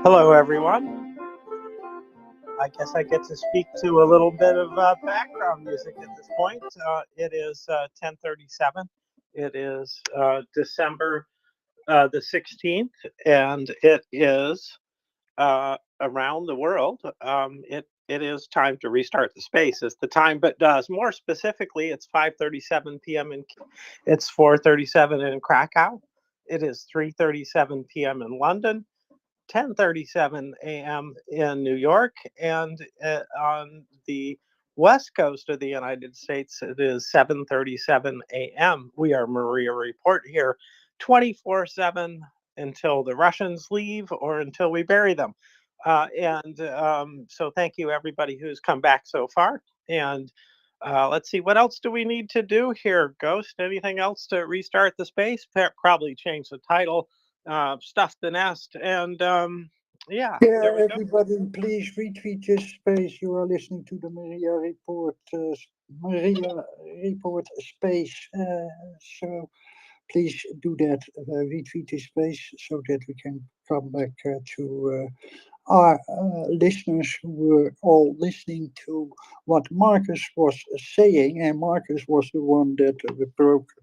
Hello, everyone. I guess I get to speak to a little bit of background music at this point. It is 10:37. It is December the 16th, and it is around the world. It is time to restart the space. It's the time, but more specifically, it's 5:37 p.m. and it's 4:37 in Krakow. It is 3:37 p.m. in London. 10:37 a.m. in New York, and on the west coast of the United States, it is 7:37 a.m. We are MriyaReport here 24/7 until the Russians leave or until we bury them. So thank you everybody who's come back so far. And let's see, what else do we need to do here, Ghost? Anything else to restart the space? Probably change the title, stuff the nest, and yeah, there we go. Everybody, please retweet this space. You are listening to the Maria Report space. So please do that. Retweet this space so that we can come back to our listeners who were all listening to what Marcus was saying, and Marcus was the one that broke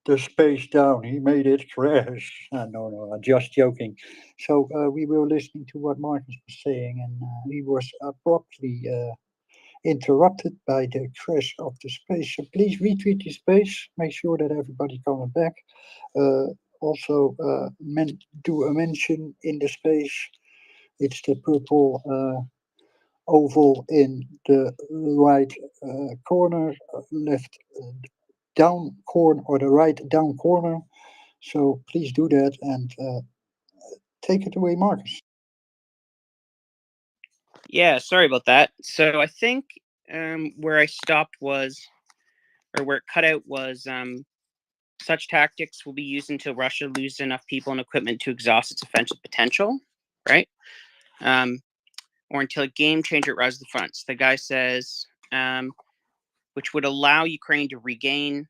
the space down. He made it crash. No, I'm just joking. So we were listening to what Marcus was saying, and he was abruptly interrupted by the crash of the space. So please retweet the space. Make sure that everybody coming back. Also, do a mention in the space. It's the purple oval in the right corner, left down corner, or the right down corner. So please do that, and take it away, Marcus. Yeah, sorry about that. So I think where I stopped was, or where it cut out was, such tactics will be used until Russia loses enough people and equipment to exhaust its offensive potential, right? Or until a game changer rises to the front. So the guy says, which would allow Ukraine to regain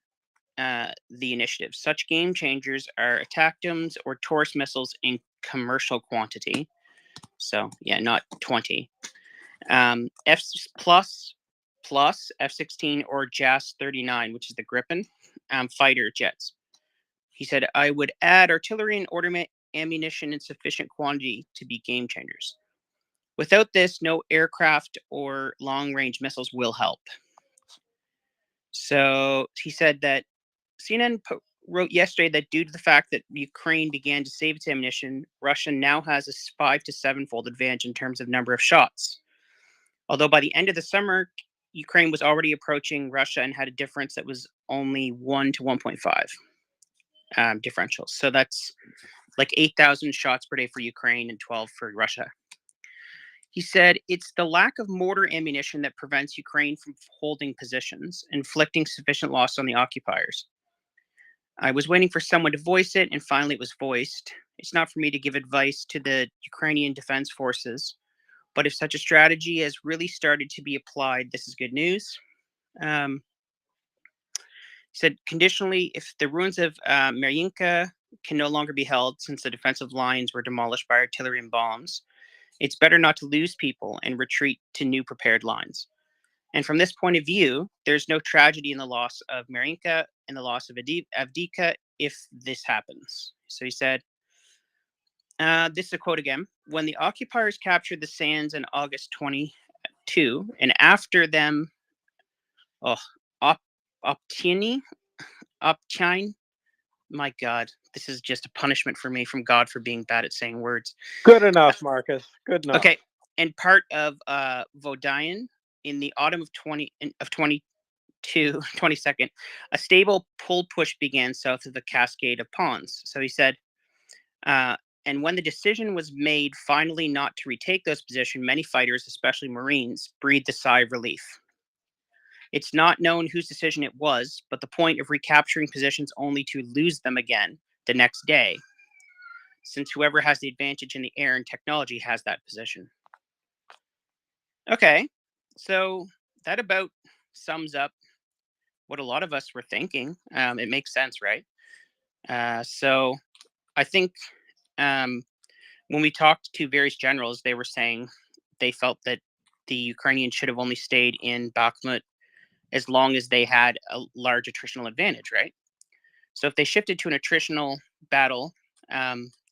the initiative. Such game changers are ATACMS or Taurus missiles in commercial quantity. So yeah, not 20. F plus F-16 or JAS-39, which is the Gripen fighter jets. He said, I would add artillery and ornament ammunition in sufficient quantity to be game changers. Without this, no aircraft or long-range missiles will help. So he said that CNN wrote yesterday that due to the fact that Ukraine began to save its ammunition, Russia now has a 5 to 7-fold advantage in terms of number of shots. Although by the end of the summer, Ukraine was already approaching Russia and had a difference that was only 1 to 1.5 differential. So that's like 8,000 shots per day for Ukraine and 12 for Russia. He said it's the lack of mortar ammunition that prevents Ukraine from holding positions, inflicting sufficient loss on the occupiers. I was waiting for someone to voice it, and finally it was voiced. It's not for me to give advice to the Ukrainian Defense Forces, but if such a strategy has really started to be applied, this is good news. He said, conditionally, if the ruins of Mariinka can no longer be held since the defensive lines were demolished by artillery and bombs, it's better not to lose people and retreat to new prepared lines. And from this point of view, there's no tragedy in the loss of Mariinka and the loss of Avdiivka if this happens. So he said, this is a quote again, when the occupiers captured the sands in August 22, and after them, Optine, my God, this is just a punishment for me from God for being bad at saying words. Good enough, Marcus. Good enough. Okay, and part of Vodian in the autumn of 22nd, a stable push began south of the cascade of ponds. So he said, and when the decision was made finally not to retake those positions, many fighters, especially Marines, breathed a sigh of relief. It's not known whose decision it was, but the point of recapturing positions only to lose them again the next day, since whoever has the advantage in the air and technology has that position. Okay, so that about sums up what a lot of us were thinking. It makes sense, right? So I think when we talked to various generals, they were saying they felt that the Ukrainians should have only stayed in Bakhmut as long as they had a large attritional advantage, right? So if they shifted to an attritional battle,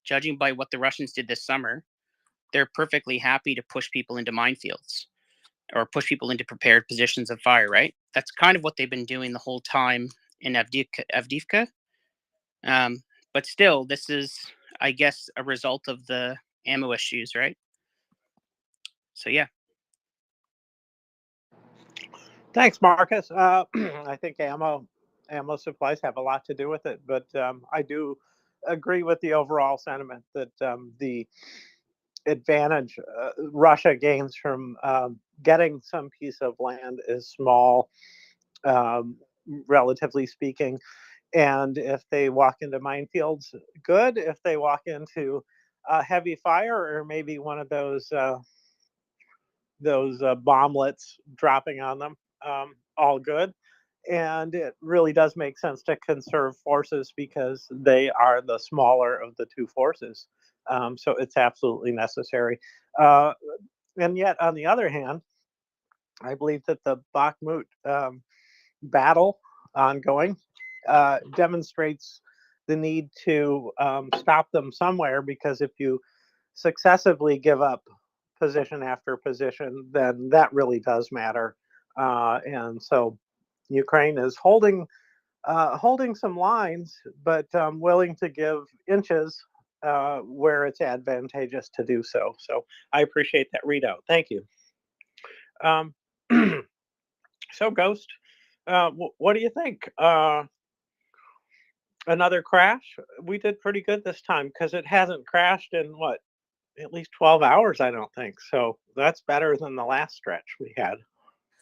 judging by what the Russians did this summer, they're perfectly happy to push people into minefields or push people into prepared positions of fire, right? That's kind of what they've been doing the whole time in Avdiivka. But still, this is, I guess, a result of the ammo issues, right? So yeah. Thanks, Marcus. I think ammo supplies have a lot to do with it, but I do agree with the overall sentiment that the advantage Russia gains from getting some piece of land is small, relatively speaking. And if they walk into minefields, good. If they walk into heavy fire or maybe one of those bomblets dropping on them, all good. And it really does make sense to conserve forces because they are the smaller of the two forces. So it's absolutely necessary. And yet, on the other hand, I believe that the Bakhmut battle ongoing demonstrates the need to stop them somewhere, because if you successively give up position after position, then that really does matter. And so Ukraine is holding some lines, but willing to give inches where it's advantageous to do so. So I appreciate that readout. Thank you. So Ghost, what do you think? Another crash? We did pretty good this time because it hasn't crashed in what, at least 12 hours, I don't think. So that's better than the last stretch we had.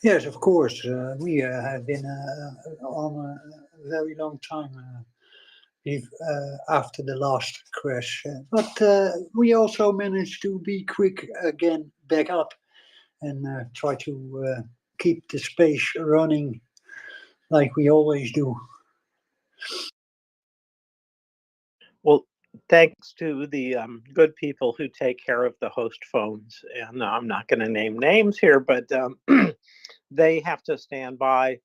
Yes, of course. We have been on a very long time after the last crash. But we also managed to be quick again back up and try to keep the space running like we always do. Well, thanks to the good people who take care of the host phones. And I'm not going to name names here, but they have to stand by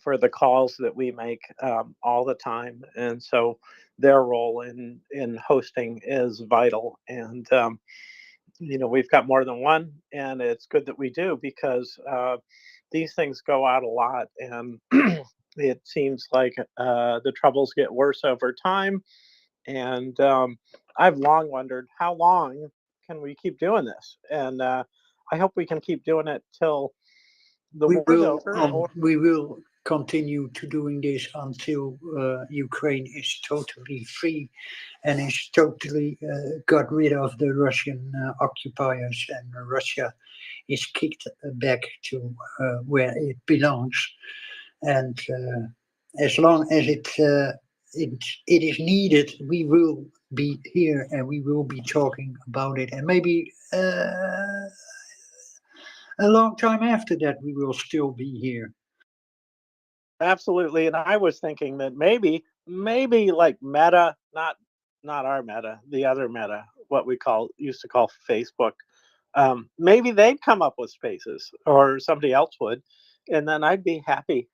for the calls that we make all the time. And so their role in hosting is vital. And, we've got more than one, and it's good that we do, because these things go out a lot. And it seems like the troubles get worse over time. And I've long wondered, how long can we keep doing this? And I hope we can keep doing it till the war's over. We will continue to doing this until Ukraine is totally free and is totally got rid of the Russian occupiers, and Russia is kicked back to where it belongs. And as long as it is needed, we will be here and we will be talking about it. And maybe a long time after that, we will still be here. Absolutely. And I was thinking that maybe like Meta, not our Meta, the other Meta, what we used to call Facebook, maybe they'd come up with spaces, or somebody else would, and then I'd be happy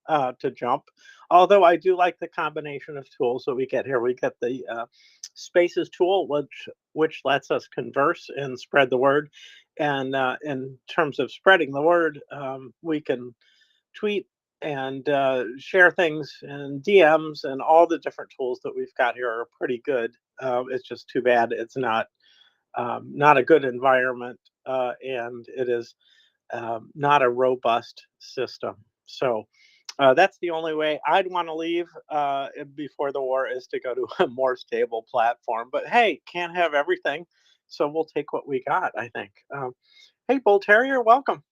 to jump. Although I do like the combination of tools that we get here. We get the Spaces tool, which lets us converse and spread the word. And in terms of spreading the word, we can tweet and share things, and DMs, and all the different tools that we've got here are pretty good. It's just too bad it's not a good environment, and it is not a robust system. So that's the only way I'd want to leave before the war, is to go to a more stable platform. But hey, can't have everything, so we'll take what we got, I think. Hey, Bull Terrier, welcome.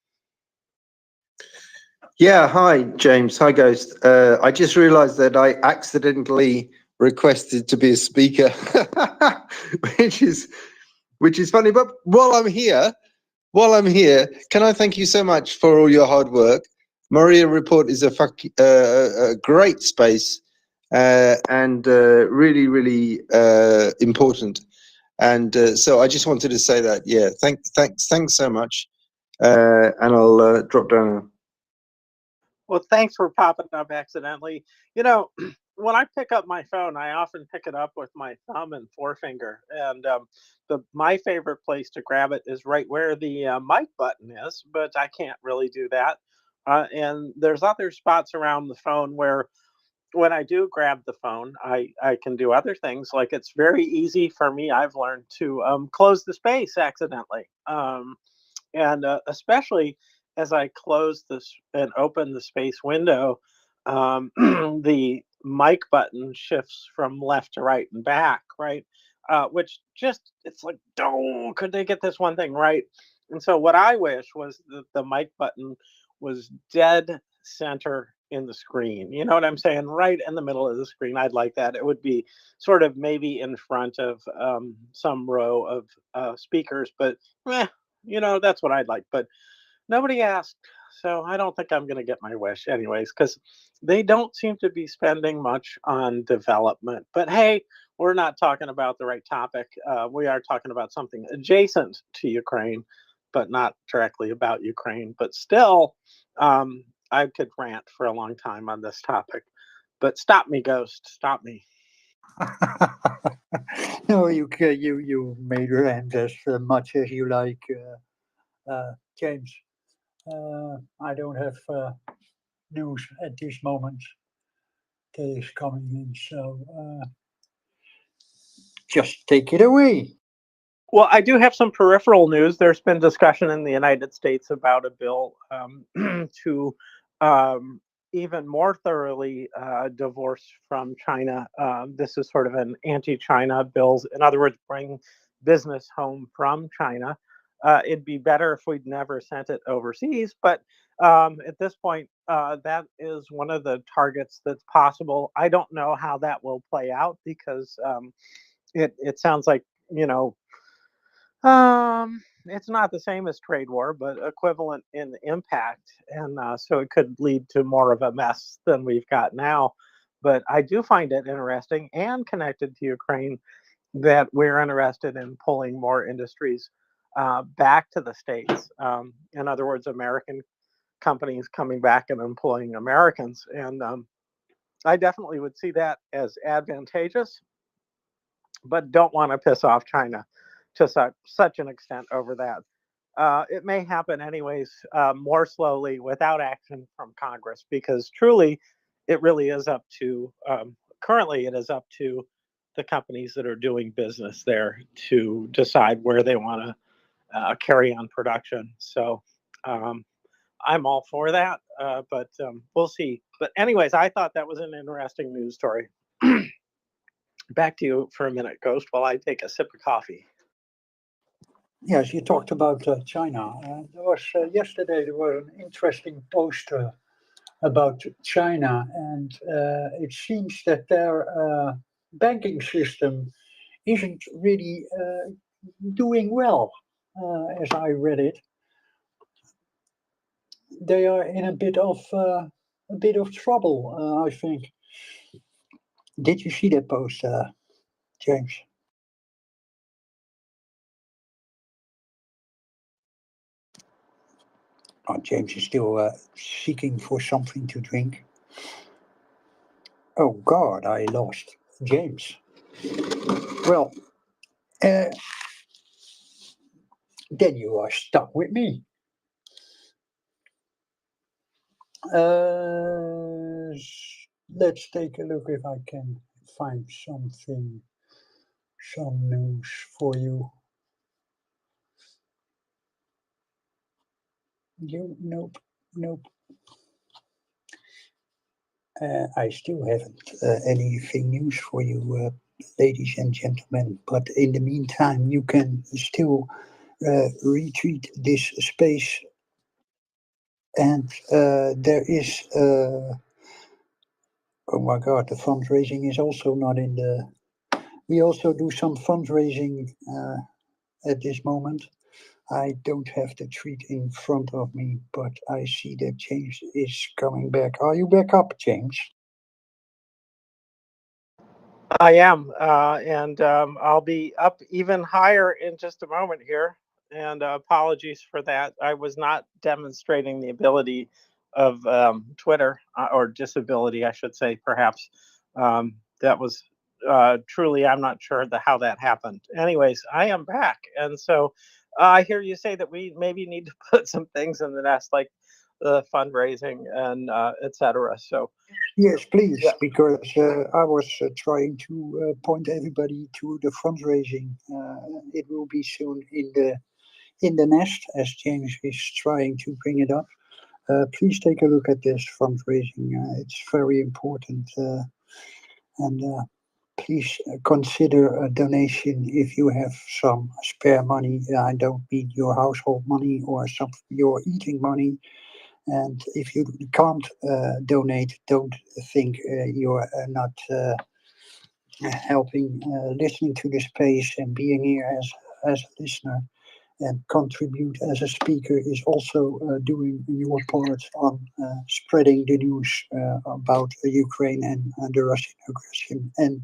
Yeah, hi, James. Hi, Ghost. I just realized that I accidentally requested to be a speaker, which is funny. But while I'm here, can I thank you so much for all your hard work? MriyaReport is a great space and really, really important. And so I just wanted to say that, yeah, thanks so much. And I'll drop down. Well, thanks for popping up accidentally. You know, when I pick up my phone, I often pick it up with my thumb and forefinger. And my favorite place to grab it is right where the mic button is, but I can't really do that. And there's other spots around the phone where when I do grab the phone, I can do other things. Like it's very easy for me, I've learned to close the space accidentally. And especially as I close this and open the space window, the mic button shifts from left to right and back, right? Which just it's like, oh, could they get this one thing right? And so what I wish was that the mic button was dead center in the screen. You know what I'm saying? Right in the middle of the screen. I'd like that. It would be sort of maybe in front of some row of speakers, but you know, that's what I'd like. But nobody asked. So I don't think I'm going to get my wish anyways, because they don't seem to be spending much on development. But hey, we're not talking about the right topic. We are talking about something adjacent to Ukraine, but not directly about Ukraine. But still, I could rant for a long time on this topic. But stop me, Ghost. Stop me. No, you may rant as much as you like, James. I don't have news at this moment that is coming in, so just take it away. Well, I do have some peripheral news. There's been discussion in the United States about a bill to even more thoroughly divorce from China. This is sort of an anti-China bill. In other words, bring business home from China. It'd be better if we'd never sent it overseas, but at this point, that is one of the targets that's possible. I don't know how that will play out because it sounds like, you know, it's not the same as trade war, but equivalent in impact, and so it could lead to more of a mess than we've got now. But I do find it interesting and connected to Ukraine that we're interested in pulling more industries back to the states. In other words, American companies coming back and employing Americans, and I definitely would see that as advantageous, but don't want to piss off China to such an extent over that. It may happen anyways, more slowly without action from Congress, because truly, it really is up to, currently, it is up to the companies that are doing business there to decide where they want to carry on production. So I'm all for that, but we'll see. But anyways, I thought that was an interesting news story. Back to you for a minute, Ghost, while I take a sip of coffee. Yes, you talked about China. There was yesterday there was an interesting post about China, and it seems that their banking system isn't really doing well, as I read it. They are in a bit of trouble, I think. Did you see that post, James? Oh, James is still seeking for something to drink. Oh God, I lost James. Well, then you are stuck with me. Let's take a look if I can find some news for you. Nope. I still haven't anything news for you, ladies and gentlemen. But in the meantime, you can still retweet this space. And there is, oh my God, the fundraising is also not in the, we also do some fundraising at this moment. I don't have the tweet in front of me, but I see that James is coming back. Are you back up, James? I am, and I'll be up even higher in just a moment here. And apologies for that. I was not demonstrating the ability of Twitter, or disability, I should say, perhaps. That was truly, I'm not sure how that happened. Anyways, I am back. And so I hear you say that we maybe need to put some things in the nest, like the fundraising and et cetera. So, Yes, please, yeah. because I was trying to point everybody to the fundraising. It will be soon in the nest, as James is trying to bring it up. Please take a look at this fundraising. It's very important, and please consider a donation if you have some spare money. I don't mean your household money or some your eating money. And if you can't donate, don't think you're not helping, listening to the space and being here as a listener and contribute as a speaker is also doing your part on spreading the news about Ukraine and the Russian aggression and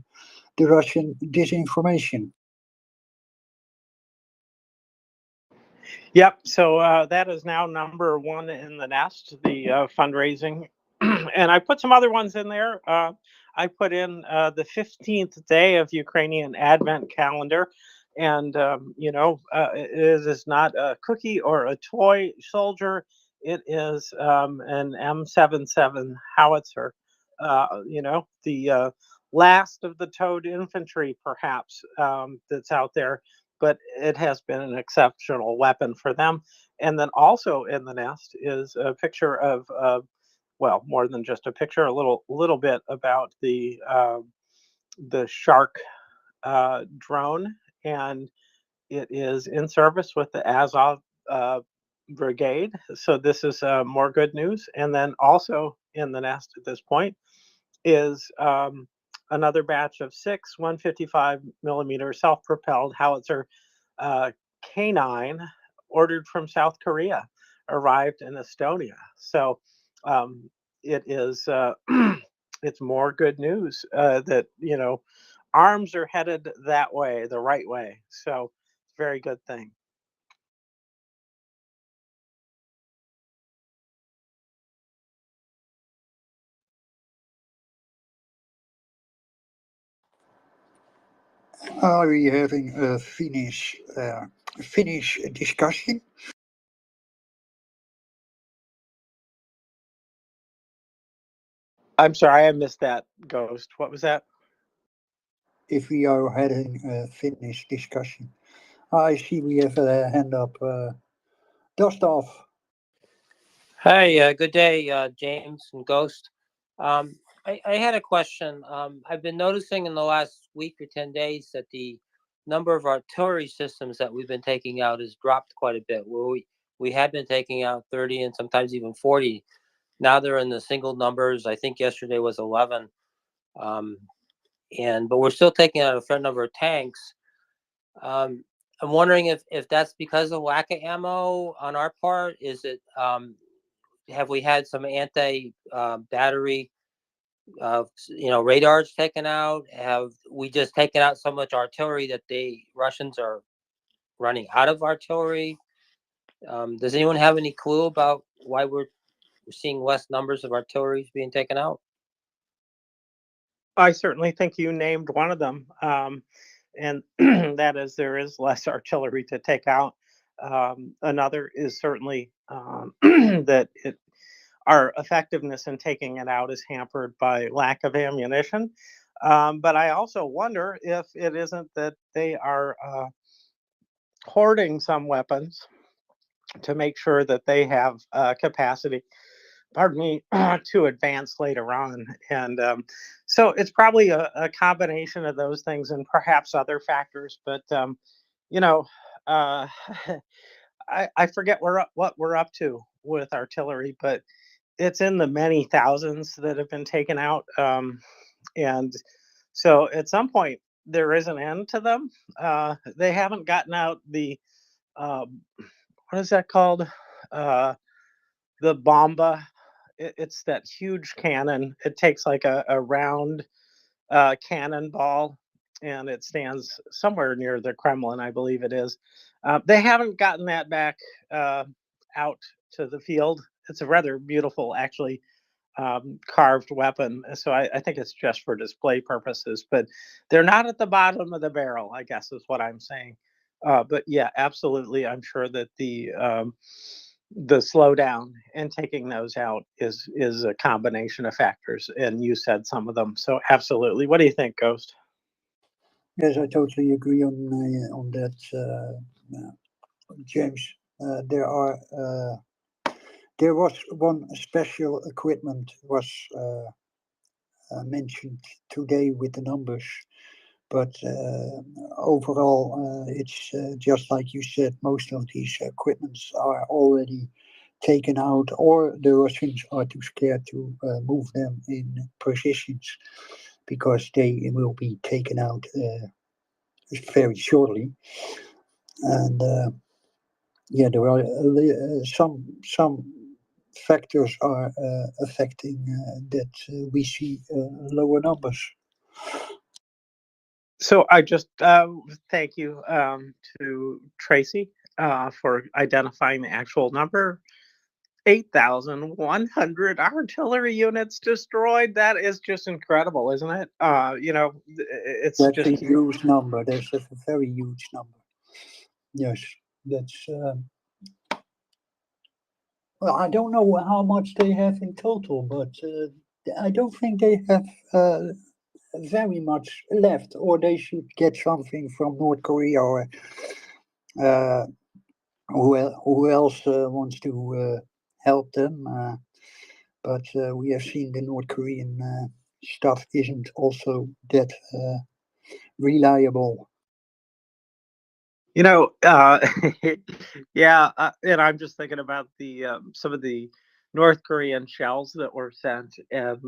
the Russian disinformation. Yep. So that is now number one in the nest, the fundraising. And I put some other ones in there. I put in the 15th day of Ukrainian Advent calendar. And, it is not a cookie or a toy soldier. It is an M77 howitzer, the last of the towed infantry, perhaps, that's out there, but it has been an exceptional weapon for them. And then also in the nest is a picture of, well, more than just a picture, a little bit about the Shark drone, and it is in service with the Azov brigade. So this is more good news. And then also in the nest at this point is another batch of 6 155 millimeter self-propelled howitzer K9 ordered from South Korea, arrived in Estonia. So it is it's more good news that arms are headed that way, the right way. So it's a very good thing. Are we having a Finnish discussion? I'm sorry, I missed that, Ghost. What was that? If we are having a Finnish discussion. I see we have a hand up. Dostov. Hi, good day, James and Ghost. I had a question. I've been noticing in the last week or 10 days that the number of artillery systems that we've been taking out has dropped quite a bit. We had been taking out 30 and sometimes even 40. Now they're in the single numbers. I think yesterday was 11. But we're still taking out a fair number of tanks. I'm wondering if that's because of lack of ammo on our part. Is it have we had some anti battery radars taken out? Have we just taken out so much artillery that the Russians are running out of artillery? Does anyone have any clue about why we're seeing less numbers of artillery being taken out? I certainly think you named one of them, and that is there is less artillery to take out. Another is certainly that our effectiveness in taking it out is hampered by lack of ammunition. But I also wonder if it isn't that they are hoarding some weapons to make sure that they have capacity, pardon me, to advance later on. And so it's probably a combination of those things and perhaps other factors. But, you know, uh, I forget what we're up to with artillery, but it's in the many thousands that have been taken out. And so at some point, there is an end to them. They haven't gotten out the, what is that called? Uh, the bomba. It's that huge cannon. It takes like a round cannonball, and it stands somewhere near the Kremlin, I believe it is. They haven't gotten that back out to the field. It's a rather beautiful, actually, carved weapon. So I think it's just for display purposes, but they're not at the bottom of the barrel, I guess is what I'm saying. But yeah, absolutely. I'm sure that the slowdown and taking those out is a combination of factors, and you said some of them. So absolutely. What do you think, Ghost? Yes, I totally agree on that, James. There was one special equipment was mentioned today with the numbers, but overall, it's just like you said. Most of these equipments are already taken out, or the Russians are too scared to move them in positions because they will be taken out very shortly. And yeah, there are some factors are affecting that we see lower numbers. So I just thank you to Tracy for identifying the actual number. 8,100 artillery units destroyed. That is just incredible, isn't it? It's That's just a huge number. That's a very huge number. Yes, that's. Well, I don't know how much they have in total, but I don't think they have very much left, or they should get something from North Korea, or who else wants to help them. But we have seen the North Korean stuff isn't also that reliable. Yeah, and I'm just thinking about the some of the North Korean shells that were sent, and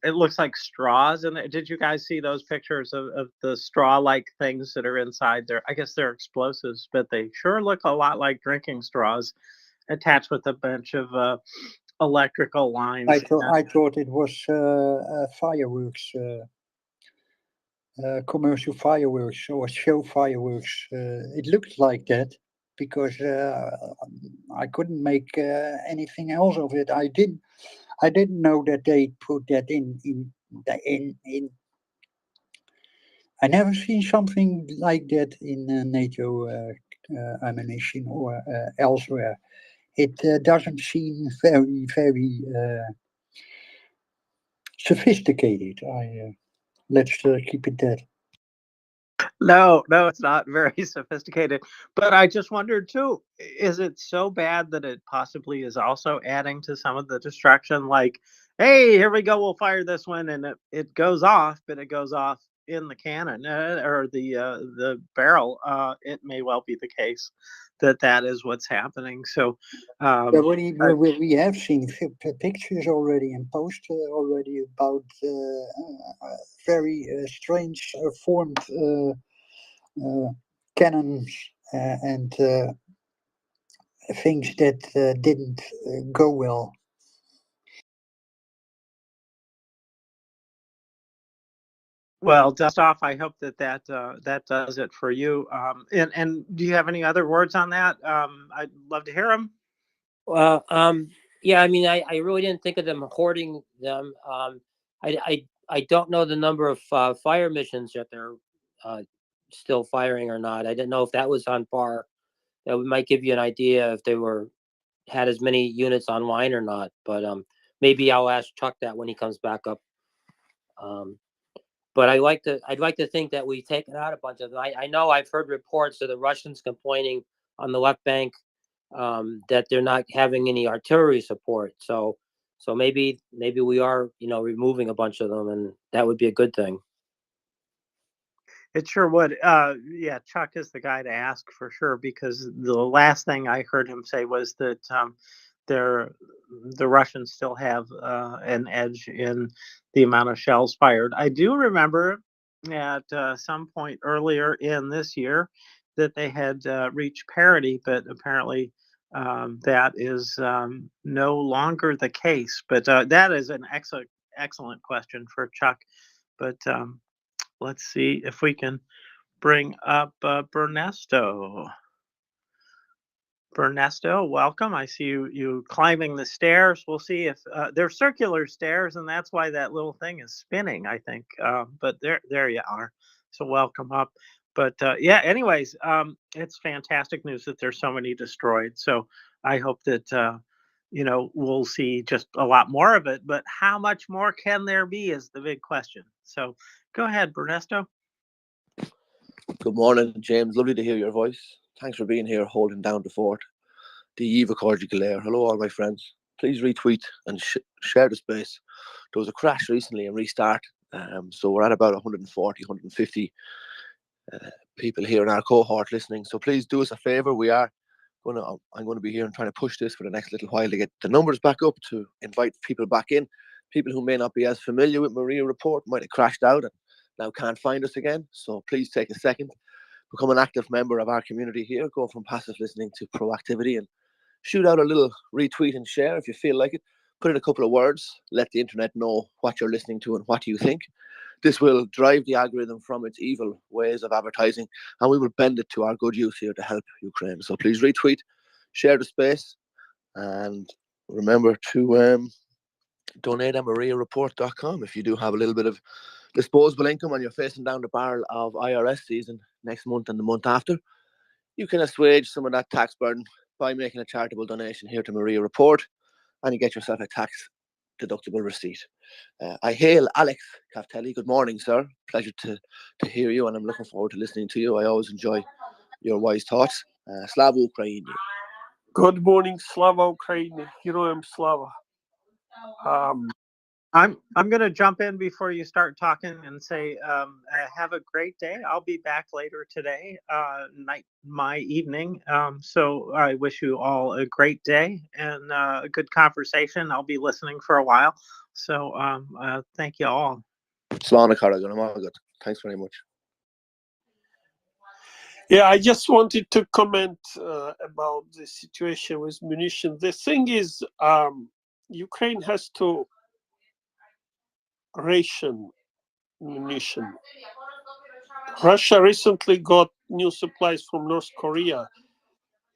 it looks like straws. And did you guys see those pictures of the straw-like things that are inside there? I guess they're explosives, but they sure look a lot like drinking straws attached with a bunch of electrical lines. I thought it was fireworks. Commercial fireworks or show fireworks. It looked like that because I couldn't make anything else of it. I didn't know that they put that in. I never seen something like that in NATO ammunition or elsewhere. It doesn't seem very sophisticated. Let's keep it that. No, it's not very sophisticated. But I just wondered too, is it so bad that it possibly is also adding to some of the destruction? Like, hey, here we go, we'll fire this one, and it goes off, but it goes off in the cannon or the barrel. It may well be the case that is what's happening. So, Yeah, we have seen pictures already and posts already about very strange formed cannons and things that didn't go well. well, dust off. I hope that does it for you. And do you have any other words on that? I'd love to hear them. Well, yeah, I mean, I really didn't think of them hoarding them. I don't know the number of fire missions that they're still firing or not. I didn't know if that was on par. That might give you an idea if they had as many units online or not. But maybe I'll ask Chuck that when he comes back up. But I'd like to think that we've taken out a bunch of them. I know I've heard reports of the Russians complaining on the left bank that they're not having any artillery support. So maybe we are, removing a bunch of them, and that would be a good thing. It sure would. Yeah, Chuck is the guy to ask for sure, because the last thing I heard him say was that the Russians still have an edge in the amount of shells fired. I do remember at some point earlier in this year that they had reached parity, but apparently that is no longer the case. But that is an excellent question for Chuck. But let's see if we can bring up Bernesto. Bernesto, welcome. I see you climbing the stairs. We'll see if they're circular stairs, and that's why that little thing is spinning, I think. But there you are. So welcome up. But yeah, anyways, it's fantastic news that there's so many destroyed. So I hope that we'll see just a lot more of it. But how much more can there be is the big question. So go ahead, Bernesto. Good morning, James. Lovely to hear your voice. Thanks for being here, holding down the fort. The Eva Cordial Air. Hello, all my friends. Please retweet and share the space. There was a crash recently and restart. So we're at about 140, 150 people here in our cohort listening. So please do us a favor. I'm going to be here and trying to push this for the next little while to get the numbers back up, to invite people back in. People who may not be as familiar with MriyaReport might have crashed out and now can't find us again. So please take a second, become an active member of our community here, go from passive listening to proactivity, and shoot out a little retweet and share if you feel like it. Put in a couple of words, let the internet know what you're listening to and what you think. This will drive the algorithm from its evil ways of advertising, and we will bend it to our good use here to help Ukraine. So please retweet, share the space, and remember to donate at MriyaReport.com if you do have a little bit of disposable income and you're facing down the barrel of IRS season next month and the month after. You can assuage some of that tax burden by making a charitable donation here to MriyaReport, and you get yourself a tax deductible receipt. I hail Alex Kaftelli. Good morning, sir. Pleasure to hear you, and I'm looking forward to listening to you. I always enjoy your wise thoughts. Slava Ukraini. Good morning, Slava Ukraini. Heroям Slava. I'm going to jump in before you start talking and say, have a great day. I'll be back later today, my evening. So I wish you all a great day and a good conversation. I'll be listening for a while. So thank you all. Slana Karagan. Thanks very much. Yeah, I just wanted to comment about the situation with munitions. The thing is, Ukraine has to ration munition. Russia recently got new supplies from North Korea.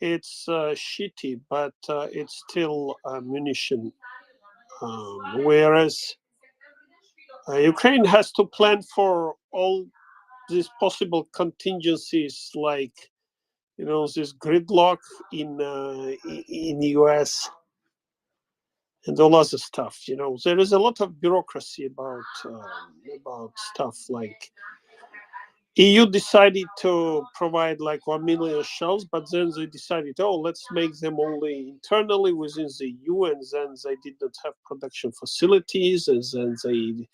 It's shitty, but it's still munition. Whereas Ukraine has to plan for all these possible contingencies, like this gridlock in US and all other stuff. There is a lot of bureaucracy about stuff like EU decided to provide like 1 million shells, but then they decided, let's make them only internally within the EU, and then they did not have production facilities, and then they,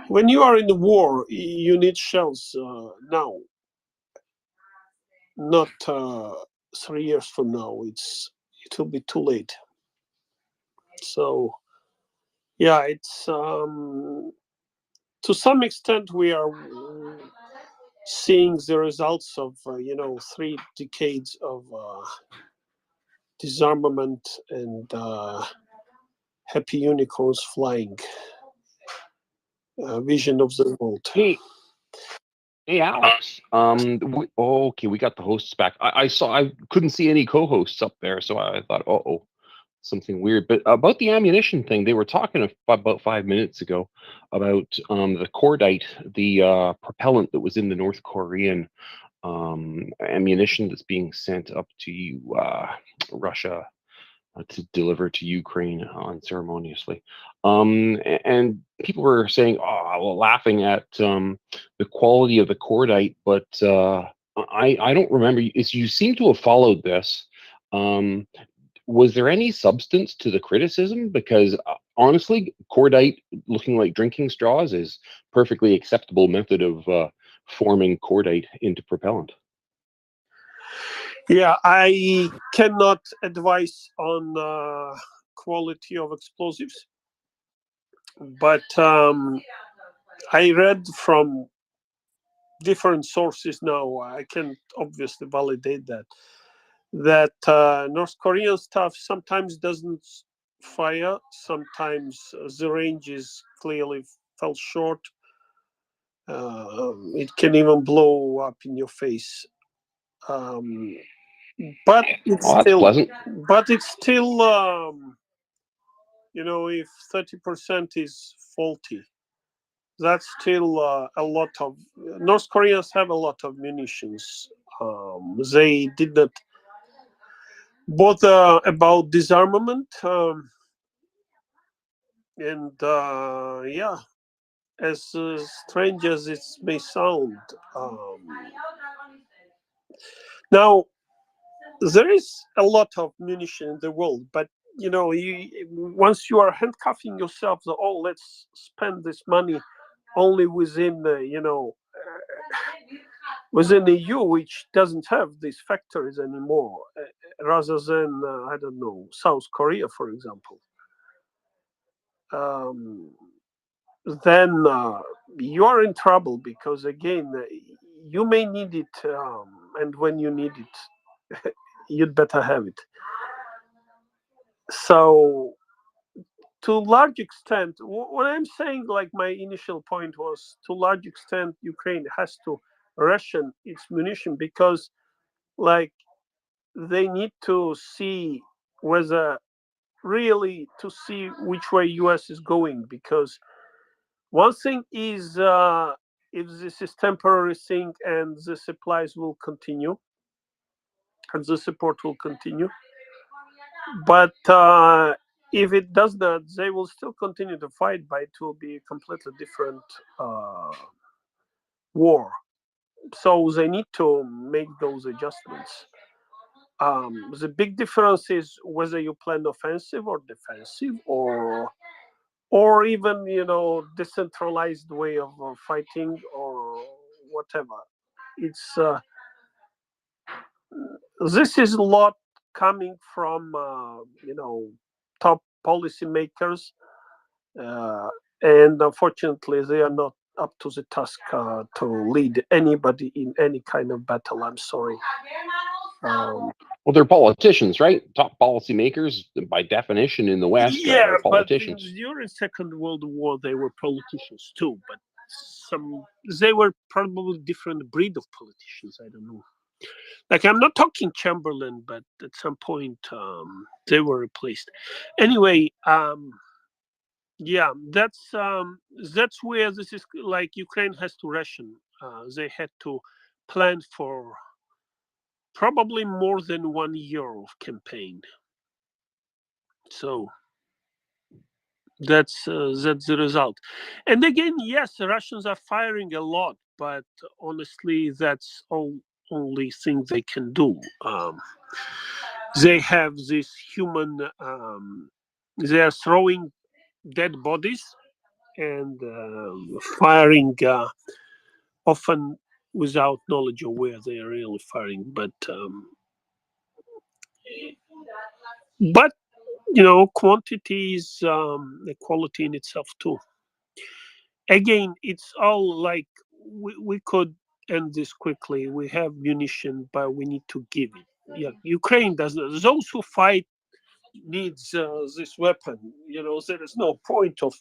when you are in the war, you need shells now, not 3 years from now. It will be too late. So, yeah, it's to some extent we are seeing the results of 3 decades of disarmament and happy unicorns flying vision of the world. Hey, Alex. Okay, we got the hosts back. I couldn't see any co-hosts up there, so I thought, something weird. But about the ammunition thing, they were talking about 5 minutes ago about the cordite, the propellant that was in the North Korean ammunition that's being sent up to Russia to deliver to Ukraine unceremoniously. And people were saying, laughing at the quality of the cordite, but I don't remember. You seem to have followed this. Was there any substance to the criticism? Because honestly, cordite looking like drinking straws is perfectly acceptable method of forming cordite into propellant. Yeah, I cannot advise on quality of explosives, but I read from different sources now. I can obviously validate that North Korean stuff sometimes doesn't fire. Sometimes the ranges clearly fell short. It can even blow up in your face. But it's Oh, that's still, pleasant. you know, if 30% is faulty, that's still a lot of. North Koreans have a lot of munitions. They did not bother about disarmament, and yeah, as strange as it may sound, now there is a lot of munition in the world, but you know, once you are handcuffing yourself, oh, let's spend this money only within within the EU, which doesn't have these factories anymore, rather than I don't know, South Korea, for example. Then you are in trouble, because again, you may need it, and when you need it, you'd better have it. So to large extent, what I'm saying, like my initial point was, to large extent, Ukraine has to ration its munition, because like they need to see whether really to see which way US is going, because one thing is if this is temporary thing and the supplies will continue and the support will continue, but if it does not, they will still continue to fight, but it will be a completely different war. So they need to make those adjustments. The big difference is whether you plan offensive or defensive, or even, you know, decentralized way of fighting, or whatever. It's this is a lot coming from you know, top policymakers, and unfortunately they are not up to the task to lead anybody in any kind of battle. I'm sorry. Well, they're politicians, right? Top policymakers, by definition, in the West, Yeah, are but politicians. during Second World War they were politicians too, but they were probably different breed of politicians. I don't know. Like, I'm not talking Chamberlain, but at some point they were replaced. Anyway, yeah, that's where this is, like, Ukraine has to ration. They had to plan for probably more than 1 year of campaign. So that's the result. And again, yes, the Russians are firing a lot, but honestly, that's only thing they can do. They have this human. They are throwing dead bodies and firing, often without knowledge of where they are really firing. But you know, quantity is the quality in itself too. Again, it's all like we could end this quickly. We have munition, but we need to give it. Yeah, Ukraine doesn't. Those who fight needs this weapon. You know, there is no point of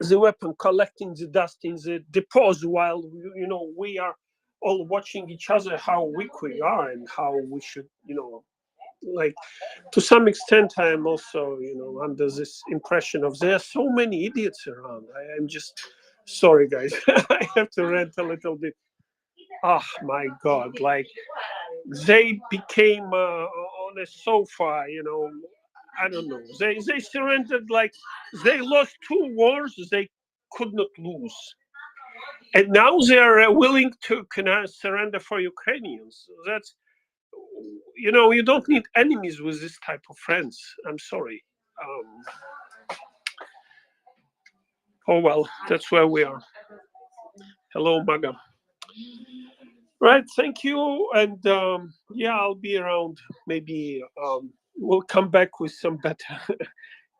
the weapon collecting the dust in the depots while, you know, we are all watching each other how weak we are and how we should, you know, like, to some extent I am also, you know, under this impression of there are so many idiots around. I am just sorry, guys. I have to rant a little bit. Oh my God, like, they became on a sofa, you know, I don't know. They surrendered, like they lost 2 wars they could not lose, and now they are willing to surrender for Ukrainians. That's, you know, you don't need enemies with this type of friends. I'm sorry. Oh well, that's where we are. Hello, Maga. Right, thank you, and yeah, I'll be around. Maybe we'll come back with some better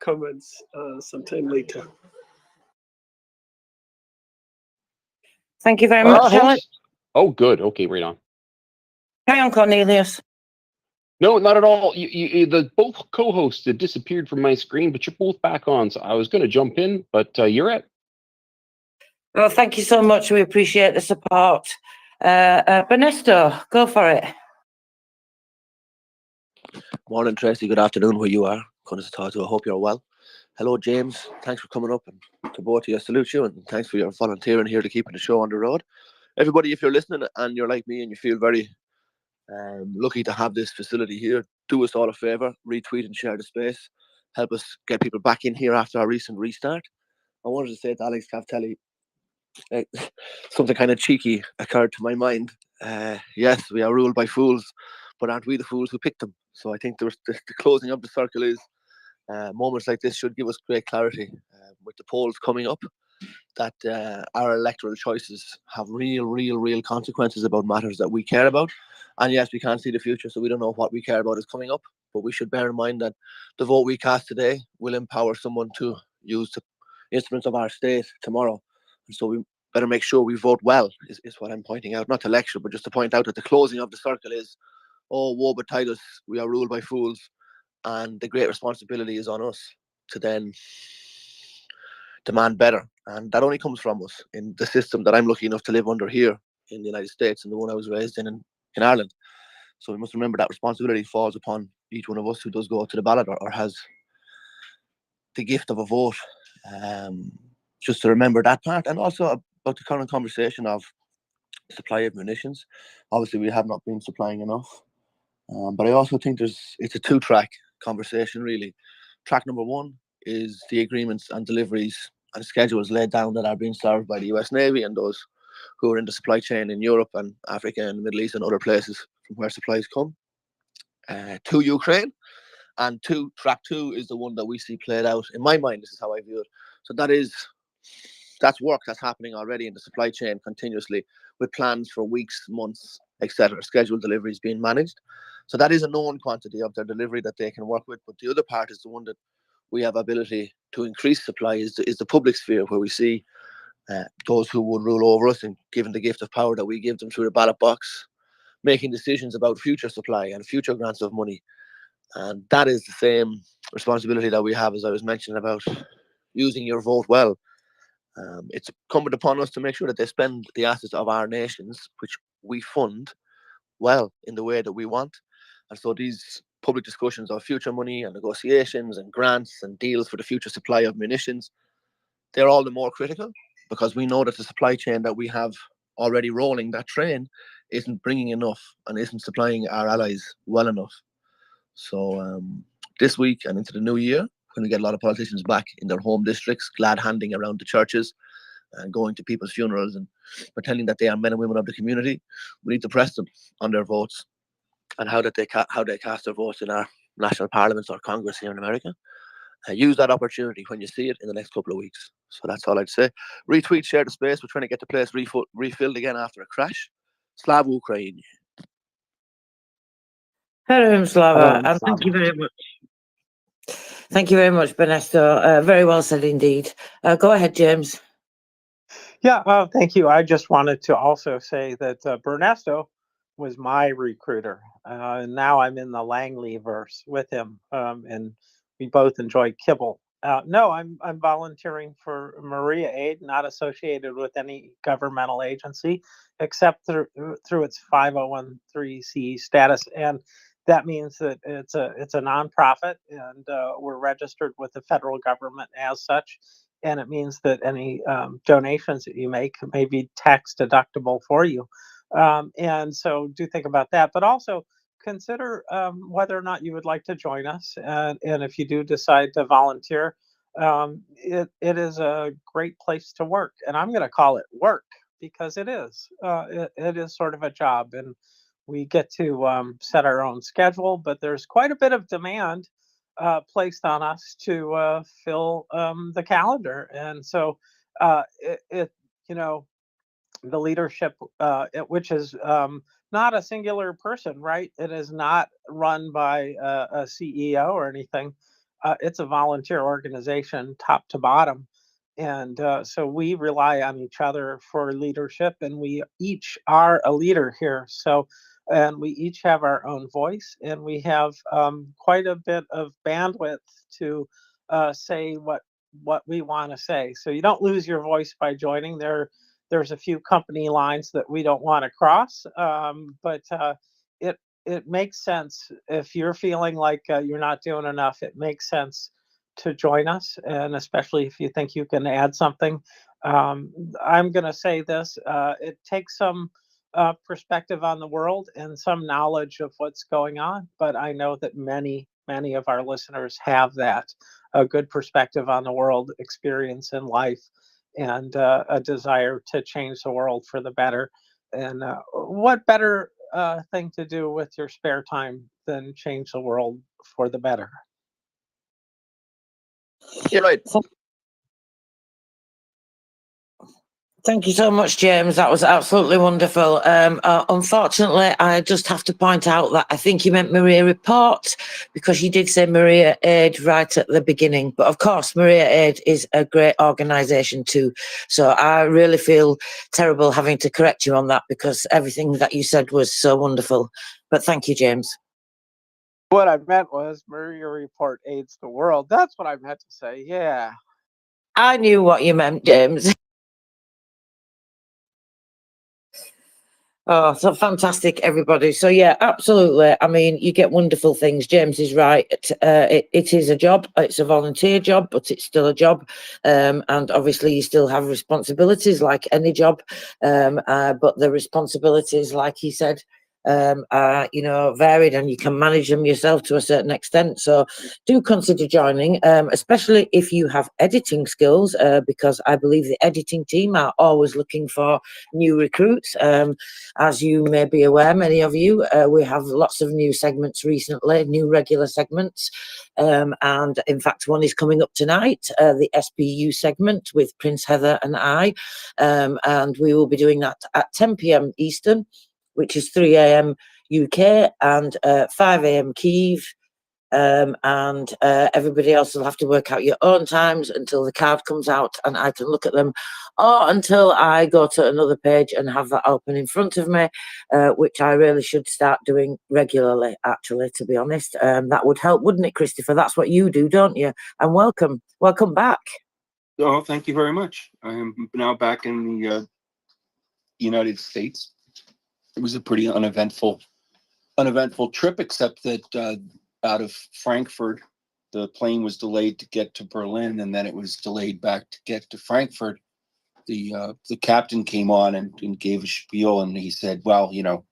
comments sometime later. Thank you very much, Alex. Oh, good. Okay, right on. Carry on, Cornelius. No, not at all. The both co-hosts had disappeared from my screen, but you're both back on. So I was going to jump in, but you're it. Well, thank you so much. We appreciate the support. Ernesto, go for it. Morning, Tracy. Good afternoon, where you are. Couldn't talk to. I hope you're well. Hello, James. Thanks for coming up, and to both of you, I salute you, and thanks for your volunteering here to keeping the show on the road. Everybody, if you're listening and you're like me and you feel very lucky to have this facility here, do us all a favor, retweet and share the space. Help us get people back in here after our recent restart. I wanted to say to Alex Caftelli, something kind of cheeky occurred to my mind. Yes, we are ruled by fools, but aren't we the fools who picked them? So I think the closing of the circle is moments like this should give us great clarity with the polls coming up, that our electoral choices have real consequences about matters that we care about. And yes, we can't see the future, so we don't know what we care about is coming up. But we should bear in mind that the vote we cast today will empower someone to use the instruments of our state tomorrow. And so we better make sure we vote well, is what I'm pointing out. Not to lecture, but just to point out that the closing of the circle is, oh, woe betide us, we are ruled by fools. And the great responsibility is on us to then demand better. And that only comes from us in the system that I'm lucky enough to live under here in the United States and the one I was raised in Ireland. So we must remember that responsibility falls upon each one of us who does go to the ballot or has the gift of a vote. Just to remember that part, and also about the current conversation of supply of munitions. Obviously, we have not been supplying enough, but I also think it's a two-track conversation, really. Track number one is the agreements and deliveries and schedules laid down that are being served by the US Navy and those who are in the supply chain in Europe and Africa and the Middle East and other places from where supplies come to Ukraine. And track two is the one that we see played out. In my mind, this is how I view it. So that's work that's happening already in the supply chain continuously, with plans for weeks, months, etc., scheduled deliveries being managed. So that is a known quantity of their delivery that they can work with. But the other part is the one that we have ability to increase supply is the public sphere, where we see those who would rule over us, and given the gift of power that we give them through the ballot box, making decisions about future supply and future grants of money. And that is the same responsibility that we have, as I was mentioning, about using your vote well. It's incumbent upon us to make sure that they spend the assets of our nations, which we fund, well in the way that we want. And so these public discussions of future money and negotiations and grants and deals for the future supply of munitions, they're all the more critical, because we know that the supply chain that we have already rolling, that train, isn't bringing enough and isn't supplying our allies well enough. So this week and into the new year, when we get a lot of politicians back in their home districts, glad handing around the churches and going to people's funerals and pretending that they are men and women of the community, we need to press them on their votes and how they cast their votes in our national parliaments or Congress here in America. Use that opportunity when you see it in the next couple of weeks. So that's all I'd say. Retweet, share the space. We're trying to get the place refilled again after a crash. Slava Ukraine. Heroin Slava, and thank you very much. Thank you very much, Ernesto. Very well said indeed. Go ahead, James. Yeah, thank you. I just wanted to also say that Bernesto was my recruiter. Now I'm in the Langley-verse with him, and we both enjoy kibble. No, I'm volunteering for Maria Aid, not associated with any governmental agency, except through its 501(c) status, and that means that it's a nonprofit, and we're registered with the federal government as such. And it means that any donations that you make may be tax deductible for you. And so do think about that, but also consider whether or not you would like to join us. And if you do decide to volunteer, it is a great place to work. And I'm going to call it work, because it is. It is sort of a job, and we get to set our own schedule, but there's quite a bit of demand placed on us to fill the calendar. And so the leadership, which is not a singular person, right? It is not run by a CEO or anything. It's a volunteer organization, top to bottom. And so we rely on each other for leadership, and we each are a leader here. So and we each have our own voice, and we have quite a bit of bandwidth to say what we want to say. So you don't lose your voice by joining. There's a few company lines that we don't want to cross, but it makes sense if you're feeling like you're not doing enough. It makes sense to join us, and especially if you think you can add something. I'm going to say this: it takes some perspective on the world and some knowledge of what's going on, but I know that many of our listeners have that, a good perspective on the world, experience in life, and a desire to change the world for the better. And what better thing to do with your spare time than change the world for the better? You're right. Thank you so much, James. That was absolutely wonderful. Unfortunately, I just have to point out that I think you meant MriyaReport, because you did say Maria Aid right at the beginning. But of course, Maria Aid is a great organisation too. So I really feel terrible having to correct you on that, because everything that you said was so wonderful. But thank you, James. What I meant was MriyaReport aids the world. That's what I meant to say. Yeah. I knew what you meant, James. Oh, so fantastic, everybody. So yeah, absolutely. I mean, you get wonderful things. James is right. It is a job. It's a volunteer job, but it's still a job. And obviously you still have responsibilities like any job. But the responsibilities, like he said, are, you know, varied, and you can manage them yourself to a certain extent. So do consider joining, especially if you have editing skills, because I believe the editing team are always looking for new recruits. As you may be aware, many of you, we have lots of new segments recently, new regular segments. And in fact, one is coming up tonight, the SPU segment with Prince Heather and I. And we will be doing that at 10 p.m. Eastern, which is 3 a.m. UK, and 5 a.m. Kyiv. And everybody else will have to work out your own times until the card comes out and I can look at them, or until I go to another page and have that open in front of me, which I really should start doing regularly, actually, to be honest. That would help, wouldn't it, Christopher? That's what you do, don't you? And welcome back. Oh, thank you very much. I am now back in the United States. It was a pretty uneventful trip, except that out of Frankfurt, the plane was delayed to get to Berlin, and then it was delayed back to get to Frankfurt. The captain came on and gave a spiel, and he said, well, you know,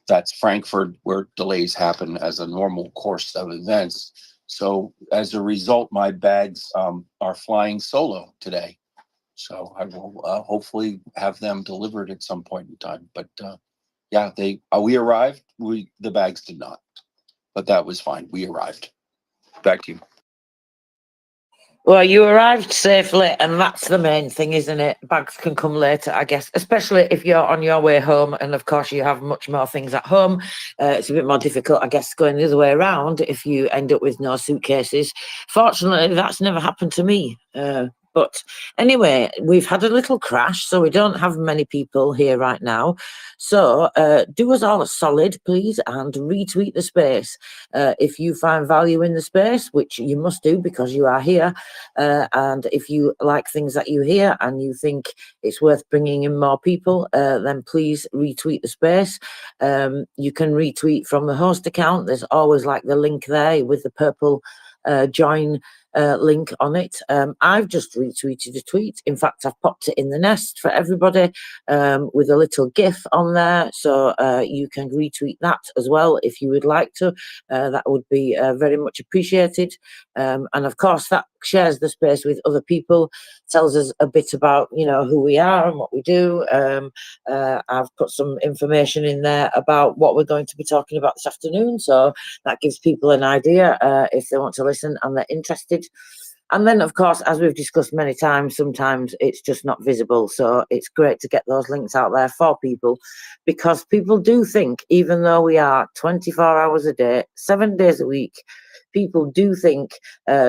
that's Frankfurt, where delays happen as a normal course of events. So as a result, my bags are flying solo today. So I will hopefully have them delivered at some point in time. But yeah, we arrived. The bags did not, but that was fine. We arrived. Back to you. Well, you arrived safely, and that's the main thing, isn't it? Bags can come later, I guess, especially if you're on your way home. And of course, you have much more things at home. It's a bit more difficult, I guess, going the other way around if you end up with no suitcases. Fortunately, that's never happened to me. But anyway, we've had a little crash, so we don't have many people here right now. So do us all a solid, please, and retweet the space. If you find value in the space, which you must do because you are here, and if you like things that you hear and you think it's worth bringing in more people, then please retweet the space. You can retweet from the host account. There's always like the link there with the purple join link on it. I've just retweeted a tweet. In fact, I've popped it in the nest for everybody with a little GIF on there, so you can retweet that as well if you would like to. That would be very much appreciated. And of course, that shares the space with other people, tells us a bit about, you know, who we are and what we do. I've put some information in there about what we're going to be talking about this afternoon, so that gives people an idea if they want to listen and they're interested. And then, of course, as we've discussed many times, sometimes it's just not visible. So it's great to get those links out there for people, because people do think, even though we are 24 hours a day, 7 days a week, people do think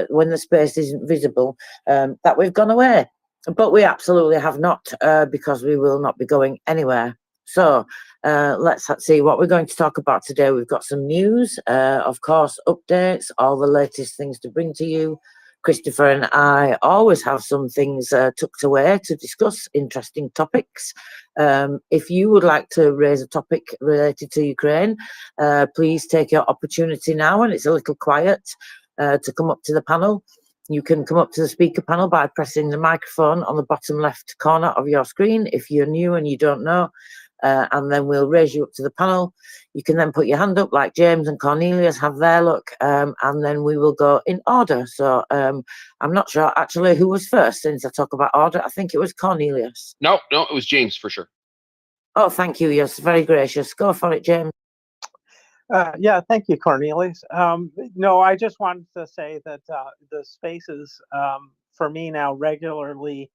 when the space isn't visible that we've gone away. But we absolutely have not, because we will not be going anywhere. So let's see what we're going to talk about today. We've got some news, of course, updates, all the latest things to bring to you. Christopher and I always have some things tucked away to discuss interesting topics. If you would like to raise a topic related to Ukraine, please take your opportunity now, and it's a little quiet, to come up to the panel. You can come up to the speaker panel by pressing the microphone on the bottom left corner of your screen if you're new and you don't know. And then we'll raise you up to the panel. You can then put your hand up like James and Cornelius have their look, and then we will go in order. So I'm not sure actually who was first, since I talk about order. I think it was Cornelius. No, it was James for sure. Oh, thank you. Yes, very gracious. Go for it, James. Yeah, thank you, Cornelius. No, I just wanted to say that the spaces for me now regularly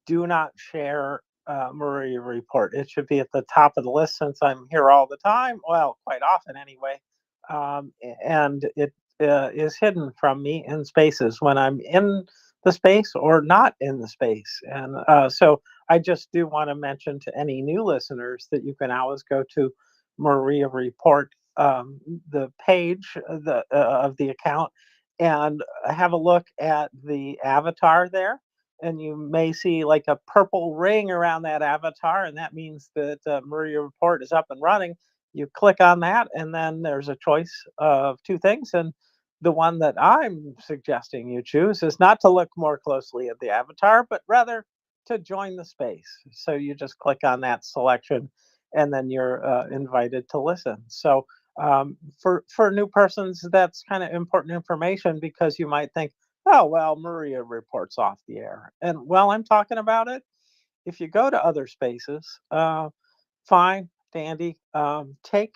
do not share MriyaReport. It should be at the top of the list since I'm here all the time. Well, quite often anyway. And it is hidden from me in spaces when I'm in the space or not in the space. And so I just do want to mention to any new listeners that you can always go to MriyaReport, the page of the account, and have a look at the avatar there. And you may see like a purple ring around that avatar, and that means that MriyaReport is up and running. You click on that, and then there's a choice of two things. And the one that I'm suggesting you choose is not to look more closely at the avatar, but rather to join the space. So you just click on that selection, and then you're invited to listen. So for new persons, that's kind of important information, because you might think, oh, well, MriyaReport's off the air. And while I'm talking about it, if you go to other spaces, fine, dandy, take,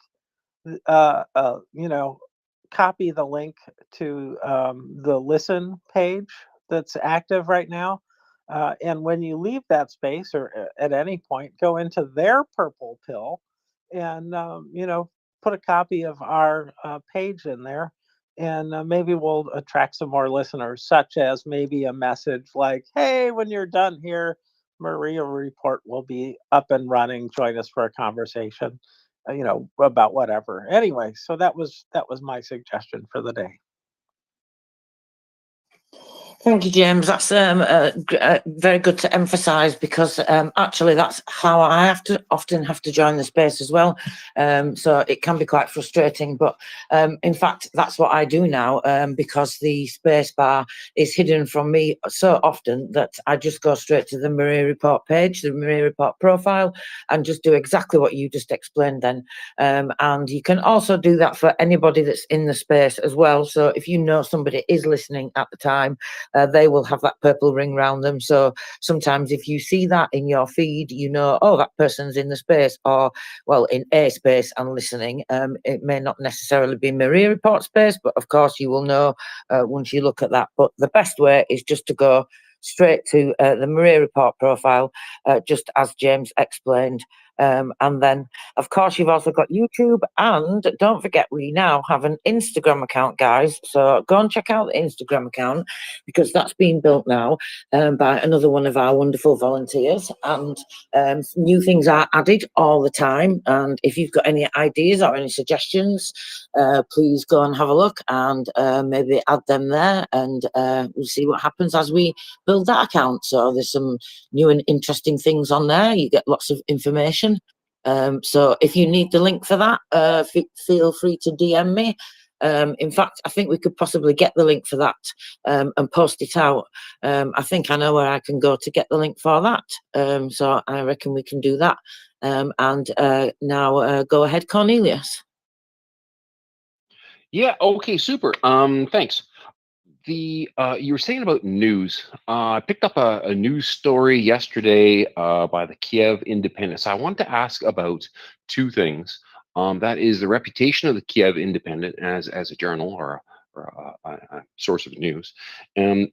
copy the link to the listen page that's active right now. And when you leave that space, or at any point, go into their purple pill and, put a copy of our page in there. And maybe we'll attract some more listeners, such as maybe a message like, hey, when you're done here, MriyaReport will be up and running. Join us for a conversation, about whatever. Anyway, so that was my suggestion for the day. Thank you, James. That's very good to emphasise, because actually that's how I often have to join the space as well. So it can be quite frustrating, but in fact that's what I do now, because the space bar is hidden from me so often that I just go straight to the MriyaReport page, the MriyaReport profile, and just do exactly what you just explained then. And you can also do that for anybody that's in the space as well. So if you know somebody is listening at the time, they will have that purple ring around them. So sometimes if you see that in your feed, oh, that person's in the space, or, well, in a space and listening. It may not necessarily be MriyaReport space, but of course you will know once you look at that. But the best way is just to go straight to the MriyaReport profile, just as James explained. And then, of course, you've also got YouTube, and don't forget, we now have an Instagram account, guys. So go and check out the Instagram account, because that's being built now by another one of our wonderful volunteers, and new things are added all the time. And if you've got any ideas or any suggestions, please go and have a look and maybe add them there, and we'll see what happens as we build that account. So there's some new and interesting things on there. You get lots of information. So if you need the link for that, feel free to DM me. In fact, I think we could possibly get the link for that and post it out. I think I know where I can go to get the link for that. So I reckon we can do that. And now go ahead, Cornelius. Yeah. Okay. Super. Thanks. You were saying about news. I picked up a news story yesterday by the Kiev Independent. So I want to ask about two things. That is the reputation of the Kiev Independent as a journal or a source of news, and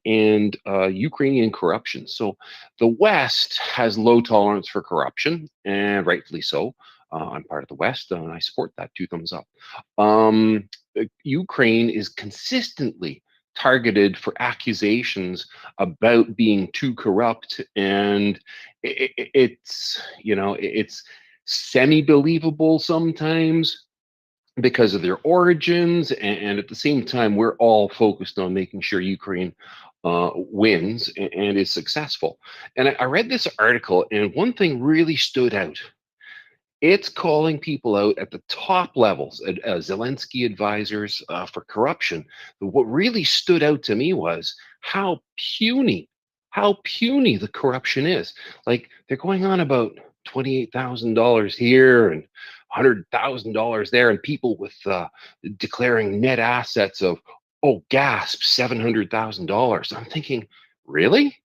Ukrainian corruption. So the West has low tolerance for corruption, and rightfully so. I'm part of the West, and I support that. 2 thumbs up. Ukraine is consistently targeted for accusations about being too corrupt, and it's semi-believable sometimes because of their origins, and at the same time, we're all focused on making sure Ukraine wins and is successful. And I read this article, and one thing really stood out. It's calling people out at the top levels, Zelensky advisors for corruption. What really stood out to me was how puny the corruption is. Like, they're going on about $28,000 here and $100,000 there, and people with declaring net assets of, oh, gasp, $700,000. I'm thinking, really?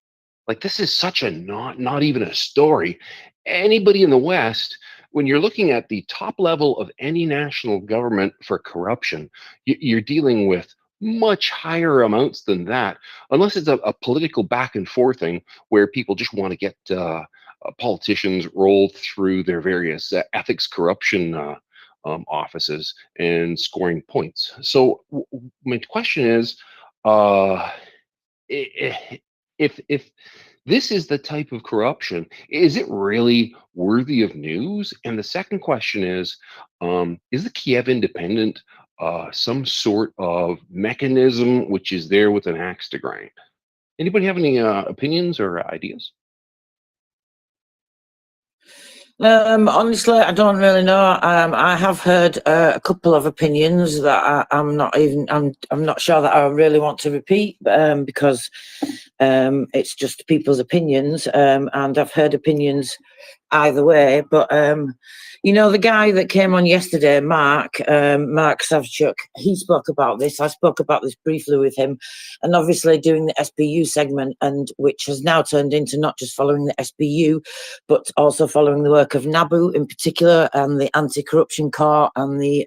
Like, this is such a not even a story. Anybody in the West, when you're looking at the top level of any national government for corruption, you're dealing with much higher amounts than that, unless it's a political back and forth thing where people just want to get politicians rolled through their various ethics corruption offices and scoring points. So my question is, if this is the type of corruption, is it really worthy of news? And the second question is the Kiev Independent some sort of mechanism which is there with an axe to grind? Anybody have any opinions or ideas? Honestly, I don't really know. I have heard a couple of opinions that I'm not sure that I really want to repeat, because it's just people's opinions, and I've heard opinions either way. But you know, the guy that came on yesterday, Mark Savchuk, he spoke about this. I spoke about this briefly with him, and obviously doing the SBU segment, and which has now turned into not just following the SBU, but also following the work of NABU in particular, and the anti-corruption court, and the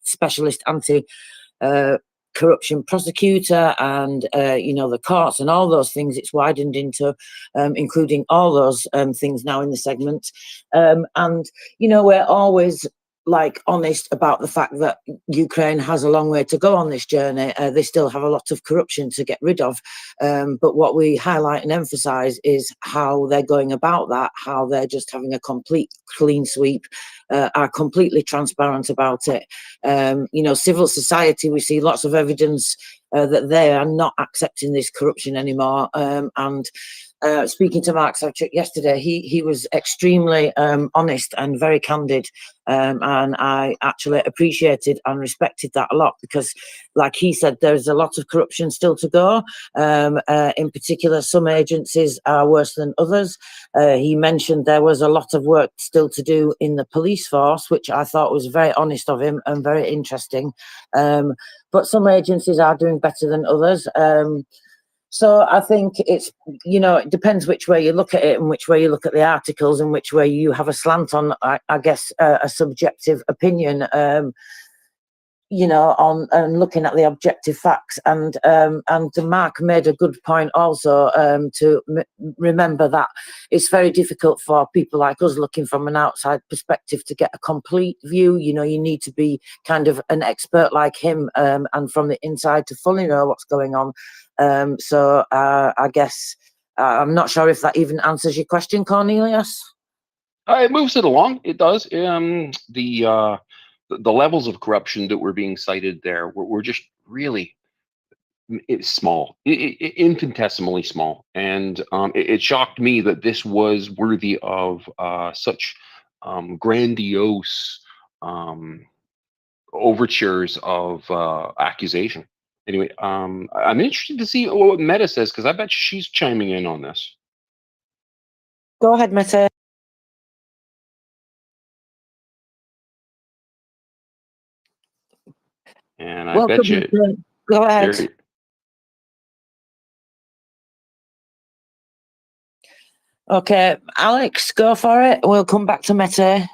specialist anti-corruption prosecutor, and you know, the courts and all those things. It's widened into including all those things now in the segment, and you know, we're always like honest about the fact that Ukraine has a long way to go on this journey. They still have a lot of corruption to get rid of, but what we highlight and emphasize is how they're going about that, how they're just having a complete clean sweep, are completely transparent about it. You know, civil society, we see lots of evidence that they are not accepting this corruption anymore, and speaking to Mark Savchuk yesterday, he was extremely honest and very candid, and I actually appreciated and respected that a lot, because, like he said, there's a lot of corruption still to go. In particular, some agencies are worse than others. He mentioned there was a lot of work still to do in the police force, which I thought was very honest of him and very interesting. But some agencies are doing better than others. So I think it's, you know, it depends which way you look at it and which way you look at the articles and which way you have a slant on, I guess, a subjective opinion, you know, on looking at the objective facts. And Mark made a good point also, to remember that it's very difficult for people like us looking from an outside perspective to get a complete view. You know, you need to be kind of an expert like him, and from the inside to fully know what's going on. So I guess I'm not sure if that even answers your question, Cornelius. It moves it along. It does. The levels of corruption that were being cited there were just really small, infinitesimally small, and it shocked me that this was worthy of such grandiose overtures of accusation. Anyway, I'm interested to see what Meta says, because I bet she's chiming in on this. Go ahead, Meta. And I bet you. Go ahead. Okay, Alex, go for it. We'll come back to Meta.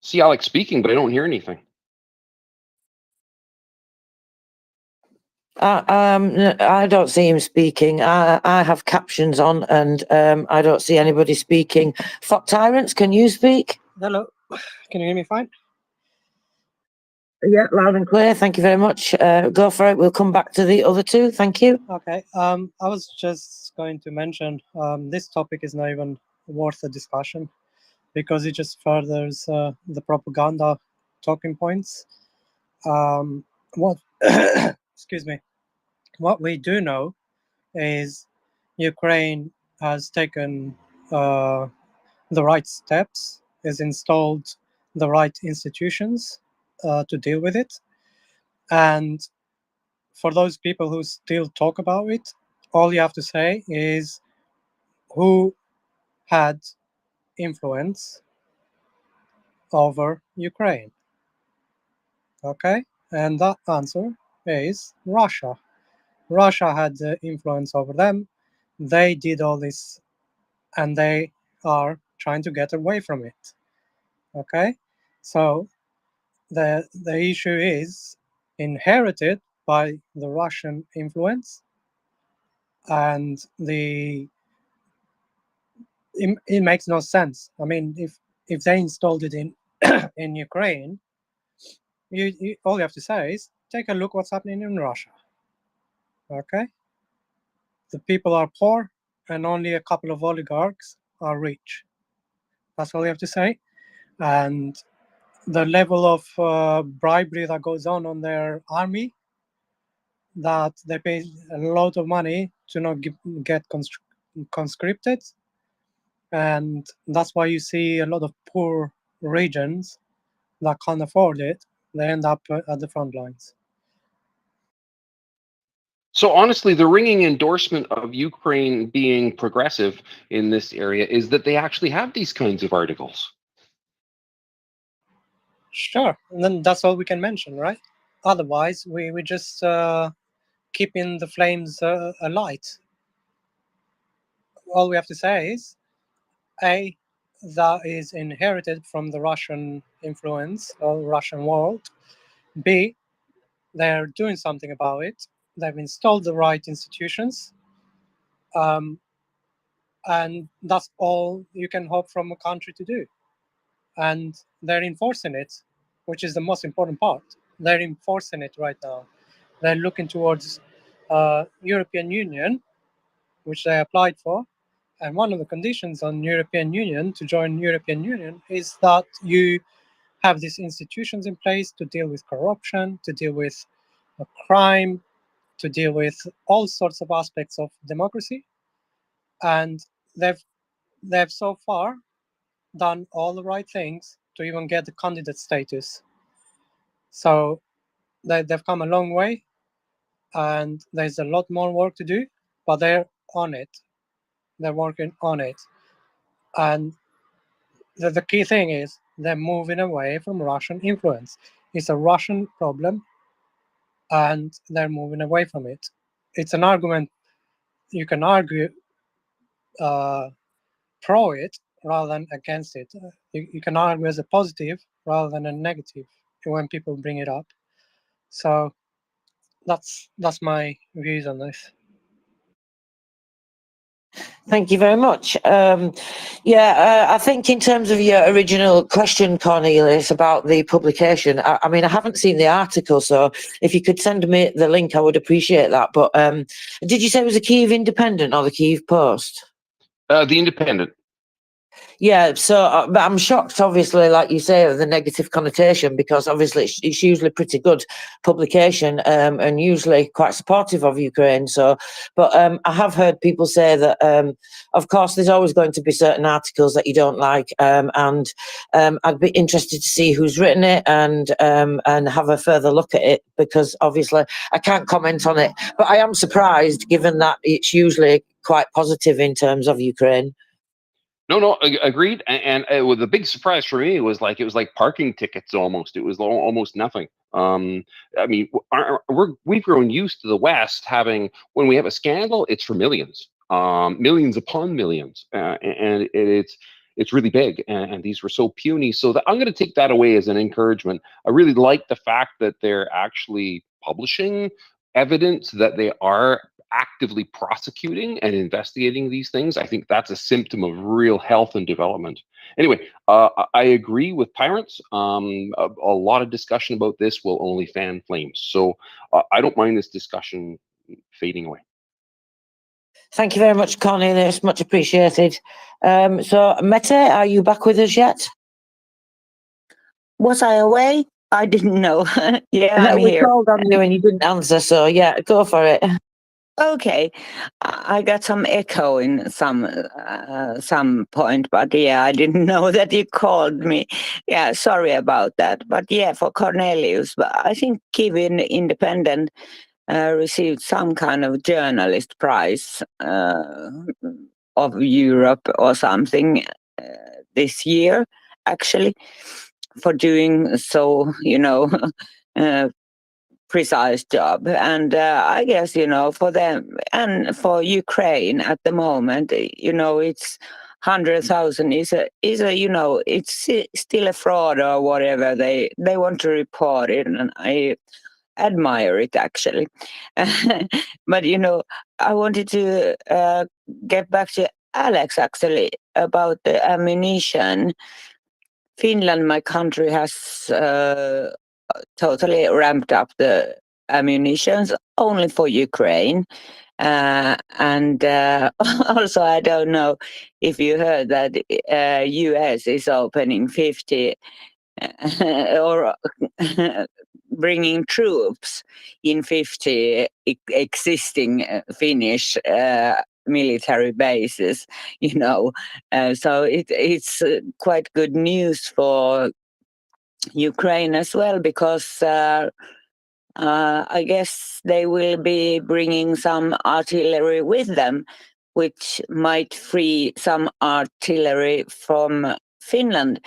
See Alex speaking, but I don't hear anything. I don't see him speaking. I have captions on, and I don't see anybody speaking. Fuck Tyrants, can you speak? Hello, can you hear me fine? Yeah, loud and clear. Thank you very much. Go for it. We'll come back to the other two. Thank you. Okay. I was just going to mention this topic is not even worth a discussion because it just furthers the propaganda talking points. What excuse me. What we do know is Ukraine has taken the right steps, has installed the right institutions to deal with it, and for those people who still talk about it, all you have to say is who had influence over Ukraine. Okay? And that answer is Russia. Russia had the influence over them. They did all this and they are trying to get away from it. Okay? So the issue is inherited by the Russian influence, and it makes no sense. I mean, if they installed it in in Ukraine, all you have to say is take a look what's happening in Russia. Okay, the people are poor, and only a couple of oligarchs are rich. That's all you have to say. And the level of bribery that goes on their army, that they pay a lot of money to not get conscripted, and that's why you see a lot of poor regions that can't afford it. They end up at the front lines. So honestly, the ringing endorsement of Ukraine being progressive in this area is that they actually have these kinds of articles. Sure, and then that's all we can mention, right? Otherwise, we just keeping the flames alight. All we have to say is, A, that is inherited from the Russian influence or Russian world. B, they're doing something about it. They've installed the right institutions. And that's all you can hope from a country to do. And they're enforcing it, which is the most important part. They're enforcing it right now. They're looking towards European Union, which they applied for. And one of the conditions on European Union to join European Union is that you have these institutions in place to deal with corruption, to deal with crime, to deal with all sorts of aspects of democracy. And they've so far done all the right things to even get the candidate status. So they've come a long way, and there's a lot more work to do, but they're on it. They're working on it. And the key thing is they're moving away from Russian influence. It's a Russian problem, and they're moving away from it. It's an argument you can argue pro it rather than against it. You can argue as a positive rather than a negative when people bring it up. So that's my views on this. Thank you very much. I think in terms of your original question, Cornelius, about the publication, I mean, I haven't seen the article, so if you could send me the link, I would appreciate that. But did you say it was a Kyiv Independent or the Kyiv Post? The Independent. Yeah, so but I'm shocked, obviously, like you say, of the negative connotation, because obviously it's usually pretty good publication and usually quite supportive of Ukraine. So, but I have heard people say that, of course, there's always going to be certain articles that you don't like, and I'd be interested to see who's written it and have a further look at it, because obviously I can't comment on it. But I am surprised, given that it's usually quite positive in terms of Ukraine. No, agreed. And it was a big surprise for me. It was like parking tickets almost. It was almost nothing. I mean, we've grown used to the West having, when we have a scandal, it's for millions, millions upon millions, and it's really big. And these were so puny. So I'm going to take that away as an encouragement. I really like the fact that they're actually publishing evidence that they are actively prosecuting and investigating these things, I think that's a symptom of real health and development. Anyway, I agree with Tyrants. A lot of discussion about this will only fan flames. So I don't mind this discussion fading away. Thank you very much, Cornelius. Much appreciated. So, Mete, are you back with us yet? Was I away? I didn't know. Yeah, I'm We here. called on you and you didn't answer, so yeah, go for it. Okay, I got some echo in some point, but yeah, I didn't know that you called me. Yeah, sorry about that. But yeah, for Cornelius, but I think Kevin Independent received some kind of journalist prize of Europe or something this year, actually, for doing so, precise job. And I guess, for them and for Ukraine at the moment, it's 100,000 is a it's still a fraud or whatever they want to report it, and I admire it actually. But I wanted to get back to Alex actually about the ammunition. Finland, my country, has totally ramped up the ammunitions only for Ukraine. And also, I don't know if you heard that US is opening 50 or bringing troops in 50 existing Finnish military bases, so it's quite good news for Ukraine as well, because I guess they will be bringing some artillery with them, which might free some artillery from Finland,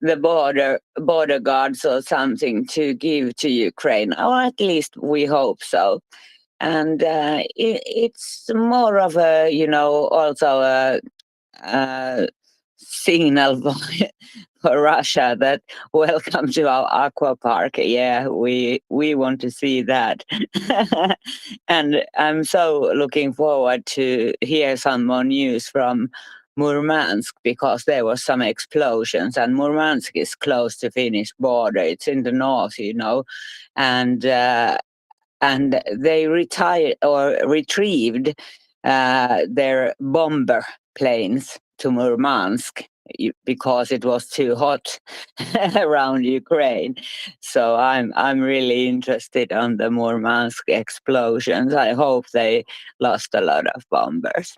the border guards or something, to give to Ukraine, or at least we hope so. And it's more of a, also a signal for Russia that welcome to our aqua park. Yeah, we want to see that. And I'm so looking forward to hear some more news from Murmansk, because there was some explosions, and Murmansk is close to Finnish border. It's in the north, and they retrieved their bomber planes to Murmansk because it was too hot around Ukraine. So I'm really interested on the Murmansk explosions. I hope they lost a lot of bombers.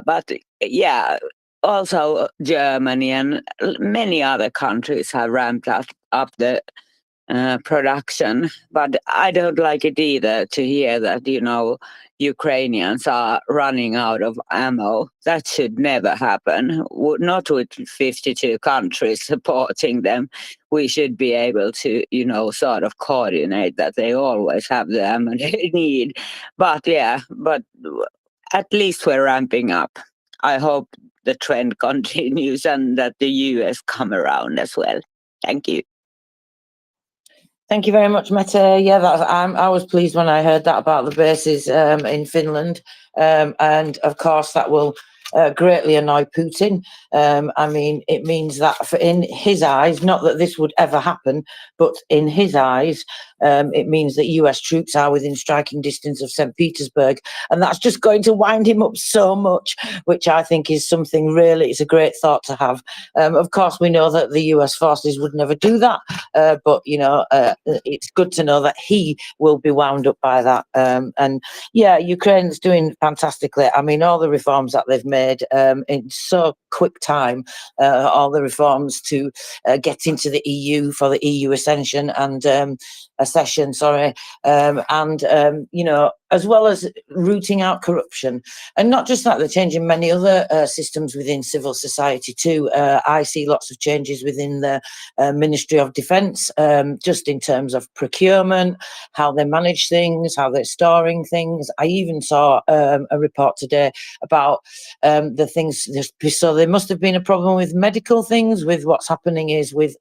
But yeah, also Germany and many other countries have ramped up the production. But I don't like it either to hear that, Ukrainians are running out of ammo. That should never happen. Not with 52 countries supporting them. We should be able to, sort of coordinate that they always have the ammo they need. But yeah, at least we're ramping up. I hope the trend continues and that the US come around as well. Thank you. Thank you very much, Mete. Yeah, I was pleased when I heard that about the bases in Finland. And of course, that will greatly annoy Putin. I mean, it means that in his eyes, not that this would ever happen, but in his eyes, it means that US troops are within striking distance of St. Petersburg. And that's just going to wind him up so much, which I think is something really, it's a great thought to have. Of course, we know that the US forces would never do that, but, it's good to know that he will be wound up by that. And yeah, Ukraine's doing fantastically. I mean, all the reforms that they've made in so quick time, all the reforms to get into the EU for the EU accession, and as well as rooting out corruption. And not just that, they're changing many other systems within civil society too. I see lots of changes within the Ministry of Defence, just in terms of procurement, how they manage things, how they're storing things. I even saw a report today about the things. So there must have been a problem with medical things, with what's happening is with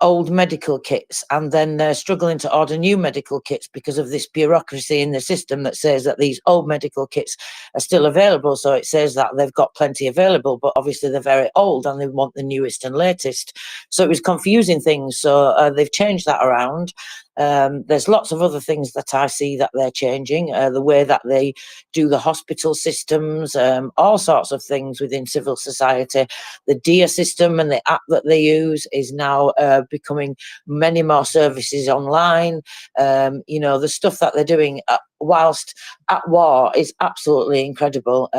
old medical kits, and then they're struggling to order new medical kits because of this bureaucracy in the system that says that these old medical kits are still available. So it says that they've got plenty available, but obviously they're very old and they want the newest and latest. So it was confusing things. So they've changed that around. There's lots of other things that I see that they're changing, the way that they do the hospital systems, all sorts of things within civil society. The DEC system and the app that they use is now becoming many more services online. You know, the stuff that they're doing whilst at war is absolutely incredible.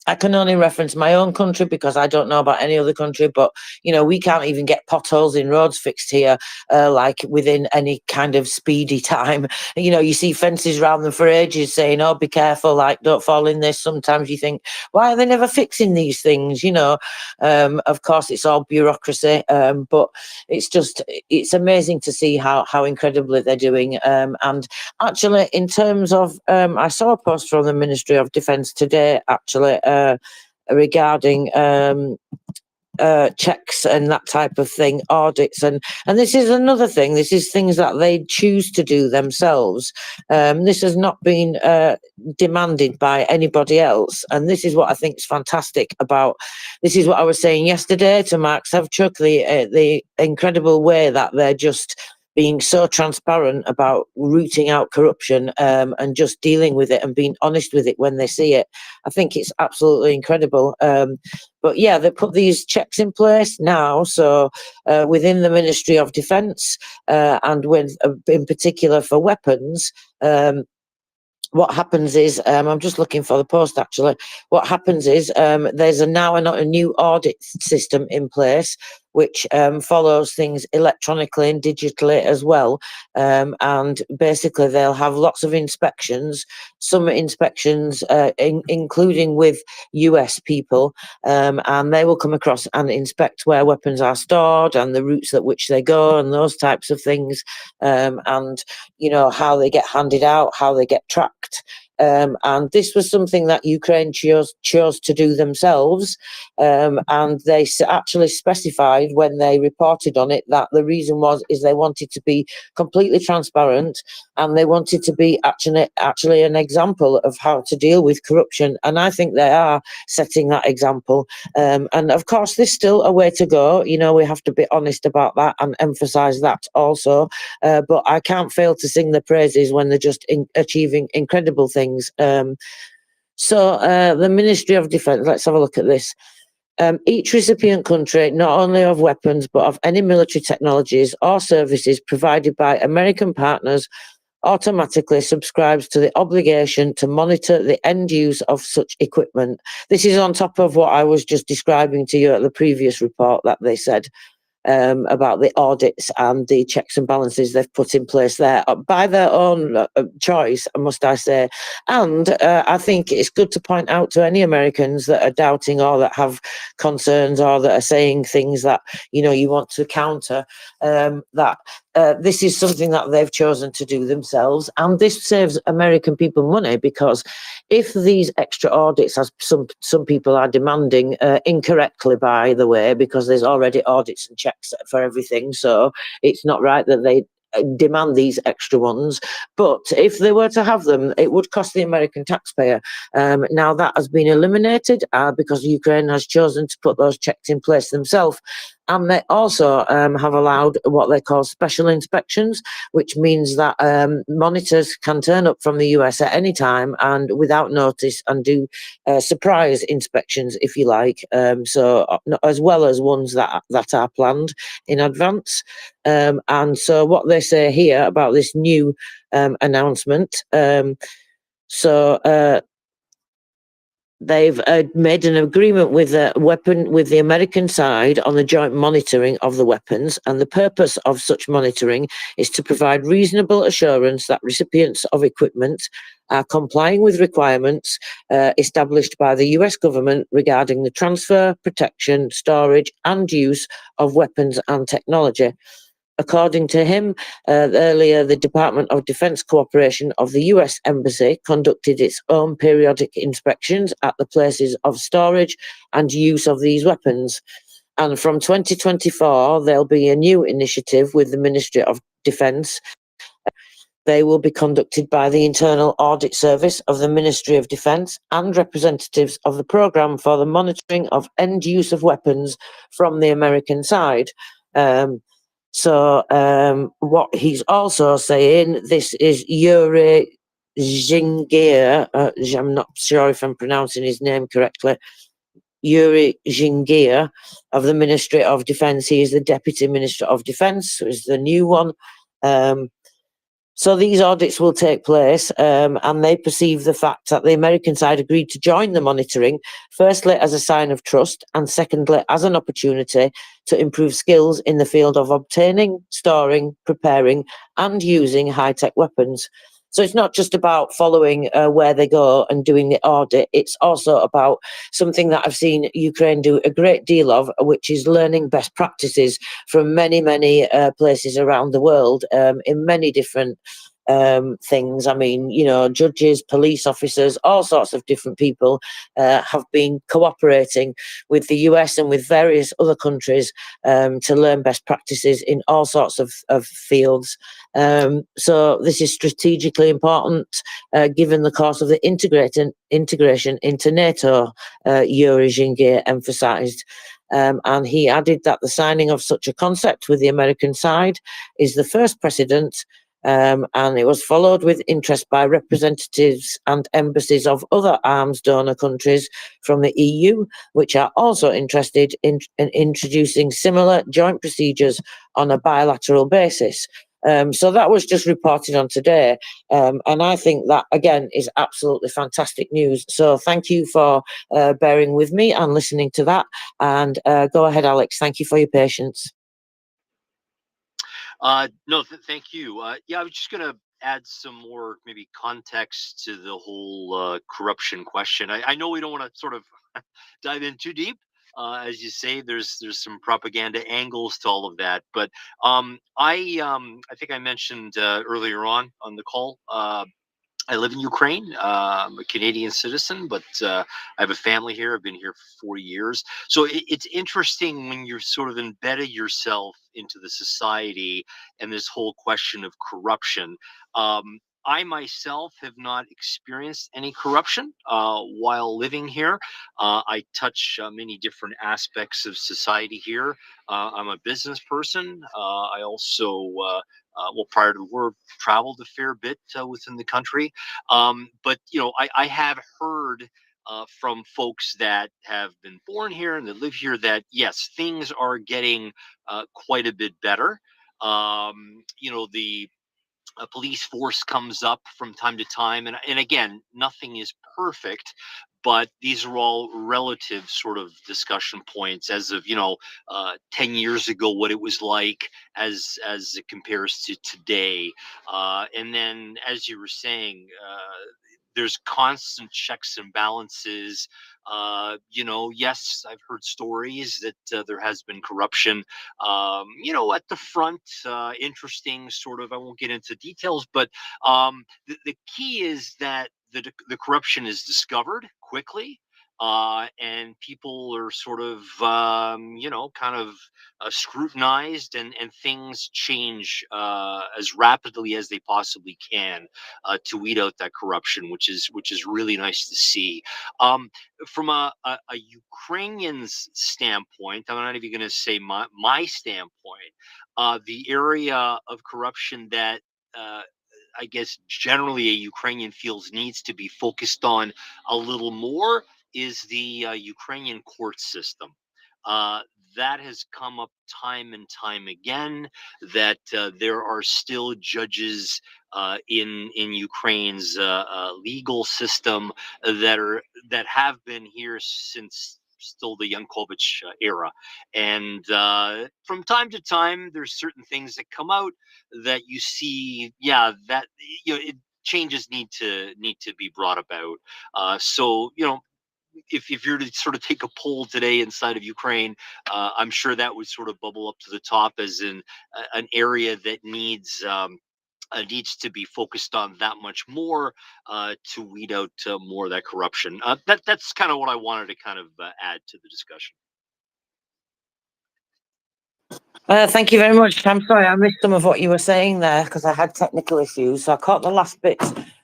I can only reference my own country because I don't know about any other country, but, you know, we can't even get potholes in roads fixed here, like within any kind of speedy time. You know, you see fences around them for ages saying, oh, be careful, like, don't fall in this. Sometimes you think, why are they never fixing these things? You know, of course, it's all bureaucracy, but it's amazing to see how incredibly they're doing. And actually, in terms of, I saw a post from the Ministry of Defence today, actually, regarding checks and that type of thing, audits, and this is another thing. This is things that they choose to do themselves. This has not been demanded by anybody else, and this is what I think is fantastic about. This is what I was saying yesterday to Mark Savchuk, the incredible way that they're just being so transparent about rooting out corruption, and just dealing with it and being honest with it when they see it. I think it's absolutely incredible. But yeah, they put these checks in place now. So within the Ministry of Defence, and with in particular for weapons, what happens is, I'm just looking for the post actually. What happens is there's now a new audit system in place, which follows things electronically and digitally as well. And basically they'll have lots of inspections, some inspections including with US people, and they will come across and inspect where weapons are stored and the routes at which they go and those types of things, and you know, how they get handed out, how they get tracked. And this was something that Ukraine chose to do themselves, and they actually specified when they reported on it that the reason is they wanted to be completely transparent, and they wanted to be actually an example of how to deal with corruption. And I think they are setting that example. And of course, there's still a way to go. You know, we have to be honest about that and emphasize that also. But I can't fail to sing the praises when they're just achieving incredible things. So the Ministry of Defence, let's have a look at this. Each recipient country, not only of weapons, but of any military technologies or services provided by American partners, automatically subscribes to the obligation to monitor the end use of such equipment. This is on top of what I was just describing to you at the previous report that they said. About the audits and the checks and balances they've put in place there by their own choice, must I say. And I think it's good to point out to any Americans that are doubting or that have concerns or that are saying things that, you know, you want to counter, that this is something that they've chosen to do themselves. And this saves American people money, because if these extra audits, as some people are demanding, incorrectly, by the way, because there's already audits and checks for everything, so it's not right that they demand these extra ones. But if they were to have them, it would cost the American taxpayer. Now that has been eliminated because Ukraine has chosen to put those checks in place themselves. And they also have allowed what they call special inspections, which means that monitors can turn up from the US at any time and without notice and do surprise inspections, if you like. So as well as ones that are planned in advance. And so what they say here about this new announcement, they've made an agreement with the American side on the joint monitoring of the weapons, and the purpose of such monitoring is to provide reasonable assurance that recipients of equipment are complying with requirements established by the US government regarding the transfer, protection, storage, and use of weapons and technology. According to him, earlier the Department of Defense Cooperation of the US Embassy conducted its own periodic inspections at the places of storage and use of these weapons. And from 2024, there'll be a new initiative with the Ministry of Defence. They will be conducted by the Internal Audit Service of the Ministry of Defence and representatives of the Programme for the Monitoring of End Use of Weapons from the American side. What he's also saying, this is Yuri Zingier, I'm not sure if I'm pronouncing his name correctly, Yuri Zingier of the Ministry of Defence. He is the Deputy Minister of Defence, who is the new one. So these audits will take place, and they perceive the fact that the American side agreed to join the monitoring, firstly as a sign of trust, and secondly as an opportunity to improve skills in the field of obtaining, storing, preparing, and using high-tech weapons. So it's not just about following where they go and doing the audit, it's also about something that I've seen Ukraine do a great deal of, which is learning best practices from many, many places around the world in many different things. I mean, you know, judges, police officers, all sorts of different people have been cooperating with the US and with various other countries to learn best practices in all sorts of fields. So this is strategically important given the course of the integration into NATO, Yuri Zingier emphasised. And he added that the signing of such a concept with the American side is the first precedent, and it was followed with interest by representatives and embassies of other arms donor countries from the EU, which are also interested in introducing similar joint procedures on a bilateral basis. So that was just reported on today. And I think that, again, is absolutely fantastic news. So thank you for bearing with me and listening to that. And go ahead, Alex. Thank you for your patience. No, thank you. Yeah, I was just going to add some more maybe context to the whole corruption question. I know we don't want to sort of dive in too deep. As you say, there's some propaganda angles to all of that. But I think I mentioned earlier on the call. I live in Ukraine. I'm a Canadian citizen, but I have a family here. I've been here for 4 years. So it's interesting when you're sort of embedded yourself into the society and this whole question of corruption. I myself have not experienced any corruption while living here. I touch many different aspects of society here. I'm a business person. I also well, prior to the war, traveled a fair bit within the country. But, you know, I have heard from folks that have been born here and that live here that, yes, things are getting quite a bit better. You know, the police force comes up from time to time. And again, nothing is perfect, but these are all relative sort of discussion points as of, you know, 10 years ago, what it was like as it compares to today. And then, as you were saying, there's constant checks and balances. You know, yes, I've heard stories that there has been corruption, you know, at the front. Interesting, sort of. I won't get into details, but the key is that the corruption is discovered quickly. And people are sort of, you know, kind of scrutinized, and things change as rapidly as they possibly can to weed out that corruption, which is really nice to see. From a Ukrainian's standpoint, I'm not even going to say my standpoint. The area of corruption that I guess generally a Ukrainian feels needs to be focused on a little more is the Ukrainian court system. That has come up time and time again, that there are still judges in Ukraine's legal system that have been here since still the Yanukovych era. And from time to time, there's certain things that come out that you see, yeah, that, you know, changes need to be brought about. So, you know, if you're to sort of take a poll today inside of Ukraine, I'm sure that would sort of bubble up to the top as in an area that needs to be focused on that much more to weed out more of that corruption. That's kind of what I wanted to kind of add to the discussion. Thank you very much. I'm sorry, I missed some of what you were saying there because I had technical issues. So I caught the last bit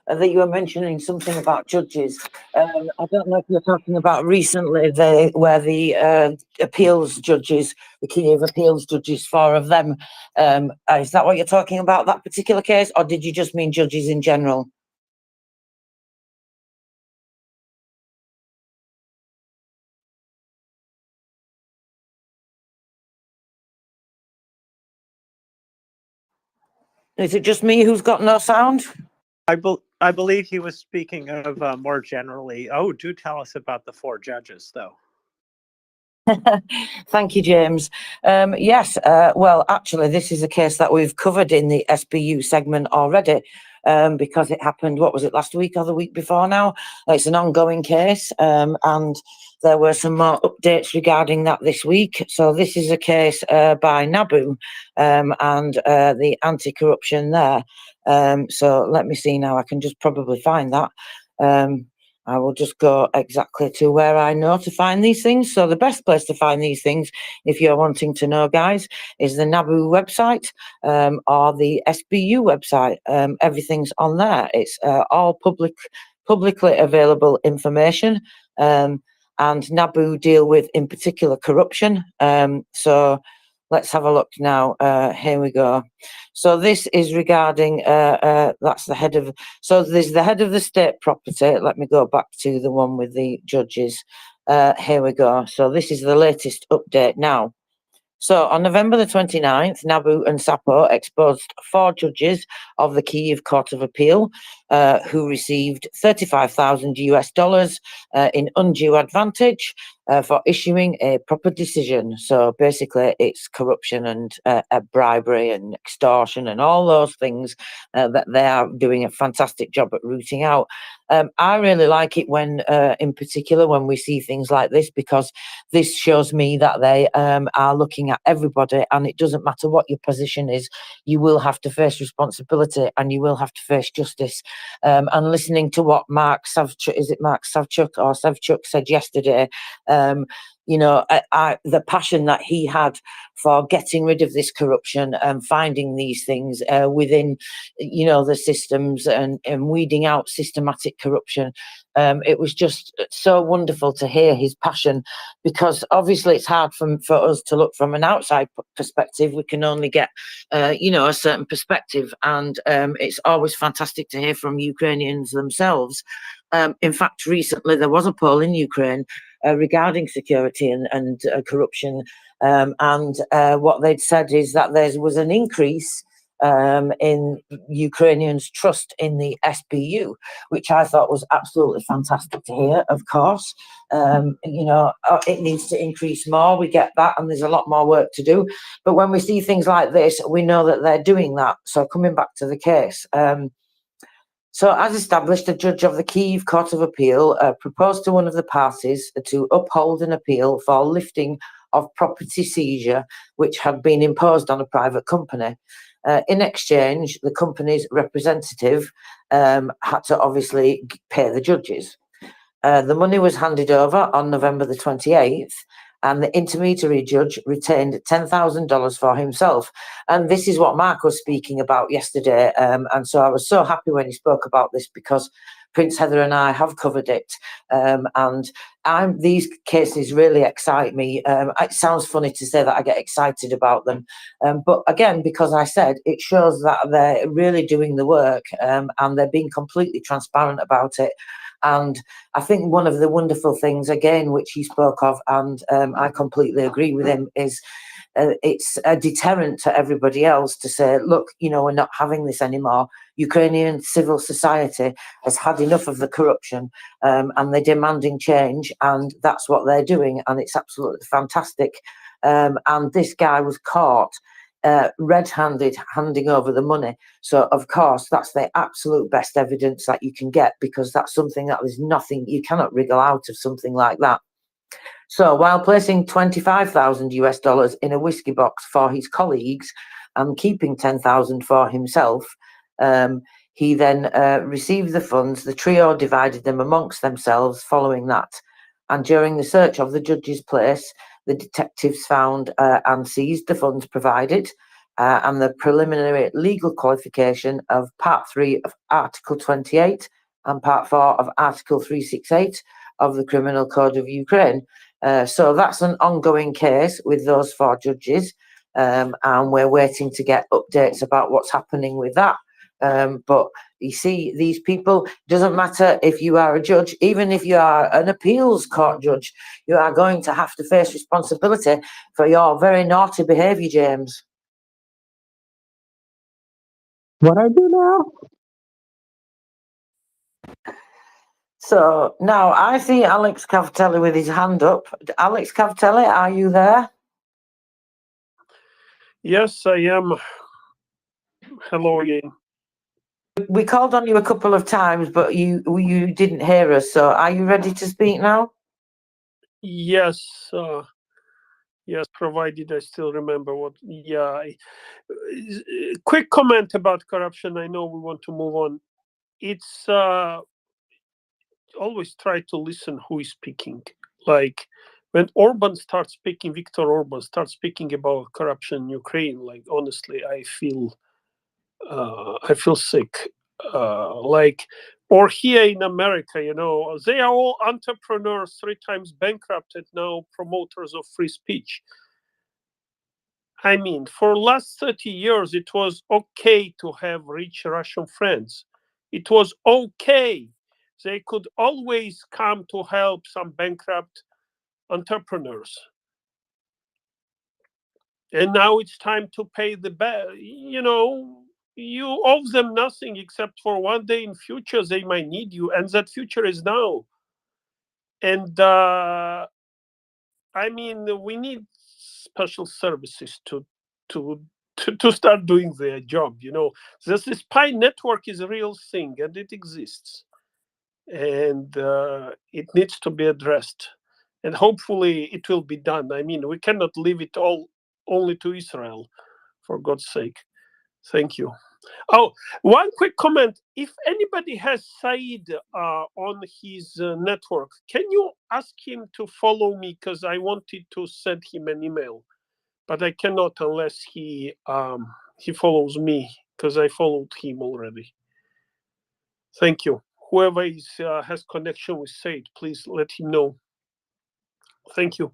that you were mentioning something about judges. I don't know if you're talking about recently where the appeals judges, the Kiev appeals judges, 4 of them. Is that what you're talking about, that particular case, or did you just mean judges in general? Is it just me who's got no sound? I believe he was speaking of more generally. Oh, do tell us about the 4 judges, though. Thank you, James. Yes, well, actually, this is a case that we've covered in the SBU segment already, because it happened, what was it, last week or the week before now? It's an ongoing case, and there were some more updates regarding that this week. So this is a case by NABU and the anti-corruption there. So let me see now, I can just probably find that. I will just go exactly to where I know to find these things. So the best place to find these things, if you're wanting to know, guys, is the NABU website or the SBU website. Everything's on there. It's all publicly available information. And NABU deal with, in particular, corruption. So let's have a look now. Here we go. So this is regarding, that's the head of, so there's the head of the state property. Let me go back to the one with the judges. Here we go. So this is the latest update now. So on November the 29th, NABU and SAPO exposed 4 judges of the Kyiv Court of Appeal who received $35,000 in undue advantage for issuing a proper decision. So basically it's corruption and bribery and extortion and all those things that they are doing a fantastic job at rooting out. I really like it when, in particular, when we see things like this, because this shows me that they are looking at everybody, and it doesn't matter what your position is, you will have to face responsibility and you will have to face justice. And listening to what Mark Savchuk, is it Mark Savchuk or Savchuk said yesterday, you know, the passion that he had for getting rid of this corruption and finding these things within, you know, the systems and weeding out systematic corruption. It was just so wonderful to hear his passion, because obviously it's hard for us to look from an outside perspective. We can only get, you know, a certain perspective, and it's always fantastic to hear from Ukrainians themselves. In fact, recently there was a poll in Ukraine regarding security and corruption, and what they'd said is that there was an increase in Ukrainians' trust in the SBU, which I thought was absolutely fantastic to hear. Of course, you know, it needs to increase more. We get that, and there's a lot more work to do. But when we see things like this, we know that they're doing that. So coming back to the case. So, as established, a judge of the Kyiv Court of Appeal proposed to one of the parties to uphold an appeal for lifting of property seizure, which had been imposed on a private company. In exchange, the company's representative had to obviously pay the judges. The money was handed over on November the 28th, and the intermediary judge retained $10,000 for himself. And this is what Mark was speaking about yesterday. And so I was so happy when he spoke about this, because Prince Heather and I have covered it. And these cases really excite me. It sounds funny to say that I get excited about them. But again, because I said, it shows that they're really doing the work, and they're being completely transparent about it. And I think one of the wonderful things, again, which he spoke of, and I completely agree with him, is it's a deterrent to everybody else to say, look, you know, we're not having this anymore. Ukrainian civil society has had enough of the corruption, and they're demanding change, and that's what they're doing, and it's absolutely fantastic. And this guy was caught red-handed handing over the money. So of course that's the absolute best evidence that you can get, because that's something that there's nothing, you cannot wriggle out of something like that. So while placing $25,000 in a whiskey box for his colleagues and keeping $10,000 for himself, he then received the funds. The trio divided them amongst themselves following that. And during the search of the judge's place, the detectives found and seized the funds provided, and the preliminary legal qualification of Part 3 of Article 28 and Part 4 of Article 368 of the Criminal Code of Ukraine. So that's an ongoing case with those 4 judges, and we're waiting to get updates about what's happening with that. But you see, these people, doesn't matter if you are a judge, even if you are an appeals court judge, you are going to have to face responsibility for your very naughty behaviour, James. What I do now? So now I see Alex Cavatelli with his hand up. Alex Cavatelli, are you there? Yes, I am. Hello again. We called on you a couple of times, but you didn't hear us. So are you ready to speak now? Yes, yes, provided I still remember what. Yeah, quick comment about corruption. I know we want to move on. It's always try to listen who is speaking. Like when Orban starts speaking, Viktor Orban starts speaking about corruption in Ukraine. Like honestly, I feel sick. Like, or here in America, you know, they are all entrepreneurs, 3 times bankrupted, now promoters of free speech. I mean, for last 30 years, it was okay to have rich Russian friends. It was okay. They could always come to help some bankrupt entrepreneurs. And now it's time to pay the bill. You know, you owe them nothing except for one day in future they might need you, and that future is now. And I mean, we need special services to start doing their job. You know, this spy network is a real thing, and it exists, and it needs to be addressed. And hopefully, it will be done. I mean, we cannot leave it all only to Israel, for God's sake. Thank you. Oh, one quick comment. If anybody has Said on his network, can you ask him to follow me? Because I wanted to send him an email, but I cannot unless he follows me, because I followed him already. Thank you. Whoever has connection with Said, please let him know. Thank you.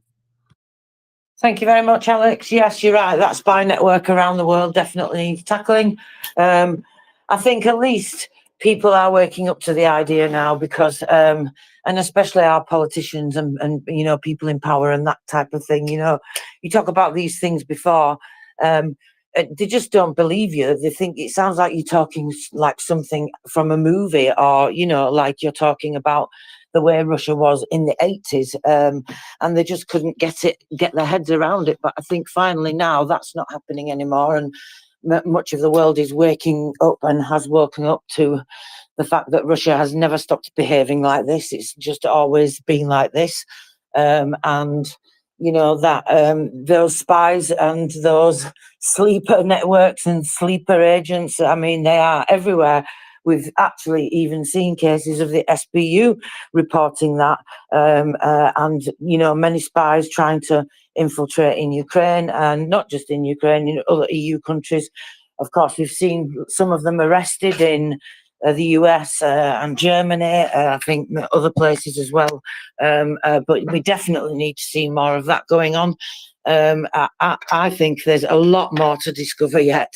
Thank you very much, Alex. Yes, you're right. That spy network around the world definitely needs tackling. I think at least people are waking up to the idea now because, and especially our politicians and you know, people in power and that type of thing. You know, you talk about these things before, they just don't believe you. They think it sounds like you're talking like something from a movie, or you know, like you're talking about the way Russia was in the 80s, and they just couldn't get their heads around it. But I think finally now that's not happening anymore, and much of the world is waking up and has woken up to the fact that Russia has never stopped behaving like this. It's just always been like this, and you know that those spies and those sleeper networks and sleeper agents, I mean, they are everywhere. We've actually even seen cases of the SBU reporting that, and you know, many spies trying to infiltrate in Ukraine, and not just in Ukraine, in other EU countries. Of course, we've seen some of them arrested in the US and Germany, I think other places as well. But we definitely need to see more of that going on. I think there's a lot more to discover yet.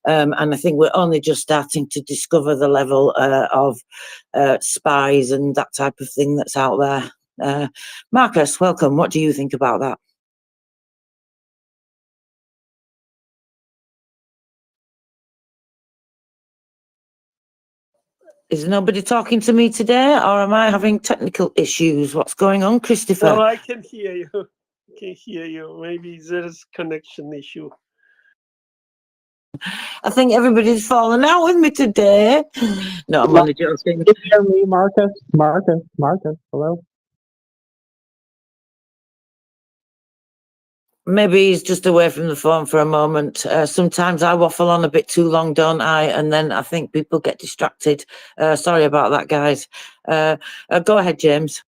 And I think we're only just starting to discover the level of spies and that type of thing that's out there. Marcus, welcome. What do you think about that? Is nobody talking to me today, or am I having technical issues? What's going on, Christopher? Well, I can hear you. I can hear you. Maybe there's connection issue. I think everybody's fallen out with me today. No, I'm only joking. Can you hear me, Marcus? Marcus, hello? Maybe he's just away from the phone for a moment. Sometimes I waffle on a bit too long, don't I? And then I think people get distracted. Sorry about that, guys. Go ahead, James.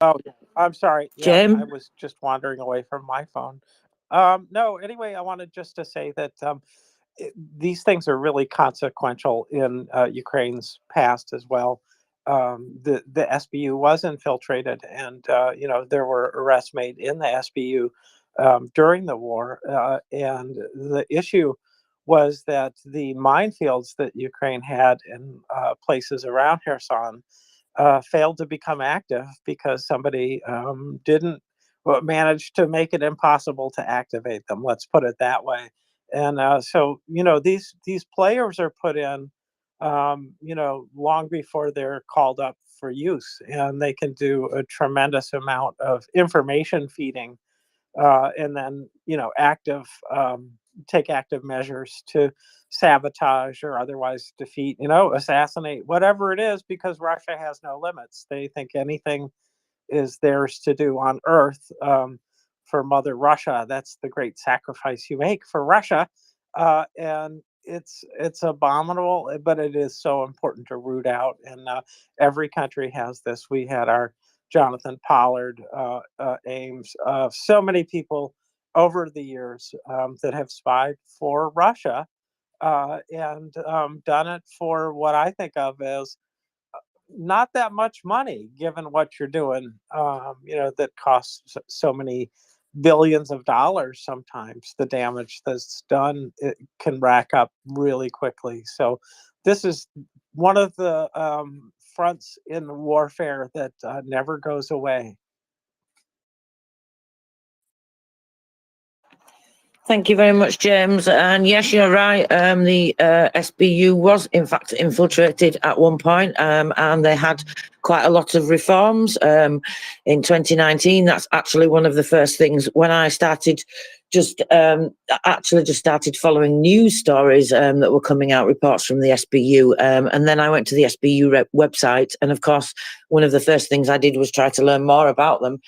Oh, yeah. I'm sorry. Yeah, I James? was just wandering away from my phone. No, anyway, I wanted just to say that these things are really consequential in Ukraine's past as well. The SBU was infiltrated, and there were arrests made in the SBU during the war. And the issue was that the minefields that Ukraine had in places around Kherson failed to become active because somebody didn't manage to make it impossible to activate them. Let's put it that way. And so these players are put in long before they're called up for use, and they can do a tremendous amount of information feeding, and then take active measures to sabotage or otherwise defeat, assassinate, whatever it is, because Russia has no limits. They think anything is theirs to do on Earth, for Mother Russia. That's the great sacrifice you make for Russia, and it's abominable, but it is so important to root out. And every country has this. We had our Jonathan Pollard, Ames, so many people over the years that have spied for Russia, and done it for what I think of as not that much money, given what you're doing. That costs so many billions of dollars. Sometimes the damage that's done, it can rack up really quickly. So this is one of the fronts in warfare that never goes away. Thank you very much, James. And yes, you're right. The SBU was in fact infiltrated at one point, and they had quite a lot of reforms in 2019. That's actually one of the first things when I started just started following news stories that were coming out, reports from the SBU, and then I went to the SBU website, and of course one of the first things I did was try to learn more about them.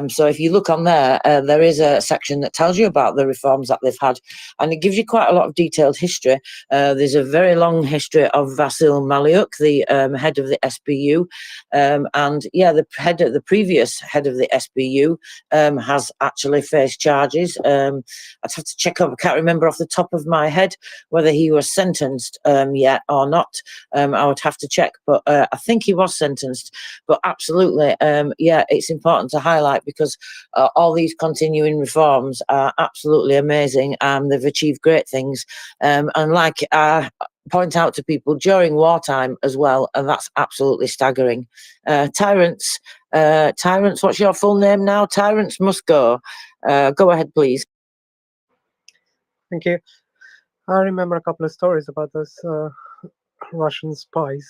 So if you look on there, there is a section that tells you about the reforms that they've had, and it gives you quite a lot of detailed history. There's a very long history of Vasyl Maliuk, the head of the SBU, and yeah, the previous head of the SBU has actually faced charges. I'd have to check up. I can't remember off the top of my head whether he was sentenced yet or not. I would have to check, but I think he was sentenced. But absolutely, yeah, it's important to highlight because all these continuing reforms are absolutely amazing, and they've achieved great things. And like I point out to people during wartime as well, and that's absolutely staggering. Tyrants, what's your full name now? Tyrants must go. Go ahead, please. Thank you. I remember a couple of stories about those Russian spies.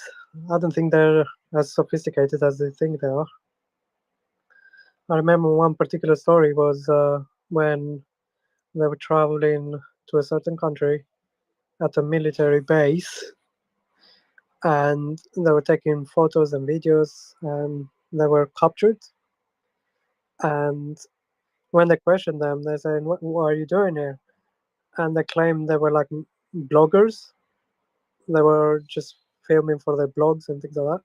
I don't think they're as sophisticated as they think they are. I remember one particular story was when they were traveling to a certain country at a military base, and they were taking photos and videos, and they were captured. And when they questioned them, they said, what are you doing here? And they claimed they were like bloggers. They were just filming for their blogs and things like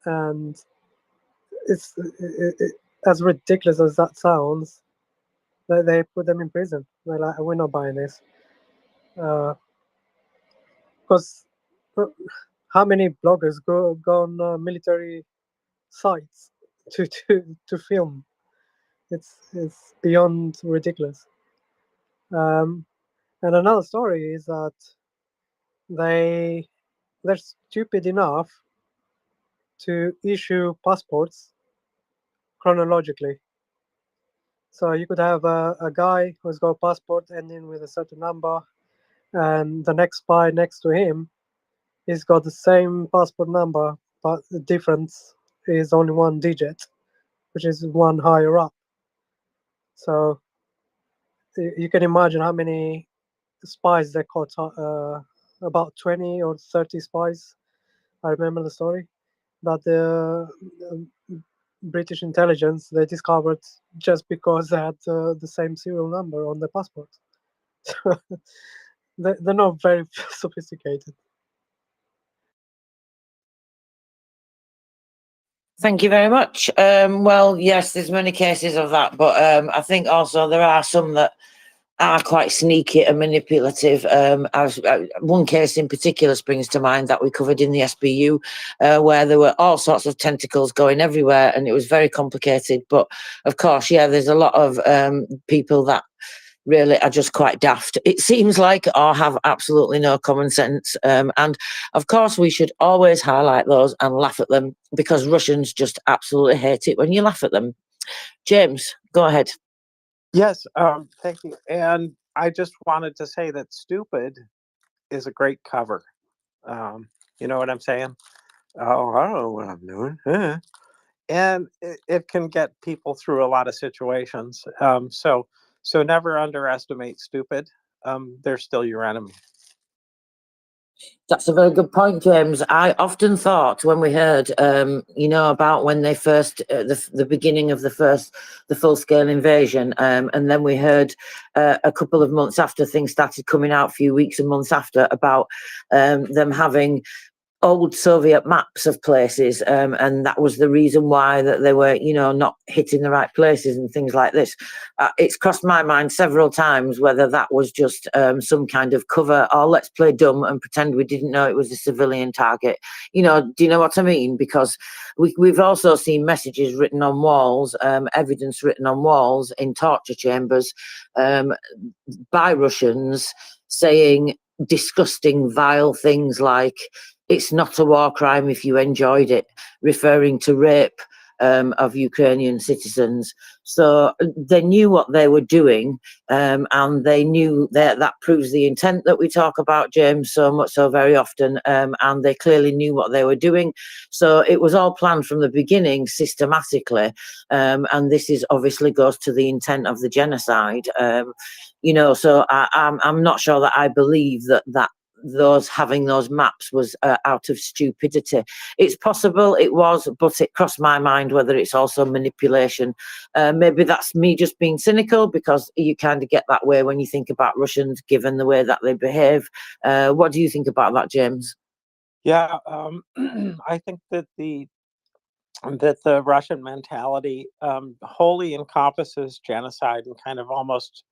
that. And it's as ridiculous as that sounds, they put them in prison. They're like, we're not buying this. Because how many bloggers go on military sites to film? It's beyond ridiculous. And another story is that they're stupid enough to issue passports chronologically. So you could have a guy who's got a passport ending with a certain number, and the next spy next to him, he's got the same passport number, but the difference is only one digit, which is one higher up. So you can imagine how many spies they caught. About 20 or 30 spies. I remember the story that the British intelligence they discovered just because they had the same serial number on the passport. They're not very sophisticated. Thank you very much. Well, yes, there's many cases of that, but I think also there are some that are quite sneaky and manipulative. One case in particular springs to mind that we covered in the SBU, where there were all sorts of tentacles going everywhere, and it was very complicated. But of course, yeah, there's a lot of people that really are just quite daft, it seems like, or have absolutely no common sense. And of course, we should always highlight those and laugh at them, because Russians just absolutely hate it when you laugh at them. James, go ahead. Yes, thank you. And I just wanted to say that stupid is a great cover. You know what I'm saying? Oh, I don't know what I'm doing. And it can get people through a lot of situations. So never underestimate stupid. They're still your enemy. That's a very good point, James. I often thought when we heard, about when they first, the beginning of the full-scale invasion, and then we heard a couple of months after things started coming out, a few weeks and months after, about them having old Soviet maps of places, and that was the reason why that they were, not hitting the right places and things like this. It's crossed my mind several times whether that was just some kind of cover, or let's play dumb and pretend we didn't know it was a civilian target. Do you know what I mean? Because we've also seen messages written on walls, evidence written on walls in torture chambers by Russians saying disgusting, vile things like, "It's not a war crime if you enjoyed it," referring to rape of Ukrainian citizens. So they knew what they were doing, and they knew that proves the intent that we talk about, James, so much so very often, and they clearly knew what they were doing. So it was all planned from the beginning systematically, and this is obviously goes to the intent of the genocide. So I'm not sure that I believe that having those maps was out of stupidity. It's possible it was, but it crossed my mind whether it's also manipulation. Maybe that's me just being cynical, because you kind of get that way when you think about Russians, given the way that they behave. What do you think about that, James? Yeah, I think that the Russian mentality wholly encompasses genocide and kind of almost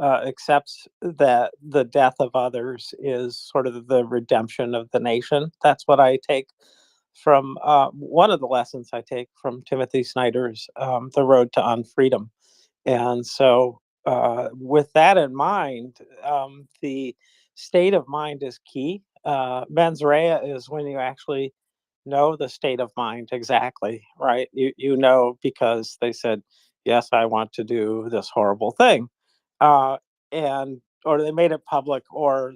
accepts that the death of others is sort of the redemption of the nation. That's what I take from one of the lessons I take from Timothy Snyder's The Road to Unfreedom. And so, with that in mind, the state of mind is key. Mens rea is when you actually know the state of mind exactly, right? You know because they said, "Yes, I want to do this horrible thing," uh, and or they made it public, or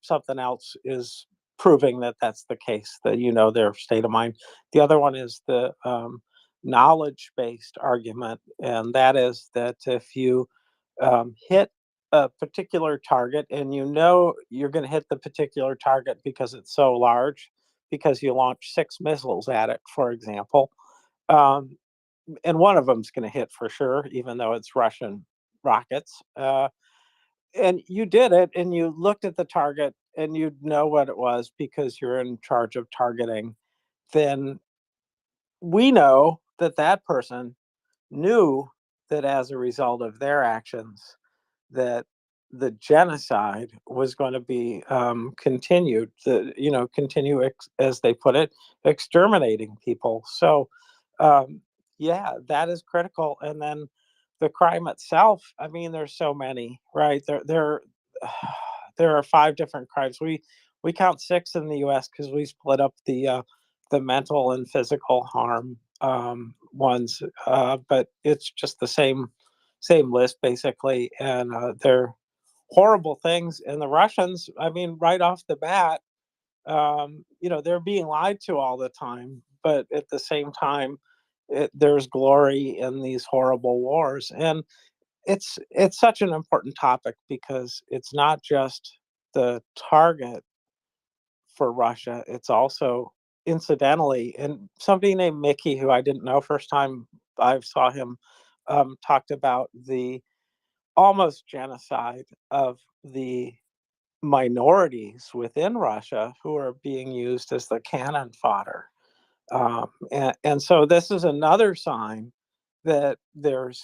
something else is proving that that's the case. That you know their state of mind. The other one is the knowledge-based argument, and that is that if you hit a particular target and you know you're going to hit the particular target because it's so large, because you launch 6 missiles at it, for example, um, and one of them's going to hit for sure, even though it's Russian rockets. And you did it, and you looked at the target, and you know what it was because you're in charge of targeting. Then we know that that person knew that as a result of their actions, that the genocide was going to be continued. Continue as they put it, exterminating people. So, yeah, that is critical. And then the crime itself. I mean, there's so many, right? There are 5 different crimes. We count 6 in the U.S. because we split up the mental and physical harm ones, but it's just the same list basically, and they're horrible things. And the Russians, I mean, right off the bat, they're being lied to all the time, but at the same time, there's glory in these horrible wars, and it's such an important topic because it's not just the target for Russia, it's also incidentally, and somebody named Mickey, who I didn't know first time I saw him, talked about the almost genocide of the minorities within Russia who are being used as the cannon fodder. And so this is another sign that there's,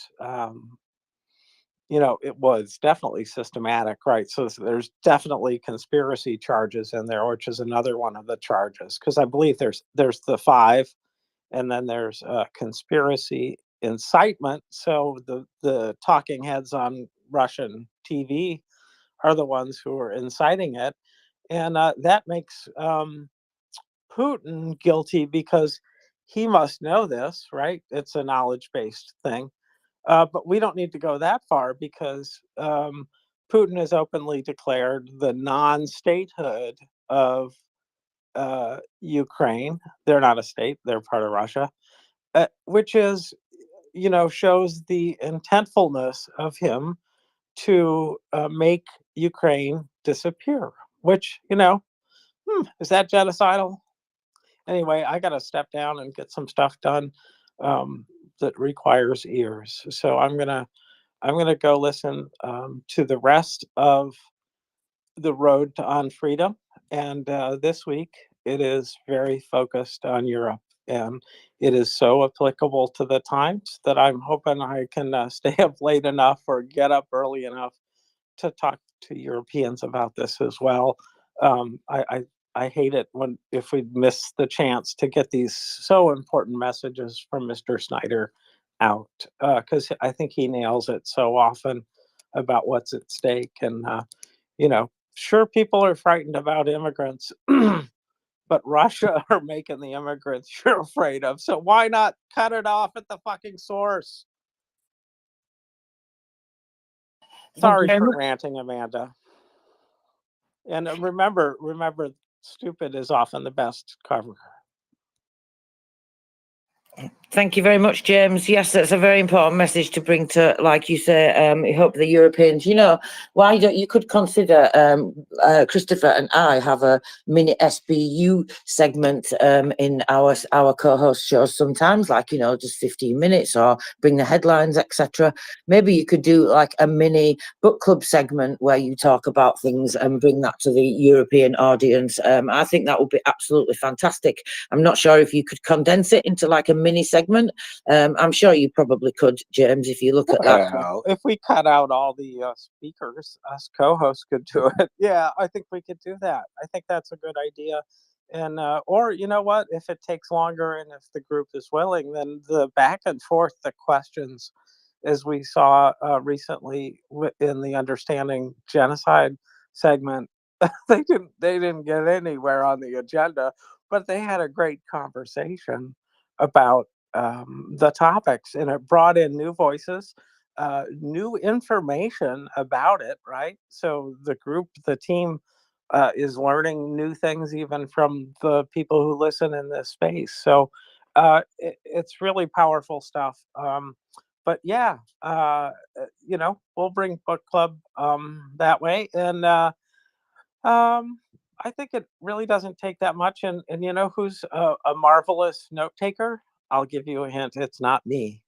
it was definitely systematic, right? So there's definitely conspiracy charges in there, which is another one of the charges, because I believe there's the 5, and then there's conspiracy incitement. So the talking heads on Russian TV are the ones who are inciting it, and that makes Putin guilty because he must know this, right? It's a knowledge-based thing. But we don't need to go that far because Putin has openly declared the non-statehood of Ukraine. They're not a state; they're part of Russia, which is, shows the intentfulness of him to make Ukraine disappear. Which, is that genocidal? Anyway, I got to step down and get some stuff done that requires ears. So I'm gonna go listen to the rest of the road to on freedom. And this week it is very focused on Europe, and it is so applicable to the times that I'm hoping I can stay up late enough or get up early enough to talk to Europeans about this as well. I hate it if we miss the chance to get these so important messages from Mr. Snyder out, because I think he nails it so often about what's at stake. And sure, people are frightened about immigrants, but Russia are making the immigrants you're afraid of. So why not cut it off at the fucking source? Sorry for ranting, Amanda. And remember, stupid is often the best cover. Thank you very much, James. Yes, that's a very important message to bring to, like you say, I hope the Europeans, why don't you could consider, Christopher and I have a mini SBU segment in our co-host shows sometimes, like, just 15 minutes or bring the headlines, etc. Maybe you could do like a mini book club segment where you talk about things and bring that to the European audience. I think that would be absolutely fantastic. I'm not sure if you could condense it into like a mini segment. I'm sure you probably could, James, if you look at that. Well, if we cut out all the speakers, us co-hosts could do it. Yeah, I think we could do that. I think that's a good idea. And or you know what, if it takes longer and if the group is willing, then the back and forth, the questions, as we saw recently in the Understanding Genocide segment, they didn't get anywhere on the agenda, but they had a great conversation about the topics, and it brought in new voices, new information about it, right? So the team is learning new things even from the people who listen in this space. So it's really powerful stuff. But yeah, we'll bring book club that way. And I think it really doesn't take that much. And you know who's a marvelous note taker? I'll give you a hint. It's not me.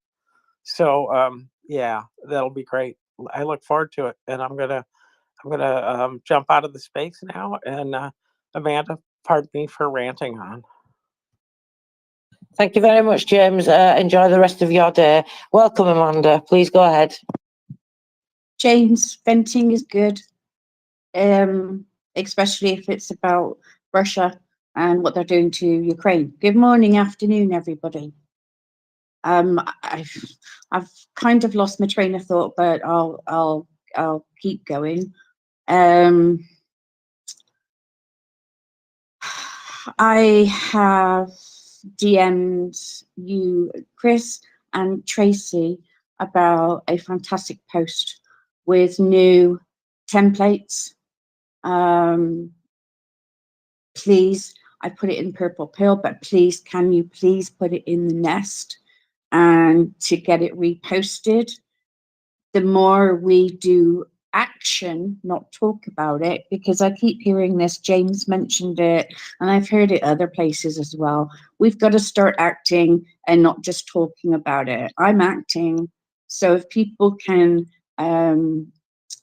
So yeah, that'll be great. I look forward to it. And I'm gonna jump out of the space now. And Amanda, pardon me for ranting on. Thank you very much, James. Enjoy the rest of your day. Welcome, Amanda. Please go ahead. James, venting is good, especially if it's about Russia and what they're doing to Ukraine. Good morning, afternoon, everybody. I've kind of lost my train of thought, but I'll keep going. I have DM'd you, Chris and Tracy, about a fantastic post with new templates. Please, I put it in Purple Pill, but please, can you please put it in the Nest and to get it reposted? The more we do action, not talk about it, because I keep hearing this, James mentioned it, and I've heard it other places as well. We've got to start acting and not just talking about it. I'm acting. So if people can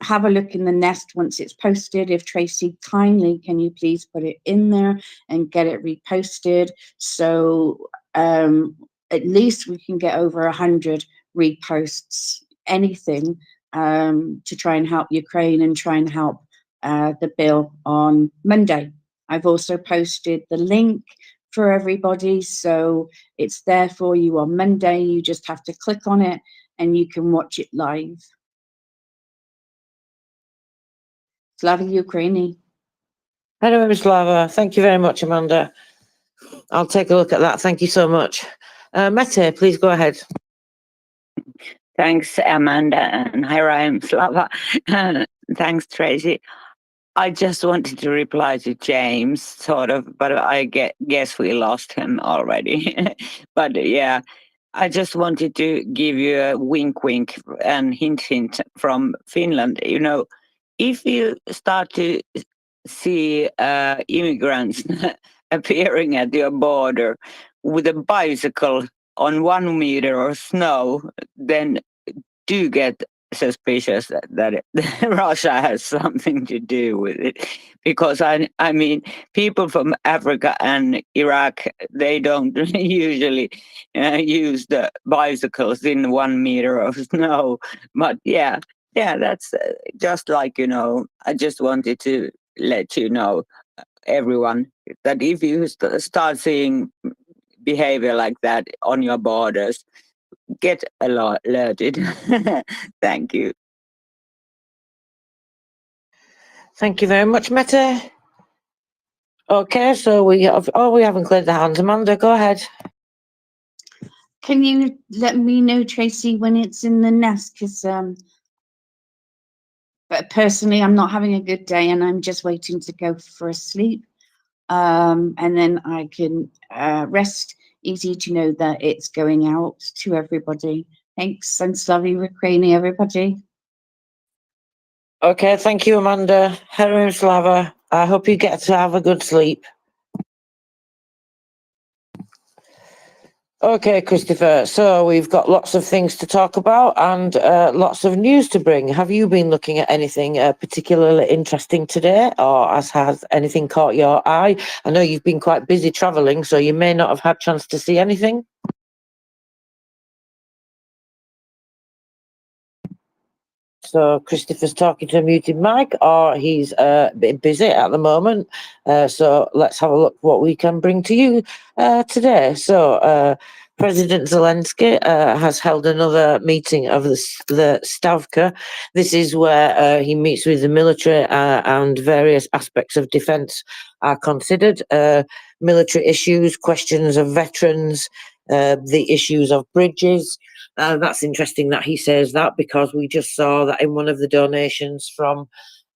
have a look in the nest once it's posted. If Tracy, kindly, can you please put it in there and get it reposted? So at least we can get over 100 reposts, anything to try and help Ukraine and try and help the bill on Monday. I've also posted the link for everybody, so it's there for you on Monday. You just have to click on it and you can watch it live. Slava Ukraini. Hello, Slava. Thank you very much, Amanda. I'll take a look at that. Thank you so much. Mette, please go ahead. Thanks, Amanda, and hi, Ryan, Slava. Thanks, Tracy. I just wanted to reply to James, sort of, but I guess we lost him already. But yeah, I just wanted to give you a wink, wink, and hint from Finland. You know, if you start to see immigrants appearing at your border with a bicycle on 1 meter of snow, then do get suspicious that Russia has something to do with it. Because I mean, people from Africa and Iraq, they don't usually use the bicycles in 1 meter of snow. But yeah, that's just like, you know, I just wanted to let you know, everyone, that if you start seeing behavior like that on your borders, get alerted. Thank you. Thank you very much, Mette. Okay, so we haven't cleared the hands. Amanda, go ahead. Can you let me know, Tracy, when it's in the nest? Because but personally, I'm not having a good day and I'm just waiting to go for a sleep. And then I can rest. Easy to know that it's going out to everybody. Thanks, and Slavy Ukraini, everybody. Okay, thank you, Amanda. Heroin Slava. I hope you get to have a good sleep. Okay, Christopher. So we've got lots of things to talk about and lots of news to bring. Have you been looking at anything particularly interesting today, or has anything caught your eye? I know you've been quite busy travelling, so you may not have had a chance to see anything. So Christopher's talking to a muted mic, or he's a bit busy at the moment. So let's have a look what we can bring to you today. So President Zelensky has held another meeting of the Stavka. This is where he meets with the military and various aspects of defence are considered. Military issues, questions of veterans, the issues of bridges. That's interesting that he says that, because we just saw that in one of the donations from,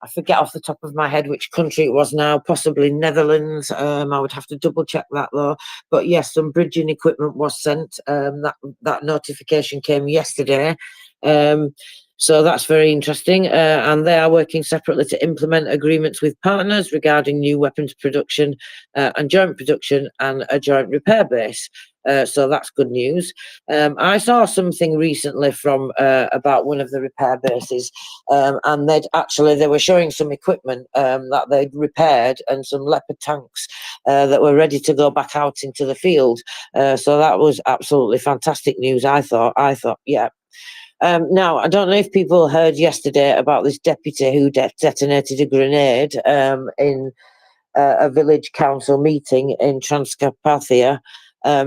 I forget off the top of my head which country it was now, possibly Netherlands. I would have to double check that though. But yes, some bridging equipment was sent. That notification came yesterday. So that's very interesting. And they are working separately to implement agreements with partners regarding new weapons production and joint production and a joint repair base. So that's good news. I saw something recently from about one of the repair bases, and they were showing some equipment that they'd repaired and some Leopard tanks that were ready to go back out into the field. So that was absolutely fantastic news. I thought, yeah. Now, I don't know if people heard yesterday about this deputy who detonated a grenade in a village council meeting in Transcarpathia.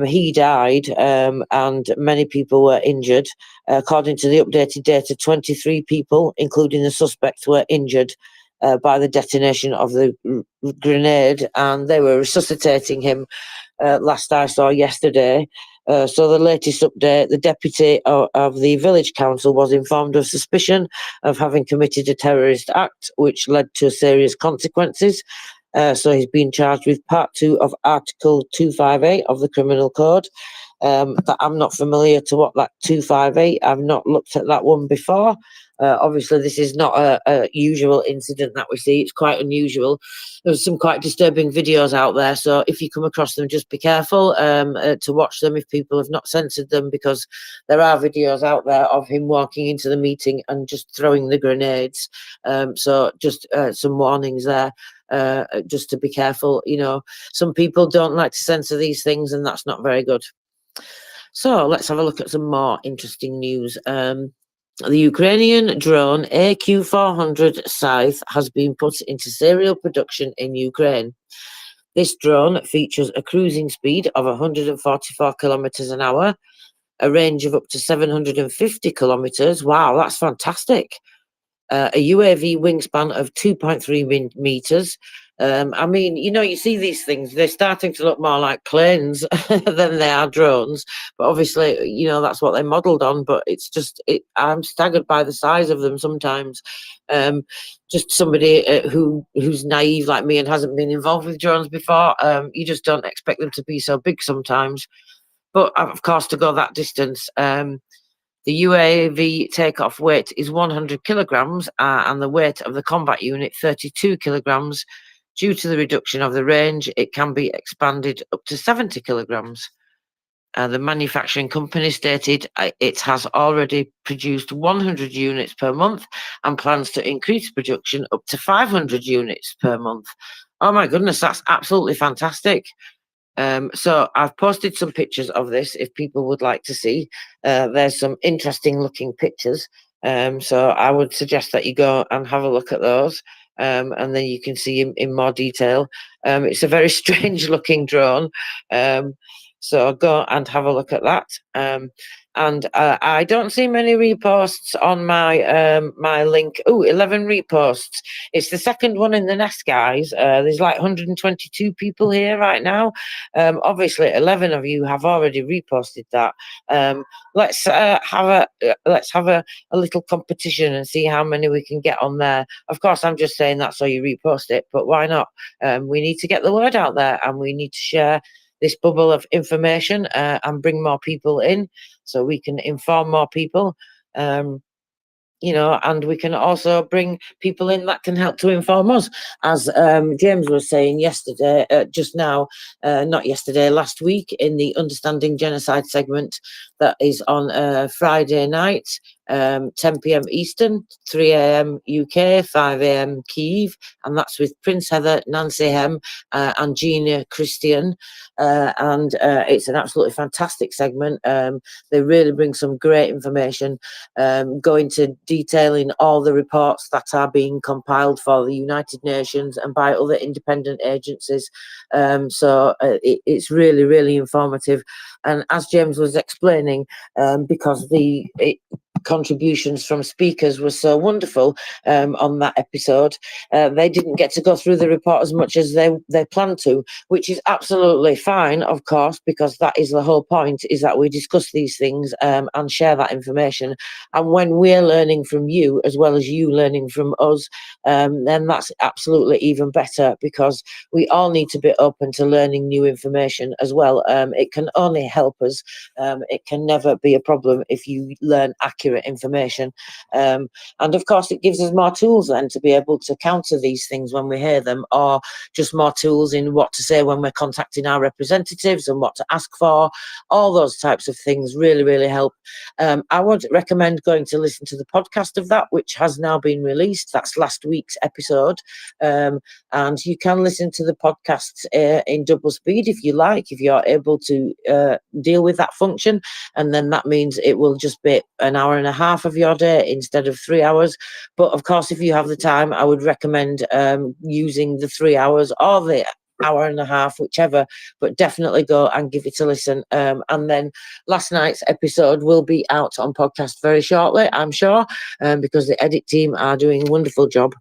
He died and many people were injured. According to the updated data, 23 people, including the suspect, were injured by the detonation of the grenade, and they were resuscitating him last I saw yesterday. So the latest update, the deputy of the village council was informed of suspicion of having committed a terrorist act, which led to serious consequences. So he's been charged with Part 2 of Article 258 of the Criminal Code. that I'm not familiar to what that 258. I've not looked at that one before. Obviously, this is not a usual incident that we see. It's quite unusual. There's some quite disturbing videos out there, so if you come across them, just be careful to watch them if people have not censored them, because there are videos out there of him walking into the meeting and just throwing the grenades. So just some warnings there, just to be careful. You know, some people don't like to censor these things, and that's not very good. So let's have a look at some more interesting news. The Ukrainian drone AQ400 Scythe has been put into serial production in Ukraine. This drone features a cruising speed of 144 kilometers an hour, a range of up to 750 kilometers. Wow, that's fantastic. A UAV wingspan of 2.3 meters. I mean, you know, you see these things, they're starting to look more like planes than they are drones. But obviously, you know, that's what they're modelled on. But it's just, I'm staggered by the size of them sometimes. Just somebody who's naive like me and hasn't been involved with drones before, you just don't expect them to be so big sometimes. But of course, to go that distance, the UAV takeoff weight is 100 kilograms and the weight of the combat unit 32 kilograms. Due to the reduction of the range, it can be expanded up to 70 kilograms. The manufacturing company stated it has already produced 100 units per month and plans to increase production up to 500 units per month. Oh my goodness, that's absolutely fantastic. So I've posted some pictures of this if people would like to see. There's some interesting looking pictures. So I would suggest that you go and have a look at those. And then you can see in more detail. It's a very strange looking drone. So go and have a look at that. And I don't see many reposts on my my link. Oh, 11 reposts. It's the second one in the nest, guys. There's like 122 people here right now. Obviously, 11 of you have already reposted that. Let's have a little competition and see how many we can get on there. Of course, I'm just saying that so you repost it, but why not? We need to get the word out there, and we need to share this bubble of information and bring more people in so we can inform more people. You know, and we can also bring people in that can help to inform us. As James was saying yesterday, just now, not yesterday, last week, in the Understanding Genocide segment that is on Friday night, 10 p.m. Eastern, 3 a.m. UK, 5 a.m. Kyiv, and that's with Prince Heather, Nancy Hem, and Gina Christian. And it's an absolutely fantastic segment. They really bring some great information, go into detailing all the reports that are being compiled for the United Nations and by other independent agencies. So it's really, really informative. And as James was explaining, because the contributions from speakers were so wonderful on that episode, they didn't get to go through the report as much as they planned to, which is absolutely fine, of course, because that is the whole point, is that we discuss these things and share that information. And when we're learning from you as well as you learning from us, then that's absolutely even better, because we all need to be open to learning new information as well. It can only help us. It can never be a problem if you learn accurate information. And of course, it gives us more tools then to be able to counter these things when we hear them, or just more tools in what to say when we're contacting our representatives and what to ask for. All those types of things really, really help. I would recommend going to listen to the podcast of that, which has now been released. That's last week's episode. And you can listen to the podcasts in double speed if you like, if you're able to deal with that function. And then that means it will just be an hour and a half of your day instead of 3 hours. But of course, if you have the time, I would recommend using the 3 hours or the hour and a half, whichever, but definitely go and give it a listen. And then last night's episode will be out on podcast very shortly, I'm sure, because the edit team are doing a wonderful job.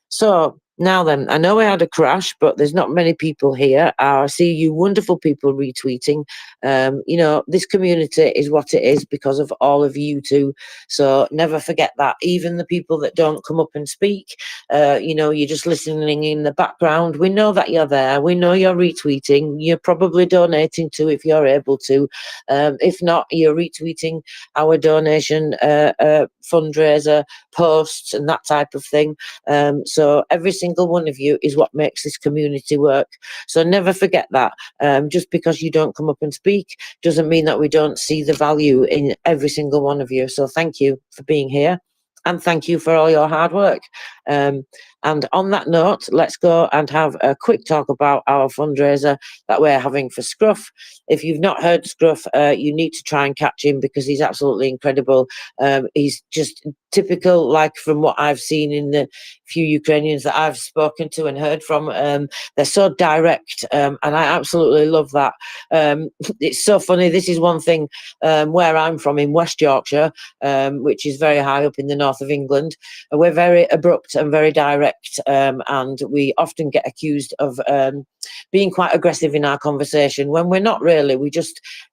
So Now then, I know we had a crash, but there's not many people here. I see you wonderful people retweeting. You know, this community is what it is because of all of you two. So never forget that. Even the people that don't come up and speak, you know, you're just listening in the background. We know that you're there. We know you're retweeting. You're probably donating too if you're able to. If not, you're retweeting our donation fundraiser posts and that type of thing. So every single one of you is what makes this community work. So never forget that. Just because you don't come up and speak doesn't mean that we don't see the value in every single one of you. So thank you for being here. And thank you for all your hard work. And on that note, let's go and have a quick talk about our fundraiser that we're having for Scruff. If you've not heard Scruff, you need to try and catch him because he's absolutely incredible. He's just typical, like from what I've seen in the few Ukrainians that I've spoken to and heard from. They're so direct, and I absolutely love that. It's so funny. This is one thing where I'm from in West Yorkshire, which is very high up in the north of England. We're very abrupt and very direct, and we often get accused of being quite aggressive in our conversation when we're not really.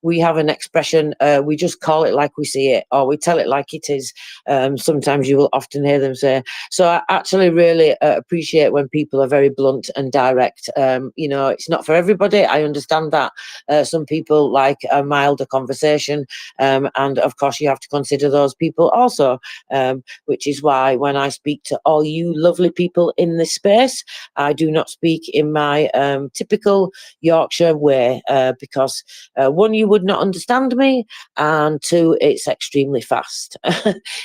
We have an expression, we just call it like we see it, or we tell it like it is. Sometimes you will often hear them say. So I actually really appreciate when people are very blunt and direct. You know, it's not for everybody. I understand that. Some people like a milder conversation, and of course you have to consider those people also, which is why when I speak to all you lovely people in this space, I do not speak in my typical Yorkshire way, because one, you would not understand me, and two, it's extremely fast.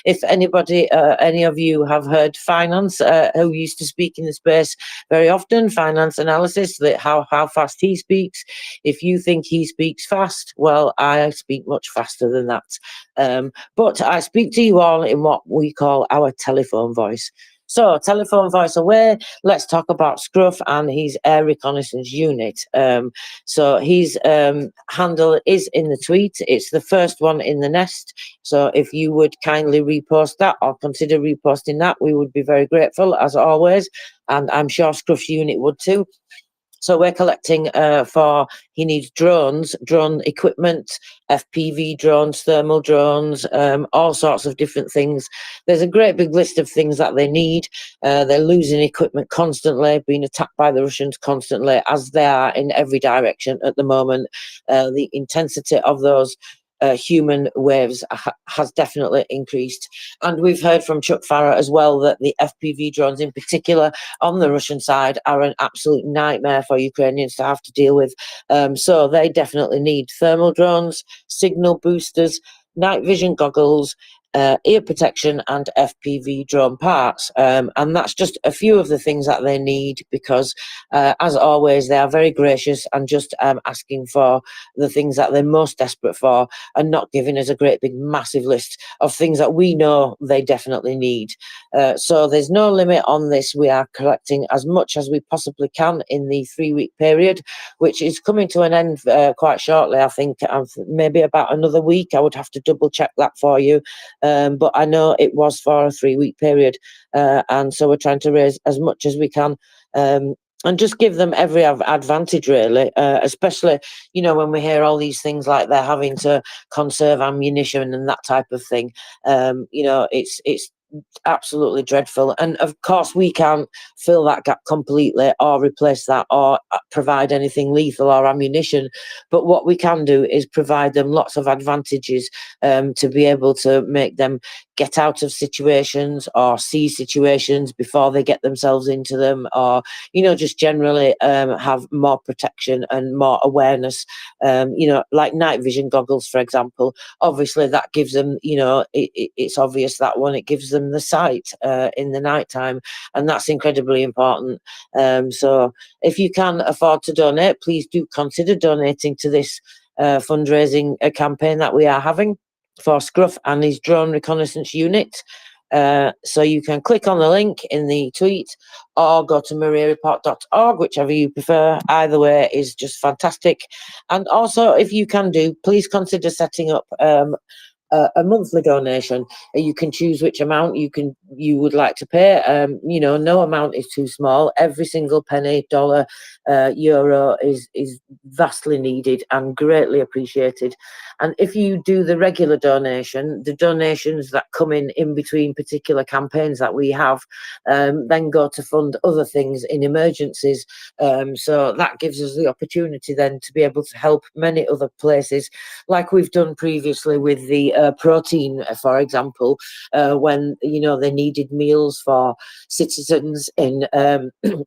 If anybody, any of you have heard finance, who used to speak in the space very often, finance analysis, that how fast he speaks. If you think he speaks fast, well, I speak much faster than that. But I speak to you all in what we call our telephone voice. So, telephone voice away, let's talk about Scruff and his air reconnaissance unit. So his handle is in the tweet. It's the first one in the nest. So if you would kindly repost that or consider reposting that, we would be very grateful as always. And I'm sure Scruff's unit would too. So we're collecting he needs drones, drone equipment, FPV drones, thermal drones, all sorts of different things. There's a great big list of things that they need. They're losing equipment constantly, being attacked by the Russians constantly, as they are in every direction at the moment. The intensity of those human waves has definitely increased. And we've heard from Chuck Farrer as well that the FPV drones in particular on the Russian side are an absolute nightmare for Ukrainians to have to deal with. So they definitely need thermal drones, signal boosters, night vision goggles, ear protection and FPV drone parts. And that's just a few of the things that they need because, as always, they are very gracious and just asking for the things that they're most desperate for and not giving us a great big massive list of things that we know they definitely need. So there's no limit on this. We are collecting as much as we possibly can in the 3-week period, which is coming to an end quite shortly, I think. Maybe about another week. I would have to double check that for you. But I know it was for a 3-week period. And so we're trying to raise as much as we can. And just give them every advantage, really, especially, you know, when we hear all these things like they're having to conserve ammunition and that type of thing. You know, it's absolutely dreadful. And of course, we can't fill that gap completely or replace that or provide anything lethal or ammunition. But what we can do is provide them lots of advantages to be able to make them get out of situations or see situations before they get themselves into them, or, you know, just generally have more protection and more awareness. You know, like night vision goggles, for example. Obviously, that gives them, you know, it's obvious that one, it gives them the sight in the night time, and that's incredibly important. So if you can afford to donate, please do consider donating to this fundraising campaign that we are having for Scruff and his drone reconnaissance unit. So you can click on the link in the tweet or go to MriyaReport.org, whichever you prefer. Either way is just fantastic. And also, if you can do, please consider setting up a monthly donation. You can choose which amount you would like to pay. You know, no amount is too small. Every single penny, dollar, euro is vastly needed and greatly appreciated. And if you do the regular donation, the donations that come in between particular campaigns that we have, then go to fund other things in emergencies. So that gives us the opportunity then to be able to help many other places, like we've done previously with the protein, for example, when, you know, they needed meals for citizens in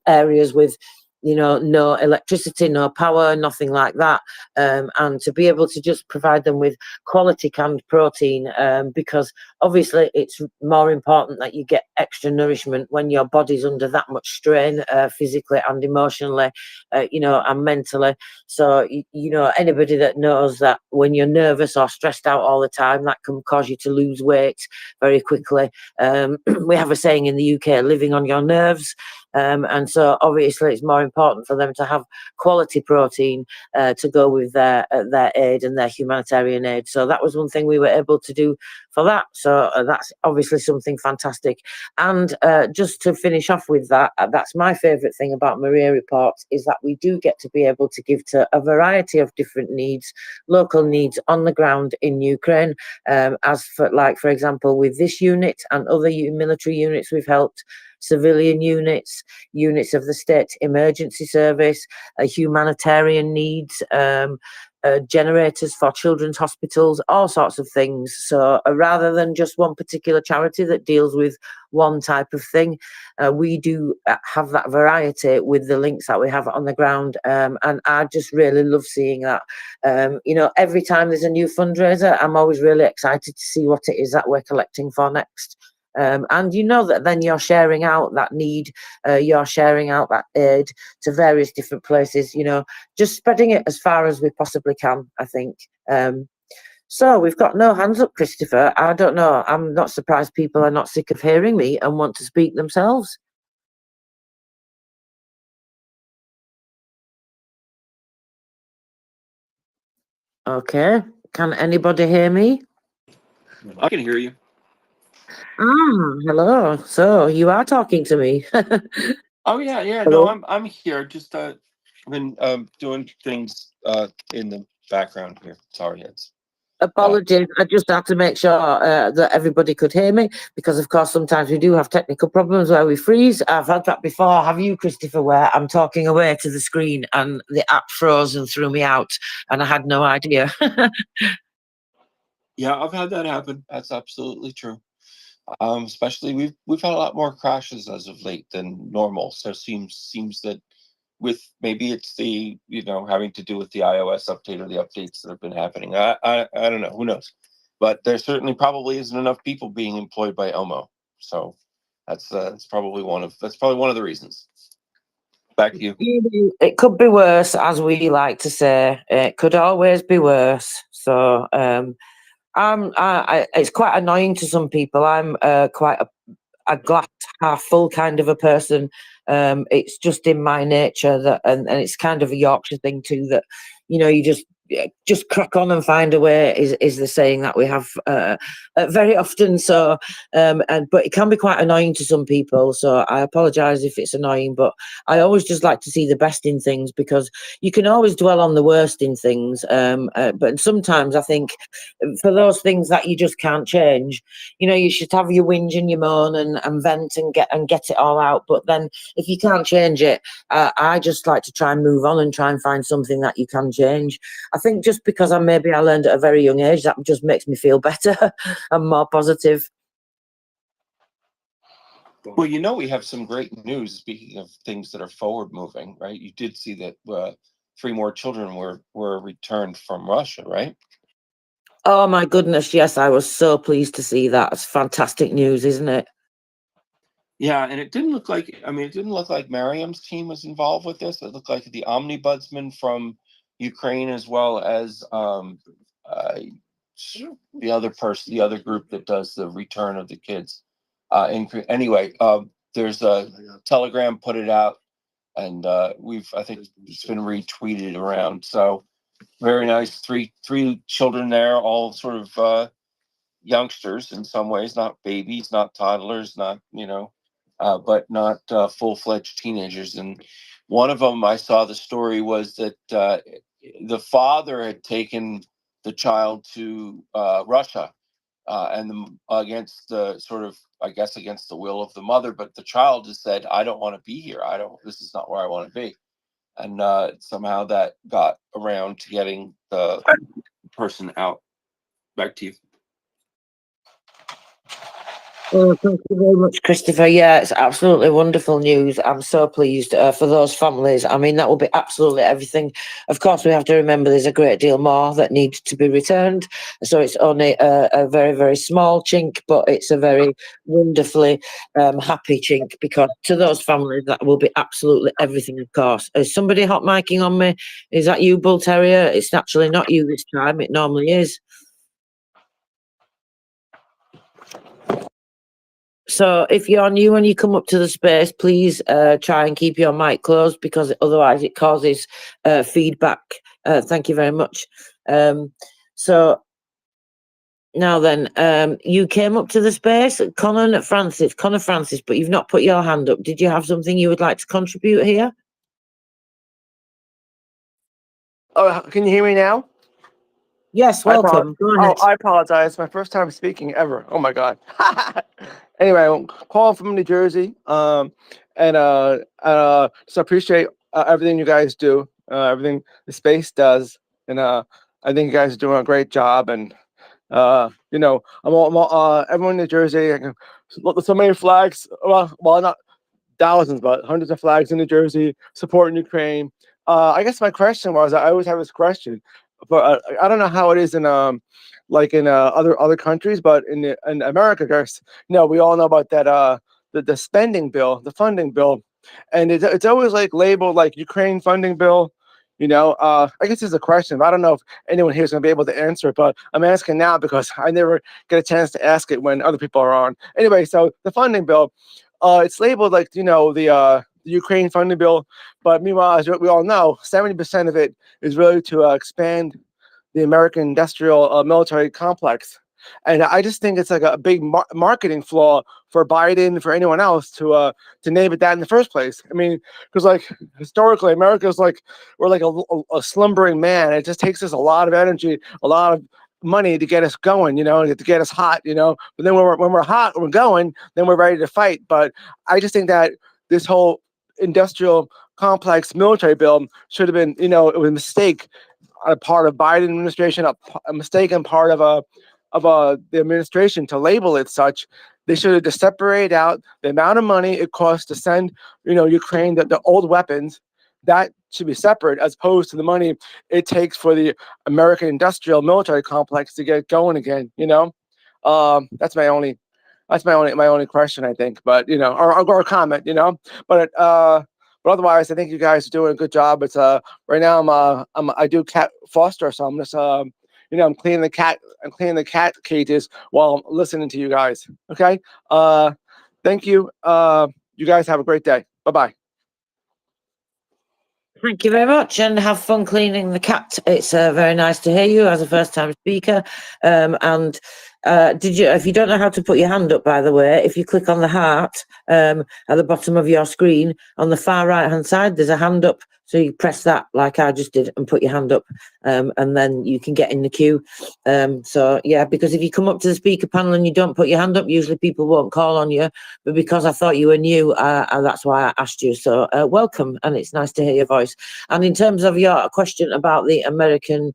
areas with, you know, no electricity, no power, nothing like that, and to be able to just provide them with quality canned protein, because obviously it's more important that you get extra nourishment when your body's under that much strain, physically and emotionally, you know, and mentally. So, you know, anybody that knows that when you're nervous or stressed out all the time, that can cause you to lose weight very quickly. We have a saying in the UK, living on your nerves. And so obviously it's more important for them to have quality protein to go with their aid and their humanitarian aid. So that was one thing we were able to do for that. So that's obviously something fantastic. And just to finish off with that, that's my favourite thing about MriyaReport, is that we do get to be able to give to a variety of different needs, local needs on the ground in Ukraine. As for, like, for example, with this unit and other military units we've helped, civilian units, units of the state emergency service, humanitarian needs, generators for children's hospitals, all sorts of things. So rather than just one particular charity that deals with one type of thing, we do have that variety with the links that we have on the ground. And I just really love seeing that. You know, every time there's a new fundraiser, I'm always really excited to see what it is that we're collecting for next. And you know that then you're sharing out that need, you're sharing out that aid to various different places, you know, just spreading it as far as we possibly can, I think. So we've got no hands up, Christopher. I don't know. I'm not surprised people are not sick of hearing me and want to speak themselves. Okay. Can anybody hear me? I can hear you. Hello. So you are talking to me. Oh yeah, yeah. Hello? No, I'm here. Just I've been doing things in the background here. Sorry, it's Apologies, I just had to make sure that everybody could hear me, because of course sometimes we do have technical problems where we freeze. I've had that before. Have you, Christopher, where I'm talking away to the screen and the app froze and threw me out and I had no idea? yeah, I've had that happen. That's absolutely true. Especially we've had a lot more crashes as of late than normal. So it seems that with maybe it's the, you know, having to do with the iOS update or the updates that have been happening. I don't know. Who knows? But there certainly probably isn't enough people being employed by Elmo. So that's probably one of the reasons. Back to you. It could be worse, as we like to say. It could always be worse. So it's quite annoying to some people. I'm quite a glass half full kind of a person. It's just in my nature that, and it's kind of a Yorkshire thing too, that, you know, you just crack on and find a way is the saying that we have very often. So but it can be quite annoying to some people, so I apologize if it's annoying, but I always just like to see the best in things, because you can always dwell on the worst in things, but sometimes I think for those things that you just can't change, you know, you should have your whinge and your moan and vent and get it all out. But then if you can't change it, I just like to try and move on and try and find something that you can change. I think just because I learned at a very young age, that just makes me feel better and more positive. Well, you know, we have some great news. Speaking of things that are forward moving, right? You did see that 3 more children were returned from Russia, right? Oh my goodness, yes, I was so pleased to see that. It's fantastic news, isn't it? Yeah, and it didn't look like, it didn't look like Miriam's team was involved with this. It looked like the omnibudsman from Ukraine, as well as the other group that does the return of the kids. Anyway, there's a Telegram put it out, and I think it's been retweeted around. So very nice. Three children there, all sort of youngsters in some ways, not babies, not toddlers, not, but not full-fledged teenagers. And one of them, I saw the story was that the father had taken the child to Russia, against the sort of, I guess, against the will of the mother, but the child has said, I don't want to be here. This is not where I want to be. And somehow that got around to getting the person out. Back to you. Oh, thank you very much, Christopher. Yeah, it's absolutely wonderful news. I'm so pleased for those families. I mean, that will be absolutely everything. Of course, we have to remember there's a great deal more that needs to be returned. So it's only a very, very small chink, but it's a very wonderfully happy chink, because to those families, that will be absolutely everything, of course. Is somebody hot micing on me? Is that you, Bull Terrier? It's naturally not you this time. It normally is. So if you're new and you come up to the space, please try and keep your mic closed, because otherwise it causes feedback. Thank you very much. So now then, you came up to the space, Connor Francis, but you've not put your hand up. Did you have something you would like to contribute here? Oh, can you hear me now? Yes, welcome. Go ahead. I apologize. My first time speaking ever. Oh my God. Anyway, I'm calling from New Jersey. So I appreciate everything you guys do, everything the space does, and I think you guys are doing a great job. And everyone in New Jersey, so many flags. Well, not thousands, but hundreds of flags in New Jersey supporting Ukraine. I guess my question was, I always have this question, but I don't know how it is in other countries, but in America, there's we all know about that the spending bill, the funding bill, and it's always like labeled like Ukraine funding bill. I guess it's a question, but I don't know if anyone here is going to be able to answer it, but I'm asking now because I never get a chance to ask it when other people are on. Anyway, so the funding bill, it's labeled like, the Ukraine funding bill, but meanwhile, as we all know, 70% of it is really to expand the American industrial military complex. And I just think it's like a big marketing flaw for Biden, for anyone else to name it that in the first place. I mean, because like historically, America's like, we're like a slumbering man. It just takes us a lot of energy, a lot of money to get us going, to get us hot, But then when we're hot, we're going, then we're ready to fight. But I just think that this whole industrial complex military bill should have been, it was a mistake on a part of Biden administration, a mistaken part of the administration to label it such. They should have just separated out the amount of money it costs to send, Ukraine the old weapons. That should be separate, as opposed to the money it takes for the American industrial military complex to get going again. That's my only question, I think. But or a comment. But otherwise, I think you guys are doing a good job. It's right now I do cat foster, so I'm just I'm cleaning the cat cages while I'm listening to you guys. Okay. Thank you. You guys have a great day. Bye-bye. Thank you very much, and have fun cleaning the cat. It's very nice to hear you as a first-time speaker. If you don't know how to put your hand up, by the way, if you click on the heart at the bottom of your screen, on the far right-hand side, there's a hand up. So you press that like I just did and put your hand up, and then you can get in the queue. So yeah, because if you come up to the speaker panel and you don't put your hand up, usually people won't call on you. But because I thought you were new, that's why I asked you. So welcome, and it's nice to hear your voice. And in terms of your question about the American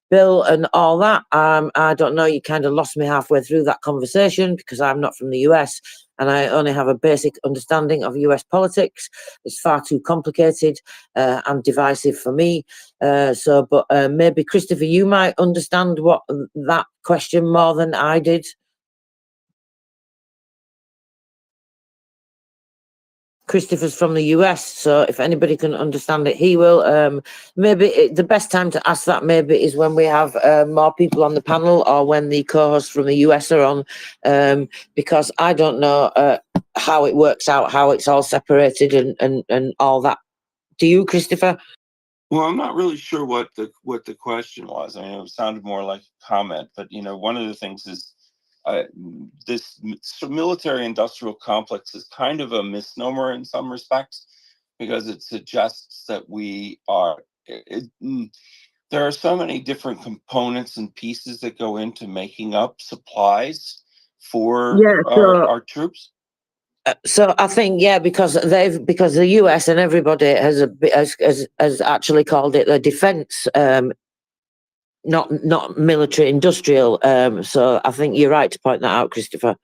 bill and all that, I don't know, you kind of lost me halfway through that conversation because I'm not from the US and I only have a basic understanding of US politics. It's far too complicated and divisive for me. But maybe Christopher, you might understand what that question more than I did. Christopher's from the US, so if anybody can understand it, he will. Maybe the best time to ask that maybe is when we have more people on the panel or when the co-hosts from the US are on, because I don't know how it works out, how it's all separated and all that. Do you, Christopher? Well, I'm not really sure what the question was. I mean, it sounded more like a comment, but one of the things is this military-industrial complex is kind of a misnomer in some respects, because it suggests that we are. There are so many different components and pieces that go into making up supplies for Yeah, so our troops. So I think, yeah, because the US and everybody has actually called it a defense, not military industrial. So I think you're right to point that out, Christopher.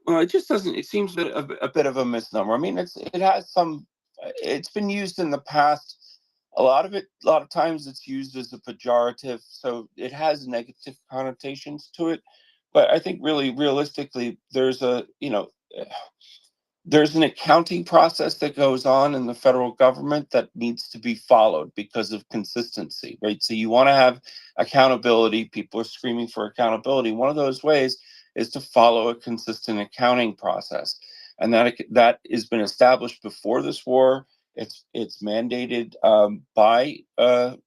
Well, it just doesn't. It seems a bit of a misnomer. I mean, it has some. It's been used in the past. A lot of times it's used as a pejorative, so it has negative connotations to it. But I think really, realistically, there's an accounting process that goes on in the federal government that needs to be followed because of consistency, right? So you want to have accountability. People are screaming for accountability. One of those ways is to follow a consistent accounting process, and that has been established before this war. It's mandated by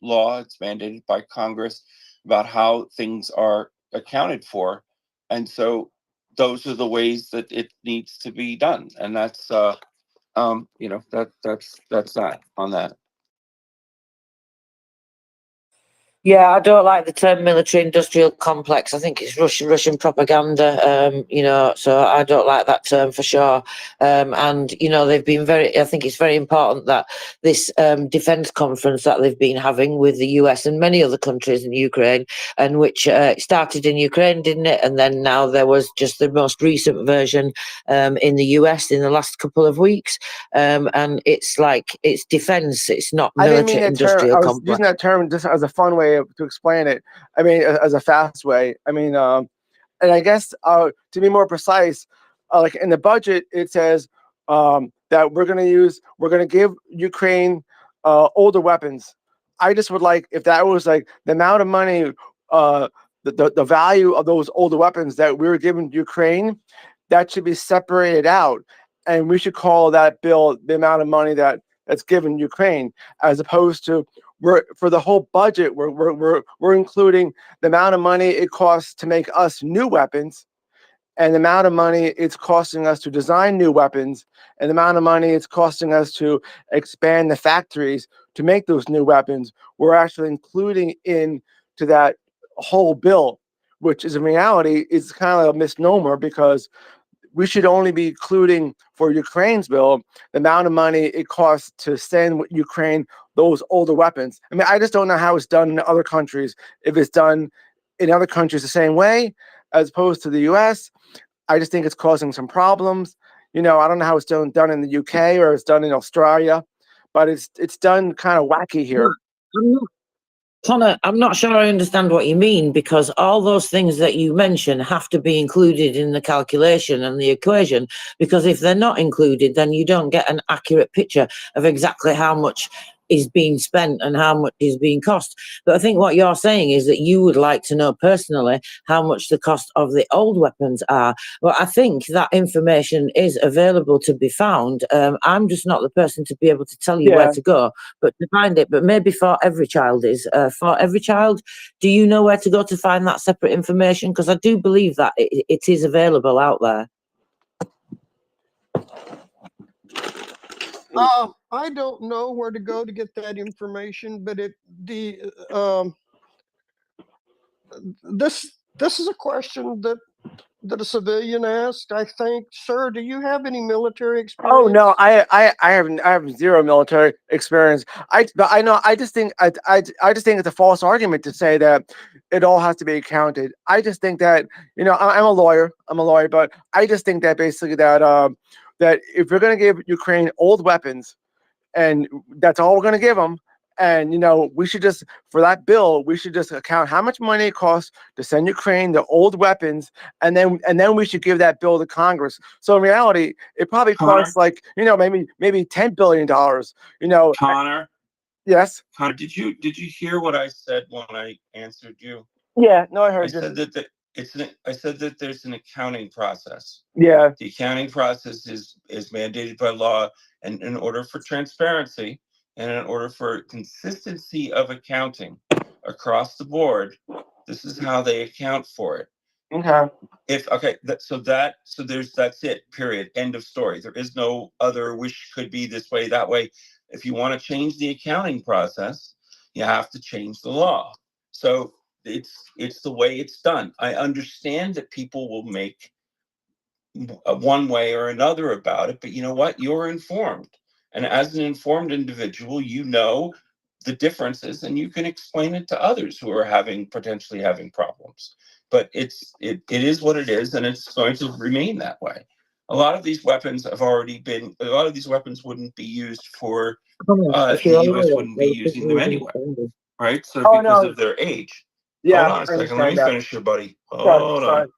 law. It's mandated by Congress about how things are accounted for, and so those are the ways that it needs to be done, and that's that's that on that. Yeah, I don't like the term military-industrial complex. I think it's Russian propaganda, so I don't like that term for sure. And, they've been I think it's very important that this defense conference that they've been having with the US and many other countries in Ukraine, and which started in Ukraine, didn't it? And then now there was just the most recent version in the US in the last couple of weeks. And it's defense, it's not military-industrial I was complex. using that term just as a fun way to explain it. I mean, as a fast way. I mean, and I guess to be more precise, like in the budget, it says that we're going to give Ukraine older weapons. I just would like, if that was like the amount of money, the value of those older weapons that we were giving Ukraine, that should be separated out, and we should call that bill the amount of money that's given Ukraine, as opposed to for the whole budget, we're including the amount of money it costs to make us new weapons, and the amount of money it's costing us to design new weapons, and the amount of money it's costing us to expand the factories to make those new weapons. We're actually including into that whole bill, which is in reality is kind of a misnomer, because we should only be including for Ukraine's bill the amount of money it costs to send Ukraine those older weapons. I mean, I just don't know how it's done in other countries. If it's done in other countries the same way as opposed to the US, I just think it's causing some problems. I don't know how it's done in the UK or it's done in Australia, but it's done kind of wacky here. Connor, I'm not sure I understand what you mean, because all those things that you mention have to be included in the calculation and the equation, because if they're not included, then you don't get an accurate picture of exactly how much is being spent and how much is being cost. But I think what you're saying is that you would like to know personally how much the cost of the old weapons are. Well, I think that information is available to be found. I'm just not the person to be able to tell you where to go, but to find it. But maybe for every child is. For every child, do you know where to go to find that separate information? Because I do believe that it is available out there. I don't know where to go to get that information, but this is a question that a civilian asked, I think. Sir, do you have any military experience? Oh no, I have zero military experience. I just think it's a false argument to say that it all has to be accounted. I just think that I'm a lawyer, but I just think that basically that if we're going to give Ukraine old weapons, and that's all we're going to give them, and we should just, for that bill, we should just account how much money it costs to send Ukraine the old weapons, and then we should give that bill to Congress. So in reality, it probably costs like maybe $10 billion. Connor. Yes. Connor, did you hear what I said when I answered you? Yeah. No, I heard. I said that there's an accounting process. Yeah. The accounting process is mandated by law, and in order for transparency and in order for consistency of accounting across the board, this is how they account for it. Okay. So that's it. Period. End of story. There is no other wish could be this way, that way. If you want to change the accounting process, you have to change the law. So it's the way it's done. I understand that people will make one way or another about it, but you know what? You're informed. And as an informed individual, you know the differences and you can explain it to others who are potentially having problems. But it is what it is, and it's going to remain that way. A lot of these weapons wouldn't be used for If the you're a US lawyer, wouldn't be they should using them use anyway, understanding. right? So Oh because no. of their age. Hold Yeah, on a I second. Let me understand that. finish here, buddy. Sorry, Hold sorry. on.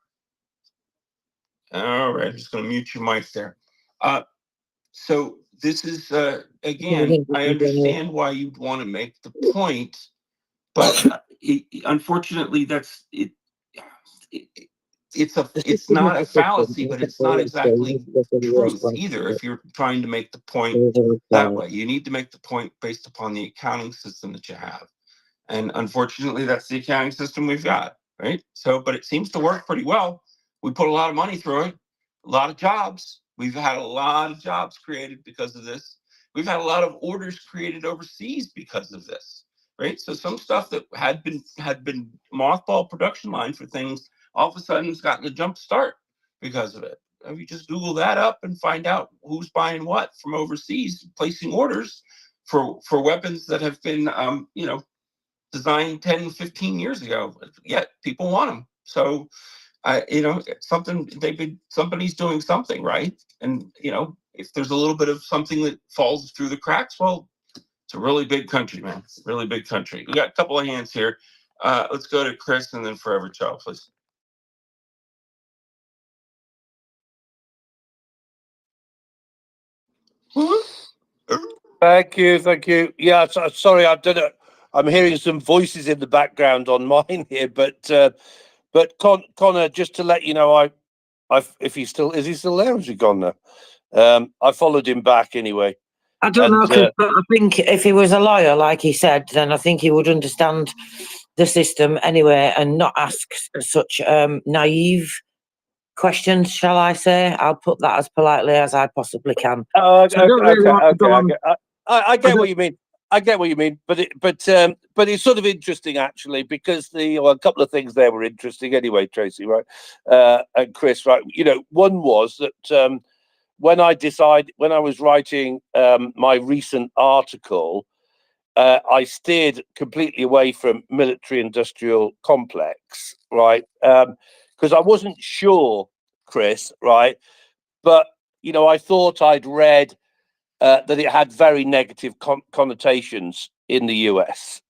All right, I'm just going to mute your mic there. So this is again, I understand why you'd want to make the point, but unfortunately, it's not a fallacy, but it's not exactly truth either. If you're trying to make the point that way, you need to make the point based upon the accounting system that you have. And unfortunately, that's the accounting system we've got, right? So, but it seems to work pretty well. We put a lot of money through it, a lot of jobs. We've had a lot of jobs created because of this. We've had a lot of orders created overseas because of this, right? So some stuff that had been mothball production line for things, all of a sudden has gotten a jump start because of it. If you just Google that up and find out who's buying what from overseas, placing orders for weapons that have been, designed 10, 15 years ago, yet people want them. So, somebody's doing something right. And, if there's a little bit of something that falls through the cracks, well, it's a really big country, man. It's a really big country. We got a couple of hands here. Let's go to Chris and then Forever Child, please. Thank you. Yeah, sorry, I've done it. I'm hearing some voices in the background on mine here, but Connor, just to let you know, if he's still is he still there? Or has he gone now? I followed him back anyway. I don't know, but I think if he was a lawyer, like he said, then I think he would understand the system anyway and not ask such naive questions, shall I say? I'll put that as politely as I possibly can. Oh, So I don't really want to go on. I get what you mean. I get what you mean, but it's sort of interesting actually, because a couple of things there were interesting anyway, Tracy, right? And Chris, right? One was that when I was writing my recent article, I steered completely away from military-industrial complex, right? Because I wasn't sure, Chris, right? But I thought I'd read that it had very negative connotations in the US,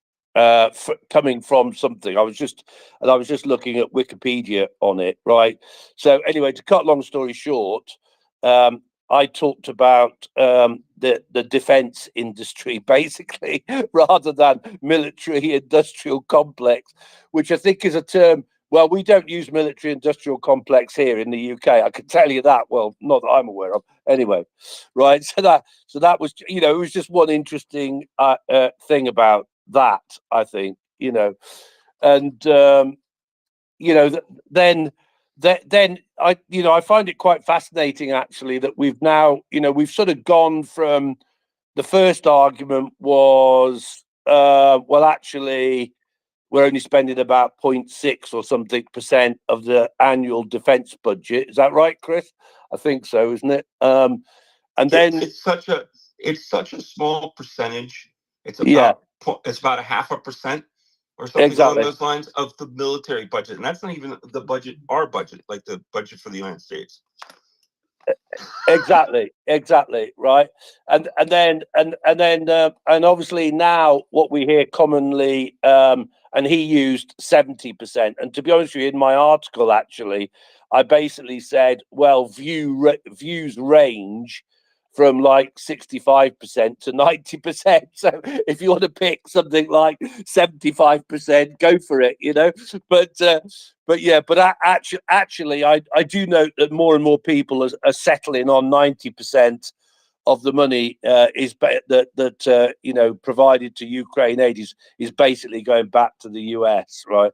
coming from something. I was just looking at Wikipedia on it, right? So anyway, to cut long story short, I talked about the defense industry basically, rather than military industrial complex, which I think is a term. Well, we don't use military industrial complex here in the UK. I can tell you that. Well, not that I'm aware of. Anyway, right. So that was, it was just one interesting thing about that, I think, and then I find it quite fascinating actually that we've now, we've sort of gone from the first argument was, well, actually, we're only spending about 0.6 or something % of the annual defense budget. Is that right, Chris? I think so, isn't it? And then it's such a small percentage. It's about 0.5% or something along those lines of the military budget, and that's not even the budget, our budget, like the budget for the United States. Exactly, right. And then obviously now what we hear commonly, and he used 70%. And to be honest with you, in my article, actually, I basically said, well, views range from like 65% to 90%. So if you want to pick something like 75%, go for it, But actually, I do note that more and more people are settling on 90% of the money provided to Ukraine aid is basically going back to the US, right?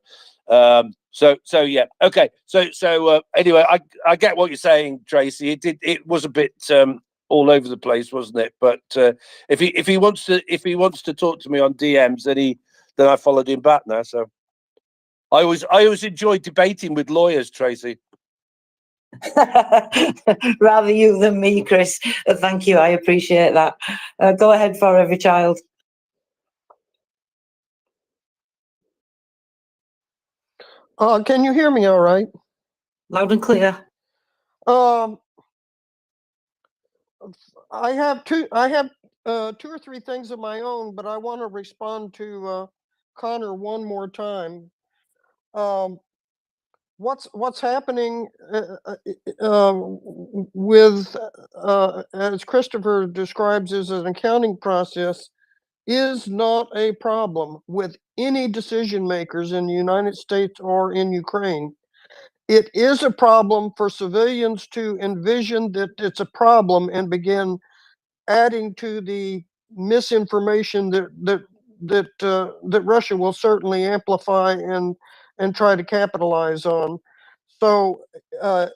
So yeah, okay. So anyway, I get what you're saying, Tracy. It was a bit all over the place, wasn't it? But if he wants to talk to me on DMs, then I followed him back now. So I always enjoy debating with lawyers, Tracy. Rather you than me, Chris. Thank you. I appreciate that. Go ahead, for every child. Can you hear me all right? Loud and clear. I have two or three things of my own, but I want to respond to Connor one more time. What's happening with as Christopher describes as an accounting process is not a problem with any decision makers in the United States or in Ukraine. It is a problem for civilians to envision that it's a problem and begin adding to the misinformation that Russia will certainly amplify and try to capitalize on. So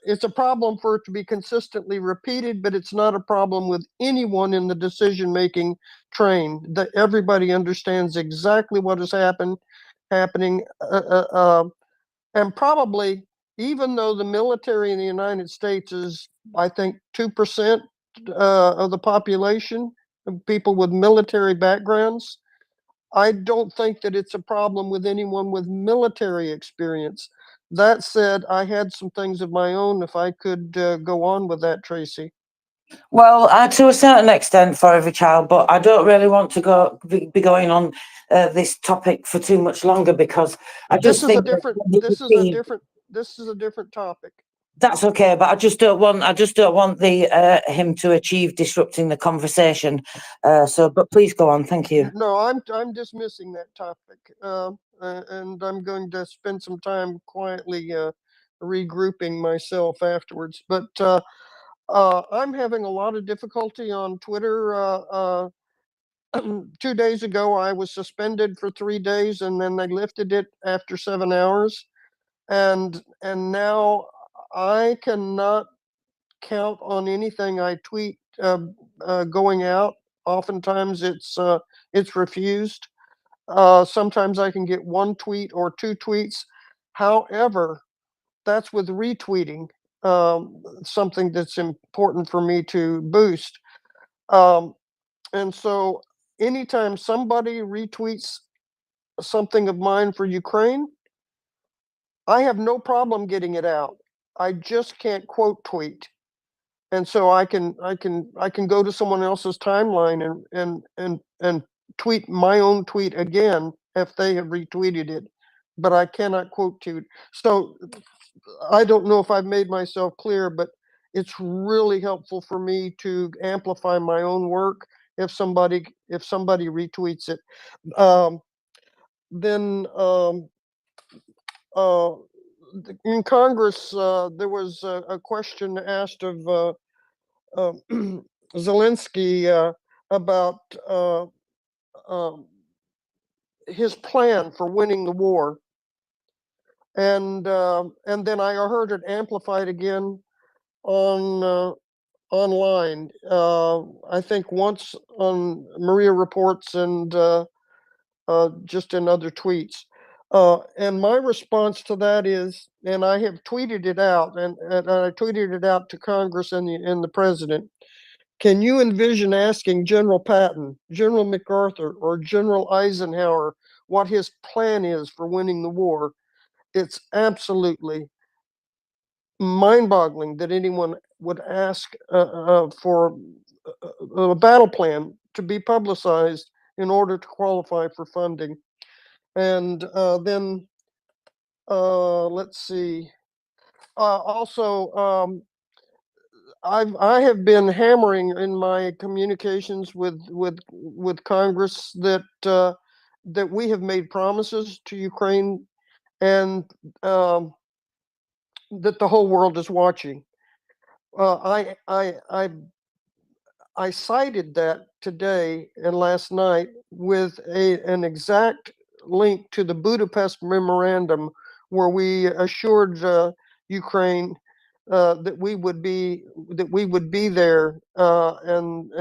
it's a problem for it to be consistently repeated, but it's not a problem with anyone in the decision-making train. That everybody understands exactly what is happening, and probably even though the military in the United States is, I think, 2% of the population, of people with military backgrounds, I don't think that it's a problem with anyone with military experience. That said, I had some things of my own, if I could go on with that, Tracy. Well, to a certain extent, for every child, but I don't really want to be going on this topic for too much longer because I just think this is a different topic. That's okay, but I just don't want the him to achieve disrupting the conversation. But please go on. Thank you. No, I'm dismissing that topic, and I'm going to spend some time quietly regrouping myself afterwards. But I'm having a lot of difficulty on Twitter. 2 days ago, I was suspended for 3 days, and then they lifted it after 7 hours, and now I cannot count on anything I tweet going out. Oftentimes, it's refused. Sometimes I can get one tweet or two tweets. However, that's with retweeting, something that's important for me to boost. And so anytime somebody retweets something of mine for Ukraine, I have no problem getting it out. I just can't quote tweet. And so I can go to someone else's timeline and tweet my own tweet again if they have retweeted it, but I cannot quote tweet. So I don't know if I've made myself clear, but it's really helpful for me to amplify my own work if somebody retweets it. Then in Congress, there was a question asked of Zelensky about his plan for winning the war, and then I heard it amplified again on online. I think once on MriyaReports and just in other tweets. And my response to that is, and I have tweeted it out, and I tweeted it out to Congress and the president. Can you envision asking General Patton, General MacArthur, or General Eisenhower what his plan is for winning the war? It's absolutely mind-boggling that anyone would ask for a battle plan to be publicized in order to qualify for funding. And then let's see. Also, I have been hammering in my communications with Congress that that we have made promises to Ukraine, and that the whole world is watching. I cited that today and last night with an exact link to the Budapest Memorandum, where we assured Ukraine that we would be there and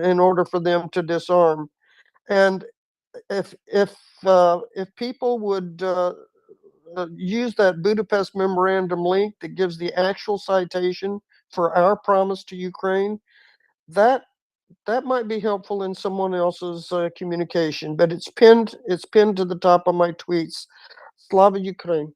in order for them to disarm. And if people would use that Budapest memorandum link that gives the actual citation for our promise to Ukraine, that might be helpful in someone else's communication. But it's pinned to the top of my tweets. Slava Ukraine.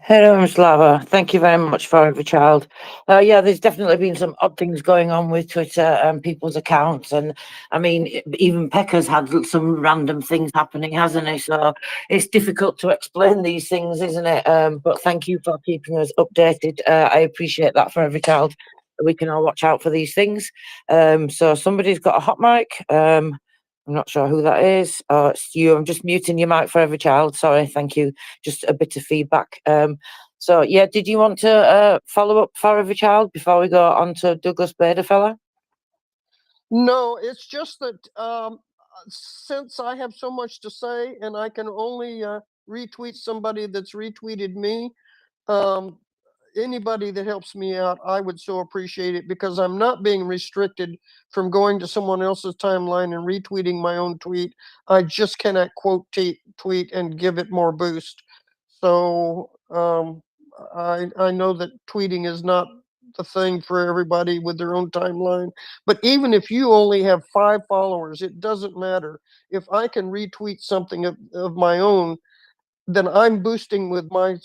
Hello, Slava. Thank you very much, Forever Child. Yeah, there's definitely been some odd things going on with Twitter and people's accounts. And I mean, even Pekka's had some random things happening, hasn't he? So it's difficult to explain these things, isn't it? But thank you for keeping us updated. I appreciate that, Forever Child. We can all watch out for these things. So somebody's got a hot mic. I'm not sure who that is. Oh, it's you. I'm just muting your mic, Forever Child. Sorry, thank you. Just a bit of feedback. So yeah, did you want to follow up, Forever Child, before we go on to Douglas Bader fella? No, it's just that since I have so much to say and I can only retweet somebody that's retweeted me, anybody that helps me out, I would so appreciate it, because I'm not being restricted from going to someone else's timeline and retweeting my own tweet. I just cannot quote tweet and give it more boost. So I know that tweeting is not the thing for everybody with their own timeline. But even if you only have 5 followers, it doesn't matter. If I can retweet something of my own, then I'm boosting with my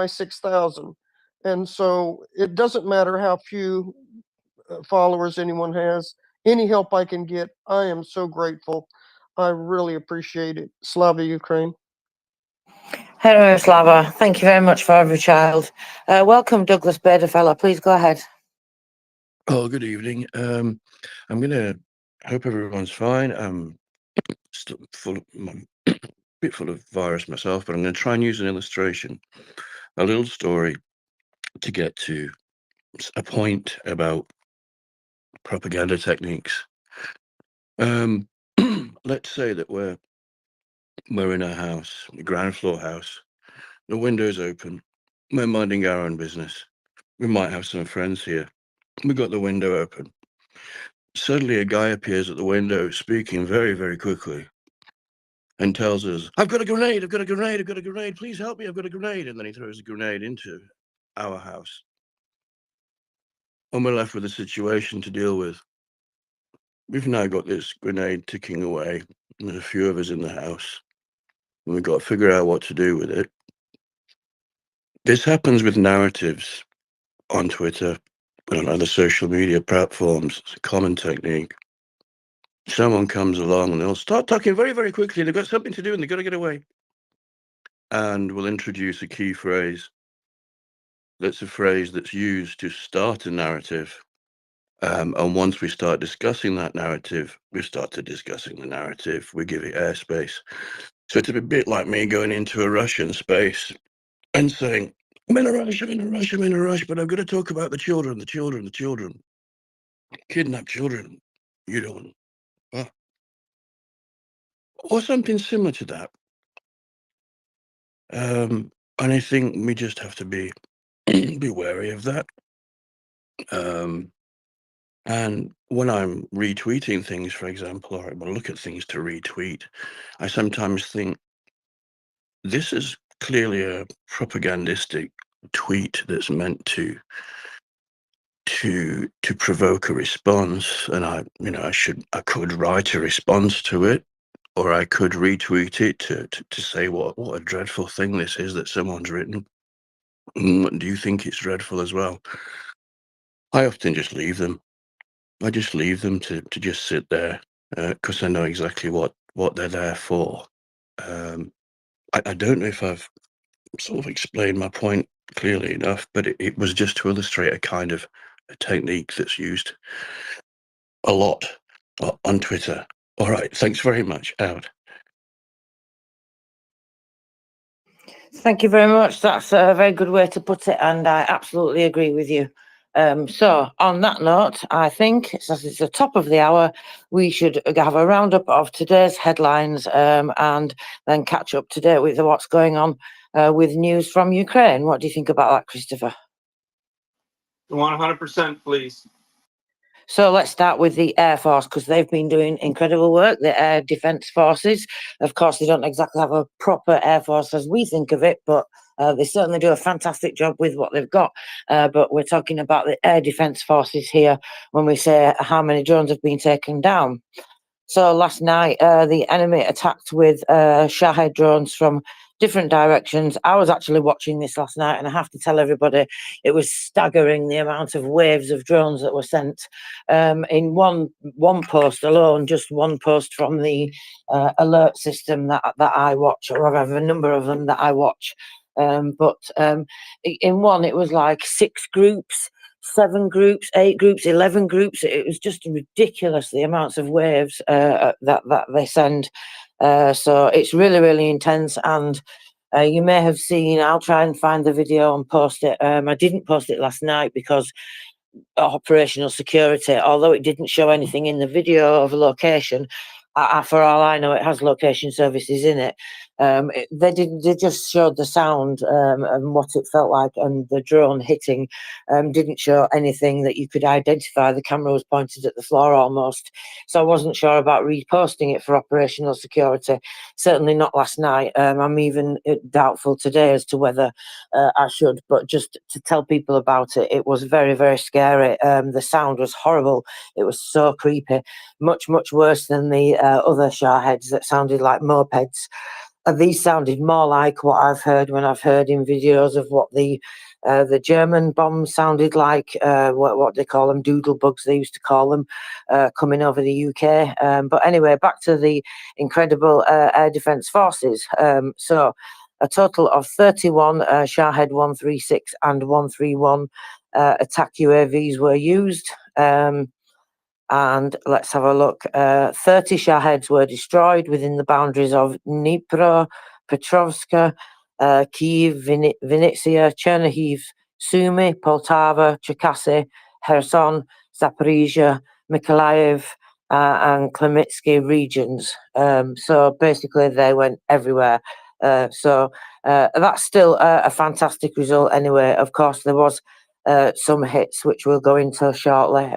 6,000. And so it doesn't matter how few followers anyone has. Any help I can get, I am so grateful. I really appreciate it. Slava Ukraine. Hello, Slava. Thank you very much, Forever Child. Welcome, Douglas Bader fella. Please go ahead. Oh, good evening. I'm gonna hope everyone's fine. I'm still bit full of virus myself, but I'm gonna try and use an illustration, a little story, to get to a point about propaganda techniques. Let's say that we're in a house, a ground floor house. The window's open. We're minding our own business. We might have some friends here. We got the window open. Suddenly, a guy appears at the window, speaking very, very quickly, and tells us, "I've got a grenade, I've got a grenade, I've got a grenade, please help me, I've got a grenade." And then he throws a grenade into our house. And we're left with a situation to deal with. We've now got this grenade ticking away. There's a few of us in the house, and we've got to figure out what to do with it. This happens with narratives on Twitter and on other social media platforms. It's a common technique. Someone comes along and they'll start talking very, very quickly. They've got something to do and they've got to get away. And we'll introduce a key phrase. That's a phrase that's used to start a narrative. And once we start discussing that narrative, we started discussing the narrative. We give it airspace. So it's a bit like me going into a Russian space and saying, I'm in a rush, I'm in a rush, I'm in a rush, but I'm going to talk about the children, the children, the children. Kidnapped children. You don't. Or something similar to that. And I think we just have to be wary of that. And when I'm retweeting things, for example, or I will look at things to retweet, I sometimes think this is clearly a propagandistic tweet that's meant to provoke a response, and I could write a response to it, or I could retweet it to say what a dreadful thing this is that someone's written. Do you think it's dreadful as well? I often just leave them. I just leave them to just sit there because I know exactly what they're there for. I don't know if I've sort of explained my point clearly enough, but it was just to illustrate a kind of a technique that's used a lot on Twitter. All right, thanks very much. Out. Thank you very much. That's a very good way to put it, and I absolutely agree with you. So on that note, I think as it's the top of the hour, we should have a roundup of today's headlines and then catch up today with what's going on with news from Ukraine. What do you think about that, Christopher? 100%, please. So let's start with the Air Force, because they've been doing incredible work, the Air Defence Forces. Of course, they don't exactly have a proper Air Force as we think of it, but they certainly do a fantastic job with what they've got. But we're talking about the Air Defence Forces here when we say how many drones have been taken down. So last night, the enemy attacked with Shahed drones from different directions. I was actually watching this last night, and I have to tell everybody, it was staggering the amount of waves of drones that were sent in one post alone, just one post from the alert system that I watch, or I have a number of them that I watch. But in one, it was like 6 groups, 7 groups, 8 groups, 11 groups. It was just ridiculous, the amounts of waves that they send. So it's really, really intense. And you may have seen, I'll try and find the video and post it. I didn't post it last night because operational security, although it didn't show anything in the video of a location, for all I know, it has location services in it. They just showed the sound and what it felt like, and the drone hitting didn't show anything that you could identify. The camera was pointed at the floor almost, so I wasn't sure about reposting it for operational security. Certainly not last night. I'm even doubtful today as to whether I should, but just to tell people about it. It was very, very scary. The sound was horrible. It was so creepy, much, much worse than the other Shaheads that sounded like mopeds. These sounded more like what I've heard when I've heard in videos of what the German bombs sounded like, what they call them, doodle bugs they used to call them, coming over the UK. But anyway, back to the incredible Air Defence Forces. So a total of 31 Shahed 136 and 131 attack UAVs were used. And let's have a look. 30 Shaheds were destroyed within the boundaries of Dnipro, Petrovska, Kyiv, Vinnytsia, Chernihiv, Sumy, Poltava, Cherkasy, Kherson, Zaporizhia, Mykolaiv, and Klimitsky regions. So basically, they went everywhere. So that's still a fantastic result anyway. Of course, there was some hits, which we'll go into shortly.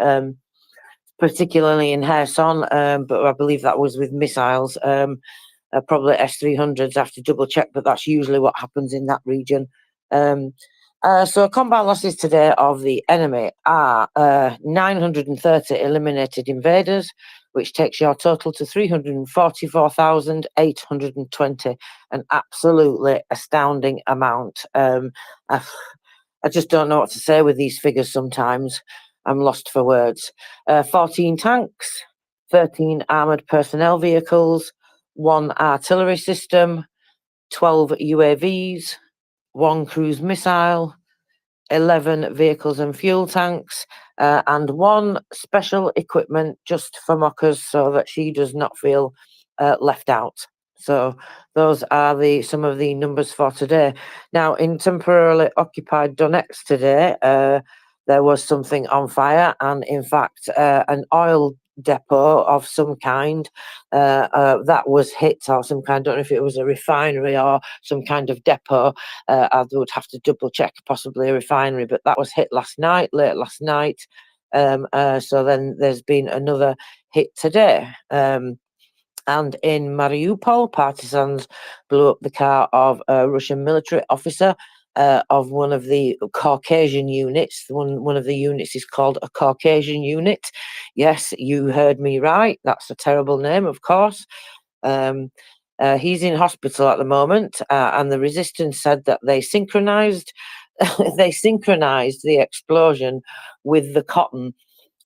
Particularly in Kherson, but I believe that was with missiles, probably S-300s. I have to double check, but that's usually what happens in that region. So combat losses today of the enemy are 930 eliminated invaders, which takes your total to 344,820, an absolutely astounding amount. I just don't know what to say with these figures sometimes. I'm lost for words. 14 tanks, 13 armoured personnel vehicles, 1 artillery system, 12 UAVs, 1 cruise missile, 11 vehicles and fuel tanks, and 1 special equipment just for Mockers so that she does not feel left out. So those are some of the numbers for today. Now, in temporarily occupied Donetsk today, there was something on fire, and in fact, an oil depot of some kind that was hit, or some kind, I don't know if it was a refinery or some kind of depot. I would have to double check, possibly a refinery, but that was hit late last night. So then there's been another hit today. And in Mariupol, partisans blew up the car of a Russian military officer of one of the Caucasian units. One of the units is called a Caucasian unit. Yes, you heard me right. That's a terrible name, of course. He's in hospital at the moment, and the resistance said that they synchronized the explosion with the cotton,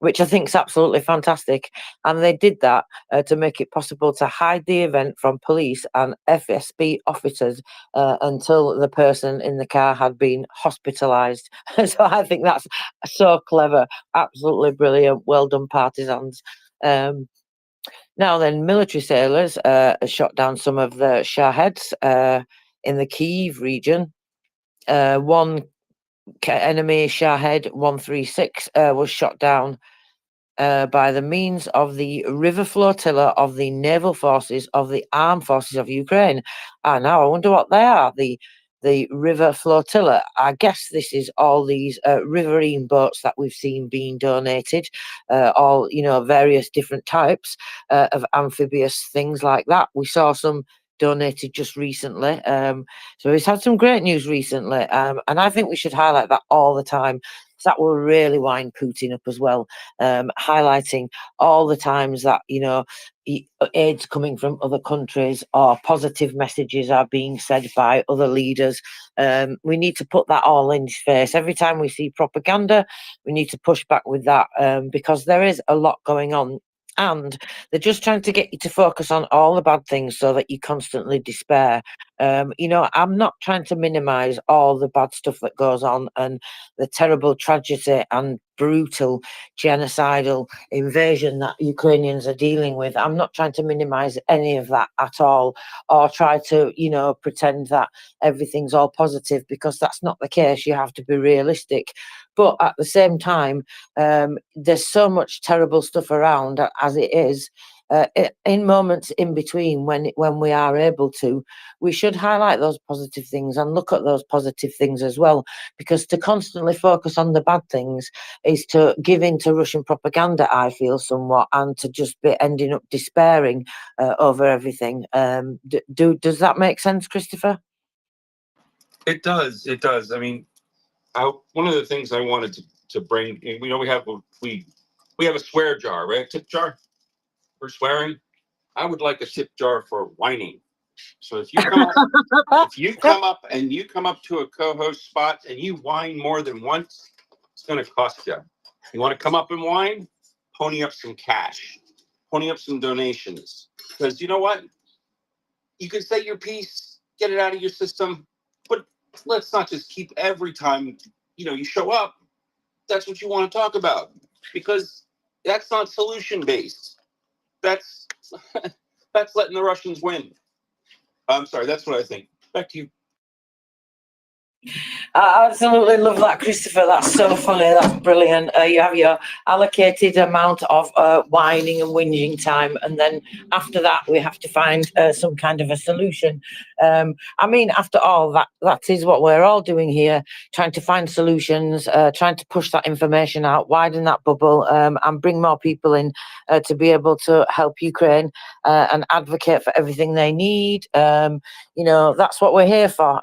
which I think is absolutely fantastic. And they did that to make it possible to hide the event from police and FSB officers until the person in the car had been hospitalized. So I think that's so clever, absolutely brilliant. Well done, partisans. Now then, military sailors shot down some of the Shaheds in the Kyiv region. One enemy Shahed 136 was shot down by the means of the river flotilla of the naval forces of the armed forces of Ukraine. Now I wonder what they are. The river flotilla. I guess this is all these riverine boats that we've seen being donated, all various different types of amphibious things like that. We saw some donated just recently. So he's had some great news recently, and I think we should highlight that all the time. That will really wind Putin up as well, highlighting all the times that aid's coming from other countries or positive messages are being said by other leaders. We need to put that all in his face. Every time we see propaganda, we need to push back with that, because there is a lot going on. And they're just trying to get you to focus on all the bad things so that you constantly despair. I'm not trying to minimize all the bad stuff that goes on and the terrible tragedy and brutal genocidal invasion that Ukrainians are dealing with. I'm not trying to minimize any of that at all, or try to, pretend that everything's all positive, because that's not the case. You have to be realistic. But at the same time, there's so much terrible stuff around as it is. In moments in between, when we are able to, we should highlight those positive things and look at those positive things as well, because to constantly focus on the bad things is to give in to Russian propaganda, I feel, somewhat, and to just be ending up despairing over everything. Does that make sense, Christopher? It does. It does. I mean, one of the things I wanted to bring, we have a swear jar, right? A tip jar for swearing. I would like a tip jar for whining. So if you come up, and you come up to a co-host spot and you whine more than once, it's going to cost you. You want to come up and whine? Pony up some cash, pony up some donations, because you know what? You can say your piece, get it out of your system, but let's not just keep every time you show up. That's what you want to talk about, because that's not solution based. That's that's letting the Russians win. I'm sorry. That's what I think. Back to you. I absolutely love that, Christopher. That's so funny. That's brilliant. You have your allocated amount of whining and whinging time, and then after that, we have to find some kind of a solution. I mean, after all, that is what we're all doing here, trying to find solutions, trying to push that information out, widen that bubble, and bring more people in to be able to help Ukraine and advocate for everything they need. That's what we're here for.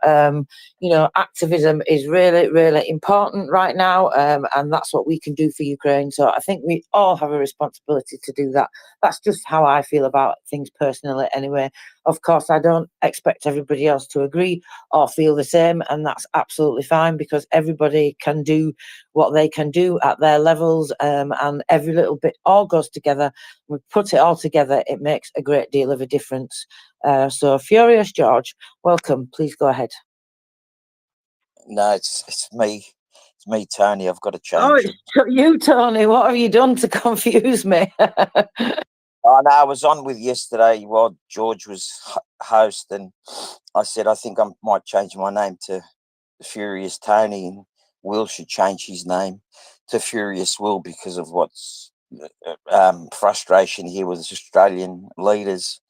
Activism is really, really important right now, and that's what we can do for Ukraine. So I think we all have a responsibility to do that. That's just how I feel about things personally anyway. Of course, I don't expect everybody else to agree or feel the same, and that's absolutely fine, because everybody can do what they can do at their levels, and every little bit all goes together. We put it all together, it makes a great deal of a difference. So Furious George, welcome. Please go ahead. No, it's me. It's me, Tony. I've got to Oh, change it's you, Tony. What have you done to confuse me? Oh, no, I was on with yesterday while George was host, and I said I think I might change my name to Furious Tony, and Will should change his name to Furious Will because of what's frustration here with Australian leaders.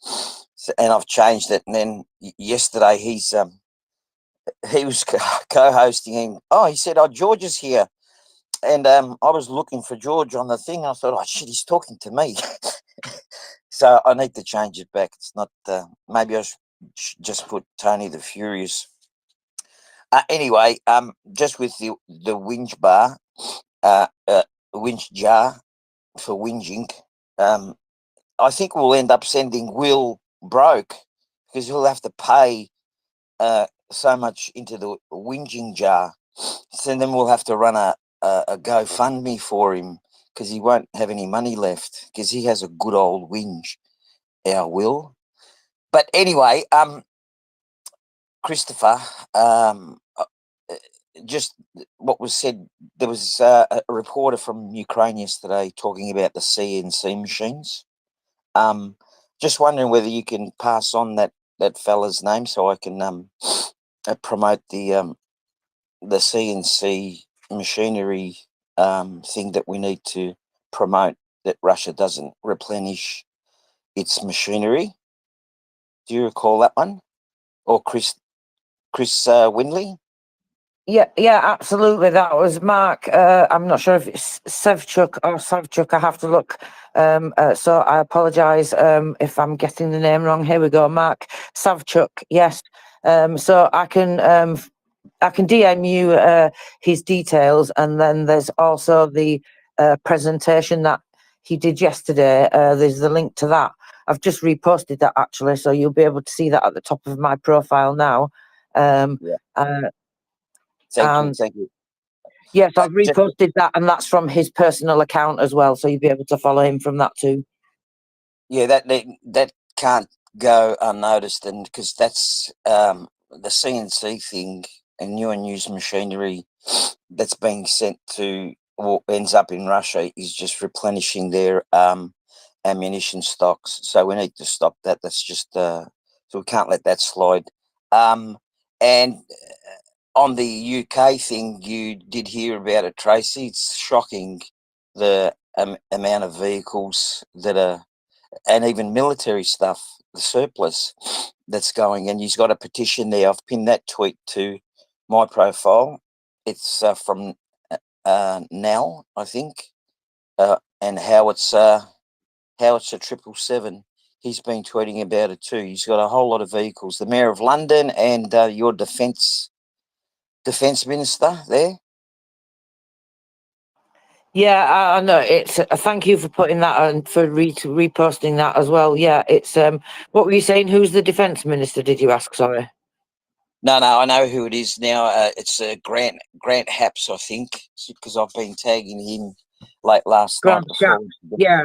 So, and I've changed it. And then yesterday he was co-hosting him. Oh, he said, "Oh, George is here," and I was looking for George on the thing. I thought, "Oh shit, he's talking to me." So I need to change it back. It's not. Maybe I should just put Tony the Furious. Anyway, just with the whinge bar, whinge jar for whinging. I think we'll end up sending Will broke because he'll have to pay so much into the whinging jar. So then we'll have to run a GoFundMe for him because he won't have any money left because he has a good old whinge, our Will. But anyway, Christopher, just what was said, there was a reporter from Ukraine yesterday talking about the CNC machines. Just wondering whether you can pass on that fella's name so I can promote the the CNC machinery thing that we need to promote, that Russia doesn't replenish its machinery. Do you recall that one? Or Chris Windley? Yeah, absolutely. That was Mark. I'm not sure if it's Sevchuk or Savchuk. I have to look. So I apologise if I'm getting the name wrong. Here we go, Mark Savchuk. Yes. So I can DM you his details, and then there's also the presentation that he did yesterday. There's the link to that. I've just reposted that actually, so you'll be able to see that at the top of my profile now. Thank you. Yes, I've Just- reposted that, and that's from his personal account as well, so you'll be able to follow him from that too. Yeah, that can't go unnoticed, and because that's the CNC thing and new and used machinery that's being sent to or ends up in Russia is just replenishing their ammunition stocks. So we need to stop that. That's just so we can't let that slide. And on the UK thing, you did hear about it, Tracy. It's shocking the amount of vehicles that are, and even military stuff, the surplus that's going. And he's got a petition there. I've pinned that tweet to my profile. It's from Nell, I think, and how it's a 777. He's been tweeting about it too. He's got a whole lot of vehicles. The Mayor of London and your defence minister there. Yeah, I know. It's thank you for putting that and for reposting that as well. Yeah, it's what were you saying? Who's the defence minister? Did you ask? Sorry. No, I know who it is now. It's Grant Happs, I think, because I've been tagging him late last night. Yeah.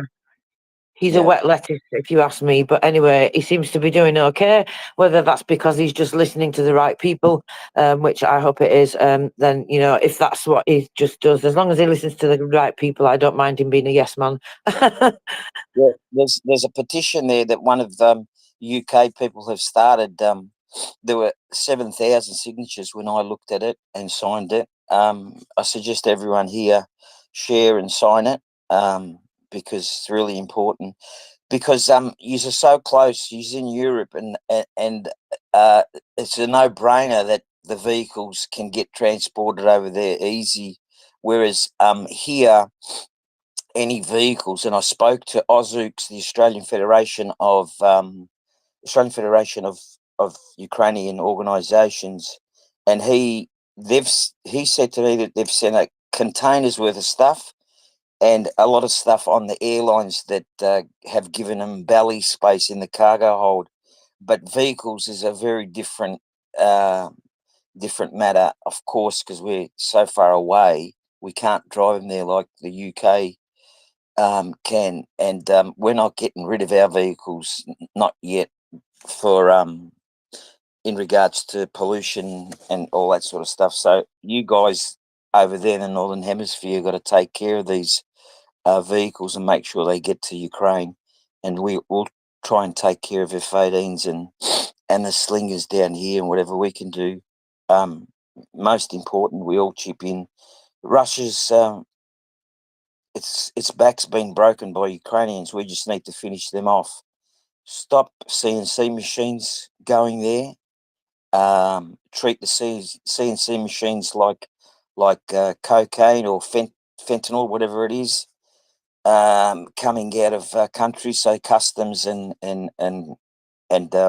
He's a wet lettuce, if you ask me. But anyway, he seems to be doing okay. Whether that's because he's just listening to the right people, which I hope it is, then, you know, if that's what he just does, as long as he listens to the right people, I don't mind him being a yes man. Yeah, there's a petition there that one of UK people have started. There were 7,000 signatures when I looked at it and signed it. I suggest everyone here share and sign it because it's really important. Because you're so close, you're in Europe, and it's a no-brainer that the vehicles can get transported over there easy. Whereas here, any vehicles, and I spoke to AUSUKS, the Australian Federation of Ukrainian organisations, and he said to me that they've sent containers worth of stuff and a lot of stuff on the airlines that have given them belly space in the cargo hold. But vehicles is a very different matter, of course, because we're so far away. We can't drive them there like the UK can. And we're not getting rid of our vehicles, not yet, for in regards to pollution and all that sort of stuff. So you guys over there in the Northern Hemisphere got to take care of these vehicles and make sure they get to Ukraine, and we'll try and take care of F-18s and the slingers down here and whatever we can do. Most important, we all chip in. Russia's its back's been broken by Ukrainians. We just need to finish them off. Stop CNC machines going there. Treat the CNC machines like cocaine or fentanyl, whatever it is, coming out of countries. So customs and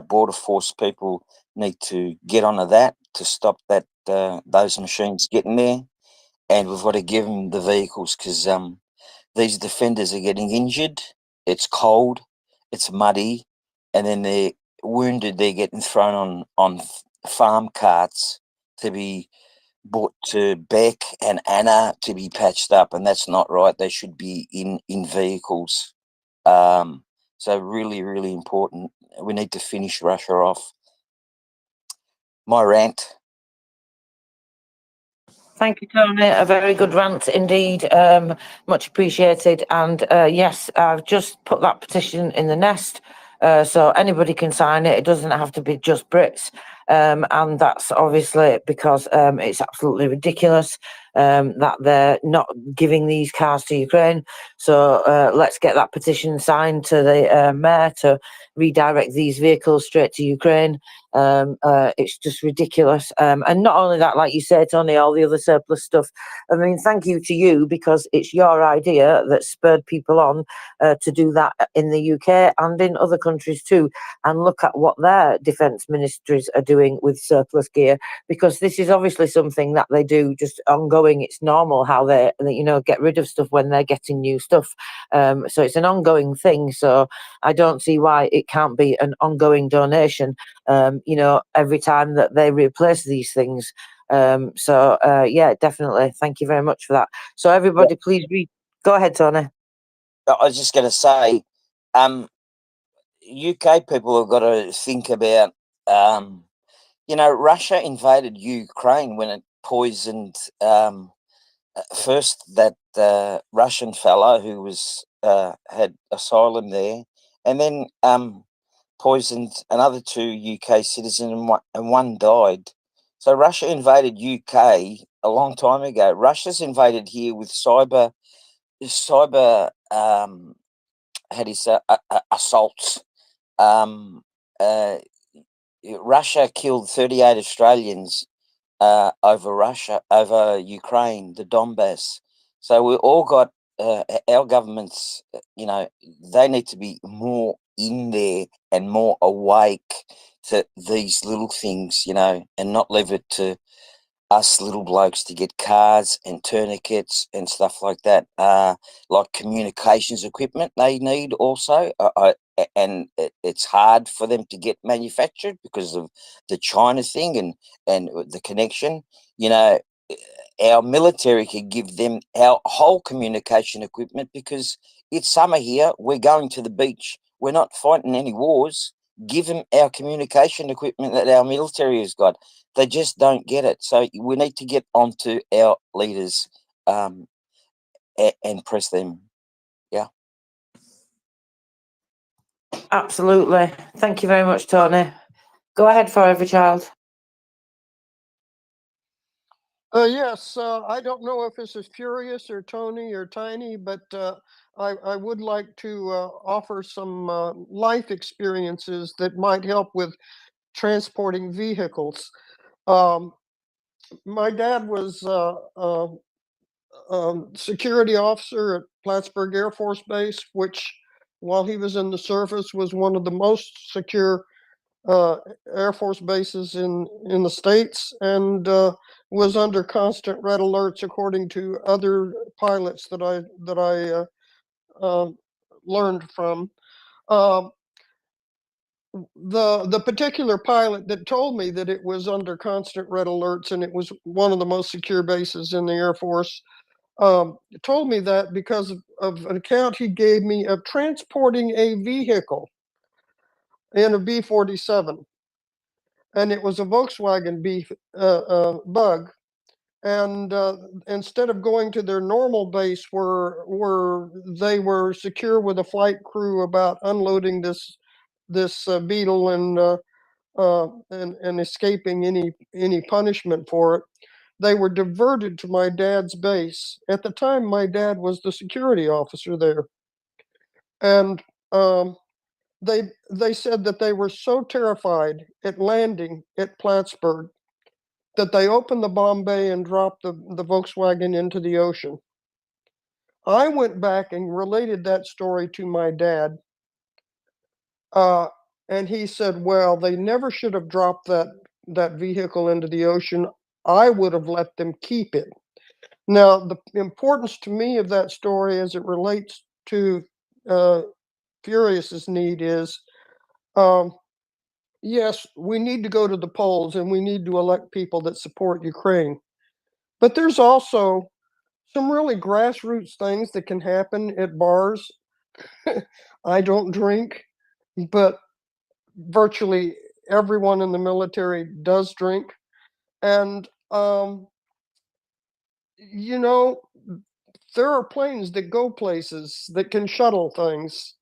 border force people need to get onto that to stop that those machines getting there. And we've got to give them the vehicles because these defenders are getting injured. It's cold, it's muddy, and then they're wounded. They're getting thrown on farm carts to be brought to Beck and Anna to be patched up, and that's not right. They should be in vehicles. So really, really important. We need to finish Russia off. My rant. Thank you, Tony. A very good rant indeed. Much appreciated. And yes, I've just put that petition in the nest. So anybody can sign it. It doesn't have to be just Brits. and that's obviously because it's absolutely ridiculous that they're not giving these cars to Ukraine. So let's get that petition signed to the mayor to redirect these vehicles straight to Ukraine. It's just ridiculous. And not only that, like you said, Tony, all the other surplus stuff. I mean, thank you to you, because it's your idea that spurred people on to do that in the UK and in other countries too. And look at what their defence ministries are doing with surplus gear, because this is obviously something that they do just ongoing. It's normal how they, you know, get rid of stuff when they're getting new stuff. So it's an ongoing thing. So I don't see why it can't be an ongoing donation, you know, every time that they replace these things. Yeah, definitely. Thank you very much for that. So everybody, please read. Go ahead, Tony. I was just going to say, UK people have got to think about, you know, Russia invaded Ukraine when it poisoned first that Russian fellow who was had asylum there, and then poisoned another 2 UK citizens, and one died. So Russia invaded UK a long time ago. Russia's invaded here with cyber how do you say, assaults. Russia killed 38 Australians over Ukraine, the Donbass. So we all got our governments, you know, they need to be more in there and more awake to these little things, you know, and not leave it to us little blokes to get cars and tourniquets and stuff like that. Like communications equipment they need also. And it's hard for them to get manufactured because of the China thing and the connection. You know, our military could give them our whole communication equipment because it's summer here. We're going to the beach. We're not fighting any wars. Give them our communication equipment that our military has got. They just don't get it. So we need to get onto our leaders and press them. Yeah. Absolutely. Thank you very much, Tony. Go ahead, Forever Child. Yes, I don't know if this is Furious or Tony or Tiny, but I would like to offer some life experiences that might help with transporting vehicles. My dad was security officer at Plattsburgh Air Force Base, which, while he was in the service, was one of the most secure Air Force bases in the States, and was under constant red alerts, according to other pilots that I learned from. The particular pilot that told me that it was under constant red alerts and it was one of the most secure bases in the Air Force told me that because of an account he gave me of transporting a vehicle in a B-47. And it was a Volkswagen Bug. And instead of going to their normal base where they were secure with a flight crew about unloading this Beetle and escaping any punishment for it, they were diverted to my dad's base. At the time, my dad was the security officer there. And they said that they were so terrified at landing at Plattsburgh that they opened the bomb bay and dropped the Volkswagen into the ocean. I went back and related that story to my dad. And he said, well, they never should have dropped that vehicle into the ocean. I would have let them keep it. Now, the importance to me of that story as it relates to Furious's need is, yes, we need to go to the polls and we need to elect people that support Ukraine. But there's also some really grassroots things that can happen at bars. I don't drink, but virtually everyone in the military does drink. And, you know, there are planes that go places that can shuttle things.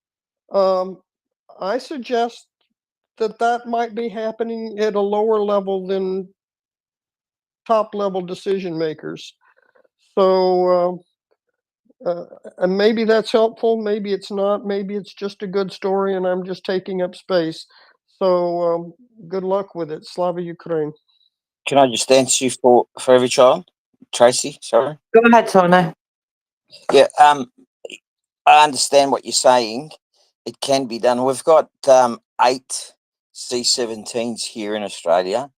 I suggest that might be happening at a lower level than top level decision makers. So, and maybe that's helpful, maybe it's not, maybe it's just a good story and I'm just taking up space. So, good luck with it. Slava Ukraine. Can I just answer you for every child? Tracy, sorry. Go ahead, Tony. Yeah, I understand what you're saying. It can be done. We've got 8 C-17s here in Australia,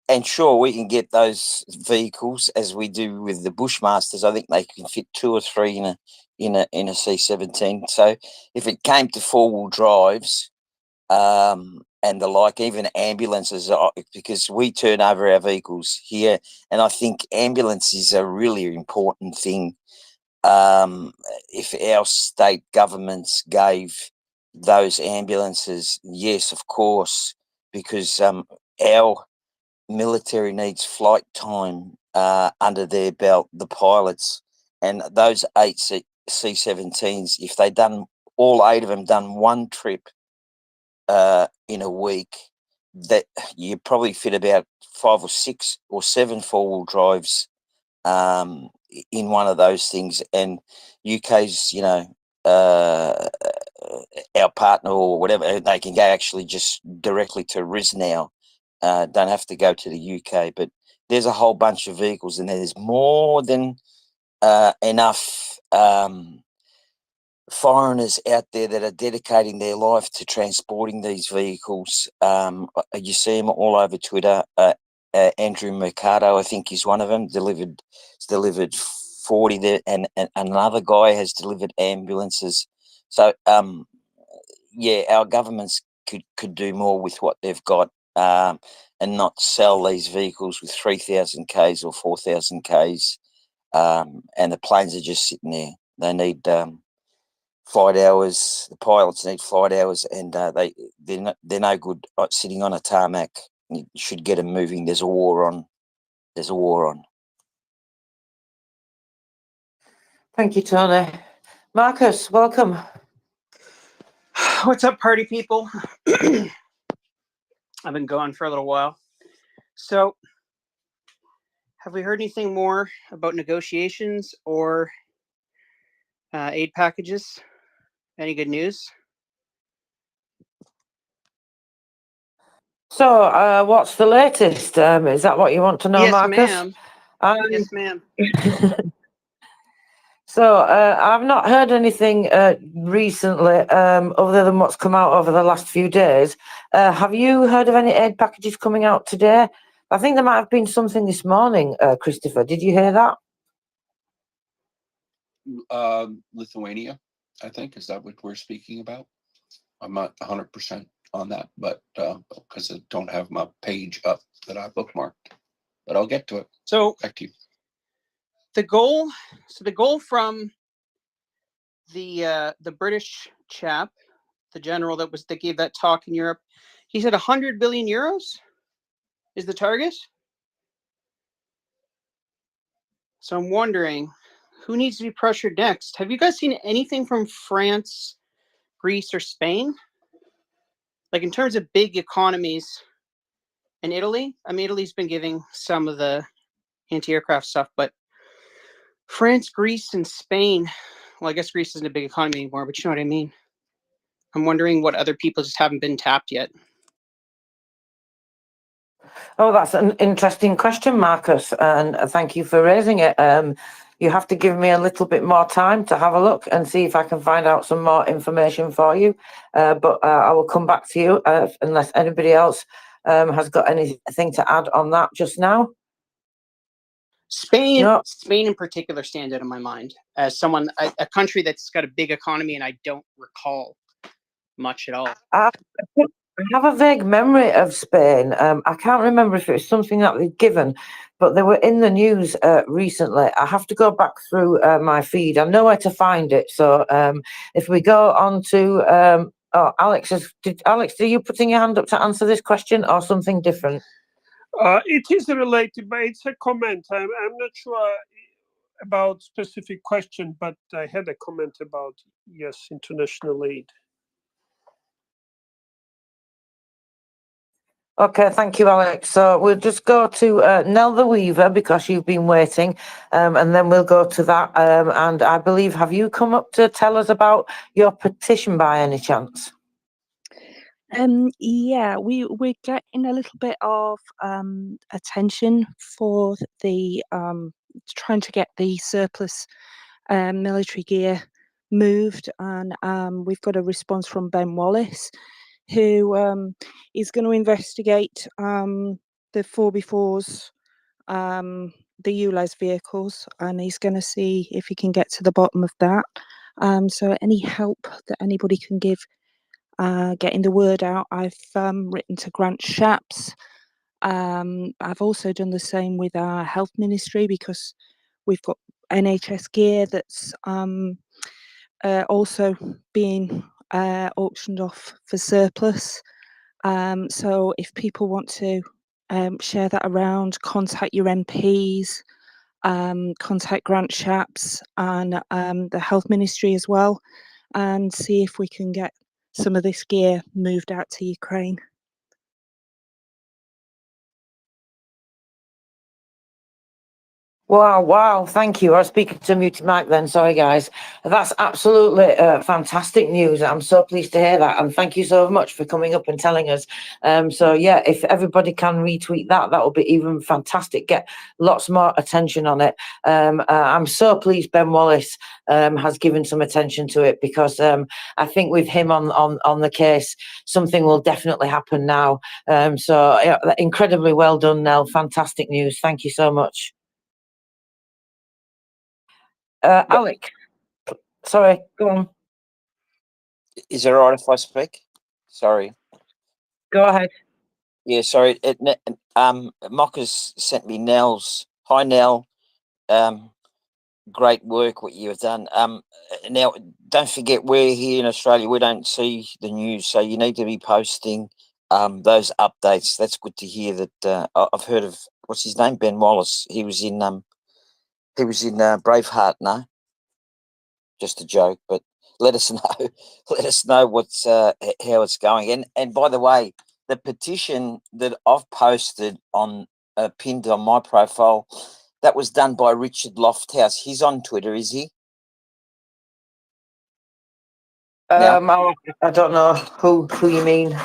and sure, we can get those vehicles as we do with the Bushmasters. I think they can fit 2 or 3 in a C-17. So if it came to 4-wheel drives, and the like, even ambulances, because we turn over our vehicles here, and I think ambulance is a really important thing. If our state governments gave those ambulances, yes, of course, because our military needs flight time under their belt, the pilots, and those 8 C-17s, if they done all 8 of them done one trip in a week, that you probably fit about 5 or 6 or 7 4-wheel drives in one of those things. And UK's, our partner or whatever, they can go actually just directly to RIS now. Don't have to go to the UK, but there's a whole bunch of vehicles, and there's more than enough foreigners out there that are dedicating their life to transporting these vehicles. You see them all over Twitter. Andrew Mercado, I think, is one of them. Delivered 40 there, and another guy has delivered ambulances. So, yeah, our governments could do more with what they've got, and not sell these vehicles with 3,000 Ks or 4,000 Ks, and the planes are just sitting there. They need flight hours. The pilots need flight hours, and they're no good sitting on a tarmac. You should get them moving. There's a war on. There's a war on. Thank you, Tony. Marcus, welcome. What's up, party people? I've been gone for a little while. So, have we heard anything more about negotiations or aid packages? Any good news? So, what's the latest? Is that what you want to know, Yes, Marcus? ma'am. Yes, ma'am. So, I've not heard anything recently, other than what's come out over the last few days. Have you heard of any aid packages coming out today? I think there might have been something this morning, Christopher. Did you hear that? Lithuania, I think, is that what we're speaking about? I'm not 100% on that, but because I don't have my page up that I bookmarked, but I'll get to it. So back to you. The goal from the British chap, the general that gave that talk in Europe, he said 100 billion euros is the target. So I'm wondering, who needs to be pressured next? Have you guys seen anything from France, Greece, or Spain? Like in terms of big economies, and Italy? I mean, Italy's been giving some of the anti-aircraft stuff, but France, Greece, and Spain, well, I guess Greece isn't a big economy anymore, but you know what I mean. I'm wondering what other people just haven't been tapped yet. Oh, that's an interesting question, Marcus, and thank you for raising it. You have to give me a little bit more time to have a look and see if I can find out some more information for you. But I will come back to you unless anybody else has got anything to add on that just now. Spain, No. Spain in particular stands out in my mind as a country that's got a big economy, and I don't recall much at all. I have a vague memory of Spain. I can't remember if it was something that they'd given, but they were in the news recently. I have to go back through my feed. I know where to find it. So if we go on to Alex, are you putting your hand up to answer this question or something different? It is related, but it's a comment. I'm not sure about specific question, but I had a comment about, yes, international aid. Okay, thank you, Alex. So we'll just go to Nell the Weaver because you've been waiting, and then we'll go to that. And I believe, have you come up to tell us about your petition by any chance? Yeah, we're getting a little bit of attention for the trying to get the surplus military gear moved, and we've got a response from Ben Wallace, who is going to investigate the 4x4s, the ULEZ vehicles, and he's going to see if he can get to the bottom of that. So any help that anybody can give getting the word out. I've written to Grant Shapps. I've also done the same with our health ministry because we've got NHS gear that's also being auctioned off for surplus. So if people want to share that around, contact your MPs, contact Grant Shapps and the health ministry as well, and see if we can get some of this gear moved out to Ukraine. Wow, thank you. I was speaking to muted mic then, sorry guys. That's absolutely fantastic news. I'm so pleased to hear that, and thank you so much for coming up and telling us. So yeah, if everybody can retweet that, that will be even fantastic. Get lots more attention on it. I'm so pleased Ben Wallace has given some attention to it, because I think with him on the case, something will definitely happen now. So yeah, incredibly well done, Nell. Fantastic news. Thank you so much. Alec, sorry, go on. Is it all right if I speak? Sorry. Go ahead. Yeah, sorry. Mockers sent me Nell's. Hi, Nell. Great work what you have done. Now, don't forget, we're here in Australia. We don't see the news, so you need to be posting those updates. That's good to hear. That I've heard of, what's his name, Ben Wallace. He was in Braveheart. No, just a joke. But let us know. Let us know what's how it's going. And by the way, the petition that I've posted on pinned on my profile, that was done by Richard Lofthouse. He's on Twitter, is he? I don't know who you mean.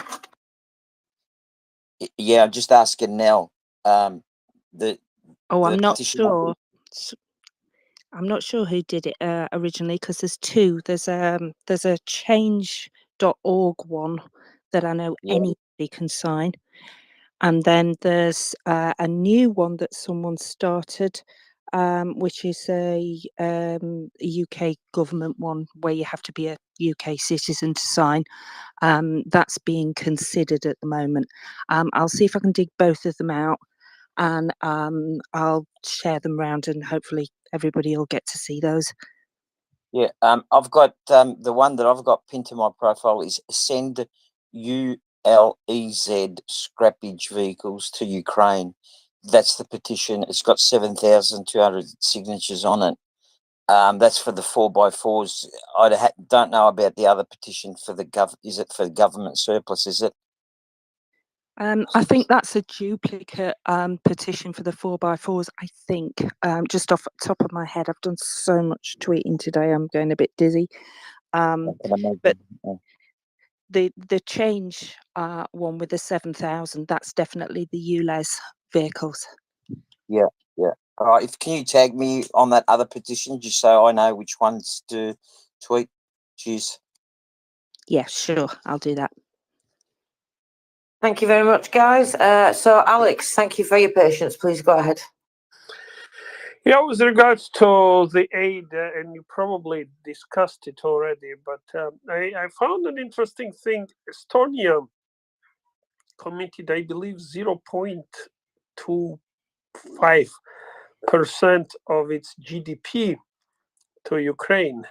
Yeah, I'm just asking Nell. I'm not petition. sure. I'm not sure who did it originally, because there's two. There's a change.org one that I know anybody can sign, and then there's a new one that someone started, which is a UK government one where you have to be a UK citizen to sign. That's being considered at the moment. I'll see if I can dig both of them out, and I'll share them around, and hopefully everybody will get to see those. Yeah, I've got the one that I've got pinned to my profile is send ULEZ scrappage vehicles to Ukraine. That's the petition. It's got 7,200 signatures on it. That's for the 4x4s. I don't know about the other petition for the Is it for government surplus? Is it? I think that's a duplicate petition for the 4x4s. I think, just off the top of my head, I've done so much tweeting today. I'm going a bit dizzy. But the change one with the 7,000, that's definitely the ULEZ vehicles. Yeah. All right. Can you tag me on that other petition just so I know which ones to tweet? Cheers. Yeah, sure. I'll do that. Thank you very much, guys. So, Alex, thank you for your patience. Please go ahead. Yeah, with regards to the aid, and you probably discussed it already, but I found an interesting thing. Estonia committed, I believe, 0.25% of its GDP to Ukraine.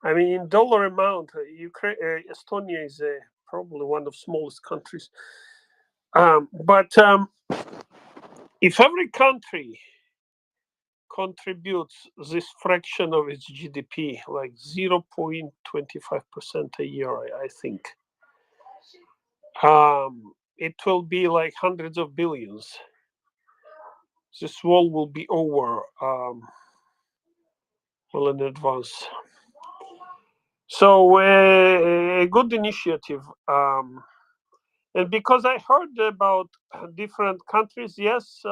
I mean, in dollar amount, Estonia is probably one of the smallest countries. But if every country contributes this fraction of its GDP, like 0.25% a year, I think, it will be like hundreds of billions. This wall will be over well in advance. So a good initiative. And because I heard about different countries, yes,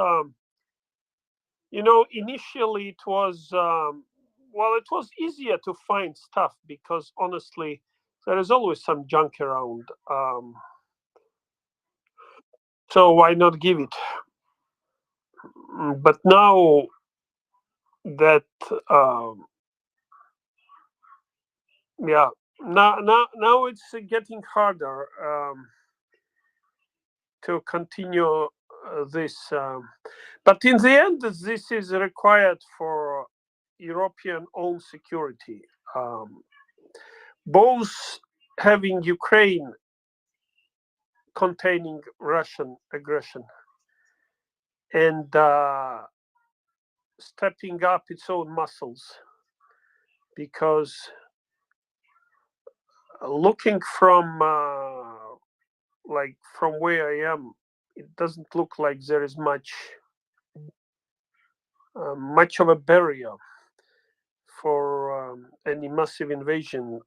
initially it was, it was easier to find stuff because honestly, there is always some junk around. So why not give it? But now that, now it's getting harder to continue this. But in the end, this is required for European own security. Both having Ukraine containing Russian aggression and stepping up its own muscles, because looking from from where I am, it doesn't look like there is much of a barrier for any massive invasion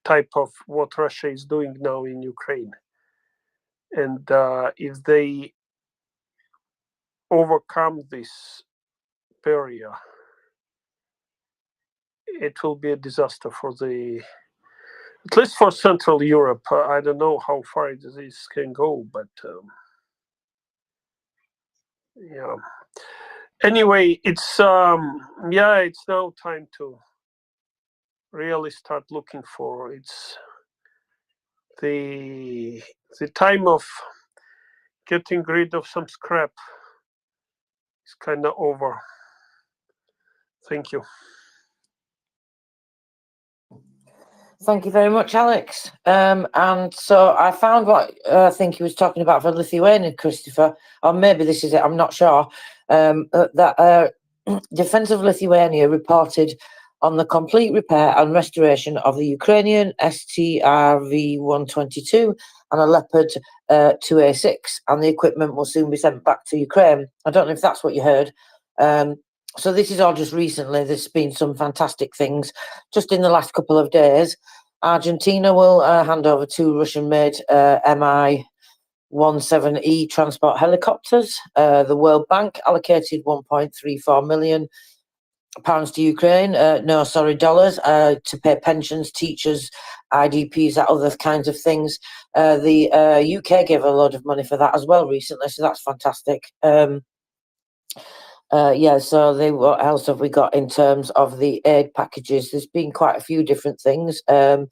type of what Russia is doing now in Ukraine. And if they overcome this barrier, it will be a disaster for at least for Central Europe. I don't know how far this can go, but yeah. Anyway, it's it's now time to really start looking for the time of getting rid of some scrap is kind of over. Thank you. Thank you very much, Alex. And so I found what I think he was talking about for Lithuania, Christopher, or maybe this is it, I'm not sure, that Defence of Lithuania reported on the complete repair and restoration of the Ukrainian STRV-122 and a Leopard 2A6, and the equipment will soon be sent back to Ukraine. I don't know if that's what you heard. So this is all just recently. There's been some fantastic things just in the last couple of days. Argentina will hand over 2 Russian-made Mi-17E transport helicopters. The World Bank allocated £1.34 million to Ukraine. Dollars to pay pensions, teachers, IDPs, that other kinds of things. The UK gave a load of money for that as well recently, so that's fantastic. So what else have we got in terms of the aid packages? There's been quite a few different things. So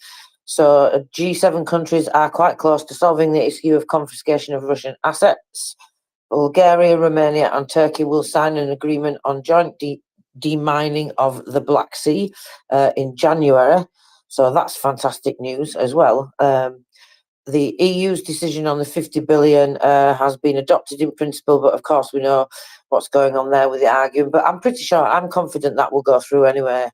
G7 countries are quite close to solving the issue of confiscation of Russian assets. Bulgaria, Romania and Turkey will sign an agreement on joint demining of the Black Sea in January. So that's fantastic news as well. The EU's decision on the 50 billion has been adopted in principle, but of course we know what's going on there with the argument. But I'm pretty sure, I'm confident that will go through anyway.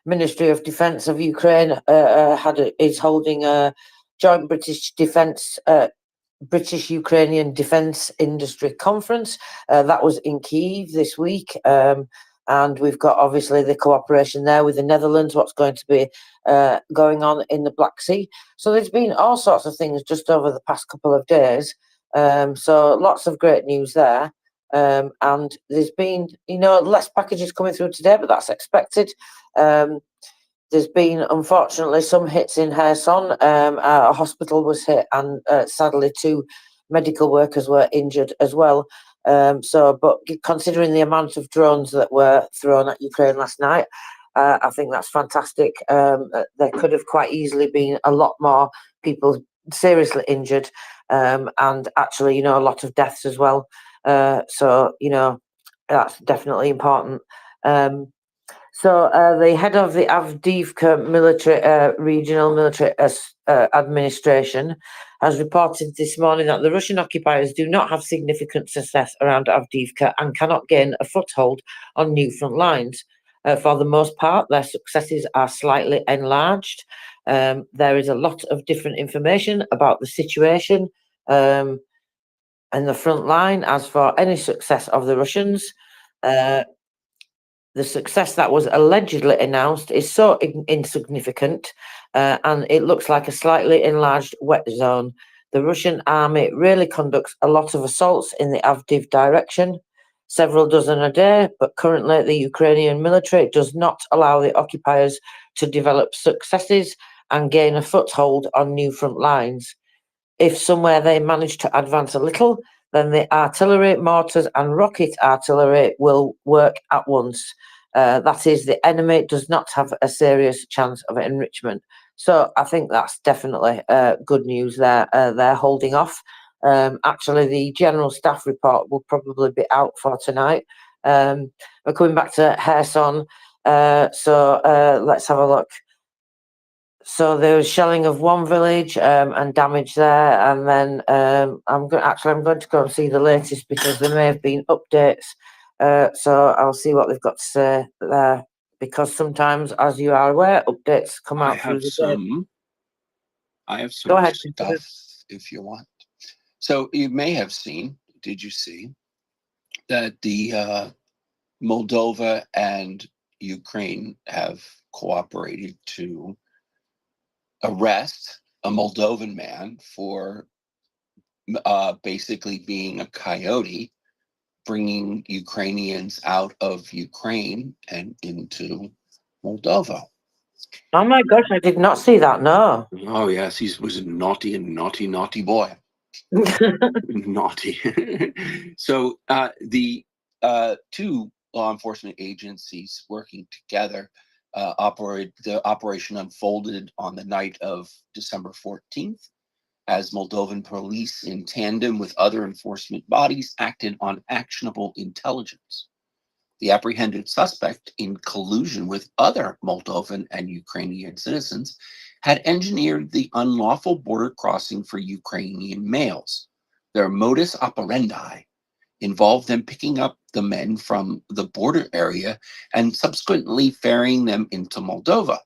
Ministry of Defence of Ukraine is holding a joint British-Ukrainian Defence Industry Conference. That was in Kyiv this week. And we've got obviously the cooperation there with the Netherlands, what's going to be going on in the Black Sea. So there's been all sorts of things just over the past couple of days. So lots of great news there. And there's been, less packages coming through today, but that's expected. There's been, unfortunately, some hits in Kherson. A hospital was hit and sadly 2 medical workers were injured as well. But considering the amount of drones that were thrown at Ukraine last night, I think that's fantastic. There could have quite easily been a lot more people seriously injured, and actually, a lot of deaths as well. That's definitely important. The head of the Avdiivka regional military administration has reported this morning that the Russian occupiers do not have significant success around Avdiivka and cannot gain a foothold on new front lines. For the most part, their successes are slightly enlarged. There is a lot of different information about the situation and the front line. As for any success of the Russians, the success that was allegedly announced is so insignificant, and it looks like a slightly enlarged wet zone. The Russian army really conducts a lot of assaults in the Avdiv direction, several dozen a day, but currently the Ukrainian military does not allow the occupiers to develop successes and gain a foothold on new front lines. If somewhere they manage to advance a little, then the artillery, mortars and rocket artillery will work at once. That is, the enemy does not have a serious chance of enrichment. So I think that's definitely good news there. They're holding off. Actually, the General Staff report will probably be out for tonight. We're coming back to Kherson. So let's have a look. So there was shelling of one village and damage there, and then I'm going to go and see the latest because there may have been updates. So I'll see what they've got to say there, because sometimes, as you are aware, updates come out through the day. I have some Go ahead, stuff if you want. So you may have seen, did you see, that the Moldova and Ukraine have cooperated to arrest a Moldovan man for basically being a coyote, bringing Ukrainians out of Ukraine and into Moldova. Oh my gosh, I did not see that, no. Oh yes, he was a naughty boy. Naughty. So the two law enforcement agencies working together the operation unfolded on the night of December 14th, as Moldovan police, in tandem with other enforcement bodies, acted on actionable intelligence. The apprehended suspect, in collusion with other Moldovan and Ukrainian citizens, had engineered the unlawful border crossing for Ukrainian males. Their modus operandi involved them picking up the men from the border area and subsequently ferrying them into Moldova.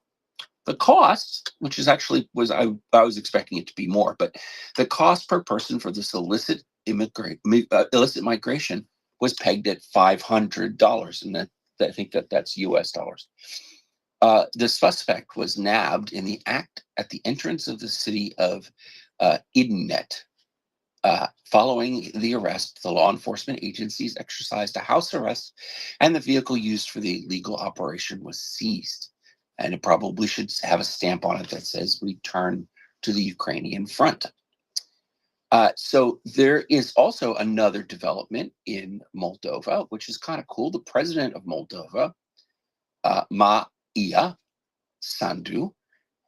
The cost, which is actually I was expecting it to be more, but the cost per person for this illicit migration was pegged at $500, and I think that's US dollars. The suspect was nabbed in the act at the entrance of the city of Idnet. Following the arrest, the law enforcement agencies exercised a house arrest, and the vehicle used for the illegal operation was seized. And it probably should have a stamp on it that says "Return to the Ukrainian front." So there is also another development in Moldova, which is kind of cool. The president of Moldova, Maia Sandu,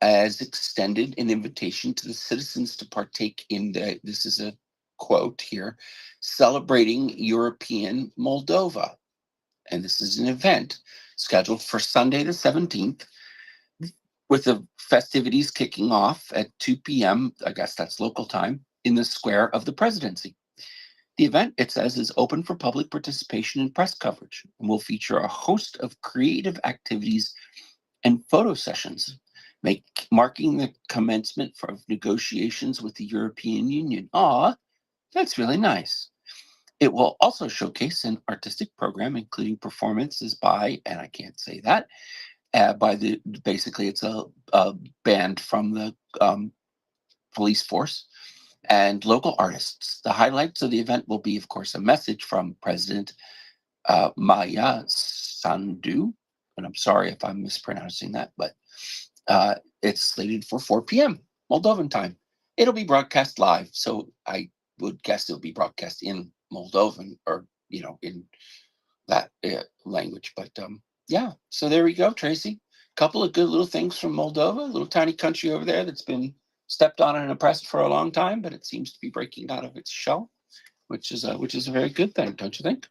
has extended an invitation to the citizens to partake in this is a quote here, celebrating European Moldova. And this is an event scheduled for Sunday the 17th, with the festivities kicking off at 2 p.m., I guess that's local time, in the square of the presidency. The event, it says, is open for public participation and press coverage, and will feature a host of creative activities and photo sessions, marking the commencement of negotiations with the European Union. Aw, that's really nice. It will also showcase an artistic program, including performances by, and I can't say that, basically it's a band from the police force and local artists. The highlights of the event will be, of course, a message from President Maia Sandu, and I'm sorry if I'm mispronouncing that, but it's slated for 4 p.m. Moldovan time. It'll be broadcast live, so I would guess it'll be broadcast in Moldovan, or in that language. But yeah, so there we go, Tracy. Couple of good little things from Moldova, a little tiny country over there that's been stepped on and oppressed for a long time, but it seems to be breaking out of its shell, which is a very good thing, don't you think?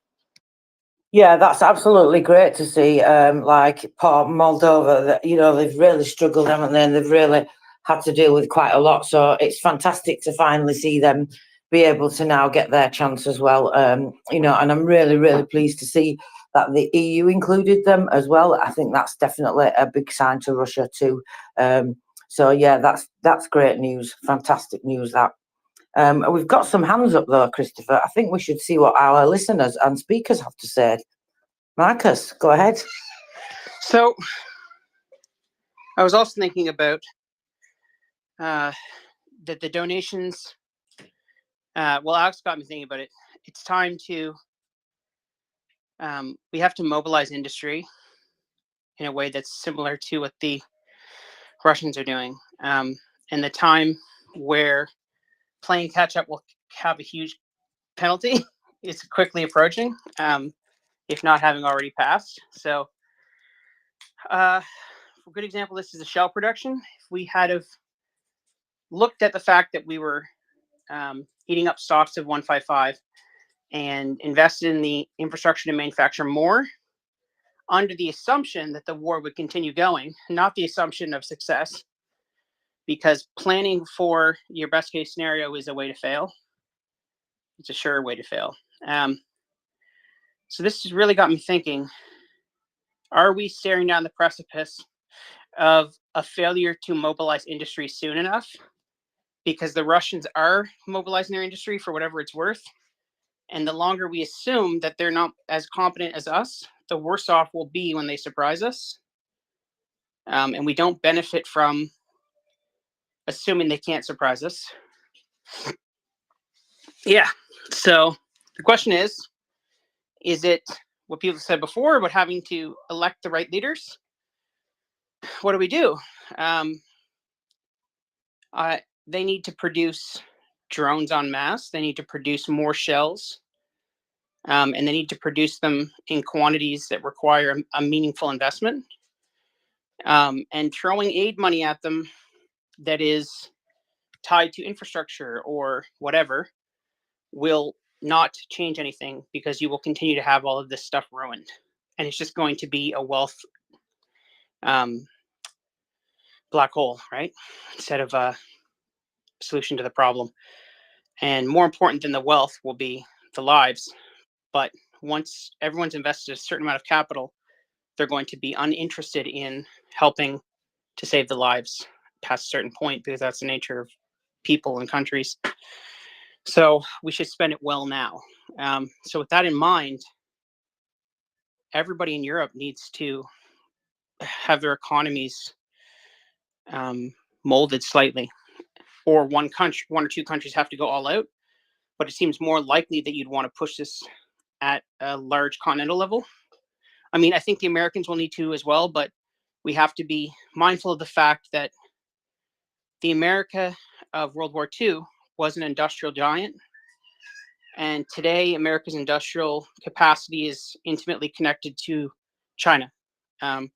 Yeah, that's absolutely great to see. Like poor Moldova, that they've really struggled, haven't they? And they've really had to deal with quite a lot. So it's fantastic to finally see them be able to now get their chance as well. And I'm really, really pleased to see that the EU included them as well. I think that's definitely a big sign to Russia to So yeah, that's great news, fantastic news. That we've got some hands up though, Christopher. I think we should see what our listeners and speakers have to say. Marcus, go ahead. So I was also thinking about that the donations. Well, Alex got me thinking about it. It's time to. We have to mobilize industry in a way that's similar to what the Russians are doing. And the time where playing catch up will have a huge penalty is quickly approaching, if not having already passed. So, for a good example, this is a shell production. If we had have looked at the fact that we were eating up stocks of 155 and invested in the infrastructure to manufacture more, under the assumption that the war would continue going, not the assumption of success, because planning for your best case scenario is a way to fail. It's a sure way to fail. So this has really got me thinking, are we staring down the precipice of a failure to mobilize industry soon enough? Because the Russians are mobilizing their industry for whatever it's worth. And the longer we assume that they're not as competent as us, the worse off we'll be when they surprise us. And we don't benefit from assuming they can't surprise us. Yeah. So the question is it what people said before about having to elect the right leaders? What do? They need to produce drones en masse. They need to produce more shells. And they need to produce them in quantities that require a meaningful investment. And throwing aid money at them that is tied to infrastructure or whatever will not change anything, because you will continue to have all of this stuff ruined. And it's just going to be a wealth black hole, right? Instead of a solution to the problem. And more important than the wealth will be the lives. But once everyone's invested a certain amount of capital, they're going to be uninterested in helping to save the lives past a certain point, because that's the nature of people and countries. So we should spend it well now. So with that in mind, everybody in Europe needs to have their economies molded slightly, or one or two countries have to go all out. But it seems more likely that you'd want to push this at a large continental level. I mean, I think the Americans will need to as well, but we have to be mindful of the fact that the America of World War II was an industrial giant. And today, America's industrial capacity is intimately connected to China. I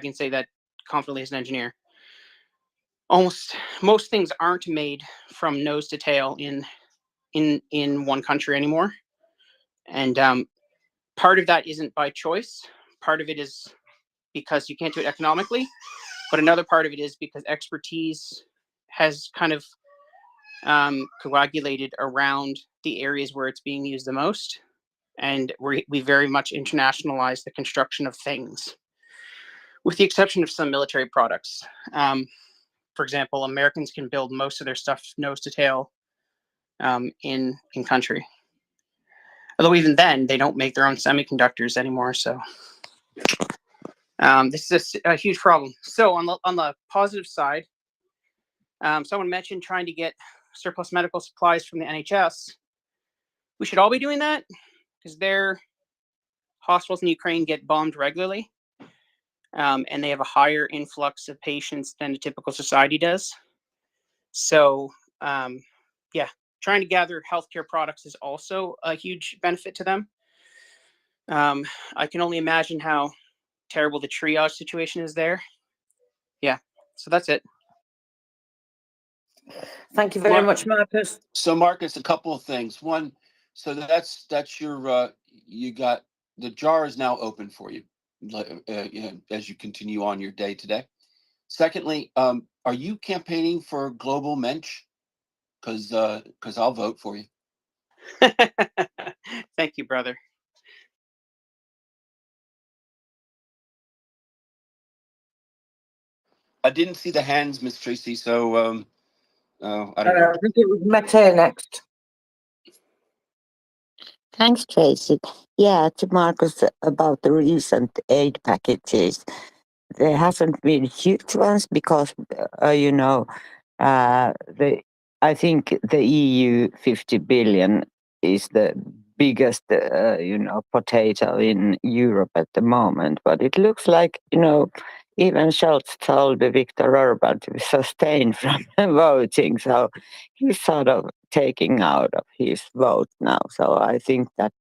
can say that confidently as an engineer. Most things aren't made from nose to tail in one country anymore. And part of that isn't by choice. Part of it is because you can't do it economically. But another part of it is because expertise has kind of coagulated around the areas where it's being used the most. And we very much internationalize the construction of things, with the exception of some military products. For example, Americans can build most of their stuff nose to tail in country. Although even then, they don't make their own semiconductors anymore. So this is a huge problem. So on the positive side, someone mentioned trying to get surplus medical supplies from the NHS. We should all be doing that, because their hospitals in Ukraine get bombed regularly. And they have a higher influx of patients than a typical society does. So, yeah, trying to gather healthcare products is also a huge benefit to them. I can only imagine how terrible the triage situation is there. Yeah, so that's it. Thank you very much, Marcus. So, Marcus, a couple of things. One, so that's your you got the jar is now open for you, as you continue on your day today. Secondly, are you campaigning for global mensch? Because I'll vote for you. Thank you, brother. I didn't see the hands, Miss Tracy. So I don't know. I think it was Mate next. Thanks, Tracy. Yeah, to Marcus about the recent aid packages. There hasn't been huge ones because, I think the EU 50 billion is the biggest, potato in Europe at the moment. But it looks like, even Scholz told Viktor Orban to sustain from voting. So he's sort of taking out of his vote now. So I think that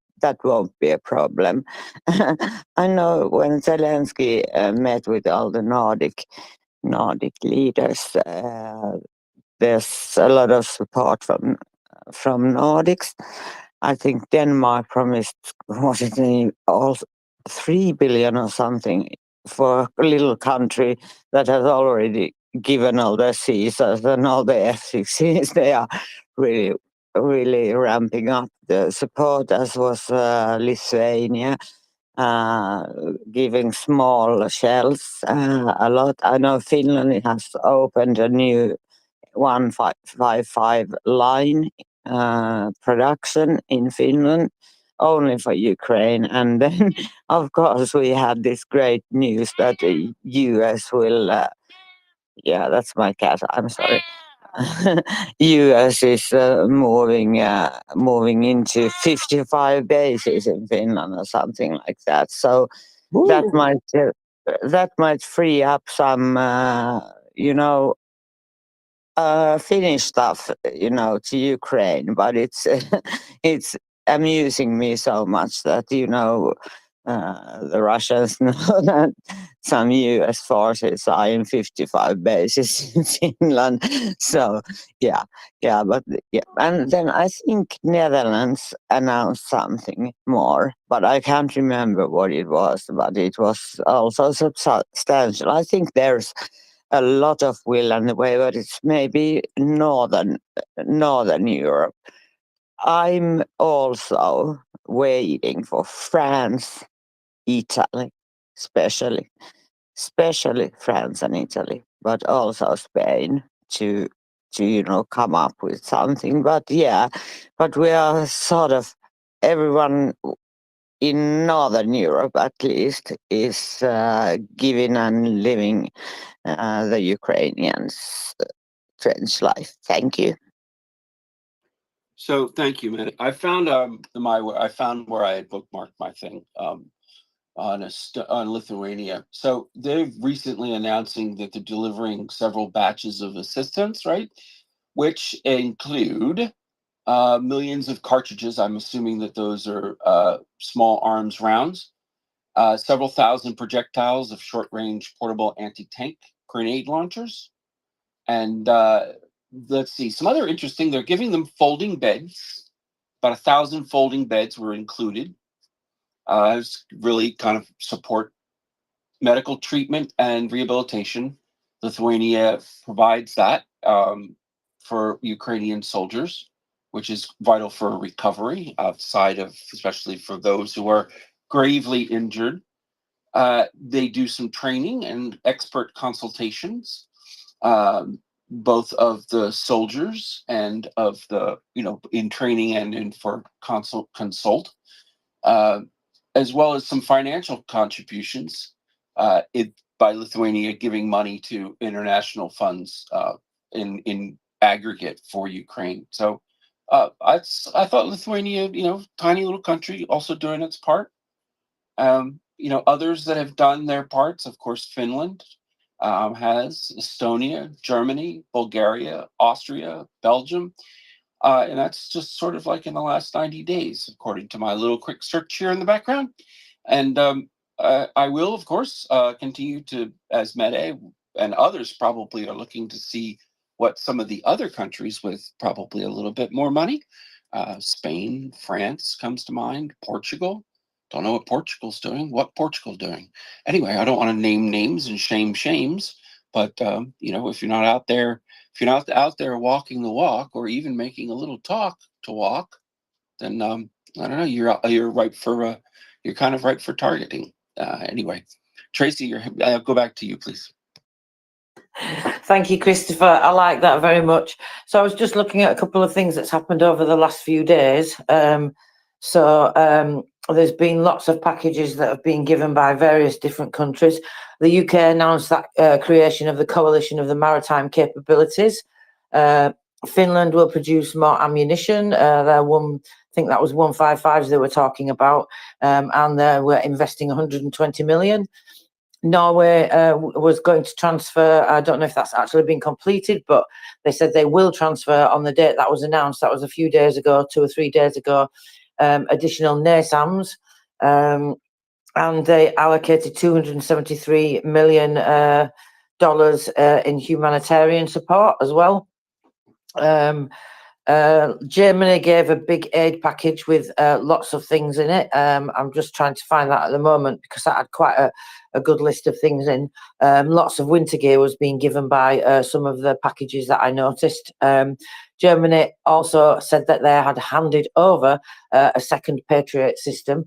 won't be a problem. I know when Zelensky met with all the Nordic leaders, there's a lot of support from Nordics. I think Denmark promised, was it all 3 billion or something for a little country that has already given all their Caesars and all the F-16s. They are really, really ramping up the support, as was Lithuania, giving small shells a lot. I know Finland has opened a new 155 line production in Finland only for Ukraine. And then, of course, we had this great news that the US will, that's my cat, I'm sorry. US is moving into 55 bases in Finland or something like that. So that might free up some, Finnish stuff, to Ukraine. But it's it's amusing me so much that the Russians know that some U.S. forces are in 55 bases in Finland. So yeah, and then I think Netherlands announced something more, but I can't remember what it was. But it was also substantial. I think there's a lot of will and the way, but it's maybe northern Europe. I'm also waiting for France, Italy, especially France and Italy, but also Spain to come up with something. But we are sort of, everyone in Northern Europe at least is giving and living the Ukrainians' French life. Thank you. So thank you, man. I found I found where I had bookmarked my thing on Lithuania. So they're recently announcing that they're delivering several batches of assistance, right? Which include millions of cartridges. I'm assuming that those are small arms rounds, several thousand projectiles of short-range portable anti-tank grenade launchers, and let's see, some other interesting. They're giving them folding beds. About 1,000 folding beds were included. It's really kind of support medical treatment and rehabilitation. Lithuania provides that for Ukrainian soldiers, which is vital for recovery outside of, especially for those who are gravely injured. They do some training and expert consultations, both of the soldiers and of the, in training and in for consult, as well as some financial contributions by Lithuania giving money to international funds in aggregate for Ukraine. So I thought Lithuania, tiny little country, also doing its part. Others that have done their parts, of course, Finland has, Estonia, Germany, Bulgaria, Austria, Belgium. And that's just sort of like in the last 90 days, according to my little quick search here in the background. And I will, of course, continue to, as Mede and others probably are looking to see what some of the other countries with probably a little bit more money, Spain, France comes to mind, Portugal. Don't know what Portugal's doing. What Portugal doing? Anyway, I don't want to name names and shames, but if you're not out there, if you're not out there walking the walk, or even making a little talk to walk, then I don't know. You're ripe for you're kind of ripe for targeting. Anyway, Tracy, I'll go back to you, please. Thank you, Christopher. I like that very much. So I was just looking at a couple of things that's happened over the last few days. There's been lots of packages that have been given by various different countries. The UK announced that creation of the Coalition of the Maritime Capabilities. Finland will produce more ammunition. I think that was 155s they were talking about, and we're investing 120 million. Norway was going to transfer. I don't know if that's actually been completed, but they said they will transfer on the date that was announced. That was a few days ago, 2 or 3 days ago, additional NASAMS. And they allocated $273 million in humanitarian support as well. Germany gave a big aid package with lots of things in it. I'm just trying to find that at the moment because that had quite a good list of things in. Lots of winter gear was being given by some of the packages that I noticed. Germany also said that they had handed over a second Patriot system.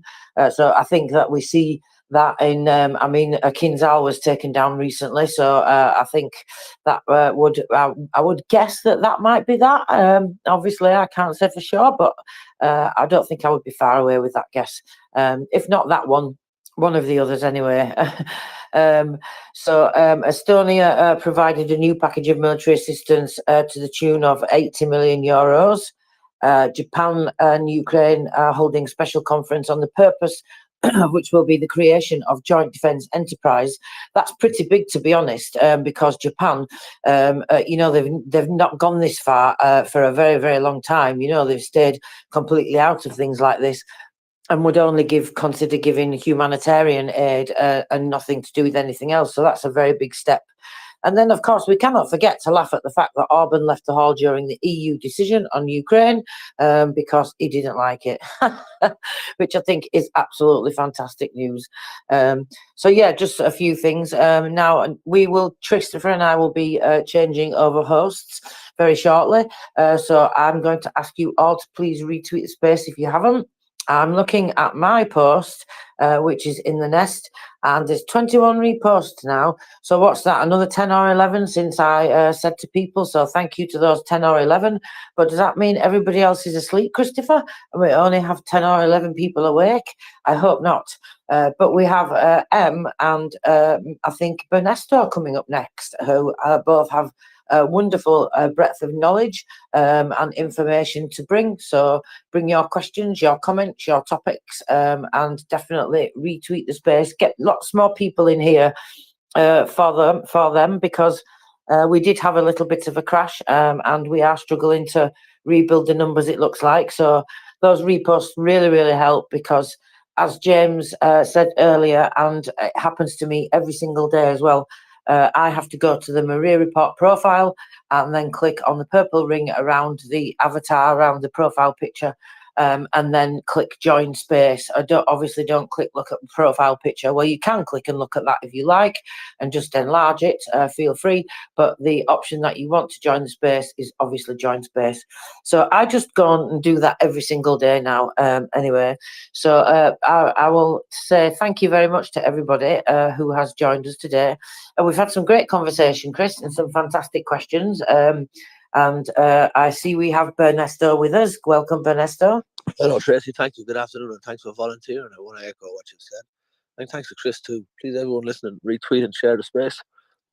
So I think that we see that in, Kinzhal was taken down recently, so I think that I would guess that might be that. Obviously, I can't say for sure, but I don't think I would be far away with that guess. If not that one of the others anyway. Estonia provided a new package of military assistance to the tune of 80 million euros. Japan and Ukraine are holding a special conference on the purpose, which will be the creation of joint defence enterprise. That's pretty big, to be honest, because Japan, they've not gone this far for a very, very long time. They've stayed completely out of things like this and would only consider giving humanitarian aid and nothing to do with anything else. So that's a very big step. And then, of course, we cannot forget to laugh at the fact that Orban left the hall during the EU decision on Ukraine because he didn't like it, which I think is absolutely fantastic news. Just a few things. Now, Christopher and I will be changing over hosts very shortly. So I'm going to ask you all to please retweet the space if you haven't. I'm looking at my post, which is in the nest, and there's 21 reposts now. So what's that? Another 10 or 11 since I said to people. So thank you to those 10 or 11. But does that mean everybody else is asleep, Christopher? And we only have 10 or 11 people awake? I hope not. But we have M and I think Bernesto coming up next, who both have a wonderful breadth of knowledge and information to bring. So bring your questions, your comments, your topics, and definitely retweet the space. Get lots more people in here for them because we did have a little bit of a crash and we are struggling to rebuild the numbers, it looks like. So those reposts really, really help because, as James said earlier, and it happens to me every single day as well, I have to go to the MriyaReport profile and then click on the purple ring around the avatar, around the profile picture, and then click join space. I obviously don't click look at the profile picture. Well, you can click and look at that if you like and just enlarge it, feel free. But the option that you want to join the space is obviously join space. So I just go on and do that every single day now anyway. So I will say thank you very much to everybody who has joined us today. And we've had some great conversation, Chris, and some fantastic questions. And I see we have Bernesto with us. Welcome, Bernesto. Hello, Tracy. Thank you. Good afternoon, and thanks for volunteering. I want to echo what you said. And thanks to Chris, too. Please, everyone listening, retweet and share the space.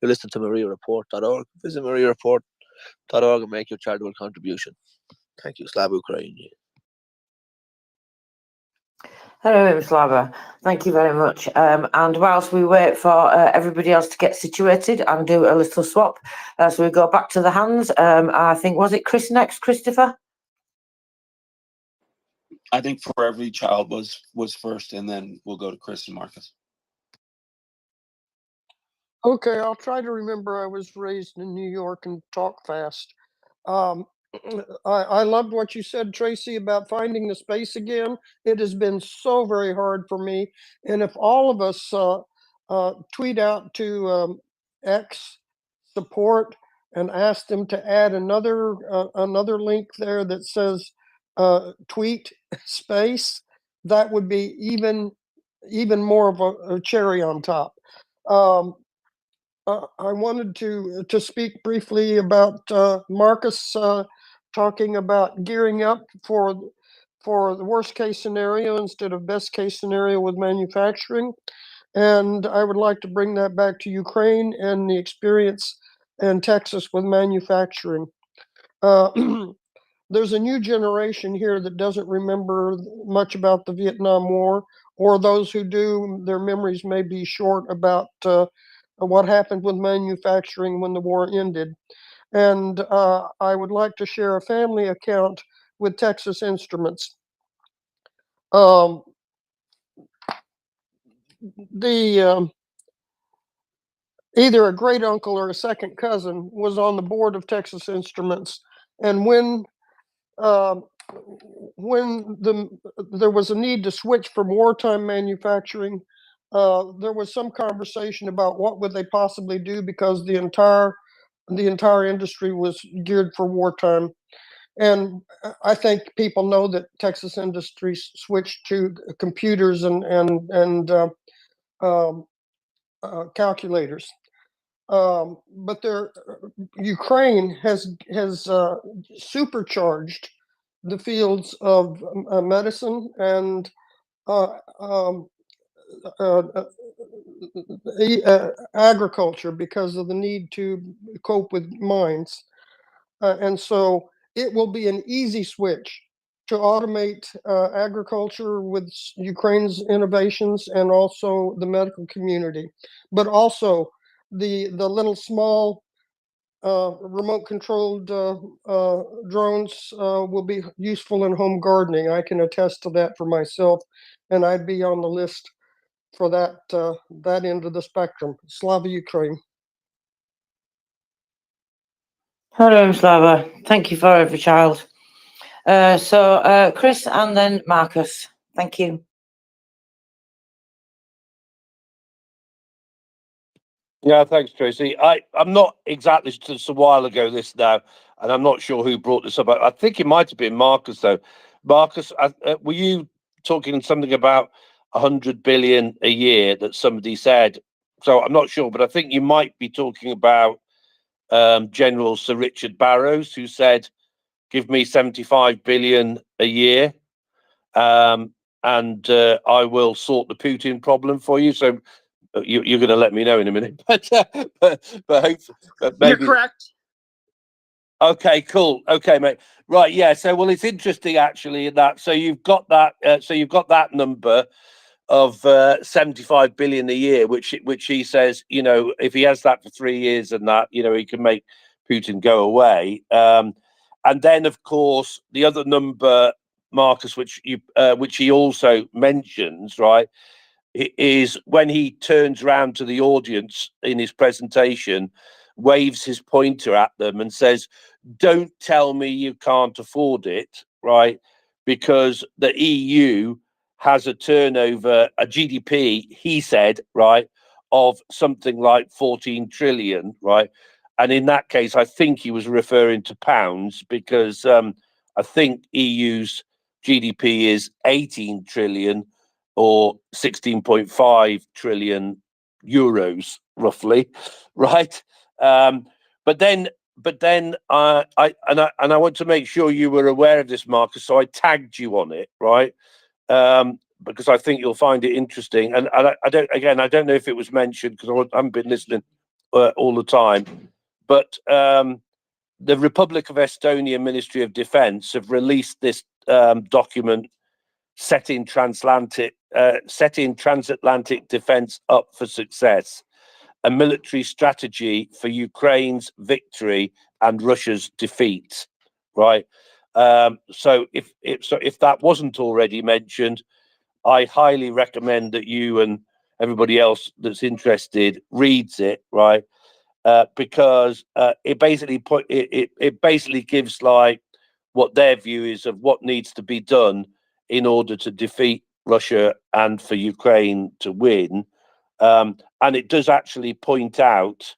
You listen to MriyaReport.org. Visit MriyaReport.org and make your charitable contribution. Thank you. Slava Ukraine. Hello, Slava. Thank you very much. And whilst we wait for everybody else to get situated and do a little swap, so we go back to the hands. I think, was it Chris next, Christopher? I think for every child was first, and then we'll go to Chris and Marcus. Okay, I'll try to remember I was raised in New York and talk fast. I loved what you said, Tracy, about finding the space again. It has been so very hard for me. And if all of us tweet out to X support and ask them to add another link there that says tweet space, that would be even more of a cherry on top. I wanted to speak briefly about Marcus talking about gearing up for the worst case scenario instead of best case scenario with manufacturing. And I would like to bring that back to Ukraine and the experience in Texas with manufacturing. There's a new generation here that doesn't remember much about the Vietnam War, or those who do, their memories may be short about what happened with manufacturing when the war ended. And I would like to share a family account with Texas Instruments. Either a great uncle or a second cousin was on the board of Texas Instruments, and when there was a need to switch from wartime manufacturing, there was some conversation about what would they possibly do, because the entire industry was geared for wartime. And I think people know that Texas Industries switched to computers and calculators. But Ukraine has supercharged the fields of medicine and agriculture because of the need to cope with mines. And so it will be an easy switch to automate agriculture with Ukraine's innovations and also the medical community, but also the little small remote controlled drones will be useful in home gardening. I can attest to that for myself, and I'd be on the list for that end of the spectrum. Slava Ukraine. Hello, Slava. Thank you for every child. So Chris and then Marcus. Thank you. Yeah, thanks, Tracy. I'm not exactly, just a while ago this now, and I'm not sure who brought this up. I think it might have been Marcus, though. Marcus, were you talking something about 100 billion a year that somebody said? So I'm not sure, but I think you might be talking about General Sir Richard Barrows, who said, give me 75 billion a year, and I will sort the Putin problem for you. So you're going to let me know in a minute, but maybe You're correct. Okay, cool. Okay, mate. Right, yeah. So, well, it's interesting actually in that. So you've got that. So you've got that number of 75 billion a year, which he says, you know, if he has that for 3 years and that, you know, he can make Putin go away. And then, of course, the other number, Marcus, which he also mentions, right, is when he turns around to the audience in his presentation, waves his pointer at them and says, don't tell me you can't afford it, right? Because the EU has a turnover, a GDP, he said, right, of something like 14 trillion, right? And in that case, I think he was referring to pounds, because I think EU's GDP is 18 trillion or 16.5 trillion euros, roughly, right? But then I want to make sure you were aware of this, Marcus. So I tagged you on it, right? Because I think you'll find it interesting. And I don't know if it was mentioned because I haven't been listening all the time. But the Republic of Estonia Ministry of Defence have released this document setting transatlantic defence up for success, a military strategy for Ukraine's victory and Russia's defeat. Right. So if that wasn't already mentioned, I highly recommend that you and everybody else that's interested reads it. Right. Because it basically gives like what their view is of what needs to be done in order to defeat Russia and for Ukraine to win. And it does actually point out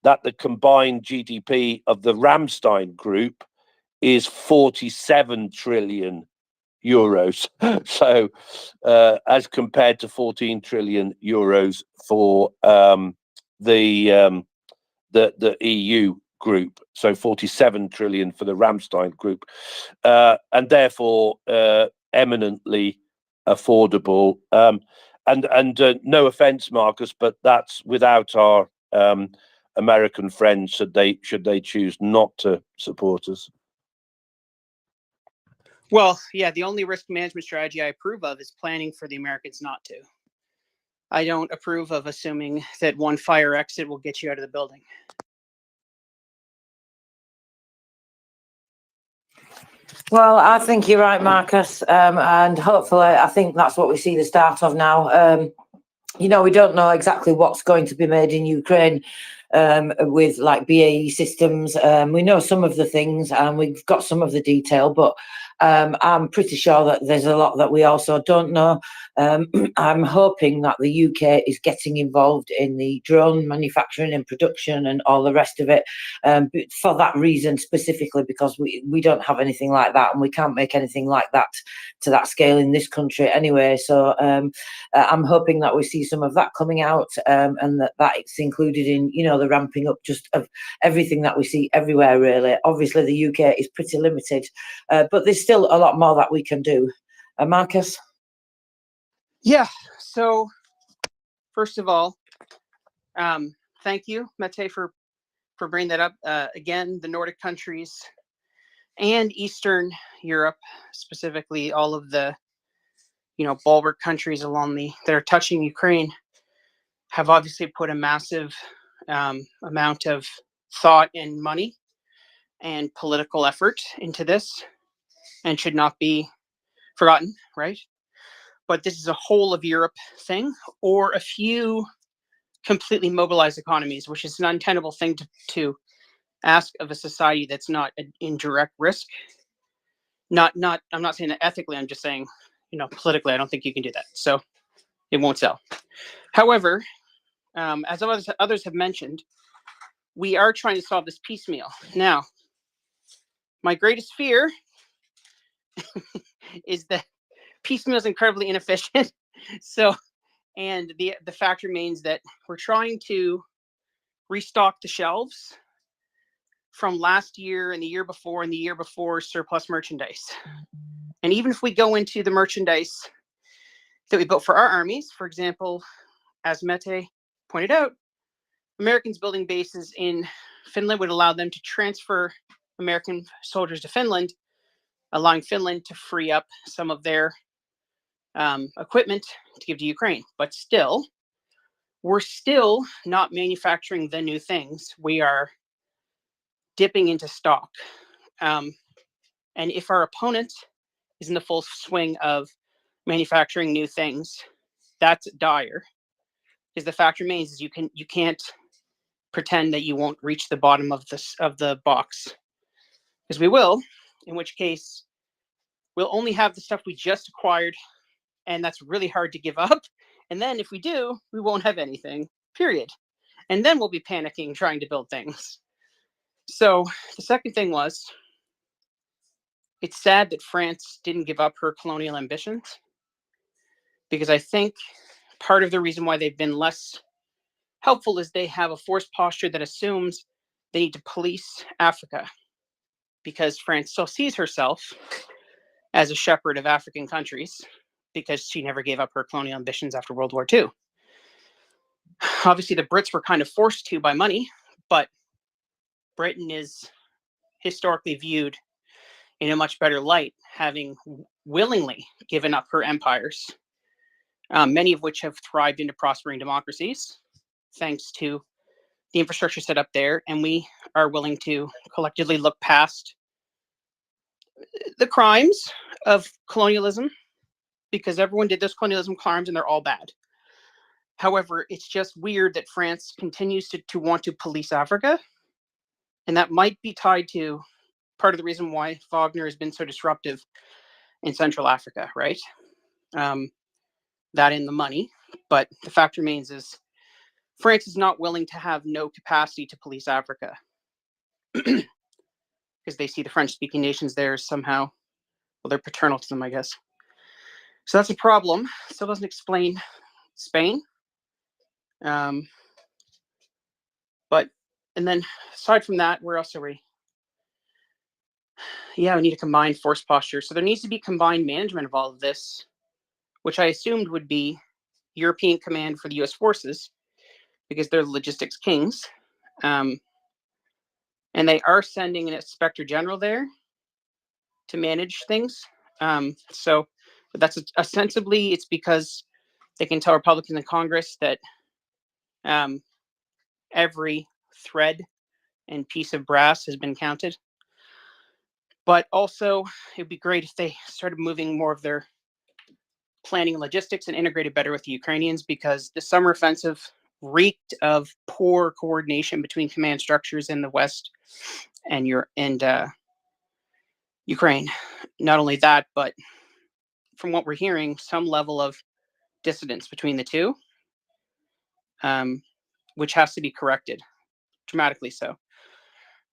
that the combined GDP of the Ramstein group is 47 trillion euros. So as compared to 14 trillion euros for the EU group, so 47 trillion for the Ramstein group, and therefore eminently affordable. And no offence, Marcus, but that's without our American friends should they choose not to support us. Well, yeah, the only risk management strategy I approve of is planning for the Americans not to. I don't approve of assuming that one fire exit will get you out of the building. Well, I think you're right, Marcus, and hopefully I think that's what we see the start of now. You know, we don't know exactly what's going to be made in Ukraine with like BAE systems. We know some of the things and we've got some of the detail, but I'm pretty sure that there's a lot that we also don't know. I'm hoping that the UK is getting involved in the drone manufacturing and production and all the rest of it for that reason specifically, because we don't have anything like that and we can't make anything like that to that scale in this country anyway. So I'm hoping that we see some of that coming out and that it's included in, you know, the ramping up just of everything that we see everywhere, really. Obviously, the UK is pretty limited, but there's still a lot more that we can do. Marcus? Yeah, so first of all, thank you, Mete, for bringing that up. Again, the Nordic countries and Eastern Europe, specifically all of the, you know, bulwark countries along that are touching Ukraine, have obviously put a massive amount of thought and money and political effort into this and should not be forgotten, right? But this is a whole of Europe thing, or a few completely mobilized economies, which is an untenable thing to ask of a society that's not in direct risk. I'm not saying that ethically, I'm just saying, you know, politically, I don't think you can do that. So it won't sell. However, as others have mentioned, we are trying to solve this piecemeal. Now, my greatest fear is that piecemeal is incredibly inefficient. So, and the fact remains that we're trying to restock the shelves from last year and the year before and the year before surplus merchandise. And even if we go into the merchandise that we built for our armies, for example, as Mete pointed out, Americans building bases in Finland would allow them to transfer American soldiers to Finland, allowing Finland to free up some of their equipment to give to Ukraine. But still, we're still not manufacturing the new things. We are dipping into stock. And if our opponent is in the full swing of manufacturing new things, that's dire. Because the fact remains is you can't pretend that you won't reach the bottom of the box, because we will. In which case, we'll only have the stuff we just acquired, and that's really hard to give up. And then if we do, we won't have anything. Period. And then we'll be panicking trying to build things. So the second thing was, it's sad that France didn't give up her colonial ambitions, because I think part of the reason why they've been less helpful is they have a forced posture that assumes they need to police Africa, because France still sees herself as a shepherd of African countries, because she never gave up her colonial ambitions after World War II. Obviously, the Brits were kind of forced to by money, but Britain is historically viewed in a much better light, having willingly given up her empires, many of which have thrived into prospering democracies, thanks to the infrastructure set up there. And we are willing to collectively look past the crimes of colonialism, because everyone did those colonialism crimes and they're all bad. However, it's just weird that France continues to want to police Africa. And that might be tied to part of the reason why Wagner has been so disruptive in Central Africa, right? That and the money. But the fact remains is France is not willing to have no capacity to police Africa, because they see the French-speaking nations there as somehow, well, they're paternal to them, I guess. So that's a problem. Still doesn't explain Spain. And then aside from that, where else are we? Yeah, we need a combined force posture. So there needs to be combined management of all of this, which I assumed would be European command for the US forces, because they're the logistics kings. And they are sending an inspector general there to manage things. So but that's ostensibly it's because they can tell Republicans in Congress that every thread and piece of brass has been counted. But also, it'd be great if they started moving more of their planning and logistics and integrated better with the Ukrainians, because the summer offensive reeked of poor coordination between command structures in the West and Ukraine. Not only that, but from what we're hearing, some level of dissonance between the two, which has to be corrected, dramatically so.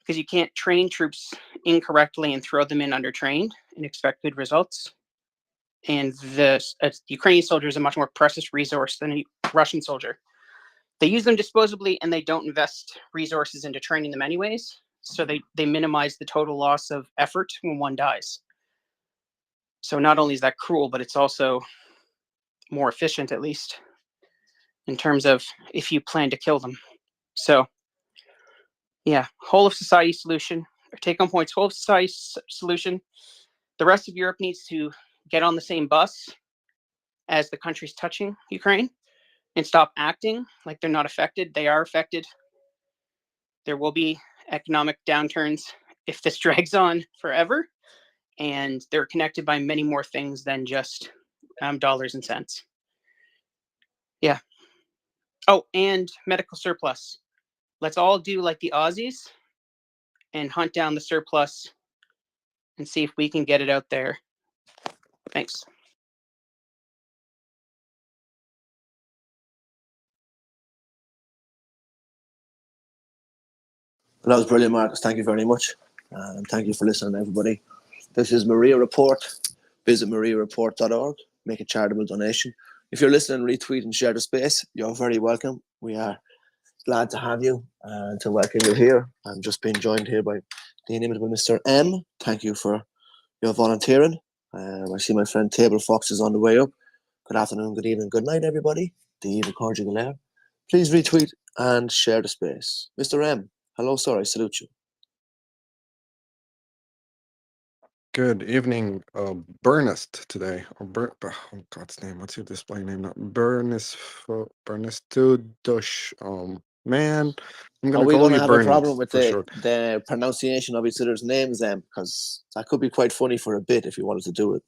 Because you can't train troops incorrectly and throw them in undertrained and expect good results. And the Ukrainian soldier is a much more precious resource than a Russian soldier. They use them disposably and they don't invest resources into training them anyways. So they minimize the total loss of effort when one dies. So not only is that cruel, but it's also more efficient, at least, in terms of if you plan to kill them. So yeah, whole of society solution, or take home points, whole of society solution. The rest of Europe needs to get on the same bus as the countries touching Ukraine and stop acting like they're not affected. They are affected. There will be economic downturns if this drags on forever, and they're connected by many more things than just dollars and cents. Yeah. Oh, and medical surplus. Let's all do like the Aussies and hunt down the surplus and see if we can get it out there. Thanks. That was brilliant, Marcus. Thank you very much. And thank you for listening, everybody. This is Maria Report. Visit MriyaReport.org. Make a charitable donation. If you're listening, retweet and share the space. You're very welcome. We are glad to have you and to welcome you here. I'm just being joined here by the inimitable Mr. M. Thank you for your volunteering. I see my friend Table Fox is on the way up. Good afternoon, good evening, good night, everybody. DEC Cordial Air. Please retweet and share the space. Mr. M. Hello, sir. I salute you. Good evening, Bernest today. Or oh God's name, what's your display name? Not Bernest Tudush. Man, I'm Are gonna we call going to you have a problem Bernie with for short. the pronunciation of each other's names then? Because that could be quite funny for a bit if you wanted to do it.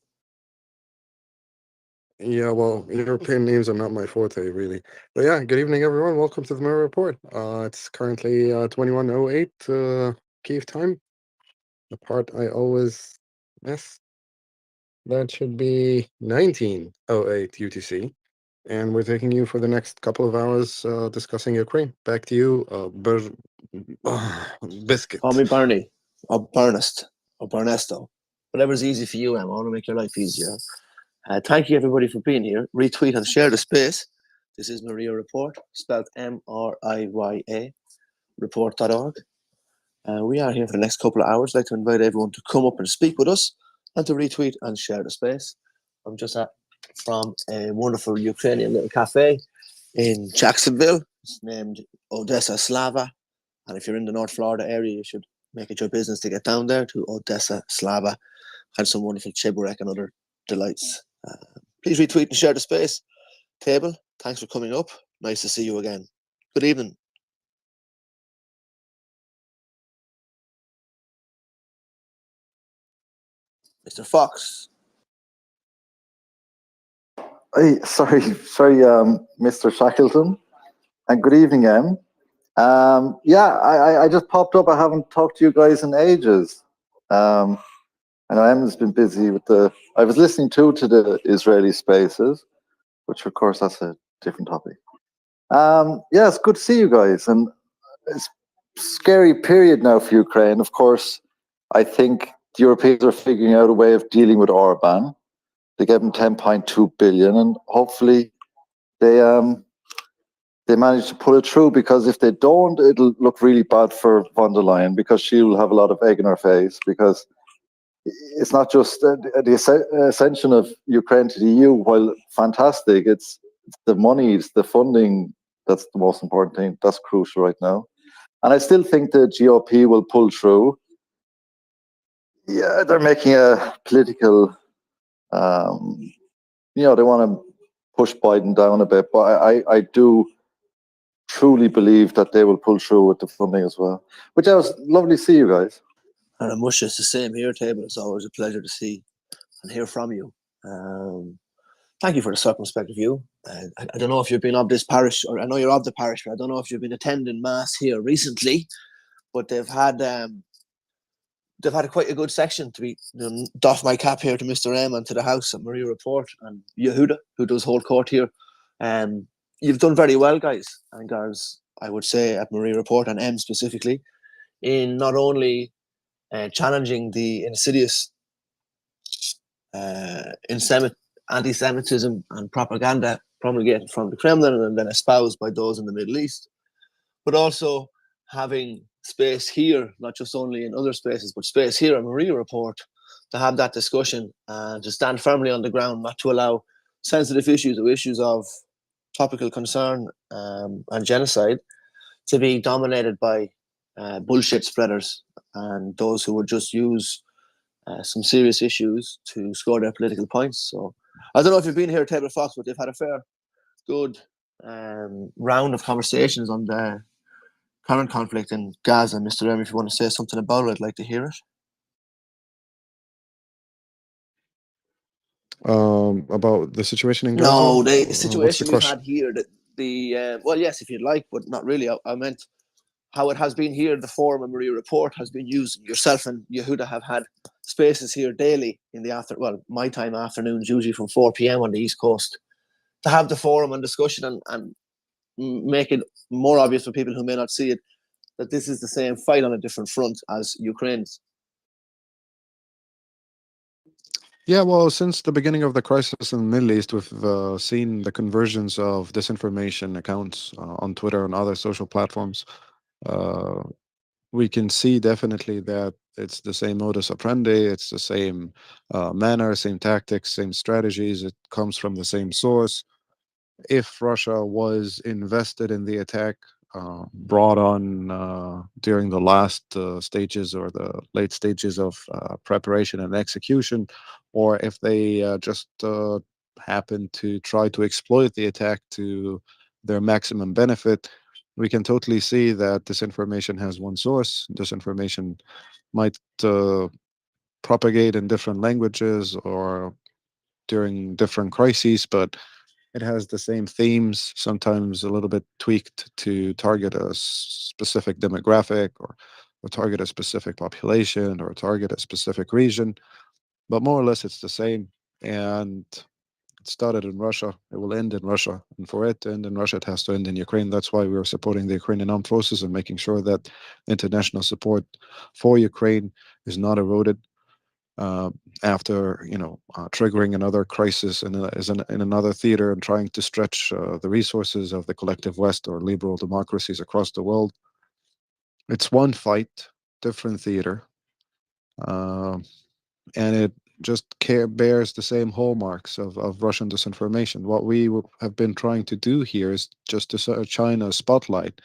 Yeah, well, European names are not my forte, really. But yeah, good evening, everyone. Welcome to the Mirror Report. It's currently 21:08 Kyiv time. The part I always miss. That should be 19:08 UTC. And we're taking you for the next couple of hours discussing Ukraine. Back to you, Biscuit. Call me Bernie, or Bernest, or Bernesto. Whatever's easy for you, Em. I want to make your life easier. Thank you, everybody, for being here. Retweet and share the space. This is Maria Report, spelled MRIYA, report.org. We are here for the next couple of hours. I'd like to invite everyone to come up and speak with us and to retweet and share the space. I'm just from a wonderful Ukrainian little cafe in Jacksonville. It's named Odessa Slava. And if you're in the North Florida area, you should make it your business to get down there to Odessa Slava. Had some wonderful chiburek and other delights. Please retweet and share the space. Table, thanks for coming up. Nice to see you again. Good evening. Mr. Fox. Hey, sorry, Mr. Shackleton, and good evening, Em. Yeah, I just popped up. I haven't talked to you guys in ages. I know Em's been busy with I was listening to the Israeli spaces, which of course that's a different topic. Yeah, it's good to see you guys, and it's a scary period now for Ukraine. Of course, I think the Europeans are figuring out a way of dealing with Orban. They gave him 10.2 billion, and hopefully they they manage to pull it through, because if they don't, it'll look really bad for von der Leyen, because she'll have a lot of egg in her face, because it's not just the ascension of Ukraine to the EU, while fantastic, it's the money, it's the funding that's the most important thing. That's crucial right now. And I still think the GOP will pull through. Yeah, they're making a political, they want to push Biden down a bit, but I do truly believe that they will pull through with the funding as well. Which was lovely to see you guys. And I'm much just the same here, Table. It's always a pleasure to see and hear from you. Thank you for the circumspect view. I don't know if you've been of this parish, or I know you're of the parish, but I don't know if you've been attending Mass here recently, but they've had quite a good section to be, doff my cap here to Mr. M and to the house at MriyaReport and Yehuda, who does whole court here. You've done very well, guys and girls, I would say, at MriyaReport and M specifically, in not only challenging the insidious anti-Semitism and propaganda promulgated from the Kremlin and then espoused by those in the Middle East, but also having space here, not just only in other spaces, but space here at MriyaReport to have that discussion and to stand firmly on the ground, not to allow sensitive issues or issues of topical concern and genocide to be dominated by bullshit spreaders and those who would just use some serious issues to score their political points. So I don't know if you've been here at Table Fox, but they've had a fair, good round of conversations on the current conflict in Gaza. Mr. M, if you want to say something about it, I'd like to hear it. About the situation in Gaza? No, the What's the situation we've question? had here. Well, yes, if you'd like, but not really. I meant how it has been here. The forum and MriyaReport has been used. Yourself and Yehuda have had spaces here daily in the my time afternoons, usually from 4 p.m. on the East Coast, to have the forum and discussion and make it more obvious for people who may not see it that this is the same fight on a different front as Ukraine's. Yeah, well, since the beginning of the crisis in the Middle East, we've seen the conversions of disinformation accounts on Twitter and other social platforms. We can see definitely that it's the same modus operandi, it's the same manner, same tactics, same strategies. It comes from the same source. If Russia was invested in the attack brought on during the last stages or the late stages of preparation and execution, or if they just happen to try to exploit the attack to their maximum benefit, we can totally see that disinformation has one source. Disinformation might propagate in different languages or during different crises, but it has the same themes, sometimes a little bit tweaked to target a specific demographic or target a specific population or target a specific region. But more or less, it's the same. And it started in Russia. It will end in Russia. And for it to end in Russia, it has to end in Ukraine. That's why we are supporting the Ukrainian armed forces and making sure that international support for Ukraine is not eroded. After triggering another crisis in another theater and trying to stretch the resources of the collective West or liberal democracies across the world. It's one fight, different theater, and it just bears the same hallmarks of Russian disinformation. What we have been trying to do here is just to shine a spotlight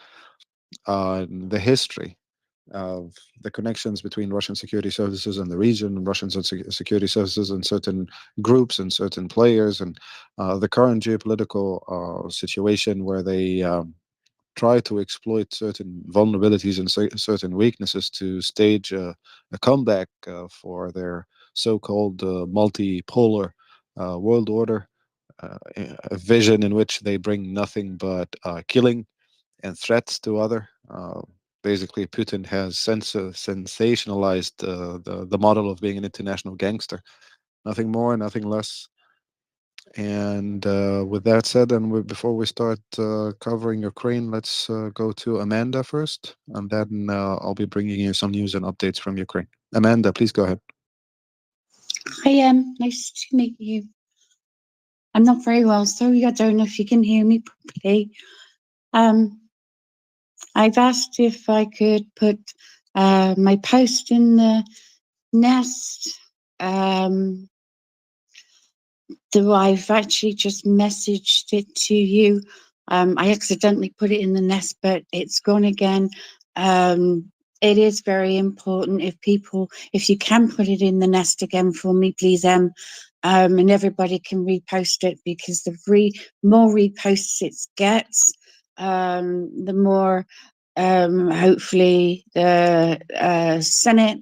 on the history of the connections between Russian security services and the region, Russian security services and certain groups and certain players, and the current geopolitical situation where they try to exploit certain vulnerabilities and certain weaknesses to stage a comeback for their so-called multipolar world order, a vision in which they bring nothing but killing and threats to other. Basically, Putin has sensationalized the model of being an international gangster. Nothing more, nothing less. And with that said, and before we start covering Ukraine, let's go to Amanda first, and then I'll be bringing you some news and updates from Ukraine. Amanda, please go ahead. Hi, nice to meet you. I'm not very well, sorry, I don't know if you can hear me properly. I've asked if I could put my post in the nest. I've actually just messaged it to you. I accidentally put it in the nest, but it's gone again. It is very important if you can put it in the nest again for me, please, and everybody can repost it, because the more reposts it gets, the more hopefully the Senate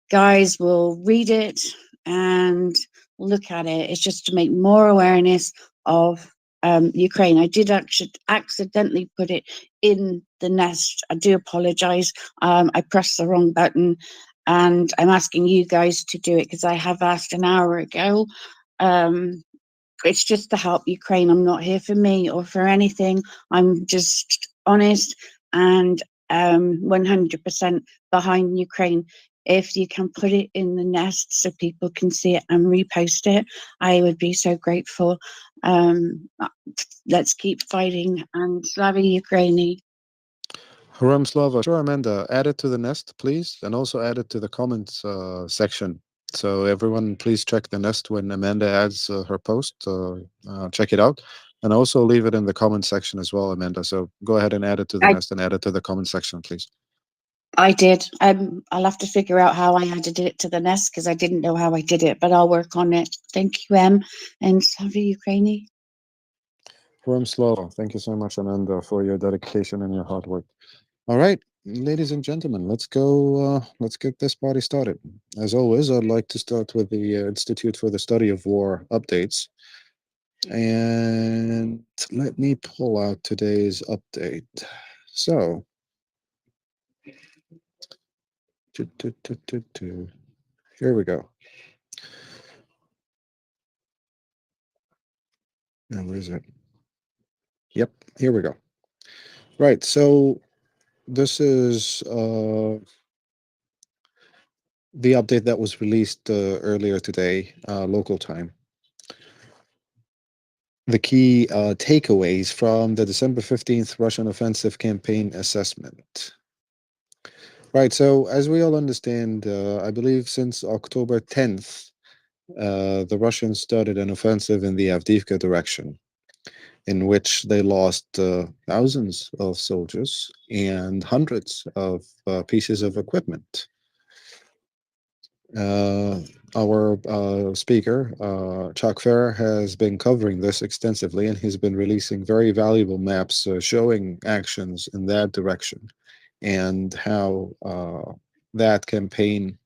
guys will read it and look at it. It's just to make more awareness of Ukraine. I did actually accidentally put it in the nest. I do apologize. I pressed the wrong button, and I'm asking you guys to do it because I have asked an hour ago. It's just to help Ukraine. I'm not here for me or for anything. I'm just honest and 100% behind Ukraine. If you can put it in the nest so people can see it and repost it, I would be so grateful. Let's keep fighting, and Slava Ukraini. Haram Slava. Sure, Amanda, add it to the nest, please, and also add it to the comments section. So everyone, please check the nest when Amanda adds her post. Check it out, and also leave it in the comment section as well, Amanda. So go ahead and add it to the nest and add it to the comment section, please. I did. I'll have to figure out how I added it to the nest because I didn't know how I did it, but I'll work on it. Thank you, and Slava Ukraini. Haram Slava. Thank you so much, Amanda, for your dedication and your hard work. All right, ladies and gentlemen, let's go. Let's get this party started. As always, I'd like to start with the Institute for the Study of War updates. And let me pull out today's update. So, here we go. Now, where is it? Yep, here we go. Right, so this is the update that was released earlier today, local time. The key takeaways from the December 15th Russian offensive campaign assessment. Right, so as we all understand, I believe since October 10th, the Russians started an offensive in the Avdiivka direction, in which they lost thousands of soldiers and hundreds of pieces of equipment. Our speaker, Chuck Fair, has been covering this extensively, and he's been releasing very valuable maps showing actions in that direction and how that campaign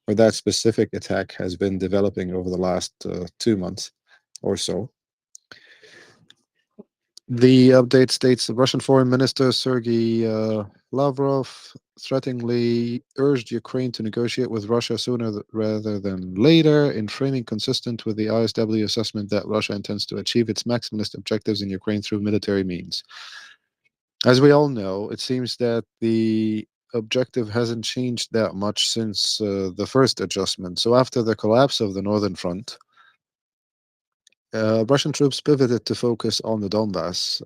or that specific attack has been developing over the last 2 months or so. The update states the Russian Foreign Minister Sergei Lavrov threateningly urged Ukraine to negotiate with Russia sooner rather than later, in framing consistent with the ISW assessment that Russia intends to achieve its maximalist objectives in Ukraine through military means. As we all know, it seems that the objective hasn't changed that much since the first adjustment. So after the collapse of the Northern Front, Russian troops pivoted to focus on the Donbass,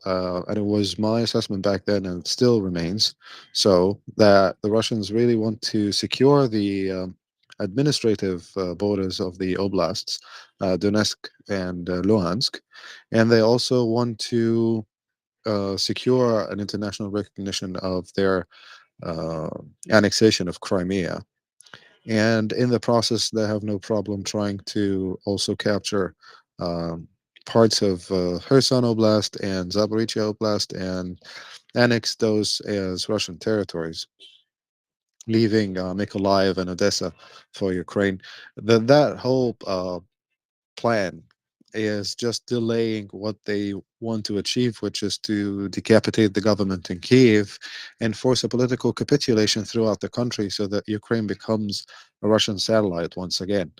and it was my assessment back then, and it still remains, so that the Russians really want to secure the administrative borders of the oblasts, Donetsk and Luhansk, and they also want to secure an international recognition of their annexation of Crimea. And in the process, they have no problem trying to also capture parts of Kherson Oblast and Zaporizhia Oblast and annex those as Russian territories, leaving Mykolaiv and Odessa for Ukraine. That whole plan is just delaying what they want to achieve, which is to decapitate the government in Kiev and force a political capitulation throughout the country so that Ukraine becomes a Russian satellite once again.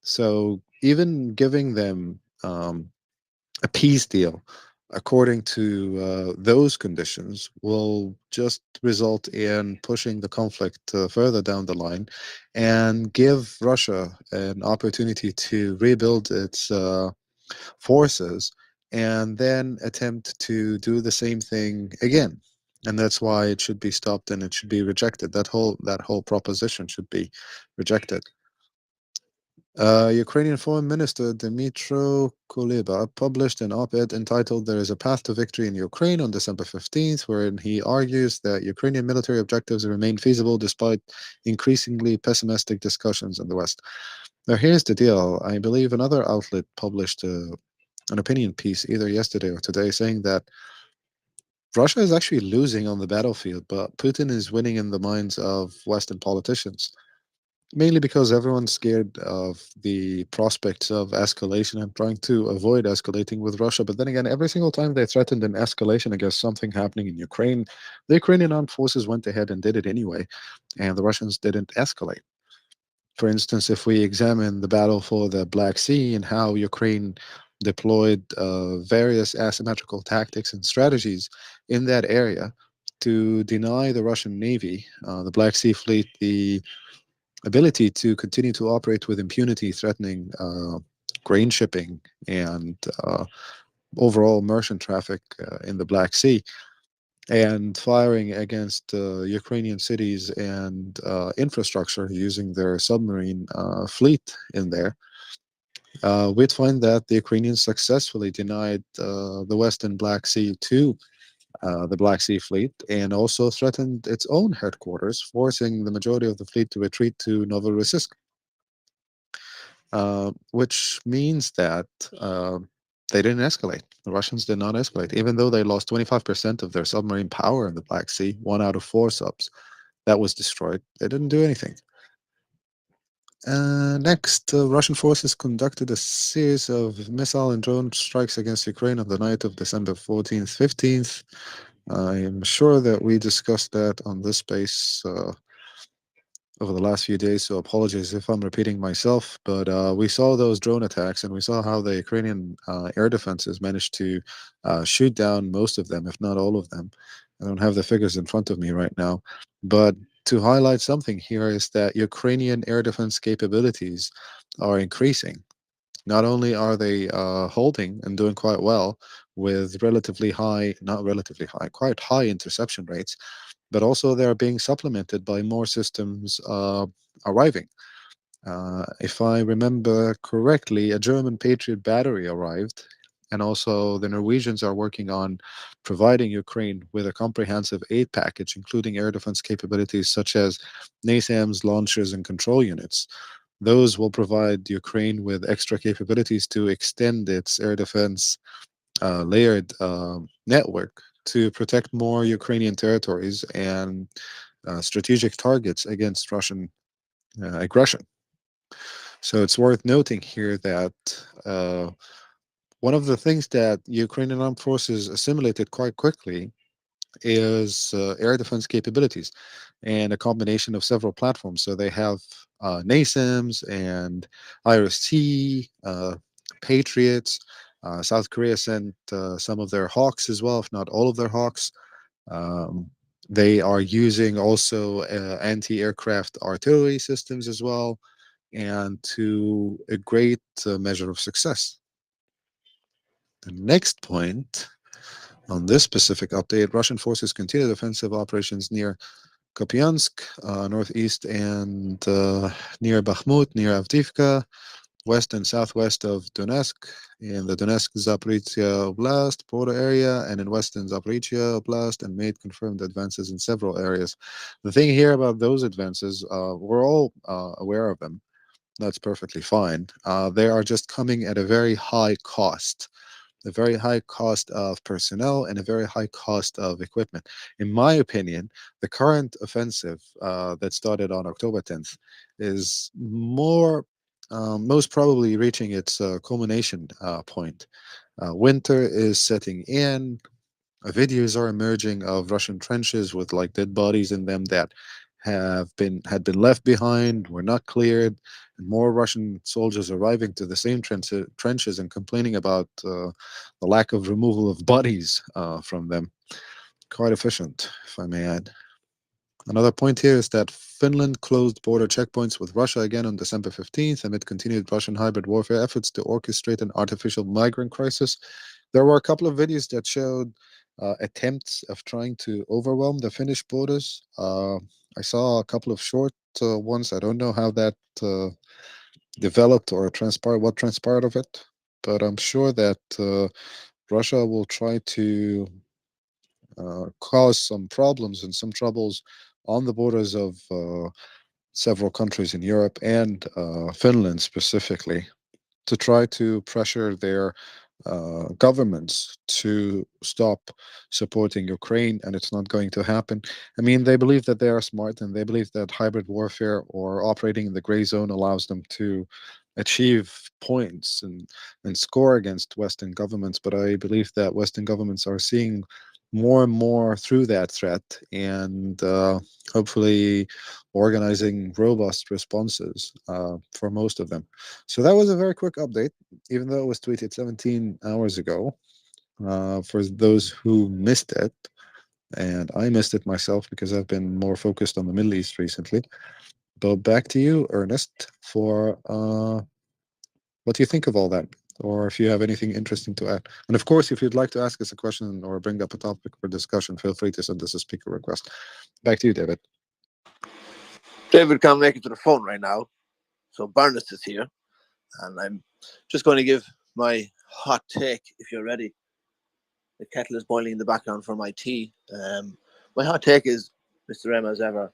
So even giving them a peace deal according to those conditions will just result in pushing the conflict further down the line and give Russia an opportunity to rebuild its forces and then attempt to do the same thing again. And that's why it should be stopped and it should be rejected. That whole proposition should be rejected. Ukrainian Foreign Minister Dmytro Kuleba published an op-ed entitled "There is a Path to Victory in Ukraine" on December 15th, wherein he argues that Ukrainian military objectives remain feasible despite increasingly pessimistic discussions in the West. Now, here's the deal. I believe another outlet published an opinion piece either yesterday or today saying that Russia is actually losing on the battlefield, but Putin is winning in the minds of Western politicians. Mainly because everyone's scared of the prospects of escalation and trying to avoid escalating with Russia. But then again, every single time they threatened an escalation against something happening in Ukraine, the Ukrainian armed forces went ahead and did it anyway, and the Russians didn't escalate. For instance, if we examine the battle for the Black Sea and how Ukraine deployed various asymmetrical tactics and strategies in that area to deny the Russian Navy, the Black Sea Fleet, the ability to continue to operate with impunity, threatening grain shipping and overall merchant traffic in the Black Sea, and firing against Ukrainian cities and infrastructure using their submarine fleet in there, we'd find that the Ukrainians successfully denied the Western Black Sea to the Black Sea Fleet, and also threatened its own headquarters, forcing the majority of the fleet to retreat to Novorossiysk, which means that they didn't escalate. The Russians did not escalate, even though they lost 25% of their submarine power in the Black Sea, 1 out of 4 subs. That was destroyed. They didn't do anything. Next, Russian forces conducted a series of missile and drone strikes against Ukraine on the night of December 14th, 15th. I am sure that we discussed that on this space over the last few days, so apologies if I'm repeating myself, but we saw those drone attacks and we saw how the Ukrainian air defenses managed to shoot down most of them, if not all of them. I don't have the figures in front of me right now, but to highlight something here is that Ukrainian air defense capabilities are increasing. Not only are they holding and doing quite well with relatively high, not relatively high, quite high interception rates, but also they're being supplemented by more systems arriving. If I remember correctly, a German Patriot battery arrived, and also the Norwegians are working on providing Ukraine with a comprehensive aid package, including air defense capabilities such as NASAMS launchers and control units. Those will provide Ukraine with extra capabilities to extend its air defense layered network to protect more Ukrainian territories and strategic targets against Russian aggression. So it's worth noting here that one of the things that Ukrainian armed forces assimilated quite quickly is air defense capabilities and a combination of several platforms. So they have NASAMS and IRST, Patriots. South Korea sent some of their Hawks as well, if not all of their Hawks. They are using also anti-aircraft artillery systems as well, and to a great measure of success. The next point on this specific update, Russian forces continued offensive operations near Kupiansk, northeast and near Bakhmut, near Avdiivka, west and southwest of Donetsk, in the Donetsk-Zaporizhia Oblast border area, and in western Zaporizhia Oblast, and made confirmed advances in several areas. The thing here about those advances, we're all aware of them. That's perfectly fine. They are just coming at a very high cost. A very high cost of personnel and a very high cost of equipment. In my opinion, the current offensive that started on October 10th is most probably reaching its culmination point. Winter is setting in. Videos are emerging of Russian trenches with like dead bodies in them that had been left behind, were not cleared, and more Russian soldiers arriving to the same trenches and complaining about the lack of removal of bodies from them. Quite efficient, if I may add. Another point here is that Finland closed border checkpoints with Russia again on December 15th amid continued Russian hybrid warfare efforts to orchestrate an artificial migrant crisis. There were a couple of videos that showed attempts of trying to overwhelm the Finnish borders. I saw a couple of short ones. I don't know how that developed or transpired, what transpired of it, but I'm sure that Russia will try to cause some problems and some troubles on the borders of several countries in Europe and Finland specifically, to try to pressure their governments to stop supporting Ukraine, and it's not going to happen. I mean, they believe that they are smart, and they believe that hybrid warfare or operating in the gray zone allows them to achieve points and score against Western governments. But I believe that Western governments are seeing more and more through that threat, and hopefully organizing robust responses for most of them. So that was a very quick update, even though it was tweeted 17 hours ago, for those who missed it. And I missed it myself because I've been more focused on the Middle East recently. But back to you, Ernest, for what do you think of all that? Or if you have anything interesting to add. And of course, if you'd like to ask us a question or bring up a topic for discussion, feel free to send us a speaker request. Back to you, David. David can't make it to the phone right now, so Barnes is here, and I'm just going to give my hot take if you're ready. The kettle is boiling in the background for my tea. My hot take is, Mr. M, as ever,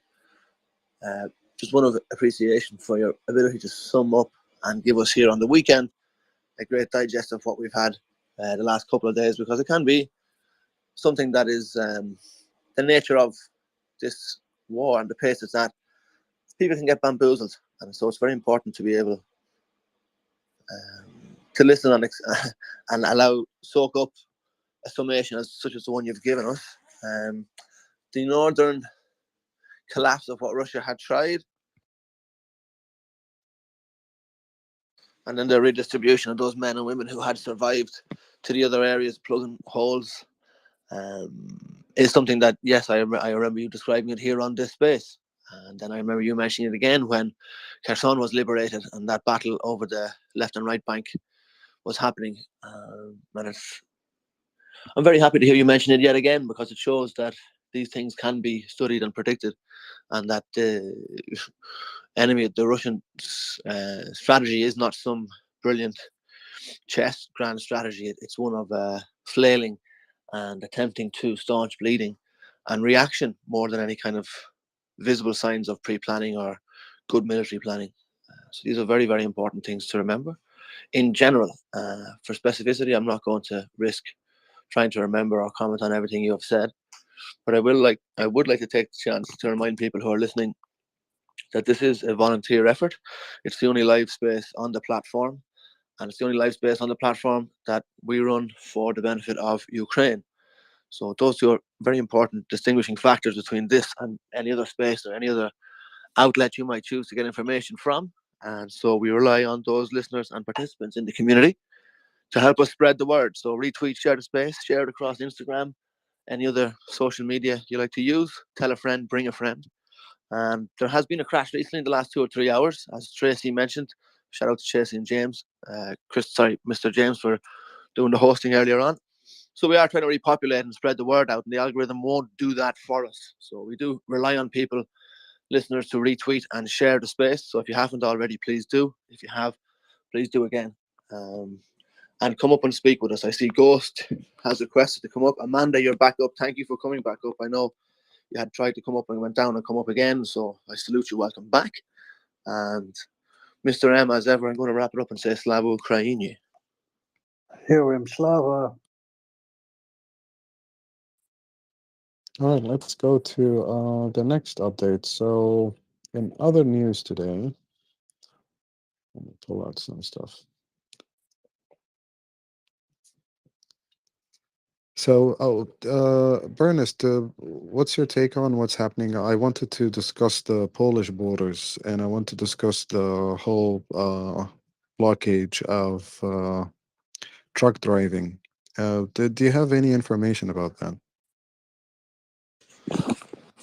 just one of appreciation for your ability to sum up and give us here on the weekend a great digest of what we've had the last couple of days, because it can be something that is the nature of this war and the pace it's at. People can get bamboozled, and so it's very important to be able to listen and soak up a summation such as the one you've given us. The northern collapse of what Russia had tried, and then the redistribution of those men and women who had survived to the other areas, plugging holes, is something that, yes, I remember you describing it here on this space. And then I remember you mentioning it again when Kherson was liberated and that battle over the left and right bank was happening. And I'm very happy to hear you mention it yet again, because it shows that these things can be studied and predicted, and that the enemy, the Russian strategy, is not some brilliant chess grand strategy. It's one of flailing and attempting to staunch bleeding and reaction more than any kind of visible signs of pre-planning or good military planning. So these are very, very important things to remember. In general, for specificity, I'm not going to risk trying to remember or comment on everything you have said, but I would like to take the chance to remind people who are listening that this is a volunteer effort. It's the only live space on the platform, and it's the only live space on the platform that we run for the benefit of Ukraine. So those two are very important distinguishing factors between this and any other space or any other outlet you might choose to get information from. And so we rely on those listeners and participants in the community to help us spread the word. So retweet, share the space, share it across Instagram, any other social media you like to use. Tell a friend, bring a friend. And there has been a crash recently in the last 2 or 3 hours, as Tracy mentioned. Shout out to Tracy and James. Mr. James, for doing the hosting earlier on. So we are trying to repopulate and spread the word out, and the algorithm won't do that for us. So we do rely on people, listeners, to retweet and share the space. So if you haven't already, please do. If you have, please do again. And come up and speak with us. I see Ghost has requested to come up. Amanda, you're back up. Thank you for coming back up. I know you had tried to come up and went down and come up again, so I salute you. Welcome back. And Mr. M, as ever, I'm going to wrap it up and say Slava Ukraini. Heroem Slava. All right, let's go to the next update. So in other news today, let me pull out some stuff. So, Bernest, what's your take on what's happening? I wanted to discuss the Polish borders, and I want to discuss the whole blockage of truck driving. Do you have any information about that?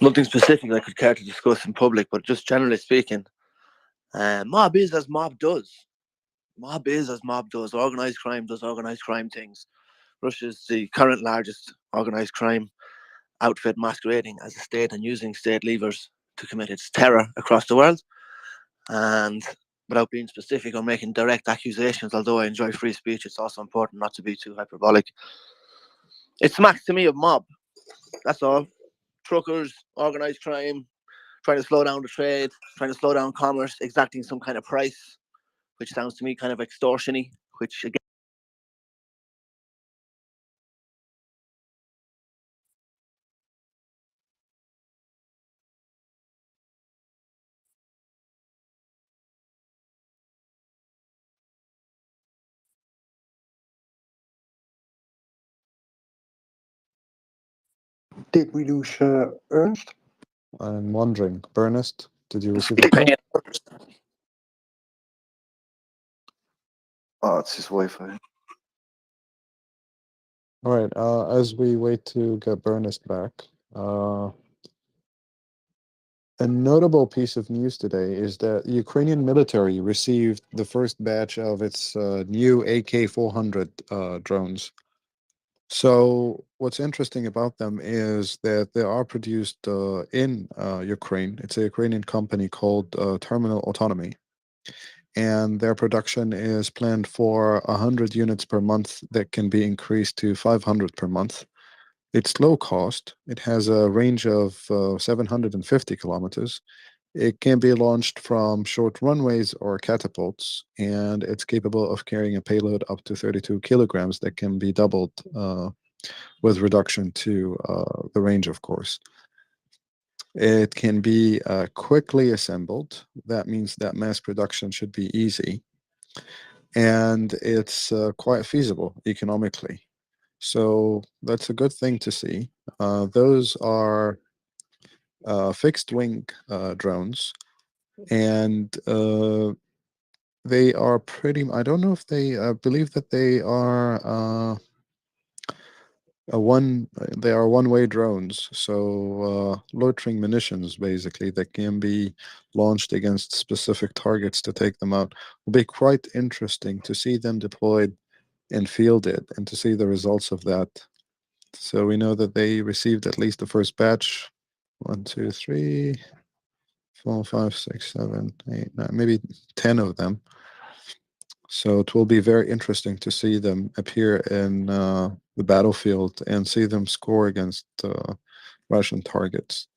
Nothing specific I could care to discuss in public, but just generally speaking, mob is as mob does. Mob is as mob does. Organised crime does organised crime things. Russia's the current largest organized crime outfit masquerading as a state and using state levers to commit its terror across the world. And without being specific or making direct accusations, although I enjoy free speech, it's also important not to be too hyperbolic. It smacks to me of mob. That's all. Truckers, organized crime, trying to slow down the trade, trying to slow down commerce, exacting some kind of price, which sounds to me kind of extortion-y, which again, Did we lose Ernst? I'm wondering, Ernest, did you receive a call? Oh, it's his Wi-Fi. All right. As we wait to get Ernest back, a notable piece of news today is that the Ukrainian military received the first batch of its new AK-400 drones. So what's interesting about them is that they are produced in Ukraine. It's a Ukrainian company called Terminal Autonomy. And their production is planned for 100 units per month that can be increased to 500 per month. It's low cost. It has a range of 750 kilometers. It can be launched from short runways or catapults, and it's capable of carrying a payload up to 32 kilograms that can be doubled with reduction to the range, of course. It can be quickly assembled. That means that mass production should be easy. And it's quite feasible economically. So that's a good thing to see. Those are fixed wing drones, and they are pretty. I don't know if they. I believe that they are They are one-way drones. So loitering munitions, basically, that can be launched against specific targets to take them out. Will be quite interesting to see them deployed and fielded, and to see the results of that. So we know that they received at least the first batch. 1, 2, 3, 4, 5, 6, 7, 8, 9, maybe 10 of them. So it will be very interesting to see them appear in the battlefield and see them score against Russian targets.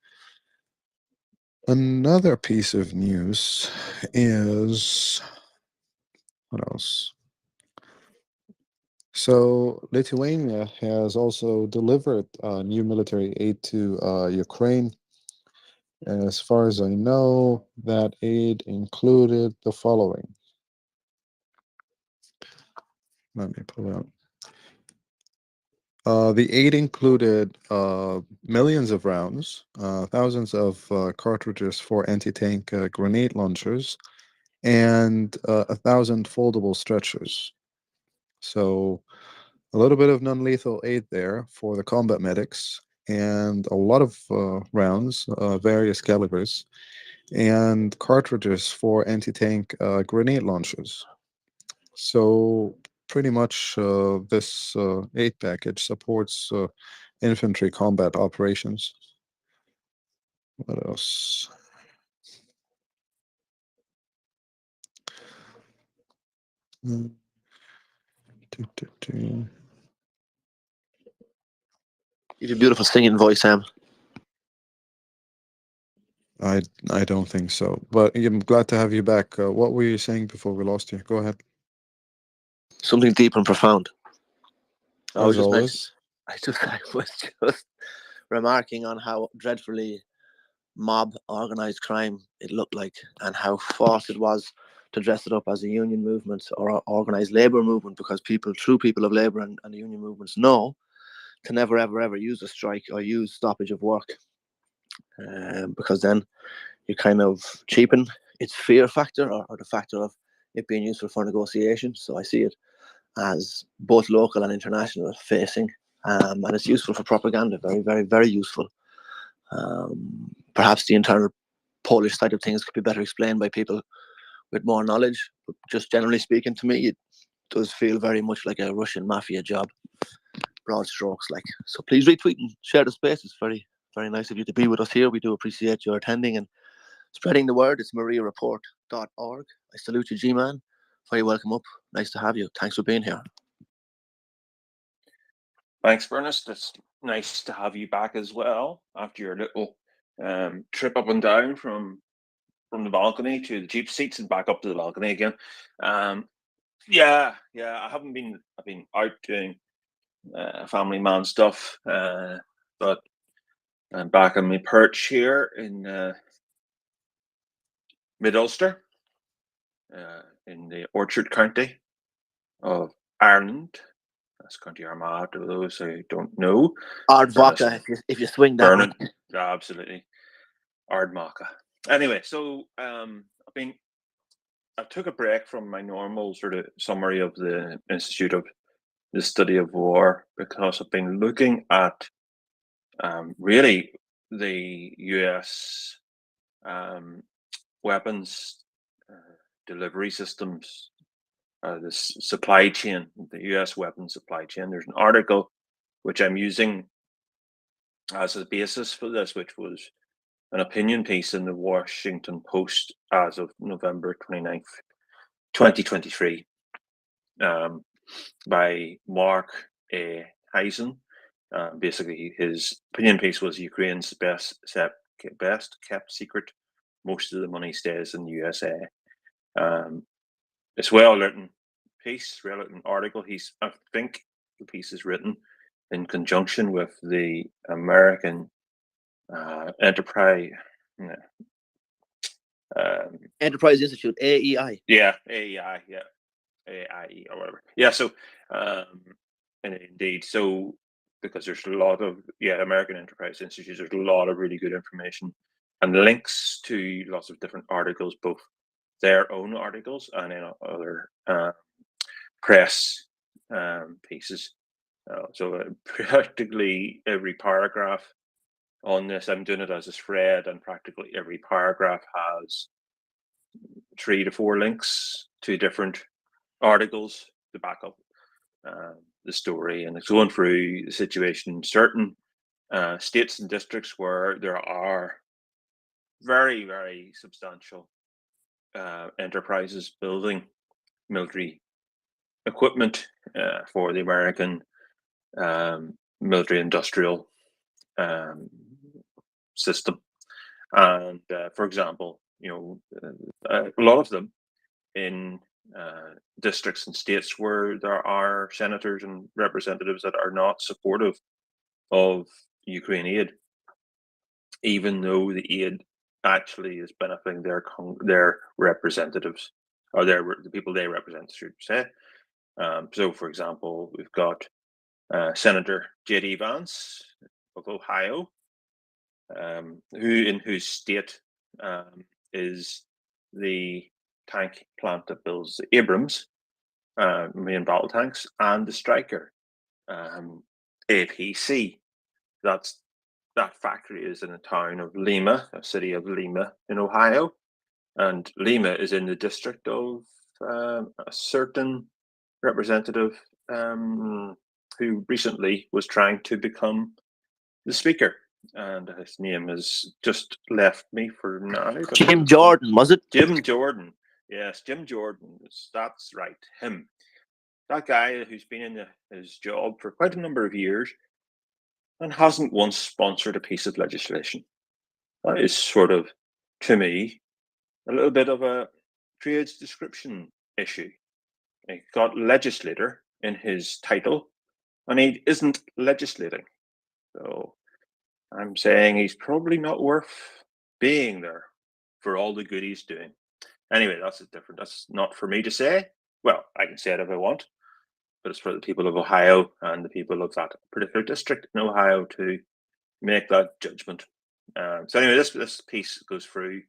Another piece of news is, what else? So Lithuania has also delivered new military aid to Ukraine. As far as I know, that aid included the following. Let me pull out. The aid included millions of rounds, thousands of cartridges for anti-tank grenade launchers, and 1,000 foldable stretchers. So a little bit of non-lethal aid there for the combat medics, and a lot of rounds, various calibers, and cartridges for anti-tank grenade launchers. So pretty much this aid package supports infantry combat operations. What else? Mm. you have a beautiful singing voice, Sam. I don't think so, but I'm glad to have you back. What were you saying before we lost you? Go ahead. Something deep and profound. I was As just always. I was just remarking on how dreadfully mob organized crime it looked like, and how false it was to dress it up as a union movement or organized labor movement, because true people of labor and the union movements know to never ever use a strike or use stoppage of work, because then you kind of cheapen its fear factor, or the factor of it being useful for negotiation. So I see it as both local and international facing, and it's useful for propaganda, very very useful. Perhaps the internal Polish side of things could be better explained by people with more knowledge, but just generally speaking, to me it does feel very much like a Russian mafia job. broad strokes. Like, so please retweet and share the space. It's very, very nice of you to be with us here. We do appreciate your attending and spreading the word. It's MriyaReport.org. I salute you, G-Man. Very welcome up. Nice to have you. Thanks for being here. Thanks, Ernest. It's nice to have you back as well after your little trip up and down from the balcony to the Jeep seats and back up to the balcony again. Yeah, I've been out doing family man stuff, but I'm back on my perch here in Mid-Ulster, in the Orchard County of Ireland. That's County Armagh, to those who don't know. Ardvaca, if you swing that one. Yeah, absolutely. Ardmaca. Anyway, so I took a break from my normal sort of summary of the Institute of the Study of War because I've been looking at really the US weapons delivery systems, the supply chain, the US weapons supply chain. There's an article which I'm using as a basis for this, which was an opinion piece in the Washington Post as of November 29th, 2023, by Mark A. Heisen. Basically, his opinion piece was Ukraine's best kept secret. Most of the money stays in the USA. It's well-written piece, well-written article. I think the piece is written in conjunction with the American Enterprise Institute, AEI. Yeah, AEI, yeah. AIE or whatever. Yeah, so and indeed, so because there's a lot of American Enterprise Institute, there's a lot of really good information and links to lots of different articles, both their own articles and in other press pieces. So practically every paragraph on this, I'm doing it as a thread, and practically every paragraph has 3 to 4 links to different articles to back up the story, and it's going through the situation in certain states and districts where there are very, very substantial enterprises building military equipment for the American military industrial system. And for example, a lot of them in districts and states where there are senators and representatives that are not supportive of Ukraine aid, even though the aid actually is benefiting their representatives, or the people they represent, should say. So, for example, we've got Senator J.D. Vance of Ohio, whose state is the tank plant that builds the Abrams main battle tanks, and the Stryker APC. That factory is in the town of Lima, a city of Lima in Ohio, and Lima is in the district of a certain representative who recently was trying to become the speaker, and his name has just left me for now. Jim Jordan, was it? Jim Jordan. Yes, Jim Jordan. That's right, him. That guy who's been in his job for quite a number of years and hasn't once sponsored a piece of legislation. That is sort of, to me, a little bit of a trades description issue. He got legislator in his title, and he isn't legislating. So I'm saying he's probably not worth being there for all the good he's doing. Anyway, that's not for me to say. Well, I can say it if I want, but it's for the people of Ohio and the people of that particular district in Ohio to make that judgment. So anyway, this piece goes through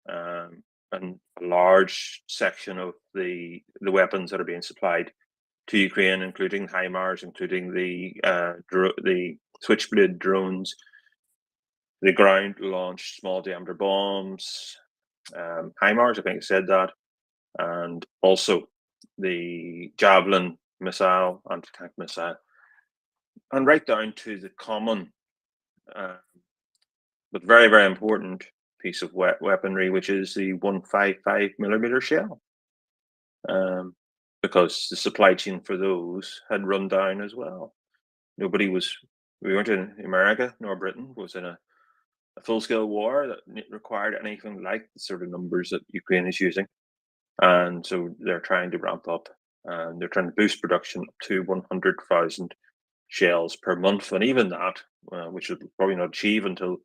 a large section of the weapons that are being supplied to Ukraine, including HIMARS, including the Switchblade drones, the ground-launched small diameter bombs, HIMARS, I think I said that, and also the Javelin missile, anti-tank missile, and right down to the common, but very, very important piece of weaponry, which is the 155mm shell, because the supply chain for those had run down as well. We weren't in America nor Britain was in a full-scale war that required anything like the sort of numbers that Ukraine is using. And so they're trying to ramp up, and they're trying to boost production up to 100,000 shells per month. And even that, which will probably not achieve until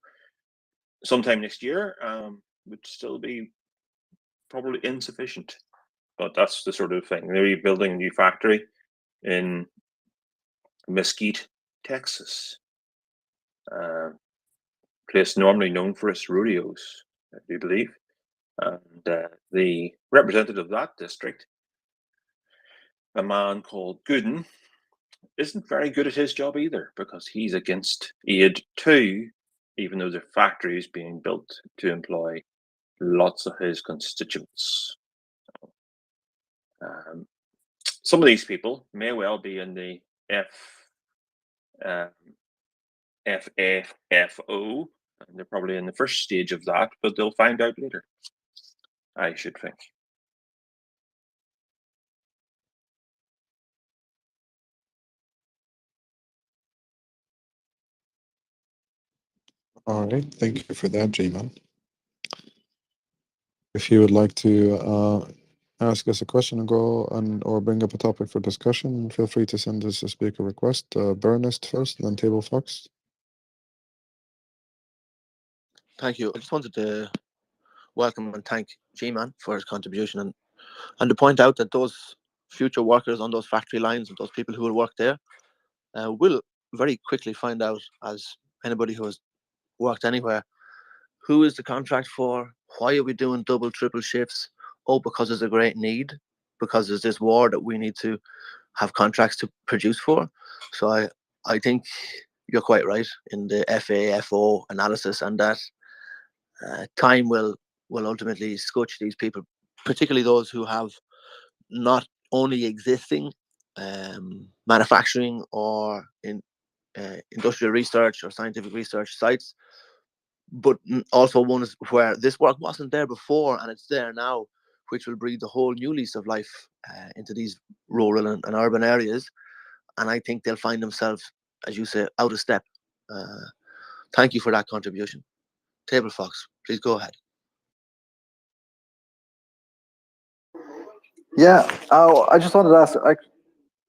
sometime next year, would still be probably insufficient. But that's the sort of thing. They're building a new factory in Mesquite, Texas, place normally known for its rodeos, I do believe. And the representative of that district, a man called Gooden, isn't very good at his job either, because he's against aid too, even though the factory is being built to employ lots of his constituents. Some of these people may well be in the FAFO, and they're probably in the first stage of that, but they'll find out later, I should think. All right, thank you for that, J-Man. If you would like to ask us a question and or bring up a topic for discussion, feel free to send us a speaker request. Bernest first, then Table Fox. Thank you. I just wanted to welcome and thank G-Man for his contribution, and to point out that those future workers on those factory lines and those people who will work there will very quickly find out, as anybody who has worked anywhere, who is the contract for, why are we doing double, triple shifts? Oh, because there's a great need, because there's this war that we need to have contracts to produce for. So I think you're quite right in the FAFO analysis, and that time will ultimately scotch these people, particularly those who have not only existing manufacturing or in industrial research or scientific research sites, but also ones where this work wasn't there before and it's there now, which will breathe a whole new lease of life into these rural and urban areas. And I think they'll find themselves, as you say, out of step. Thank you for that contribution. Table Fox, please go ahead. Yeah, I just wanted to ask,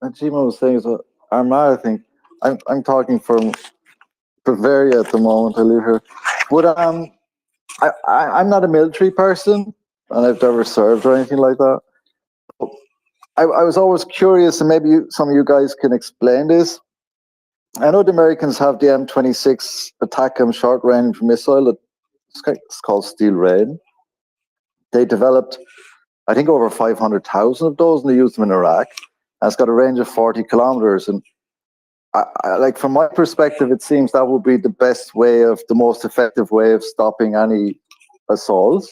Gima was saying, so Armagh, I think, I'm talking from Bavaria at the moment, I live here. But I'm not a military person, and I've never served or anything like that. I was always curious, and maybe some of you guys can explain this. I know the Americans have the M26 ATACMS short-range missile. It's called Steel Rain. They developed, I think, over 500,000 of those, and they used them in Iraq. And it's got a range of 40 kilometers. And like, from my perspective, it seems that would be the best way the most effective way of stopping any assaults.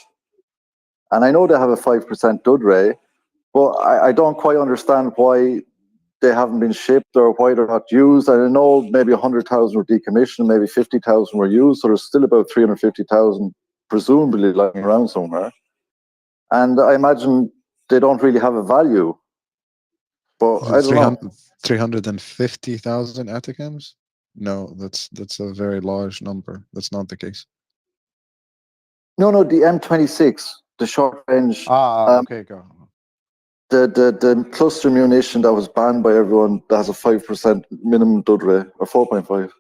And I know they have a 5% dud rate, but I don't quite understand why they haven't been shipped or why they're not used. I know maybe 100,000 were decommissioned, maybe 50,000 were used, so there's still about 350,000 presumably lying around somewhere. And I imagine they don't really have a value. But I don't know. 350,000 ATACMS? No, that's a very large number. That's not the case. No, the M26, the short range. Okay, go. The cluster munition that was banned by everyone, that has a 5% minimum dud rate, or 4.5.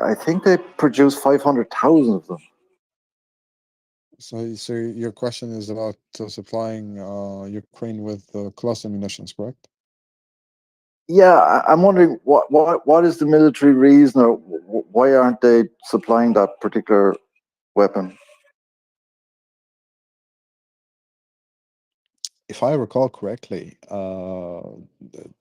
I think they produce 500,000 of them. So your question is about supplying Ukraine with cluster munitions, correct? Yeah, I'm wondering what is the military reason, or why aren't they supplying that particular weapon? If I recall correctly,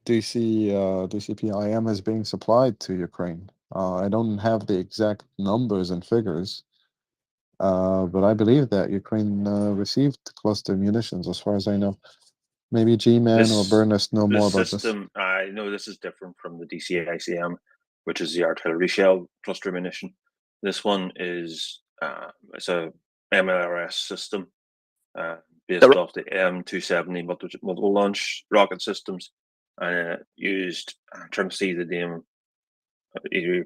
DCPIM is being supplied to Ukraine. I don't have the exact numbers and figures, but I believe that Ukraine received cluster munitions, as far as I know. Maybe G-Man or This Burnist know more this about this. system, I know this is different from the DEC ICM, which is the artillery shell cluster munition. This one is it's a MLRS system based off the M270 multiple launch rocket systems, and used. I'm trying to see the name.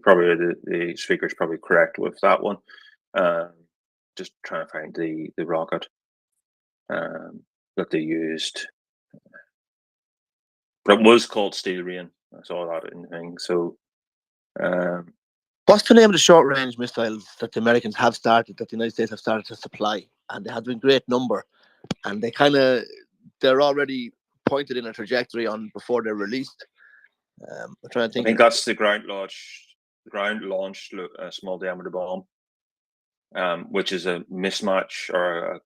Probably the speaker's probably correct with that one. Just trying to find the rocket that they used. But it was called Steel Rain. I saw that in the thing. So, what's the name of the short range missiles that the Americans have started, that the United States have started to supply? And they have been great number, and they're already pointed in a trajectory on before they're released. I'm trying to think. I think that's the ground launched small diameter bomb, which is a mismatch or a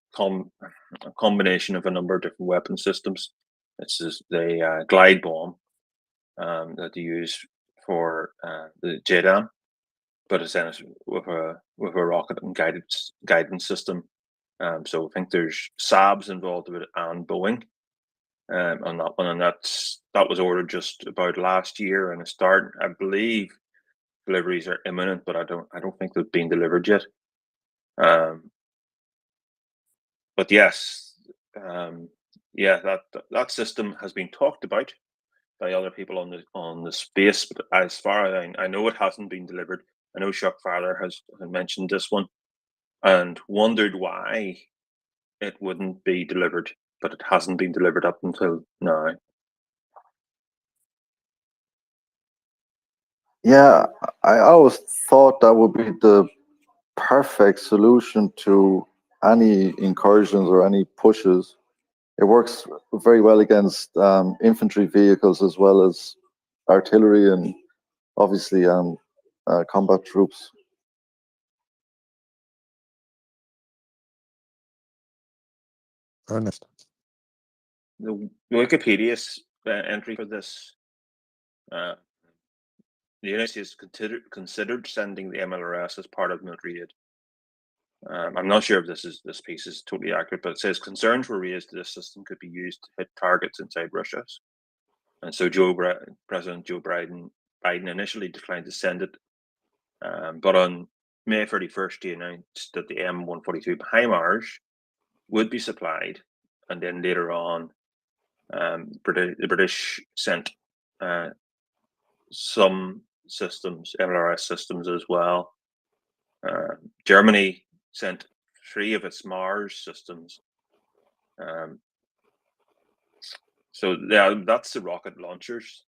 combination of a number of different weapon systems. It's the glide bomb that they use for the JDAM, but it's then with a rocket and guidance system. So I think there's Saabs involved with it and Boeing on that one, and that was ordered just about last year, and I believe deliveries are imminent, but I don't think they've been delivered yet. But yes, that system has been talked about by other people on the space, but as far as I know, it hasn't been delivered. I know Chuck Farler has mentioned this one and wondered why it wouldn't be delivered, but it hasn't been delivered up until now. Yeah, I always thought that would be the perfect solution to any incursions or any pushes. It works very well against infantry vehicles as well as artillery and obviously combat troops. Ernest. The Wikipedia entry for this, the United States considered sending the MLRS as part of military aid. I'm not sure if this piece is totally accurate, but it says concerns were raised that this system could be used to hit targets inside Russia, and so President Joe Biden initially declined to send it, but on May 31st, he announced that the M142 HIMARS would be supplied, and then later on, the British sent some systems, MLRS systems as well. Germany sent 3 of its Mars systems. So yeah, that's the rocket launchers,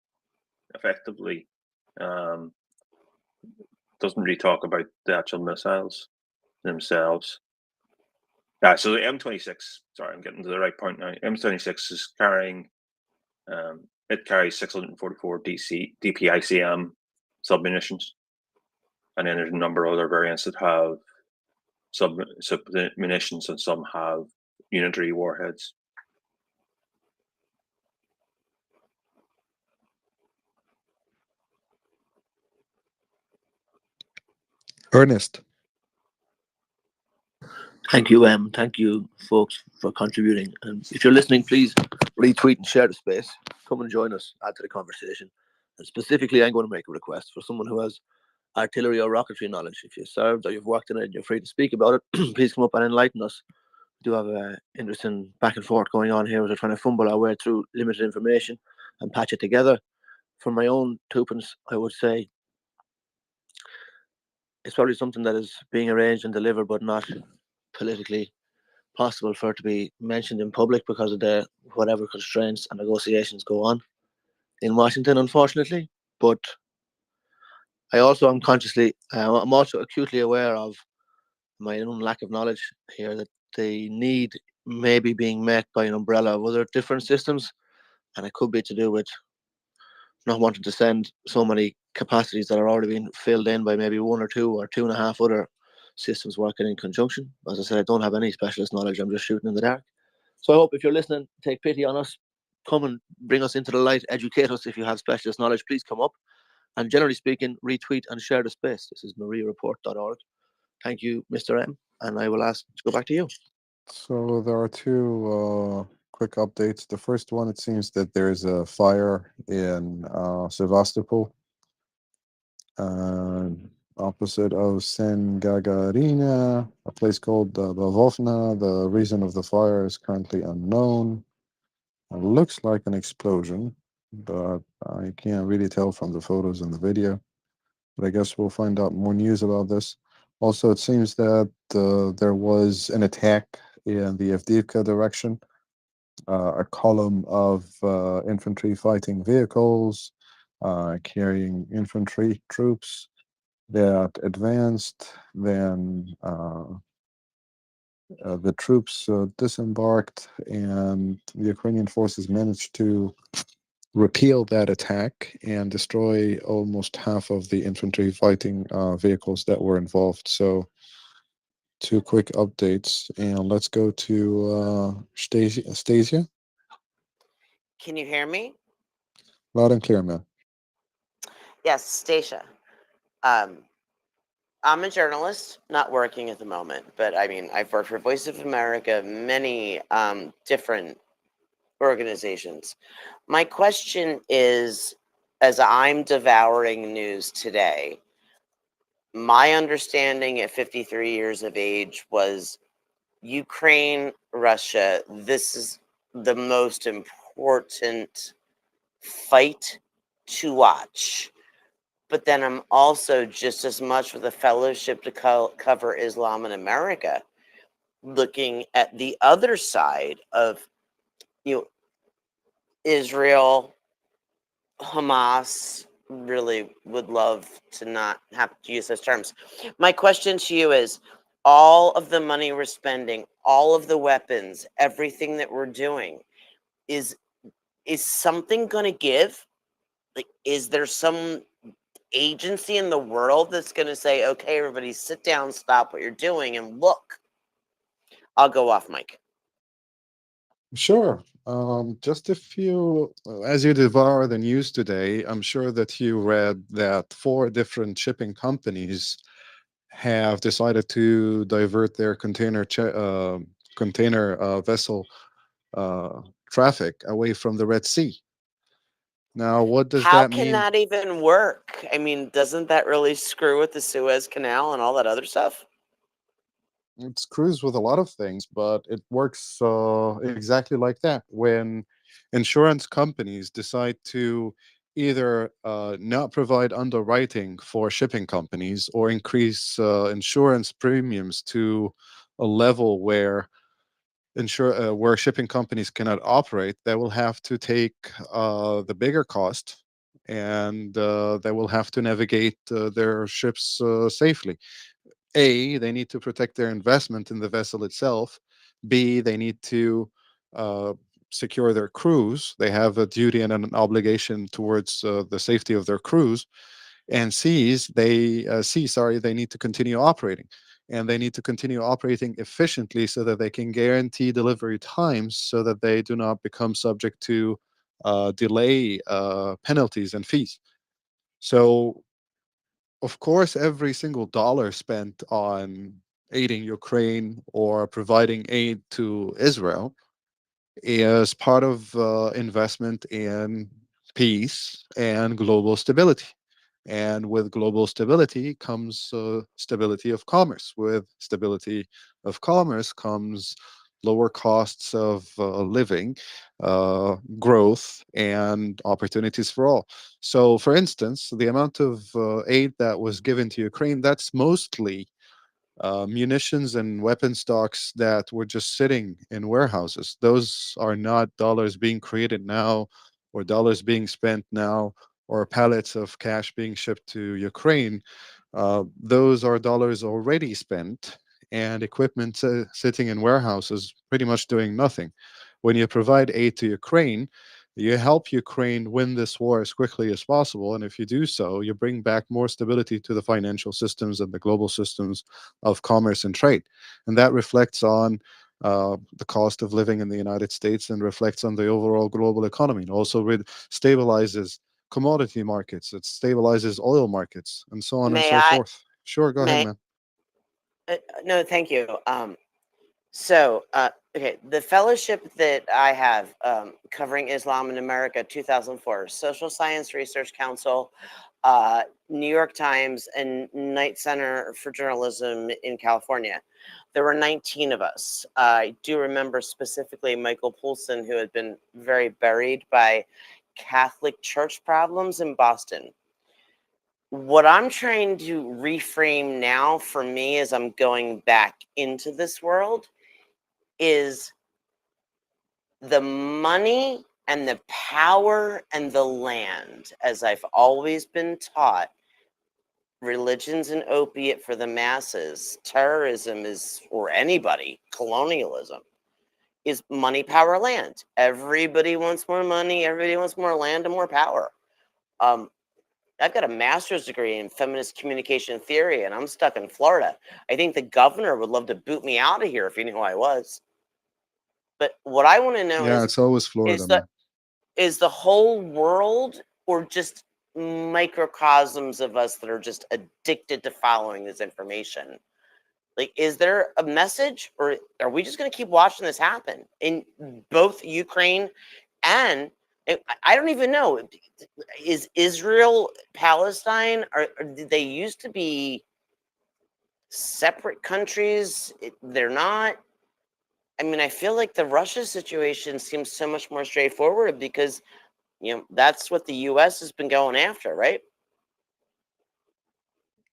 effectively. Doesn't really talk about the actual missiles themselves. Yeah, so the M26, sorry, I'm getting to the right point now. M26 is carrying, it carries 644 DPICM submunitions. And then there's a number of other variants that have submunitions, and some have unitary warheads. Ernest. Thank you, thank you, folks, for contributing. And if you're listening, please retweet and share the space. Come and join us, add to the conversation. And specifically, I'm going to make a request for someone who has artillery or rocketry knowledge. If you served or you've worked in it and you're free to speak about it, please come up and enlighten us. We do have an interesting back and forth going on here as we're trying to fumble our way through limited information and patch it together. For my own twopence, I would say it's probably something that is being arranged and delivered, but not politically possible for it to be mentioned in public because of the whatever constraints and negotiations go on in Washington, unfortunately. But I also am I'm also acutely aware of my own lack of knowledge here, that the need may be being met by an umbrella of other different systems, and it could be to do with not wanting to send so many capacities that are already being filled in by maybe 1 or 2 or 2.5 other systems working in conjunction. As I said, I don't have any specialist knowledge. I'm just shooting in the dark. So I hope if you're listening, take pity on us. Come and bring us into the light. Educate us if you have specialist knowledge. Please come up. And generally speaking, retweet and share the space. This is MriyaReport.org. Thank you, Mr. M. And I will ask to go back to you. So there are 2 quick updates. The first one, it seems that there is a fire in Sevastopol, opposite of San Gagarina, a place called Bavovna. The reason of the fire is currently unknown. It looks like an explosion, but I can't really tell from the photos and the video. But I guess we'll find out more news about this. Also, it seems that there was an attack in the Avdiivka direction. A column of infantry fighting vehicles carrying infantry troops that advanced. Then the troops disembarked, and the Ukrainian forces managed to repel that attack and destroy almost half of the infantry fighting vehicles that were involved. So, two quick updates, and let's go to Stasia. Can you hear me? Loud and clear, man. Yes, Stacia. I'm a journalist, not working at the moment, but I mean, I've worked for Voice of America, many different organizations. My question is, as I'm devouring news today, my understanding at 53 years of age was Ukraine, Russia, this is the most important fight to watch. But then I'm also just as much with a fellowship to cover Islam in America, looking at the other side of, you know, Israel, Hamas. Really would love to not have to use those terms. My question to you is, all of the money we're spending, all of the weapons, everything that we're doing, is something going to give? Like, is there some agency in the world that's going to say, okay, everybody sit down, stop what you're doing, and look? I'll go off mic. Sure. Just if you, as you devour the news today, I'm sure that you read that 4 different shipping companies have decided to divert their container vessel traffic away from the Red Sea. Now, what does How that can mean? that even work? I mean, doesn't that really screw with the Suez Canal and all that other stuff? It screws with a lot of things, but it works exactly like that. When insurance companies decide to either not provide underwriting for shipping companies or increase insurance premiums to a level where where shipping companies cannot operate, they will have to take the bigger cost, and they will have to navigate their ships safely. A, they need to protect their investment in the vessel itself. B, they need to uh, secure their crews. They have a duty and an obligation towards the safety of their crews. And they need to continue operating. And they need to continue operating efficiently so that they can guarantee delivery times so that they do not become subject to delay penalties and fees. So, of course, every single dollar spent on aiding Ukraine or providing aid to Israel is part of investment in peace and global stability. And with global stability comes stability of commerce. With stability of commerce comes lower costs of living, growth, and opportunities for all. So, for instance, the amount of aid that was given to Ukraine, that's mostly munitions and weapon stocks that were just sitting in warehouses. Those are not dollars being created now or dollars being spent now or pallets of cash being shipped to Ukraine. Those are dollars already spent and equipment sitting in warehouses pretty much doing nothing. When you provide aid to Ukraine, you help Ukraine win this war as quickly as possible. And if you do so, you bring back more stability to the financial systems and the global systems of commerce and trade. And that reflects on the cost of living in the United States and reflects on the overall global economy. It also stabilizes commodity markets, it stabilizes oil markets, and so on and May so I? forth. Sure, go ahead, May man. no, thank you. So Okay, the fellowship that I have covering Islam in America 2004, Social Science Research Council, New York Times, and Knight Center for Journalism in California. There were 19 of us. I do remember specifically Michael Poulsen, who had been very buried by Catholic church problems in Boston. What I'm trying to reframe now for me as I'm going back into this world is the money and the power and the land, as I've always been taught. Religion's an opiate for the masses. Terrorism is, or anybody, colonialism is money, power, land. Everybody wants more money. Everybody wants more land and more power. I've got a master's degree in feminist communication theory, and I'm stuck in Florida. I think the governor would love to boot me out of here if he knew who I was. But what I want to know Yeah, it's always Florida, man. is the whole world or just microcosms of us that are just addicted to following this information? Like, is there a message, or are we just going to keep watching this happen in both Ukraine and I don't even know, is Israel, Palestine, or did they used to be separate countries? They're not. I mean, I feel like the Russia situation seems so much more straightforward because, you know, that's what the U.S. has been going after, right?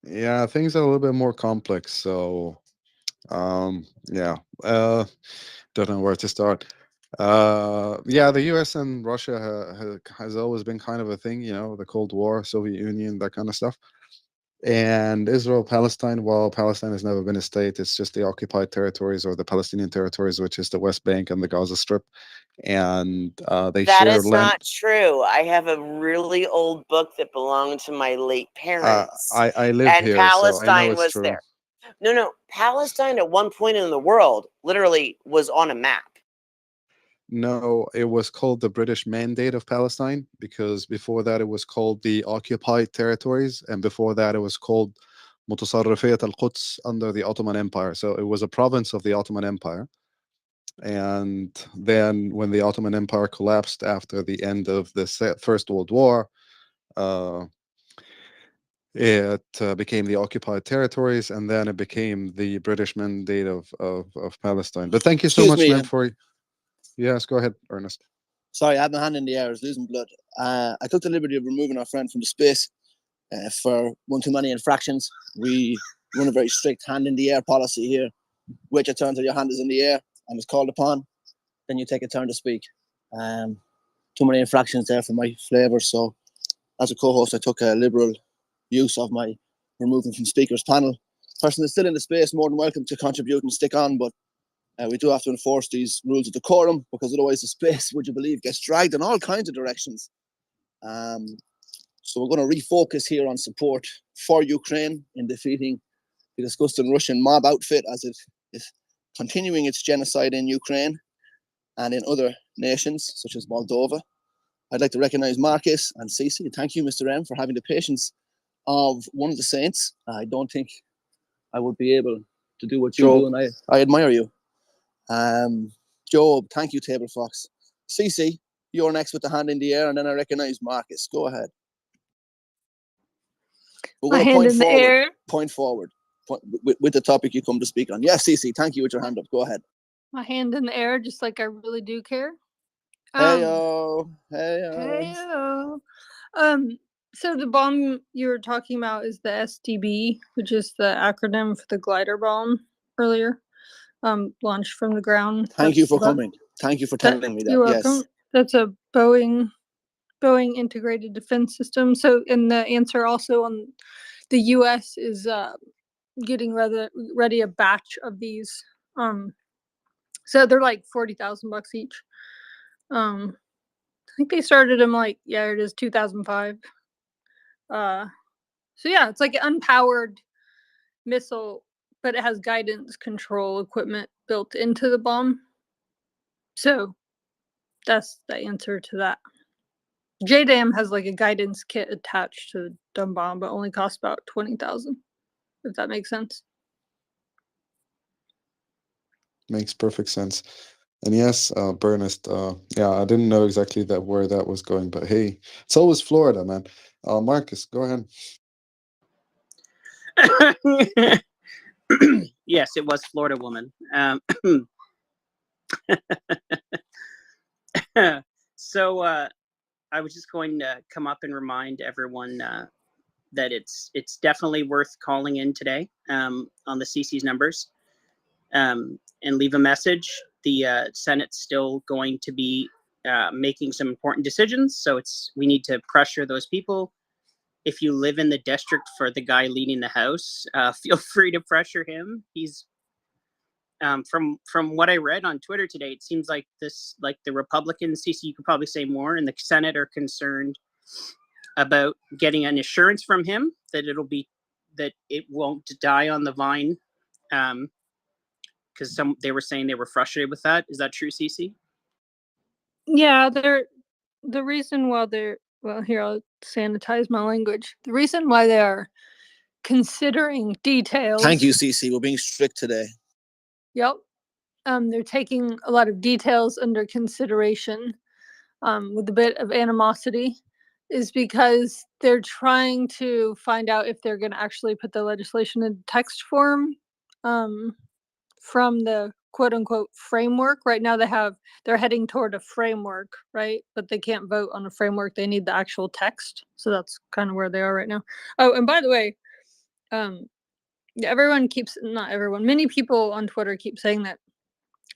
Yeah, things are a little bit more complex. So, yeah, don't know where to start. Yeah, the U.S. and Russia has always been kind of a thing, you know, the Cold War, Soviet Union, that kind of stuff. And Israel, Palestine, well, Palestine has never been a state. It's just the occupied territories or the Palestinian territories, which is the West Bank and the Gaza Strip. And they That share is land. not true. I have a really old book that belonged to my late parents, I live and here, so I know Palestine it's was true. there. No, Palestine at one point in the world literally was on a map. No, it was called the British Mandate of Palestine because before that it was called the Occupied Territories, and before that it was called Mutasarrifiyat al-Quds under the Ottoman Empire. So it was a province of the Ottoman Empire. And then when the Ottoman Empire collapsed after the end of the First World War, it became the Occupied Territories, and then it became the British Mandate of Palestine. But thank you so Excuse much, me. man, for... Yes, go ahead, Ernest. Sorry, I had my hand in the air. I was losing blood. I took the liberty of removing our friend from the space for one too many infractions. We run a very strict hand in the air policy here. Wait your turn till your hand is in the air and is called upon, then you take a turn to speak. Too many infractions there for my flavour. So, as a co-host, I took a liberal use of my removing from speakers panel. Person that's still in the space, more than welcome to contribute and stick on, but we do have to enforce these rules of decorum because otherwise the space, would you believe, gets dragged in all kinds of directions. So we're going to refocus here on support for Ukraine in defeating the disgusting Russian mob outfit as it is continuing its genocide in Ukraine and in other nations such as Moldova. I'd like to recognize Marcus and Cece. Thank you, Mr. M, for having the patience of one of the saints. I don't think I would be able to do what you do, and I admire you. Job, thank you, Table Fox. Cece, you're next with the hand in the air, and then I recognize Marcus. Go ahead. We're My going to hand in the air. Point forward with the topic you come to speak on. Yes, Cece, thank you with your hand up. Go ahead. My hand in the air, just like I really do care. Heyo, heyo. Heyo. So the bomb you were talking about is the SDB, which is the acronym for the glider bomb earlier, launched from the ground. Thank you for coming. Thank you for telling me that. You're welcome. Yes. That's a Boeing integrated defense system. So, and the answer also on the U.S. is getting ready a batch of these. So they're like $40,000 each. I think they started them like, yeah, it is 2005. So yeah, it's like an unpowered missile, but it has guidance control equipment built into the bomb. So that's the answer to that. JDAM has like a guidance kit attached to the dumb bomb, but only costs about $20,000. If that makes sense. Makes perfect sense. And yes, Bernest, yeah, I didn't know exactly where that was going, but hey, it's always Florida, man. Marcus, go ahead. Yes, it was Florida woman. So I was just going to come up and remind everyone that it's definitely worth calling in today on the CC's numbers and leave a message. The Senate's still going to be making some important decisions, so we need to pressure those people. If you live in the district for the guy leading the House, feel free to pressure him. He's from what I read on Twitter today, it seems like the Republicans, CC, you could probably say more, in the Senate are concerned about getting an assurance from him that it won't die on the vine, because they were saying they were frustrated with that. Is that true, CC? Yeah, the reason why here, I'll sanitize my language. The reason why they are considering details. Thank you, CC. We're being strict today. Yep. They're taking a lot of details under consideration with a bit of animosity, is because they're trying to find out if they're going to actually put the legislation in text form from the quote unquote framework. Right now they're heading toward a framework, right? But they can't vote on a framework. They need the actual text. So that's kind of where they are right now. Oh, and by the way, not everyone, many people on Twitter keep saying that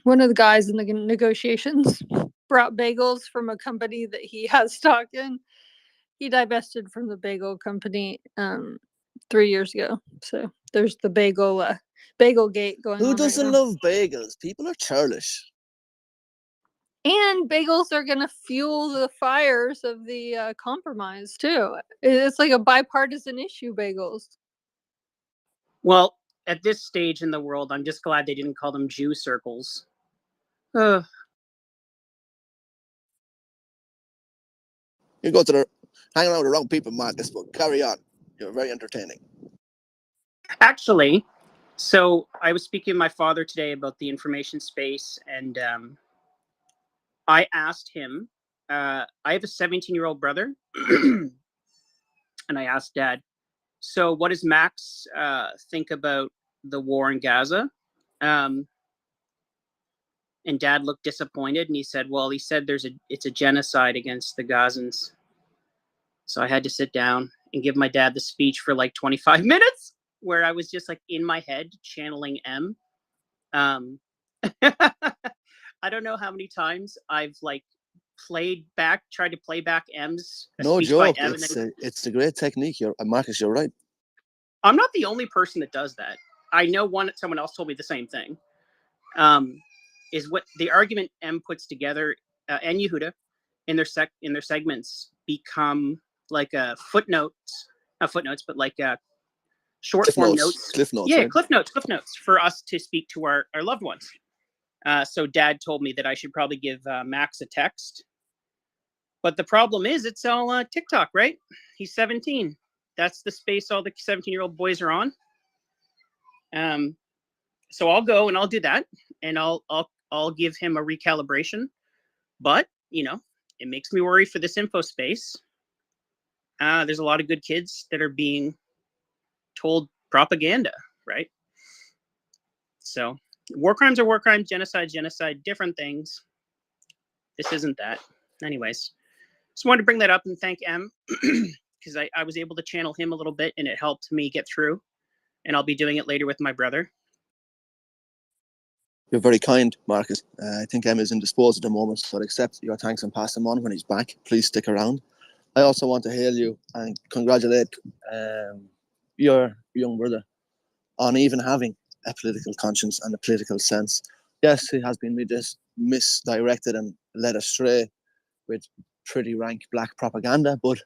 one of the guys in the negotiations brought bagels from a company that he has stock in. He divested from the bagel company 3 years ago. So there's the bagel gate going on. Who doesn't right now. love bagels? People are churlish. And bagels are going to fuel the fires of the compromise too. It's like a bipartisan issue, bagels. Well, at this stage in the world, I'm just glad they didn't call them Jew circles. You go to hanging out with the wrong people, Marcus, but carry on. You're very entertaining. Actually, so I was speaking to my father today about the information space, and I asked him, I have a 17-year-old brother, and I asked Dad, so what does Max think about the war in Gaza? And Dad looked disappointed, and he said, well, it's a genocide against the Gazans. So I had to sit down and give my dad the speech for like 25 minutes, where I was just like in my head channeling M. I don't know how many times I've like tried to play back M's No speech joke. by M. It's a great technique. Marcus, you're right. I'm not the only person that does that. I know someone else told me the same thing. Is what the argument M puts together, and Yehuda in their segments become like a footnotes, not footnotes, but like short form notes. Cliff notes. Yeah, right? cliff notes for us to speak to our loved ones. So Dad told me that I should probably give Max a text. But the problem is it's all TikTok, right? He's 17. That's the space all the 17-year-old boys are on. So I'll go and I'll do that, and I'll give him a recalibration. But it makes me worry for this info space. There's a lot of good kids that are being told propaganda, right? So war crimes are war crimes, genocide, different things. This isn't that. Anyways, just wanted to bring that up and thank M, because I was able to channel him a little bit and it helped me get through. And I'll be doing it later with my brother. You're very kind, Marcus. I think M is indisposed at the moment, so I'd accept your thanks and pass them on when he's back. Please stick around. I also want to hail you and congratulate your young brother on even having a political conscience and a political sense. Yes, he has been misdirected and led astray with pretty rank black propaganda, but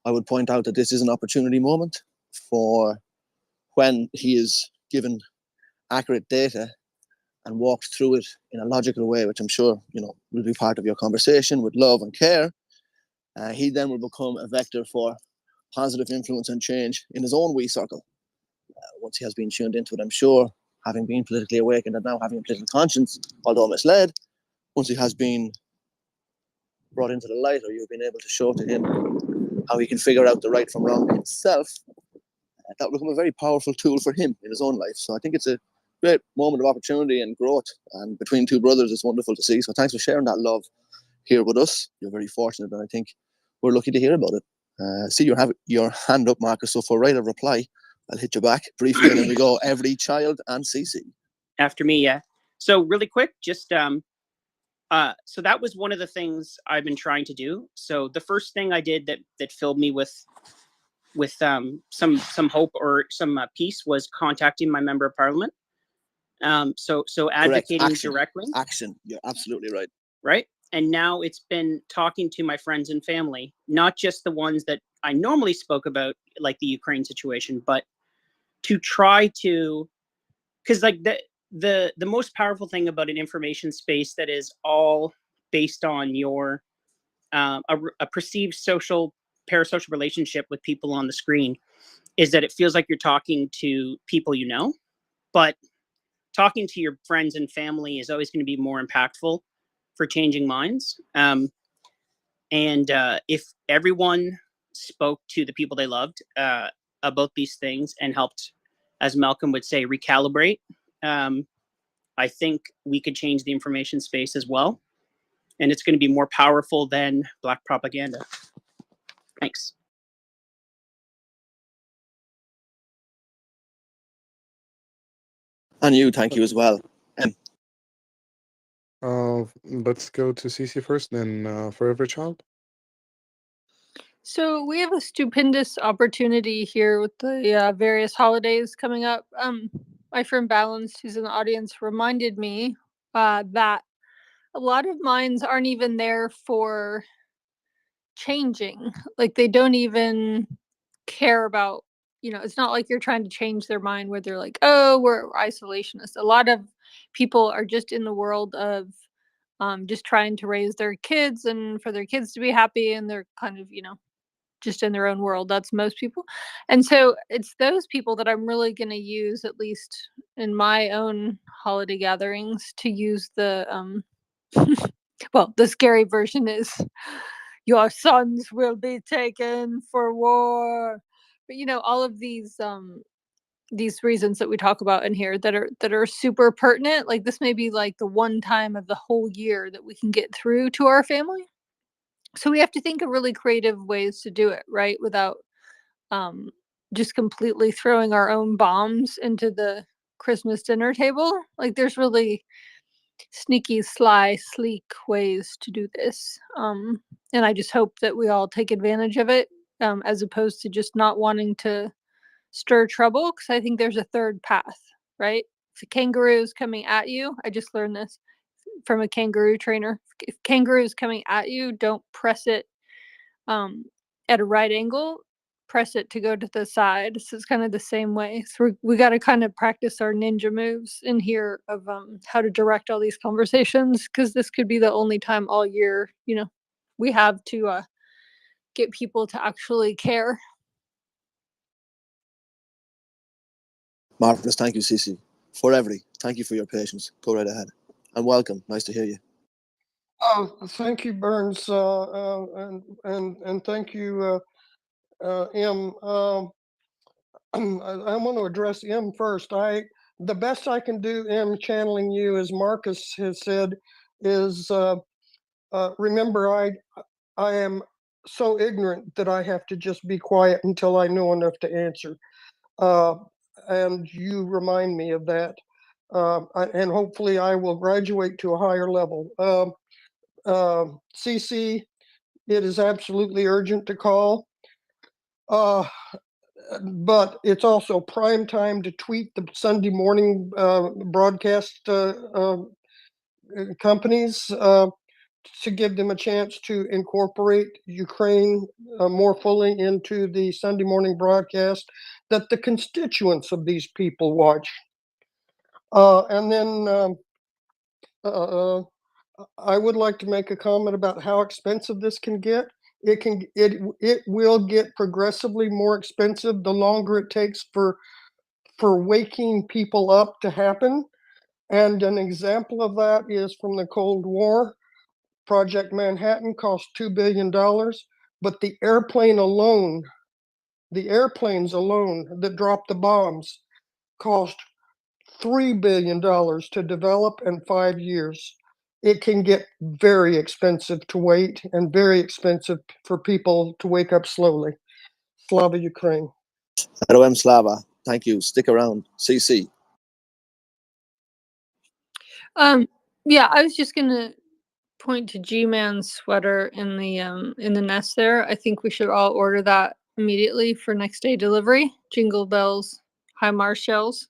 I would point out that this is an opportunity moment for when he is given accurate data and walked through it in a logical way, which I'm sure will be part of your conversation with love and care. He then will become a vector for positive influence and change in his own wee circle. Once he has been tuned into it, I'm sure having been politically awakened and now having a political conscience, although misled, once he has been brought into the light, or you've been able to show to him how he can figure out the right from wrong himself, that will become a very powerful tool for him in his own life. So I think it's a great moment of opportunity and growth, and between two brothers, it's wonderful to see. So thanks for sharing that love here with us. You're very fortunate, and I think we're lucky to hear about it. See, you have your hand up, Marcus, so for right of reply, I'll hit you back briefly, and then we go every child and CC. After me, yeah. So really quick, just so that was one of the things I've been trying to do. So the first thing I did that filled me with some hope or some peace was contacting my member of parliament. So advocating directly. Action. You're absolutely right. Right. And now it's been talking to my friends and family, not just the ones that I normally spoke about, like the Ukraine situation, but to try to, because like the most powerful thing about an information space that is all based on your a perceived parasocial relationship with people on the screen is that it feels like you're talking to people you know, but talking to your friends and family is always going to be more impactful for changing minds. And if everyone spoke to the people they loved about these things and helped, as Malcolm would say, recalibrate, I think we could change the information space as well. And it's going to be more powerful than Black propaganda. Thanks. And you, thank you as well. Let's go to CC first, then for every child. So we have a stupendous opportunity here with the various holidays coming up. My friend Balance, who's in the audience, reminded me that a lot of minds aren't even there for changing. Like they don't even care about, it's not like you're trying to change their mind where they're like, oh, we're isolationists. A lot of people are just in the world of just trying to raise their kids and for their kids to be happy, and they're kind of, just in their own world. That's most people. And so it's those people that I'm really going to use, at least in my own holiday gatherings, to use the well, the scary version is your sons will be taken for war. But all of these reasons that we talk about in here that are super pertinent. Like this may be like the one time of the whole year that we can get through to our family. So we have to think of really creative ways to do it, right? Without just completely throwing our own bombs into the Christmas dinner table. Like there's really sneaky, sly, sleek ways to do this. And I just hope that we all take advantage of it, as opposed to just not wanting to stir trouble, because I think there's a third path, right? If a kangaroo is coming at you, I just learned this from a kangaroo trainer. If kangaroo is coming at you, don't press it at a right angle, press it to go to the side. So it's kind of the same way. So we got to kind of practice our ninja moves in here of how to direct all these conversations, because this could be the only time all year, we have to get people to actually care. Marvelous. Thank you, Cici. Thank you for your patience. Go right ahead. And welcome. Nice to hear you. Thank you, Burns, and thank you, M. I want to address M first. The best I can do, M, channeling you, as Marcus has said, is remember I am so ignorant that I have to just be quiet until I know enough to answer. And you remind me of that. And hopefully I will graduate to a higher level. CC, it is absolutely urgent to call. But it's also prime time to tweet the Sunday morning broadcast companies to give them a chance to incorporate Ukraine more fully into the Sunday morning broadcast that the constituents of these people watch. And then I would like to make a comment about how expensive this can get. It will get progressively more expensive the longer it takes for for waking people up to happen. And an example of that is from the Cold War. Project Manhattan cost $2 billion, but the airplanes alone that dropped the bombs cost $3 billion to develop in 5 years. It can get very expensive to wait and very expensive for people to wake up slowly. Slava Ukraine. Hello, Slava. Thank you. Stick around. CC. Yeah, I was just gonna point to G-Man's sweater in the nest there. I think we should all order that immediately for next day delivery. Jingle bells, high Mars shells.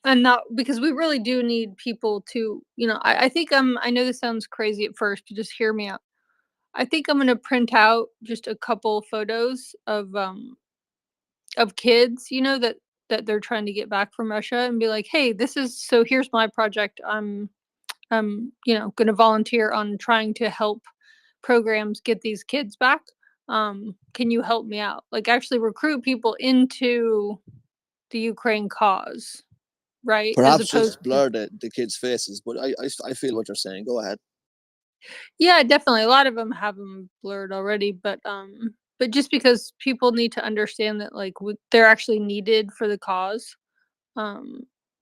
And not because we really do need people to, I think I know this sounds crazy at first, but just hear me out. I think I'm gonna print out just a couple photos of kids, that they're trying to get back from Russia and be like, hey, here's my project. I'm gonna volunteer on trying to help programs get these kids back. Can you help me out? Like actually recruit people into the Ukraine cause, right? Perhaps As opposed just blur the kids' faces, but I feel what you're saying. Go ahead. Yeah, definitely. A lot of them have them blurred already, but just because people need to understand that like they're actually needed for the cause.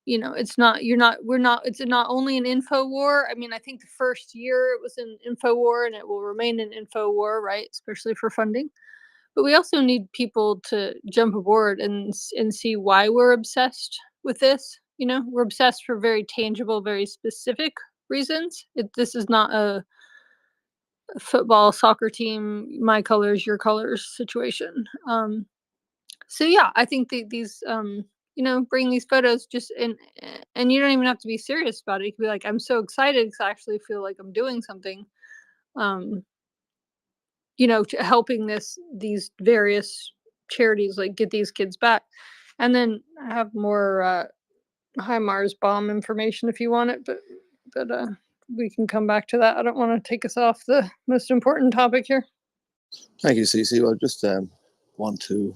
It's not it's not only an info war. I mean, I think the first year it was an info war and it will remain an info war, right? Especially for funding. But we also need people to jump aboard and see why we're obsessed with this. We're obsessed for very tangible, very specific reasons. This is not a football, soccer team, my colors, your colors situation. So yeah, I think these bring these photos just and you don't even have to be serious about it. You can be like, I'm so excited because I actually feel like I'm doing something. Helping these various charities like get these kids back, and then I have more high Mars bomb information if you want it, but we can come back to that. I don't want to take us off the most important topic here. Thank you, CC. Well, just want to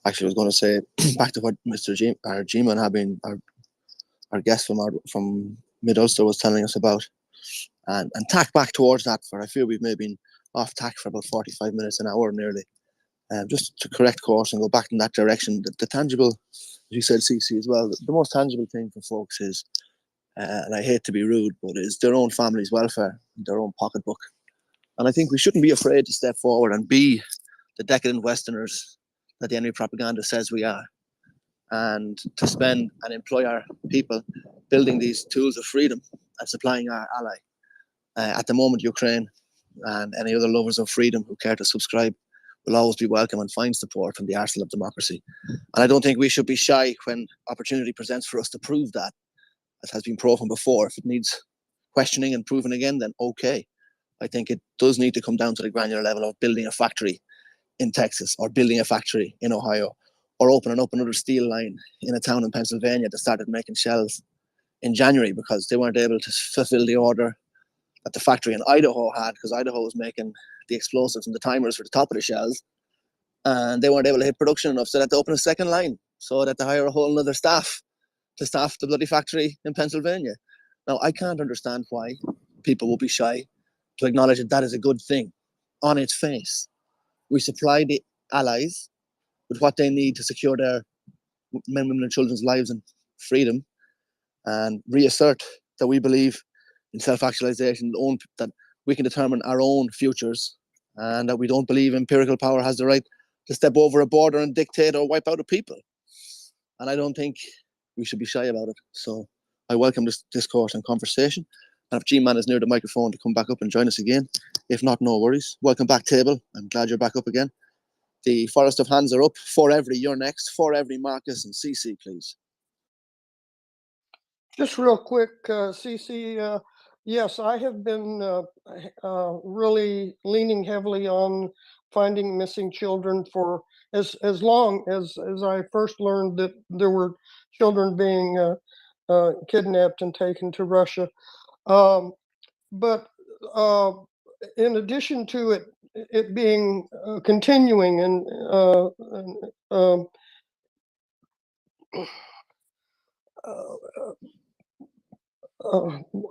actually I was going to say back to what Mr. G-Man had been our guest from Mid Ulster was telling us about, and tack back towards that. For I feel we've maybe been off tack for about 45 minutes, an hour nearly. Just to correct course and go back in that direction. The tangible, as you said, CC as well. The most tangible thing for folks is, and I hate to be rude, but is their own family's welfare, their own pocketbook. And I think we shouldn't be afraid to step forward and be the decadent Westerners that the enemy propaganda says we are, and to spend and employ our people building these tools of freedom and supplying our ally. At the moment, Ukraine and any other lovers of freedom who care to subscribe will always be welcome and find support from the arsenal of democracy. And I don't think we should be shy when opportunity presents for us to prove that, as has been proven before. If it needs questioning and proving again, then okay. I think it does need to come down to the granular level of building a factory in Texas, or building a factory in Ohio, or opening up another steel line in a town in Pennsylvania that started making shells in January because they weren't able to fulfill the order that the factory in Idaho had, because Idaho was making the explosives and the timers for the top of the shells, and they weren't able to hit production enough, so they had to open a second line, so that they hire a whole other staff to staff the bloody factory in Pennsylvania. Now, I can't understand why people will be shy to acknowledge that that is a good thing on its face. We supply the allies with what they need to secure their men, women, and children's lives and freedom, and reassert that we believe in self-actualization, that we can determine our own futures, and that we don't believe empirical power has the right to step over a border and dictate or wipe out a people. And I don't think we should be shy about it. So I welcome this discourse and conversation. And if G-Man is near the microphone to come back up and join us again, if not, no worries. Welcome back, table. I'm glad you're back up again. The forest of hands are up. For every, you're next. For every, Marcus and CC, please. Just real quick, CC, yes, I have been really leaning heavily on finding missing children for as long as I first learned that there were children being kidnapped and taken to Russia. But in addition to it being continuing and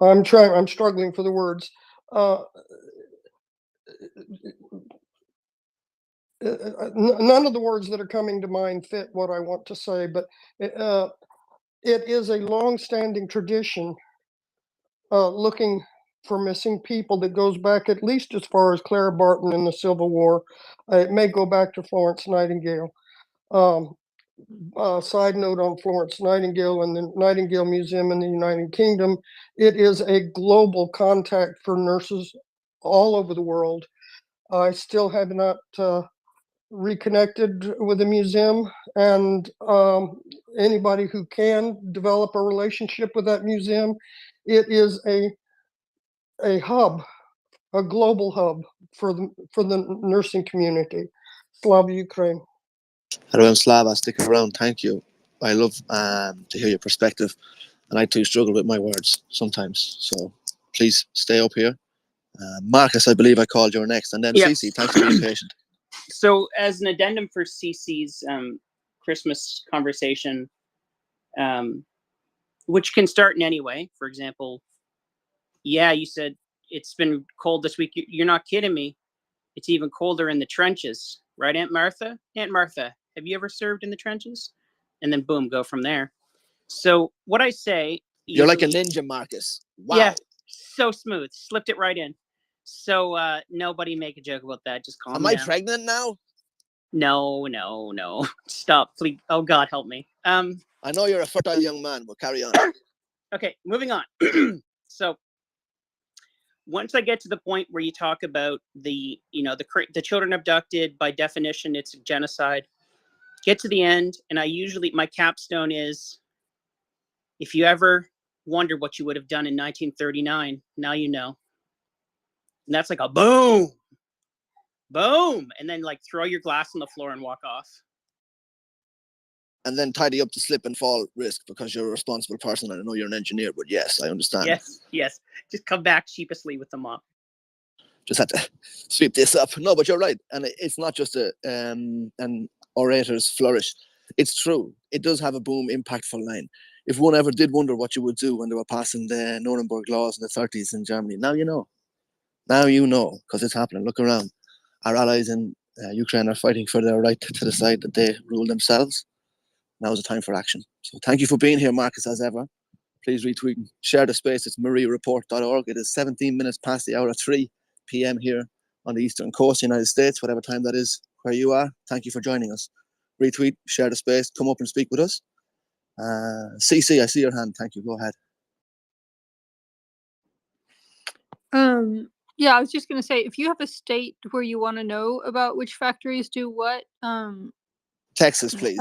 I'm struggling for the words. None of the words that are coming to mind fit what I want to say, but it is a long-standing tradition looking for missing people that goes back at least as far as Clara Barton in the Civil War. It may go back to Florence Nightingale. Side note on Florence Nightingale and the Nightingale Museum in the United Kingdom, it is a global contact for nurses all over the world. I still have not reconnected with the museum, and anybody who can develop a relationship with that museum, it is a hub, a global hub for the nursing community. Slava Ukraine. Hello, Slava. Stick around. Thank you. I love to hear your perspective, and I too struggle with my words sometimes. So please stay up here. Marcus, I believe I called you next, and then Yes. Cece. Thanks for being patient. So, as an addendum for CC's Christmas conversation, which can start in any way. For example, yeah, you said it's been cold this week. You're not kidding me. It's even colder in the trenches, right, Aunt Martha? Aunt Martha, have you ever served in the trenches? And then boom, go from there. So what I say, You're like a ninja, Marcus. Wow. Yeah, so smooth. Slipped it right in. So nobody make a joke about that. Just calm Am down. I pregnant now? No. Stop, please. Oh God, help me. I know you're a fertile young man, but carry on. Okay, moving on. So once I get to the point where you talk about the children abducted, by definition, it's genocide. Get to the end, and my capstone is, if you ever wonder what you would have done in 1939, now you know. And that's like a boom, and then like throw your glass on the floor and walk off. And then tidy up the slip and fall risk because you're a responsible person. And I know you're an engineer, but yes, I understand. Yes. Just come back sheepishly with the mop. Just had to sweep this up. No, but you're right. And it's not just an orator's flourish. It's true. It does have a boom, impactful line. If one ever did wonder what you would do when they were passing the Nuremberg laws in the 30s in Germany, now you know. Now you know, because it's happening. Look around. Our allies in Ukraine are fighting for their right to decide that they rule themselves. Now is the time for action. So thank you for being here, Marcus, as ever. Please retweet and share the space. It's MriyaReport.org. It is 17 minutes past the hour of 3 p.m. here on the Eastern Coast, United States, whatever time that is where you are. Thank you for joining us. Retweet, share the space, come up and speak with us. CC, I see your hand. Thank you. Go ahead. Yeah, I was just gonna say, if you have a state where you want to know about which factories do what, Texas, please.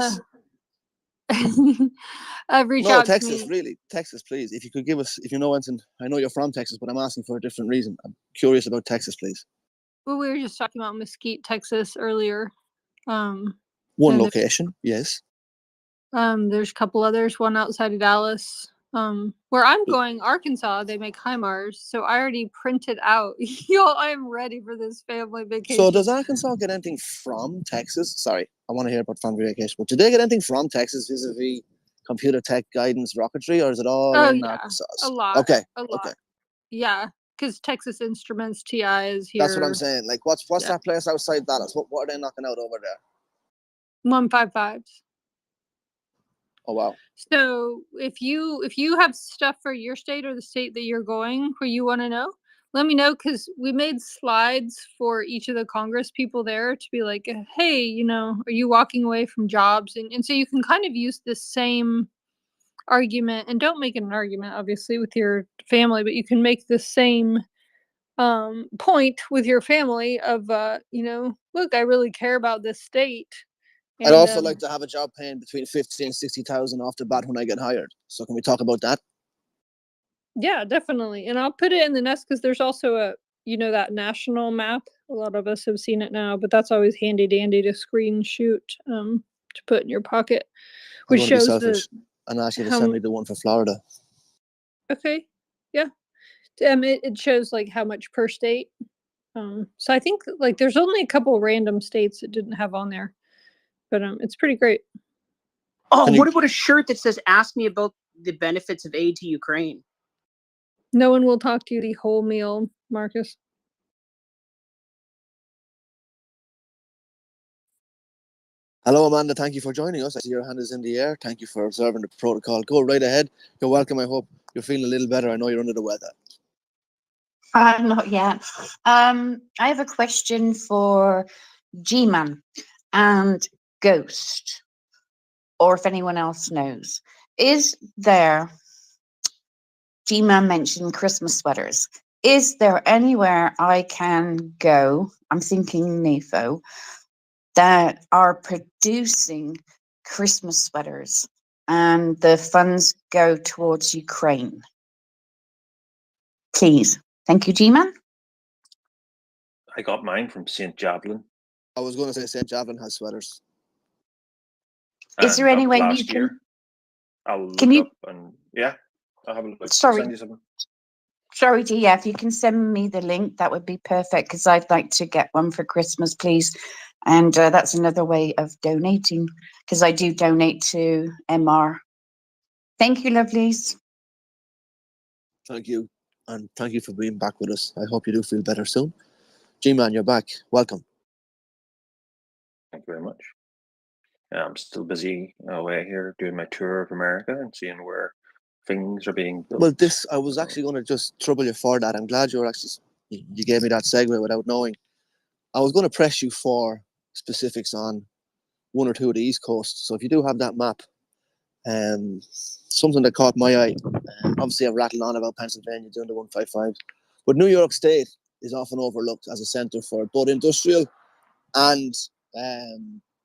reach No, out Texas, to me. really. Texas, please. If you could give us, if you know anything, I know you're from Texas, but I'm asking for a different reason. I'm curious about Texas, please. Well, we were just talking about Mesquite, Texas earlier. One and location, yes. There's a couple others, one outside of Dallas. Where I'm going, Arkansas, they make HIMARS, so I already printed out. Y'all, I am ready for this family vacation. So does Arkansas get anything from Texas? Sorry, I want to hear about family vacation, but do they get anything from Texas vis-a-vis computer tech guidance rocketry, or is it all in Arkansas? A lot. Okay, A lot. okay. Yeah, because Texas Instruments TI is here. That's what I'm saying. Like, what's that place outside Dallas? What are they knocking out over there? 155s. Oh wow. So if you have stuff for your state or the state that you're going where you want to know, let me know, because we made slides for each of the Congress people there to be like, hey, are you walking away from jobs? And so you can kind of use the same argument, and don't make it an argument obviously with your family, but you can make the same point with your family of look, I really care about this state. I'd also like to have a job paying between 50 and 60,000 off the bat when I get hired. So can we talk about that? Yeah, definitely. And I'll put it in the nest, because there's also that national map. A lot of us have seen it now, but that's always handy dandy to screenshot to put in your pocket, which shows and ask you to send me the one for Florida. Okay. Yeah. It shows like how much per state. So I think like there's only a couple random states that didn't have on there, but it's pretty great. Oh, Can what you, about a shirt that says "Ask me about the benefits of aid to Ukraine"? No one will talk to you the whole meal, Marcus. hello, Amanda. Thank you for joining us. I see your hand is in the air. Thank you for observing the protocol. Go right ahead. You're welcome. I hope you're feeling a little better. I know you're under the weather. Not yet. I have a question for G-Man and Ghost, or if anyone else knows. Is there, G-Man mentioned Christmas sweaters. Is there anywhere I can go, I'm thinking NAFO, that are producing Christmas sweaters and the funds go towards Ukraine? Please. Thank you, G-Man. I got mine from St. Javelin. I was going to say St. Javelin has sweaters. Is there And any that was way you last can? year. I'll Can look you? up and yeah, I'll have a look. I'll Sorry, send you something. sorry, G. Yeah, if you can send me the link, that would be perfect because I'd like to get one for Christmas, please. And that's another way of donating because I do donate to MR. Thank you, lovelies. Thank you. And thank you for being back with us. I hope you do feel better soon. G-Man, you're back. Welcome. Thank you very much. I'm still busy away here doing my tour of America and seeing where things are being built. Well, this, I was actually going to just trouble you for that. I'm glad you're actually, you gave me that segue without knowing. I was going to press you for specifics on one or two of the East Coast. So if you do have that map, something that caught my eye, obviously I've rattled on about Pennsylvania doing the 155, but New York State is often overlooked as a center for both industrial and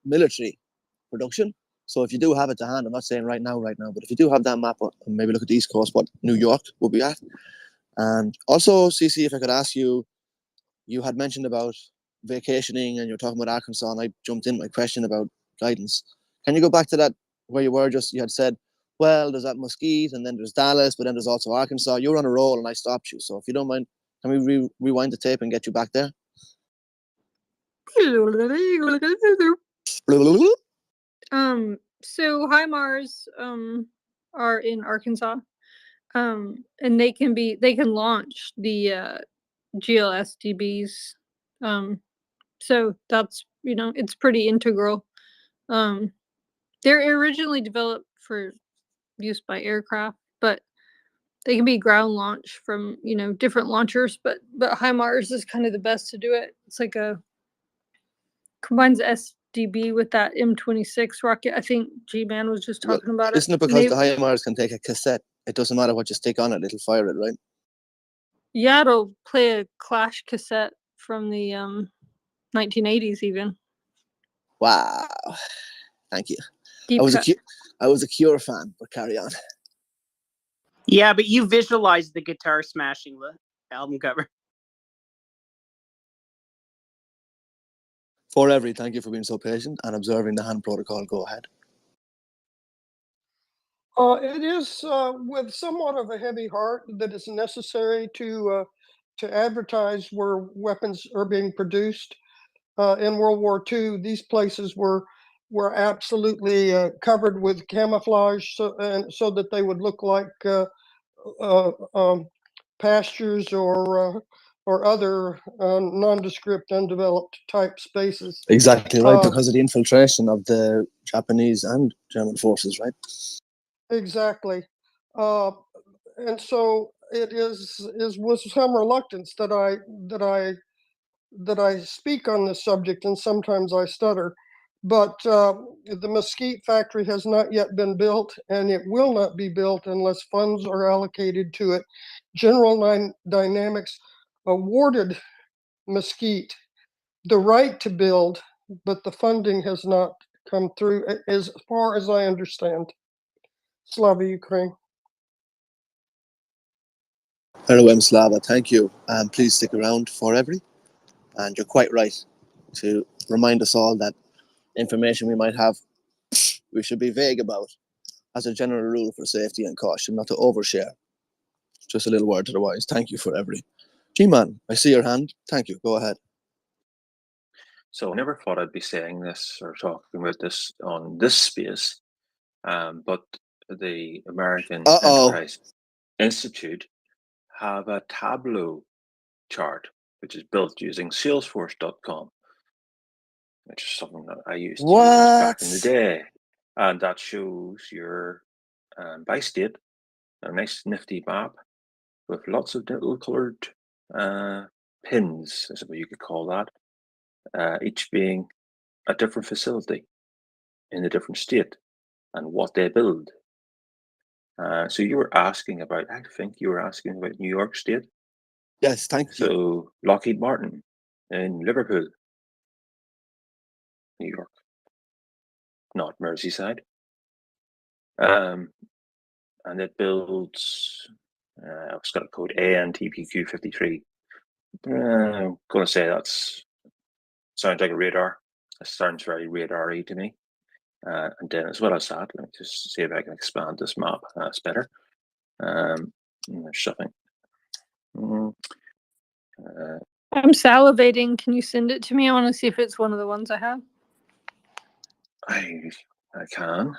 military production. So if you do have it to hand, I'm not saying right now, but if you do have that map, and maybe look at the East Coast, what New York will be at. And also, CC, if I could ask you, you had mentioned about vacationing and you're talking about Arkansas, and I jumped in my question about guidance. Can you go back to that where you were just, you had said, well, there's that Mesquite and then there's Dallas, but then there's also Arkansas. You were on a roll and I stopped you. So if you don't mind, can we rewind the tape and get you back there? So HIMARS are in Arkansas. And they can launch the GLSDBs. So that's, it's pretty integral. They're originally developed for use by aircraft, but they can be ground launched from, different launchers, but HIMARS is kind of the best to do it. It's like combines SDB with that M26 rocket. I think G-Man was just Well, talking about it. isn't it because the HIMARS can take a cassette? It doesn't matter what you stick on it, it'll fire it, right? Yeah, it'll play a Clash cassette from the 1980s even. Wow. Thank you. Deep cut. I was a Cure fan, but carry on. Yeah, but you visualized the guitar smashing the album cover. For every, thank you for being so patient and observing the hand protocol. Go ahead. It is with somewhat of a heavy heart that it's necessary to advertise where weapons are being produced. In World War II, these places were absolutely covered with camouflage, so that they would look like pastures or other nondescript, undeveloped type spaces. Exactly right, because of the infiltration of the Japanese and German forces, right? Exactly. And so it is with some reluctance that I speak on this subject, and sometimes I stutter. But the Mesquite factory has not yet been built, and it will not be built unless funds are allocated to it. General Dynamics awarded Mesquite the right to build, but the funding has not come through, as far as I understand. Slava Ukraine. Hello, Slava, thank you. And please stick around for every. And you're quite right to remind us all that information we might have, we should be vague about as a general rule for safety and caution, not to overshare. Just a little word to the wise. Thank you for every. G-Man, I see your hand. Thank you. Go ahead. So I never thought I'd be saying this or talking about this on this space. But the American Uh-oh. Enterprise Institute have a Tableau chart, which is built using Salesforce.com, which is something that I used to use back in the What? day. And that shows your by state, a nice nifty map with lots of little coloured pins, I suppose you could call that, each being a different facility in a different state and what they build. So you were asking about, I think you were asking about New York State. Yes, thank you. So Lockheed Martin in Liverpool, New York, not Merseyside. And it builds, it's got a code ANTPQ53. I'm going to say that's sounds like a radar. It sounds very radar-y to me. And then as well as that, let me just see if I can expand this map. That's better. There's something. I'm salivating. Can you send it to me? I want to see if it's one of the ones I have. I can.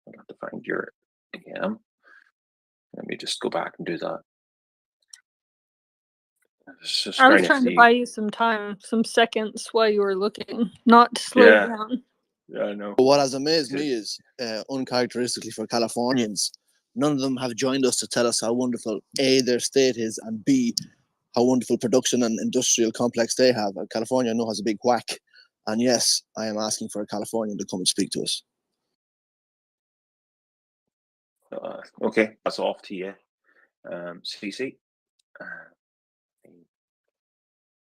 I'll have to find your again. Let me just go back and do that. I was trying to buy you some time, some seconds while you were looking, not to slow you down. Yeah, I know. But what has amazed me is, uncharacteristically for Californians, none of them have joined us to tell us how wonderful A, their state is, and B, how wonderful production and industrial complex they have. California, I know, has a big whack. And yes, I am asking for a Californian to come and speak to us. Okay, that's off to you. CC.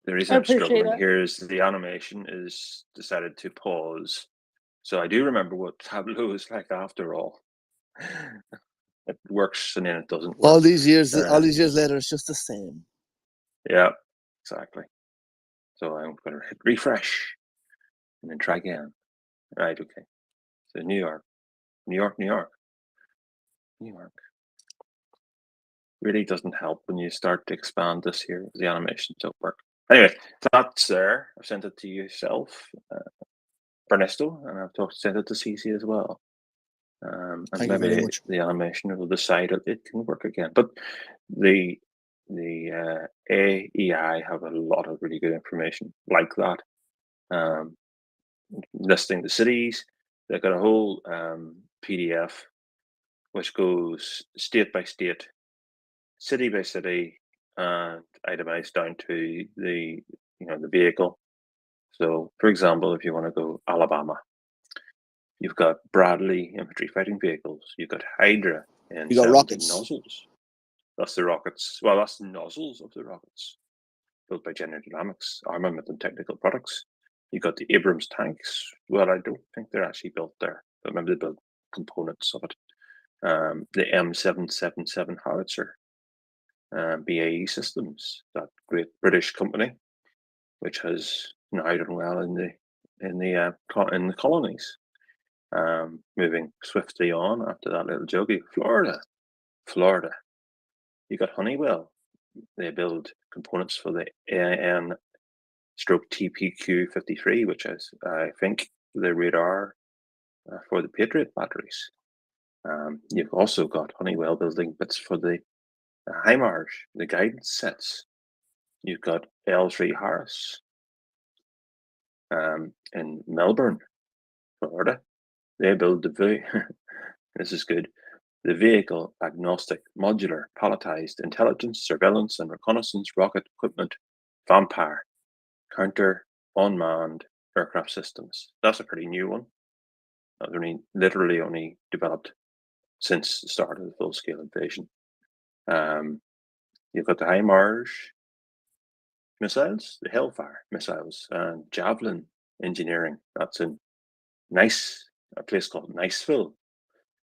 The reason I'm struggling here is the animation is decided to pause. So I do remember what Tableau is like after all. It works and then it doesn't work. All these years later, it's just the same. Yeah, exactly. So I'm going to hit refresh and then try again. Right, okay. So New York. Really doesn't help when you start to expand this here. The animation don't work. Anyway, that's there. I've sent it to yourself, Ernesto, and I've sent it to CC as well. And Thank you very maybe much. the animation will decide that it can work again. But the AEI have a lot of really good information like that. Listing the cities. They've got a whole PDF which goes state by state, city by city, and itemized down to the vehicle. So, for example, if you want to go Alabama, you've got Bradley infantry fighting vehicles. You've got Hydra and You got 17 rockets. nozzles. That's the rockets. Well, that's the nozzles of the rockets, built by General Dynamics, Armament and Technical Products. You got the Abrams tanks. Well, I don't think they're actually built there, but maybe they build components of it. The M777 howitzer, BAE Systems, that great British company, which has now done well in the colonies. Moving swiftly on after that little joke, Florida. You got Honeywell. They build components for the AN/TPQ53, which is, I think, the radar for the Patriot batteries. You've also got Honeywell building bits for the HIMARS, the guidance sets. You've got L3 Harris in Melbourne, Florida. They build this is good, the vehicle agnostic, modular, palletized intelligence, surveillance, and reconnaissance rocket equipment, Vampire, counter unmanned aircraft systems. That's a pretty new one. That's literally only developed since the start of the full-scale invasion. You've got the HIMARS missiles, the Hellfire missiles, and Javelin engineering. That's in a place called Niceville.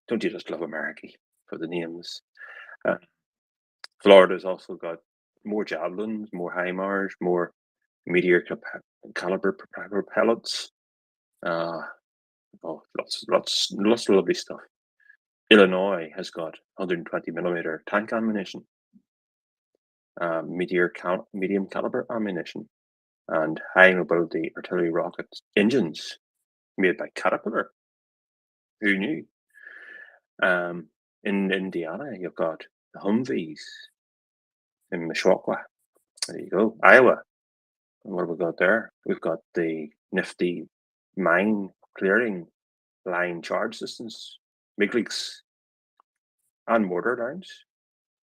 Don't you just love America for the names? Florida's also got more Javelins, more HIMARS, more Meteor caliber propellants. Lots of lovely stuff. Illinois has got 120 millimeter tank ammunition, Meteor medium caliber ammunition, and high mobility artillery rocket engines made by Caterpillar. Who knew? In Indiana, you've got the Humvees. In Mishawaka, there you go. Iowa, and what have we got there? We've got the nifty mine clearing line charge systems, MiG-leaks, and mortar lines,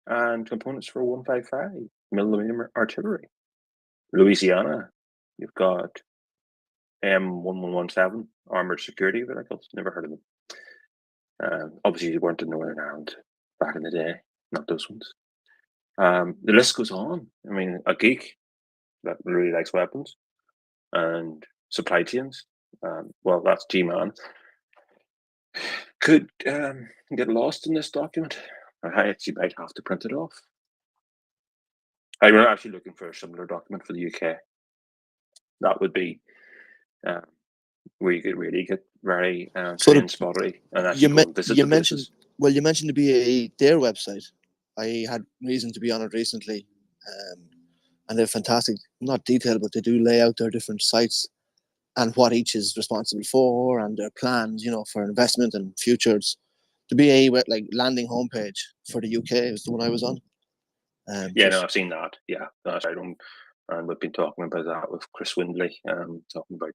and components for 155 millimeter artillery. Louisiana, you've got M1117 armored security vehicles. Never heard of them. Obviously, they weren't in Northern Ireland back in the day, not those ones. The list goes on. I mean, a geek that really likes weapons and supply chains. Well, that's G-Man. Could get lost in this document. I actually might have to print it off. I'm actually looking for a similar document for the UK. That would be where you could really get very train spotty and actually go and visit the places. You mentioned the BAE, their website. I had reason to be on it recently, and they're fantastic. Not detailed, but they do lay out their different sites and what each is responsible for and their plans, you know, for investment and futures. The BAE like landing homepage for the UK is the one I was on. Yeah, no, I've seen that. Yeah, that's right. And we've been talking about that with Chris Windley, talking about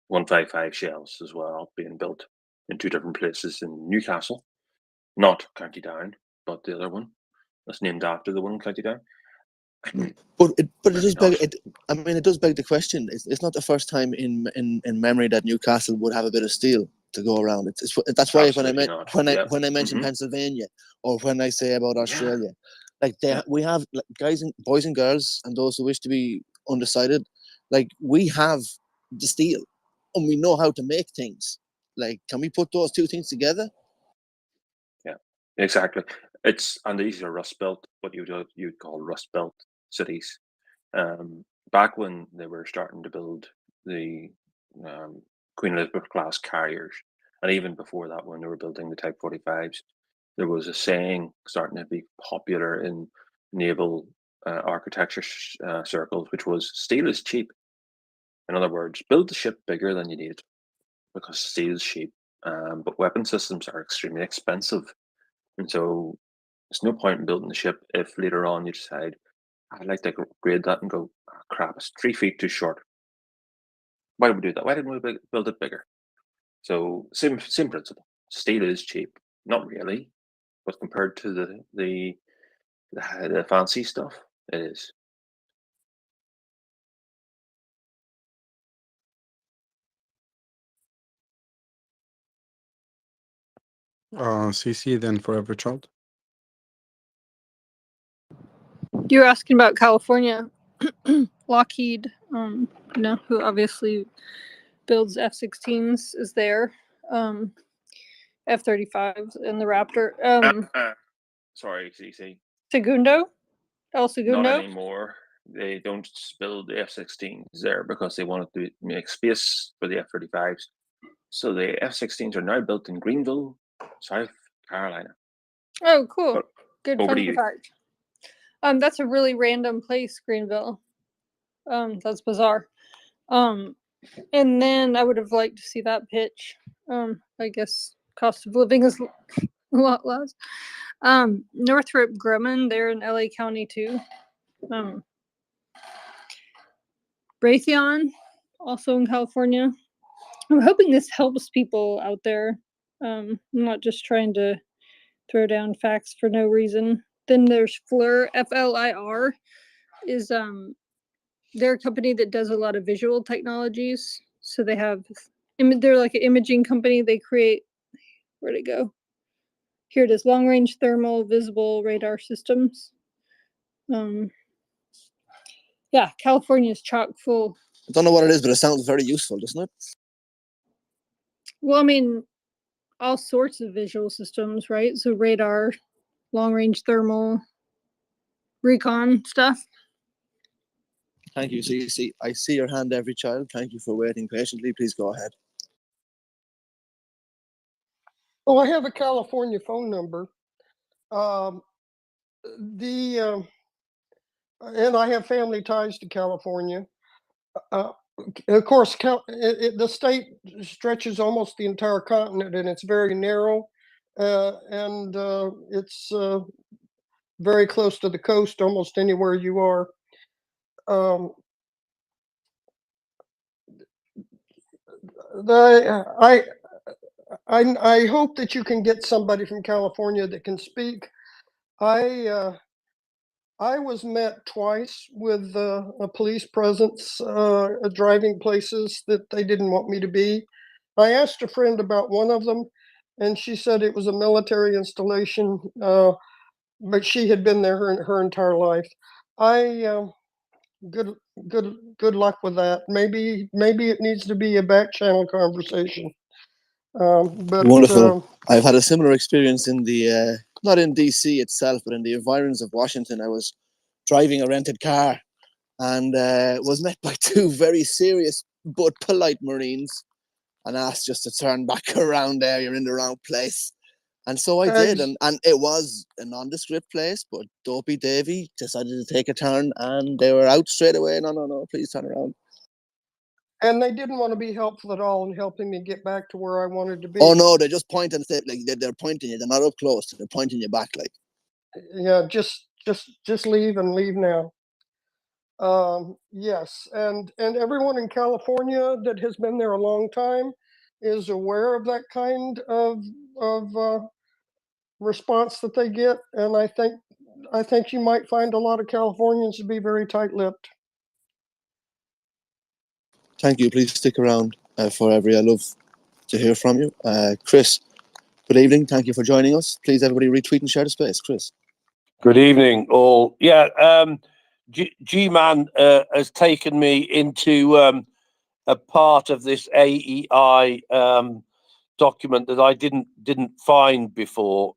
155 shells as well being built in 2 different places in Newcastle, not County Down, but the other one that's named after the one in County Down. But it does beg it. I mean, it does beg the question. It's not the first time in memory that Newcastle would have a bit of steel to go around. That's why when I mention Pennsylvania or when I say about Australia, like we have like, boys and girls and those who wish to be undecided, like we have the steel and we know how to make things. Like, can we put those 2 things together? Yeah, exactly. And these are Rust Belt, what you'd call Rust Belt cities. Back when they were starting to build the Queen Elizabeth class carriers, and even before that, when they were building the Type 45s, there was a saying starting to be popular in naval architecture circles, which was "steel is cheap." In other words, build the ship bigger than you need because steel is cheap. But weapon systems are extremely expensive, and so there's no point in building the ship if later on you decide, I'd like to upgrade that and go, oh, crap, it's 3 feet too short. Why did we do that? Why didn't we build it bigger? So same principle. Steel is cheap, not really, but compared to the fancy stuff, it is. CC then Forever Child. You're asking about California. Lockheed, who obviously builds F-16s, is there. F-35s and the Raptor. Sorry, CC. Segundo? El Segundo? Not anymore. They don't build the F-16s there because they wanted to make space for the F-35s. So the F-16s are now built in Greenville, South Carolina. Oh, cool. Good over to fun you. fact. That's a really random place, Greenville. That's bizarre. And then I would have liked to see that pitch. I guess cost of living is a lot less. Northrop Grumman, they're in LA County too. Raytheon, also in California. I'm hoping this helps people out there. I'm not just trying to throw down facts for no reason. Then there's FLIR, FLIR, is they're a company that does a lot of visual technologies. So they have, they're like an imaging company. They create, where'd it go? Here it is, long range thermal visible radar systems. Yeah, California's chock full. I don't know what it is, but it sounds very useful, doesn't it? Well, I mean, all sorts of visual systems, right? So radar, long range thermal, recon stuff. Thank you. See, I see your hand, every child. Thank you for waiting patiently. Please go ahead. Well, I have a California phone number. And I have family ties to California. Of course, the state stretches almost the entire continent, and it's very narrow. and it's very close to the coast, almost anywhere you are. I hope that you can get somebody from California that can speak. I was met twice with a police presence driving places that they didn't want me to be. I asked a friend about one of them, and she said it was a military installation, but she had been there her entire life. Good luck with that. Maybe it needs to be a back channel conversation. Wonderful. I've had a similar experience in the not in DC itself, but in the environs of Washington. I was driving a rented car and was met by two very serious but polite Marines and asked just to turn back around there. You're in the wrong place. And so I did, and it was a nondescript place, but Dopey Davy decided to take a turn, and they were out straight away. No, please turn around. And they didn't want to be helpful at all in helping me get back to where I wanted to be. Oh no, they just point and say, like they're pointing you. They're not up close. They're pointing you back, like. Yeah, just leave and leave now. Yes, and everyone in California that has been there a long time is aware of that kind of response that they get, and I think you might find a lot of Californians to be very tight-lipped. Thank you. Please stick around forever. I love to hear from you. Chris, good evening. Thank you for joining us. Please, everybody, retweet and share the space. Chris. Good evening, all. Yeah, G-Man has taken me into a part of this AEI document that I didn't find before.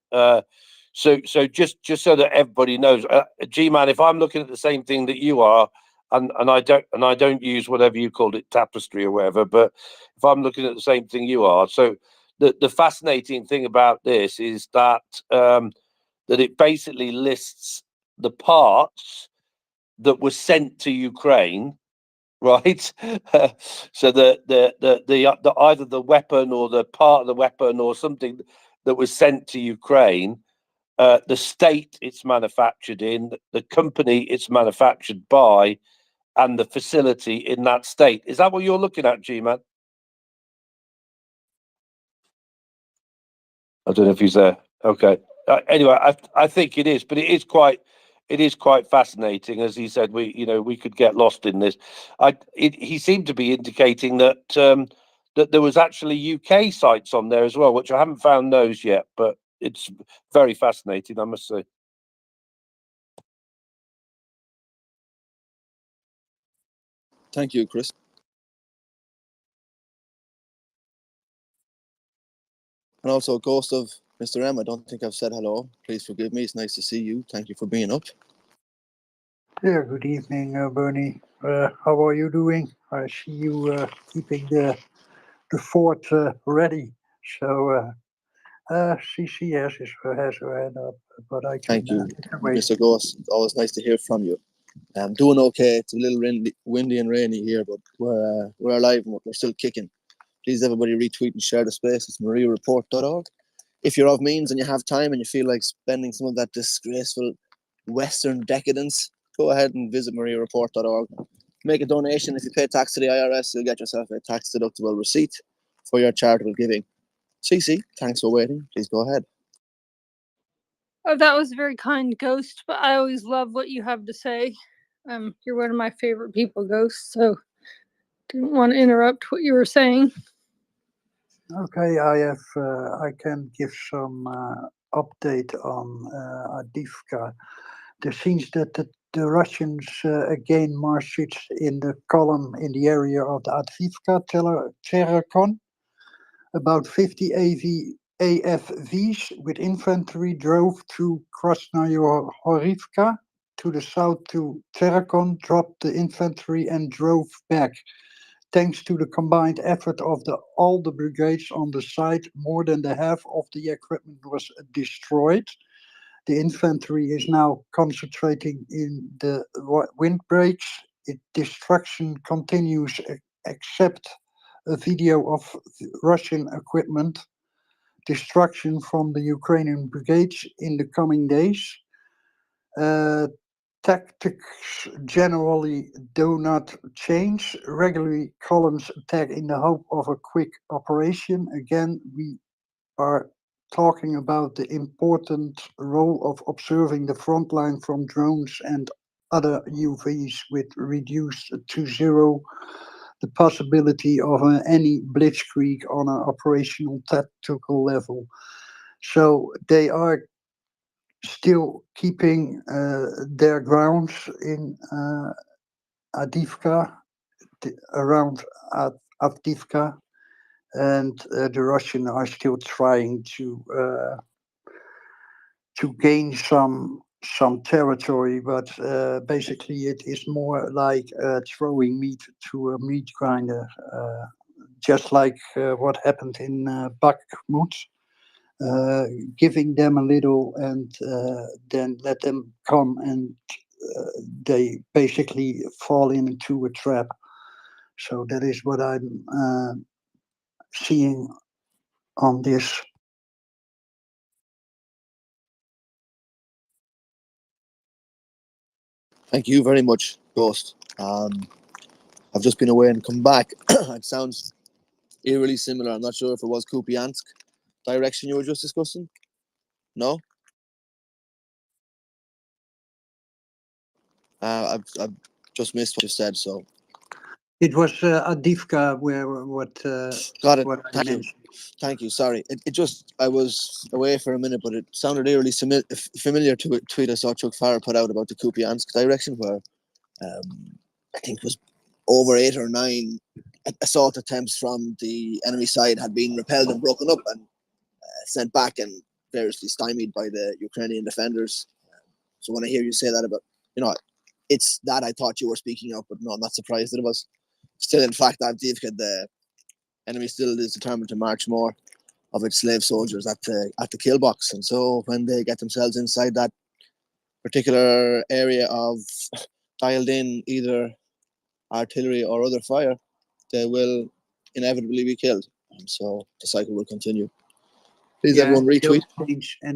So just so that everybody knows, G-Man, if I'm looking at the same thing that you are, and I don't use whatever you called it, tapestry or whatever, but if I'm looking at the same thing you are, so the fascinating thing about this is that that it basically lists the parts that were sent to Ukraine, right? So the either the weapon or the part of the weapon or something that was sent to Ukraine, the state it's manufactured in, the company it's manufactured by, and the facility in that state. Is that what you're looking at, G-Man? I don't know if he's there. Okay. Anyway, I think it is, but it is quite fascinating. As he said, we could get lost in this. He seemed to be indicating that that there was actually UK sites on there as well, which I haven't found those yet, but it's very fascinating, I must say. Thank you, Chris. And also, Ghost of Mr. M, I don't think I've said hello. Please forgive me. It's nice to see you. Thank you for being up. Yeah, good evening, Bernie. How are you doing? I see you keeping the fort ready. So CC has her hand up, but I can, Thank you, can wait. Mr. Ghost. It's always nice to hear from you. I'm doing okay. It's a little windy and rainy here, but we're alive and we're still kicking. Please, everybody, retweet and share the space. It's MriyaReport.org. If you're of means and you have time and you feel like spending some of that disgraceful Western decadence, go ahead and visit MriyaReport.org. Make a donation. If you pay tax to the IRS, you'll get yourself a tax-deductible receipt for your charitable giving. CC, thanks for waiting. Please go ahead. Oh, that was very kind, Ghost, but I always love what you have to say. You're one of my favorite people, Ghost, so didn't want to interrupt what you were saying. Okay, I can give some update on Adivka. There seems that the Russians again marched in the column in the area of the Adivka Telecom. About 50 AFVs with infantry drove through Krasnoyarivka to the south to Terekon, dropped the infantry and drove back. Thanks to the combined effort of all the brigades on the site, more than the half of the equipment was destroyed. The infantry is now concentrating in the windbreaks. Destruction continues, except a video of Russian equipment. destruction from the Ukrainian brigades in the coming days. Tactics generally do not change. Regularly, columns attack in the hope of a quick operation. Again, we are talking about the important role of observing the front line from drones and other UVs, with reduced to zero the possibility of any blitzkrieg on an operational tactical level. So they are still keeping their grounds in Avdiivka, around Avdiivka, and the Russians are still trying to gain some territory, but basically it is more like throwing meat to a meat grinder, just like what happened in Bakhmut. Giving them a little and then let them come, and they basically fall into a trap. So that is what I'm seeing on this. Thank you very much, Ghost. I've just been away and come back. It sounds eerily similar. I'm not sure if it was Kupiansk direction you were just discussing. No? I've just missed what you said, so. It was Avdiivka where what Got it. what I Thank you. mentioned. Thank you. Sorry. It just, I was away for a minute, but it sounded eerily familiar to a tweet I saw Chuck Farrer put out about the Kupiansk direction, where I think it was over 8 or 9 assault attempts from the enemy side had been repelled and broken up and sent back and variously stymied by the Ukrainian defenders. So when I hear you say that about, it's that I thought you were speaking of, but no, I'm not surprised that it was. Still, in fact, Avdiivka, the enemy still is determined to march more of its slave soldiers at the kill box, and so when they get themselves inside that particular area of dialed in either artillery or other fire, they will inevitably be killed, and so the cycle will continue. Please, Yeah, everyone, retweet.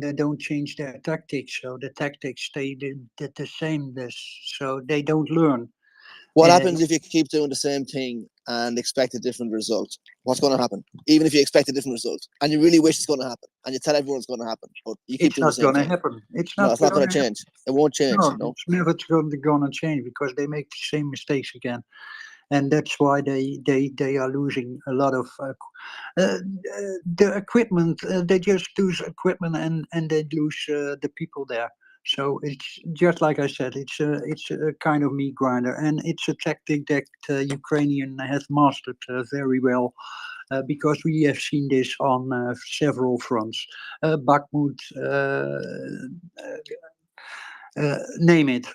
they don't change their tactics, so the tactics stay the same. So they don't learn. What happens if you keep doing the same thing and expect a different result? What's going to happen? Even if you expect a different result and you really wish it's going to happen and you tell everyone it's going to happen, but you keep It's doing the not same going to thing. happen. It's No, not. it's not going gonna to change. It won't change. No, it's never going to change because they make the same mistakes again, and that's why they are losing a lot of the equipment. They just lose equipment and they lose the people there. So it's just like I said, it's a kind of meat grinder, and it's a tactic that Ukrainian has mastered very well. Because we have seen this on several fronts, Bakhmut, name it.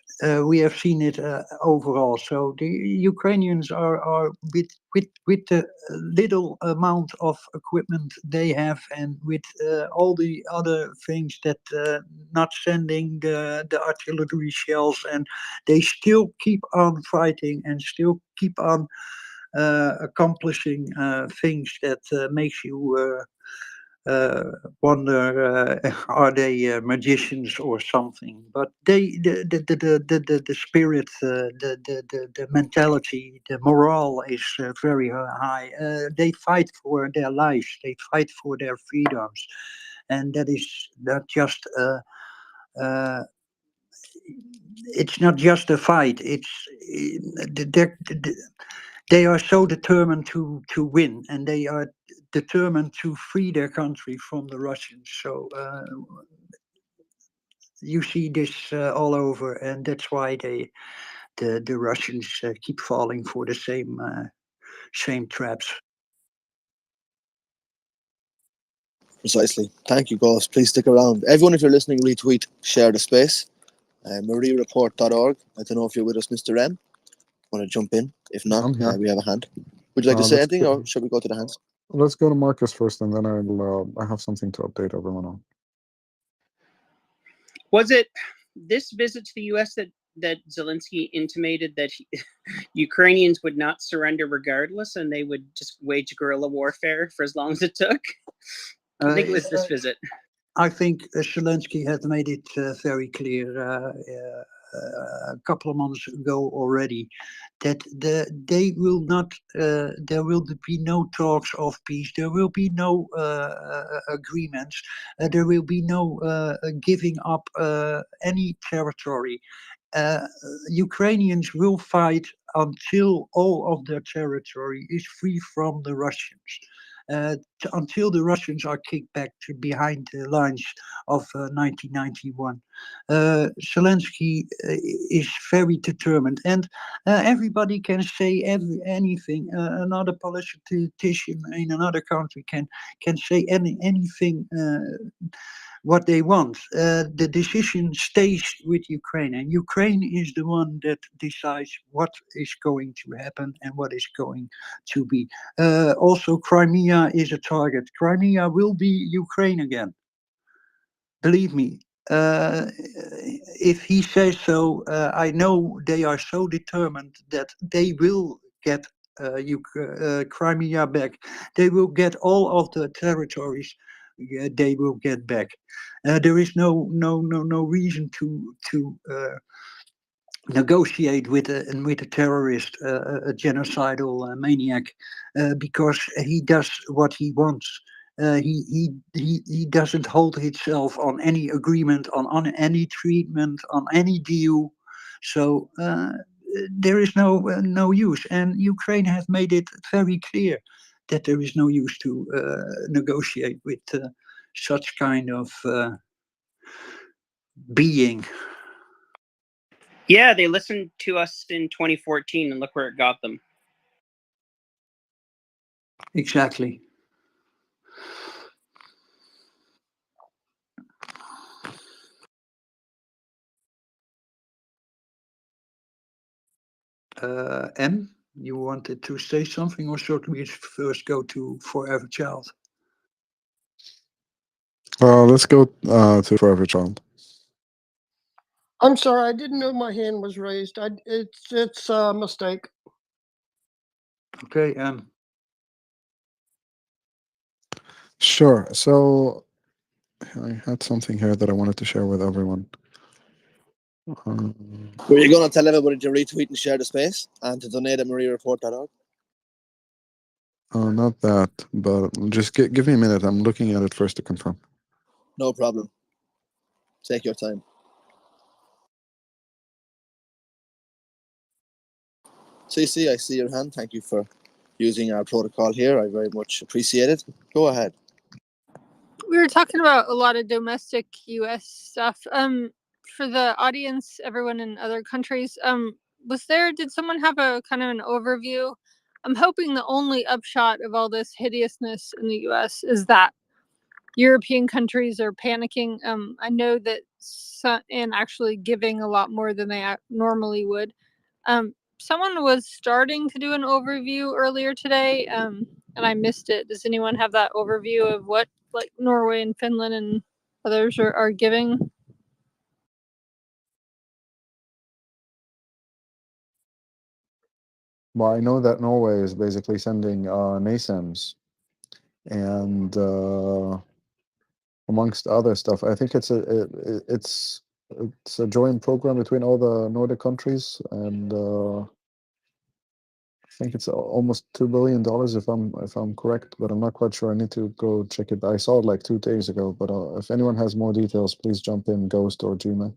We have seen it overall. So the Ukrainians are with the little amount of equipment they have, and with all the other things that not sending the artillery shells, and they still keep on fighting and still keep on accomplishing things that makes you wonder, are they magicians or something? But the spirit, the mentality, the morale is very high. They fight for their lives. They fight for their freedoms, and that is not just. It's not just a fight. They are so determined to win, and they are determined to free their country from the Russians. So you see this all over, and that's why the Russians keep falling for the same traps. Precisely. Thank you, Ghost. Please stick around. Everyone, if you're listening, retweet, share the space. MriyaReport.org. I don't know if you're with us, Mr. M. Want to jump in? If not, I'm here. we have a hand. Would you like to say Let's anything, go, or should we go to the hands? let's go to Marcus first, and then I have something to update everyone on. Was it this visit to the U.S. that Zelensky intimated that Ukrainians would not surrender regardless, and they would just wage guerrilla warfare for as long as it took? I think it was this visit. I think Zelensky has made it very clear a couple of months ago already that they will not. There will be no talks of peace. There will be no agreements. There will be no giving up any territory. Ukrainians will fight until all of their territory is free from the Russians. Until the Russians are kicked back to behind the lines of 1991. Zelensky is very determined, and everybody can say anything. Another politician in another country can say anything what they want. The decision stays with Ukraine, and Ukraine is the one that decides what is going to happen and what is going to be. Also, Crimea is a target. Crimea will be Ukraine again. Believe me. If he says so, I know they are so determined that they will get Crimea back. They will get all of the territories. They will get back. There is no reason to negotiate with a terrorist, a genocidal maniac, because he does what he wants. He doesn't hold himself on any agreement, on any treatment, on any deal. So there is no use, and Ukraine has made it very clear that there is no use to negotiate with such kind of being. Yeah, they listened to us in 2014, and look where it got them. Exactly. M, you wanted to say something, or should we first go to Forever Child? Let's go to Forever Child. I'm sorry, I didn't know my hand was raised. It's a mistake. Okay, Sure. So I had something here that I wanted to share with everyone. Were you going to tell everybody to retweet and share the space and to donate at MriyaReport.org? Not that, but just give me a minute. I'm looking at it first to confirm. No problem. Take your time. CC, I see your hand. Thank you for using our protocol here. I very much appreciate it. Go ahead. We were talking about a lot of domestic U.S. stuff. For the audience, everyone in other countries, did someone have a kind of an overview? I'm hoping the only upshot of all this hideousness in the U.S. is that European countries are panicking. I know that and actually giving a lot more than they normally would. Someone was starting to do an overview earlier today, and I missed it. Does anyone have that overview of what like Norway and Finland and others are giving? Well, I know that Norway is basically sending NASAMS and amongst other stuff. I think it's a joint program between all the Nordic countries, and I think it's almost $2 billion if I'm correct, but I'm not quite sure. I need to go check it. I saw it like 2 days ago, but if anyone has more details, please jump in, Ghost or G-Man.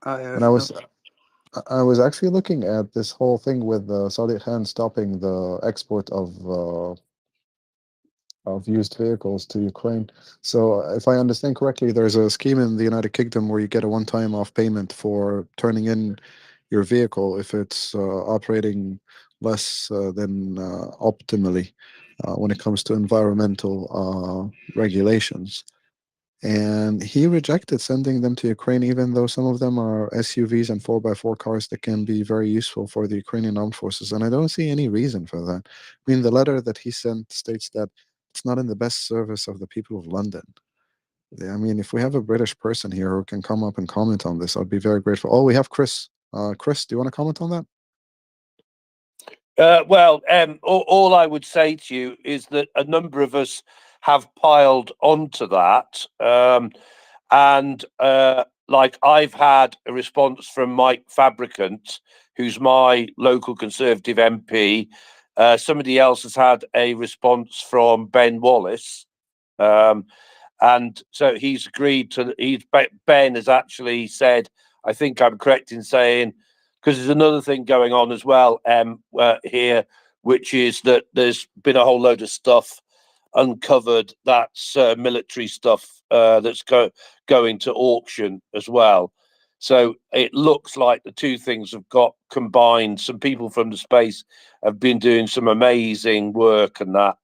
And I was actually looking at this whole thing with Sadiq Khan stopping the export of used vehicles to Ukraine. So if I understand correctly, there's a scheme in the United Kingdom where you get a one-time off payment for turning in your vehicle if it's operating less than optimally when it comes to environmental regulations. And he rejected sending them to Ukraine, even though some of them are SUVs and 4x4 cars that can be very useful for the Ukrainian armed forces. And I don't see any reason for that. I mean, the letter that he sent states that it's not in the best service of the people of London. I mean, if we have a British person here who can come up and comment on this, I'd be very grateful. Oh, we have Chris. Chris, do you want to comment on that? All I would say to you is that a number of us have piled onto that. Like I've had a response from Mike Fabricant, who's my local Conservative MP. Somebody else has had a response from Ben Wallace. And so he's agreed to, Ben has actually said, I think I'm correct in saying, because there's another thing going on as well here, which is that there's been a whole load of stuff uncovered that's military stuff that's going to auction as well. So it looks like the two things have got combined. Some people from the space have been doing some amazing work and that.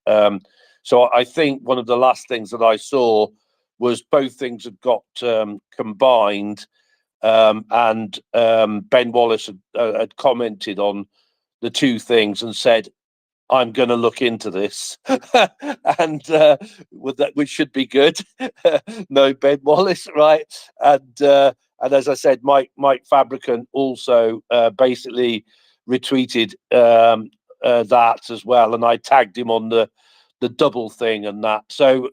So I think one of the last things that I saw was both things had got combined, and Ben Wallace had commented on the two things and said, I'm going to look into this, and with that, which should be good. No, Ben Wallace, right? And as I said, Mike Fabricant also basically retweeted that as well, and I tagged him on the double thing and that. So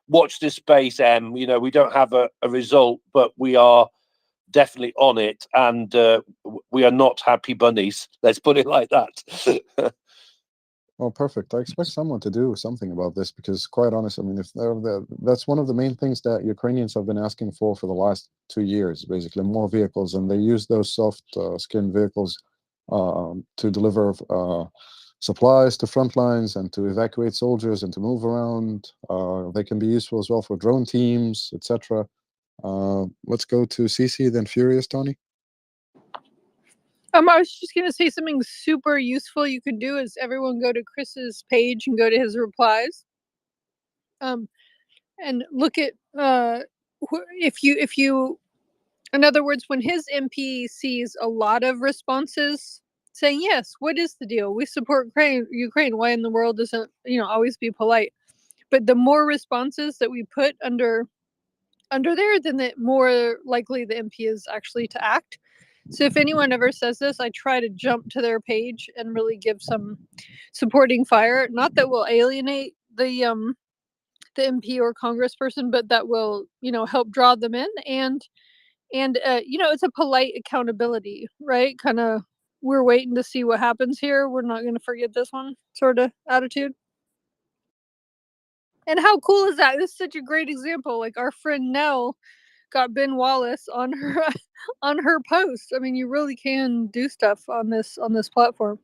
watch this space, M. You know, we don't have a result, but we are definitely on it, and we are not happy bunnies. Let's put it like that. Well, perfect. I expect someone to do something about this because, quite honest, I mean, if that's one of the main things that Ukrainians have been asking for the last 2 years, basically more vehicles, and they use those soft skin vehicles to deliver supplies to front lines and to evacuate soldiers and to move around. They can be useful as well for drone teams, etc. Let's go to CC, then Furious, Tony. I was just gonna say something super useful you could do is everyone go to Chris's page and go to his replies. And look at if you in other words, when his MP sees a lot of responses saying, yes, what is the deal? We support Ukraine. Why in the world doesn't, always be polite? But the more responses that we put under there, then the more likely the MP is actually to act. So if anyone ever says this, I try to jump to their page and really give some supporting fire. Not that will alienate the MP or congressperson, but that will, help draw them in. And it's a polite accountability, right? Kind of, we're waiting to see what happens here. We're not going to forget this one sort of attitude. And how cool is that? This is such a great example. Like our friend Nell got Ben Wallace on her post. I mean, you really can do stuff on this platform.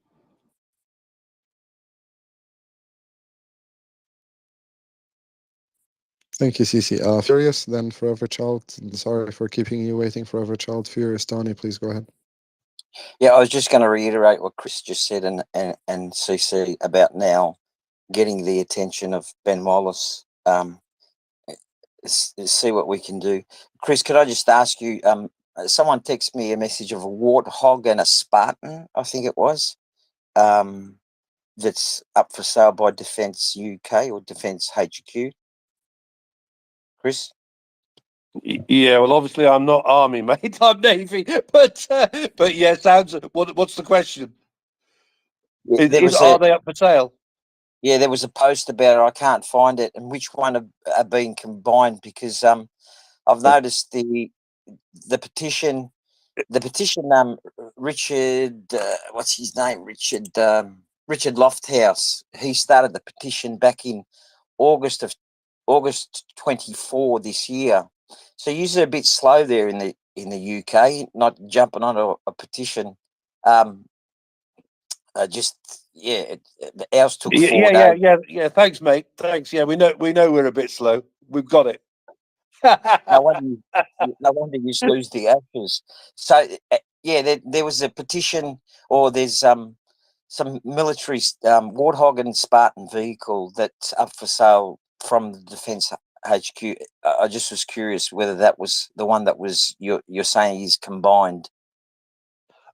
Thank you, Cici. Furious, then Forever Child. Sorry for keeping you waiting, Forever Child. Furious, Tony, please go ahead. Yeah, I was just going to reiterate what Chris just said and CC about now getting the attention of Ben Wallace. See what we can do. Chris, could I just ask you, someone texted me a message of a warthog and a Spartan, I think it was, that's up for sale by Defence UK or Defence HQ. Chris? Yeah, well, obviously I'm not Army, mate. I'm Navy, but yeah, sounds. What's the question? Are they up for sale? Yeah, there was a post about it. I can't find it, and which one are being combined because I've noticed the petition. The petition. Richard, what's his name? Richard Lofthouse. He started the petition back in August 24 this year. So you're a bit slow there in the UK, not jumping on a petition. Ours took 4 days. Yeah. Thanks, mate. Thanks. Yeah, we know we're a bit slow. We've got it. No wonder you lose the ashes. So there was a petition, or there's some military Warthog and Spartan vehicle that's up for sale from the Defence HQ. I just was curious whether that was the one that was you're saying is combined.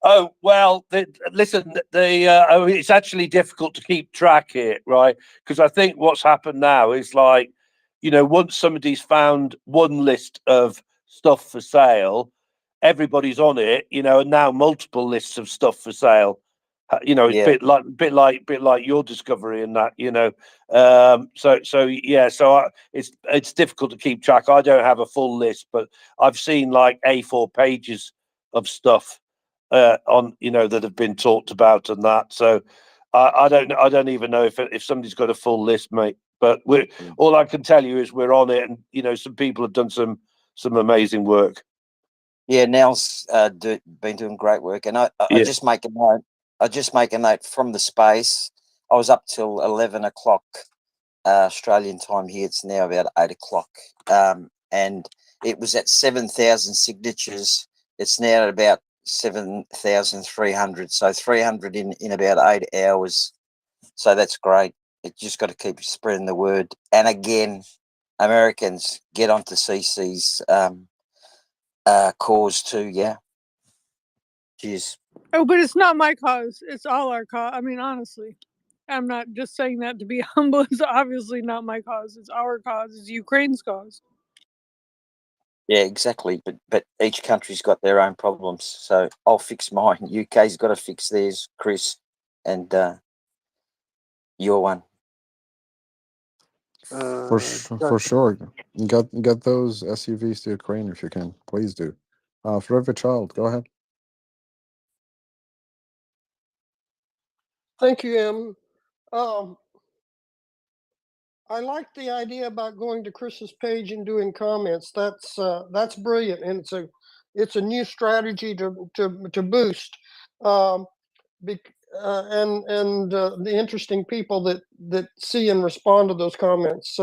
Oh well, listen. It's actually difficult to keep track here, right? Because I think what's happened now is like, once somebody's found one list of stuff for sale, everybody's on it, and now multiple lists of stuff for sale. You know, it's Yeah. bit like your discovery and that. You know, it's difficult to keep track. I don't have a full list, but I've seen like A4 pages of stuff on, you know, that have been talked about and that. So I don't even know if somebody's got a full list, mate. But all I can tell you is we're on it, and you know, some people have done some amazing work. Yeah, Nell's been doing great work, and I Yeah. just make a note. I just make a note from the space. I was up till 11 o'clock Australian time here. It's now about 8 o'clock, and it was at 7,000 signatures. It's now at about 7,300. So 300 in about 8 hours. So that's great. You just got to keep spreading the word. And again, Americans, get onto CC's cause too. Yeah. Cheers. Oh, but it's not my cause. It's all our cause. I mean, honestly, I'm not just saying that to be humble. It's obviously not my cause. It's our cause. It's Ukraine's cause. Yeah, exactly. But each country's got their own problems. So I'll fix mine. UK's got to fix theirs, Chris, and your one. For sure. Get those SUVs to Ukraine if you can. Please do. Forever Child, go ahead. Thank you, Em. I like the idea about going to Chris's page and doing comments. That's brilliant, and it's a new strategy to boost. The interesting people that see and respond to those comments.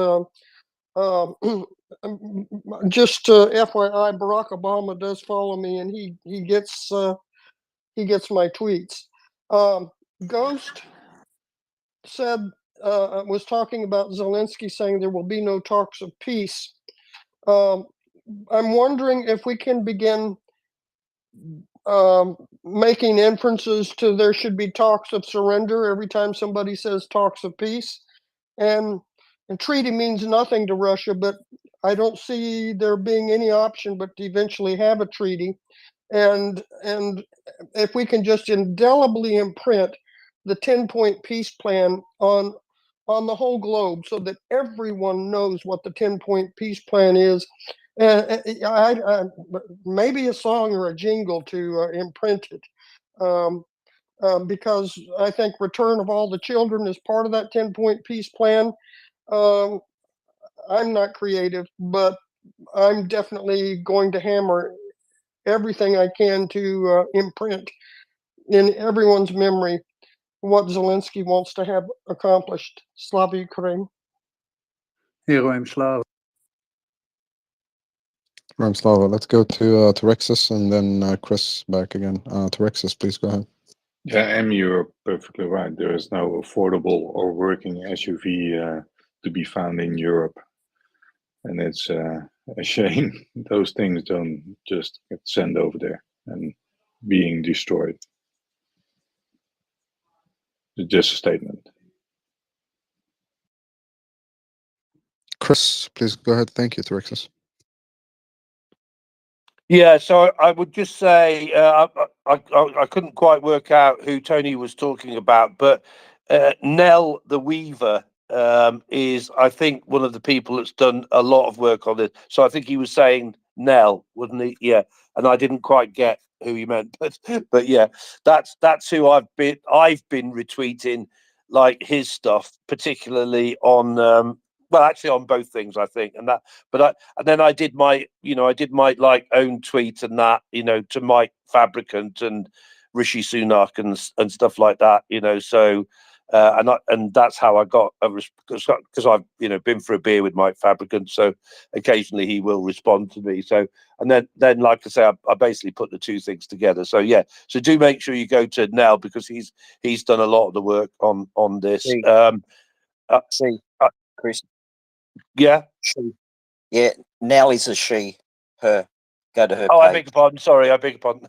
Just FYI, Barack Obama does follow me, and he gets my tweets. Ghost said was talking about Zelensky saying there will be no talks of peace. I'm wondering if we can begin making inferences to there should be talks of surrender every time somebody says talks of peace. And treaty means nothing to Russia, but I don't see there being any option but to eventually have a treaty. And if we can just indelibly imprint the 10-point peace plan on the whole globe so that everyone knows what the 10-point peace plan is, maybe a song or a jingle to imprint it. Because I think return of all the children is part of that 10-point peace plan. I'm not creative, but I'm definitely going to hammer everything I can to imprint in everyone's memory what Zelensky wants to have accomplished. Slava Ukraine. Heroim Slava. Slava. Let's go to Rexus and then Chris back again. Rexus, please go ahead. Yeah, Em, you're perfectly right. There is no affordable or working SUV to be found in Europe. And it's a shame those things don't just get sent over there and being destroyed. It's just a statement. Chris, please go ahead. Thank you, Rexus. Yeah, so I would just say I couldn't quite work out who Tony was talking about, but Nell the Weaver is, I think, one of the people that's done a lot of work on this. So I think he was saying Nell, wasn't he? Yeah, and I didn't quite get who he meant, but yeah, that's who I've been retweeting, like his stuff, particularly on well, actually on both things, I think, and then I did my like own tweet and that, you know, to Mike Fabricant and Rishi Sunak and stuff like that, you know. So and that's how I got because I've been for a beer with Mike Fabricant, so occasionally he will respond to me. So and then like I say, I basically put the two things together. So yeah, so do make sure you go to Nell because he's done a lot of the work on this. See, Chris. Yeah. She. Yeah, Nell is a she, her. Go to her Oh, page. I beg your pardon. Sorry, I beg your pardon.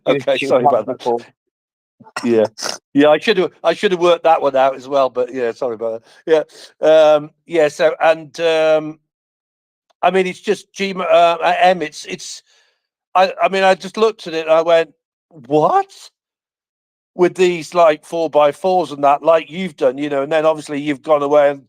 Okay, sorry about that. Yeah, yeah. I should have worked that one out as well. But yeah, sorry about that. Yeah, yeah. So and I mean, it's just M. It's. I mean, I just looked at it and I went, what? with these like 4x4s and that, like you've done, you know, and then obviously you've gone away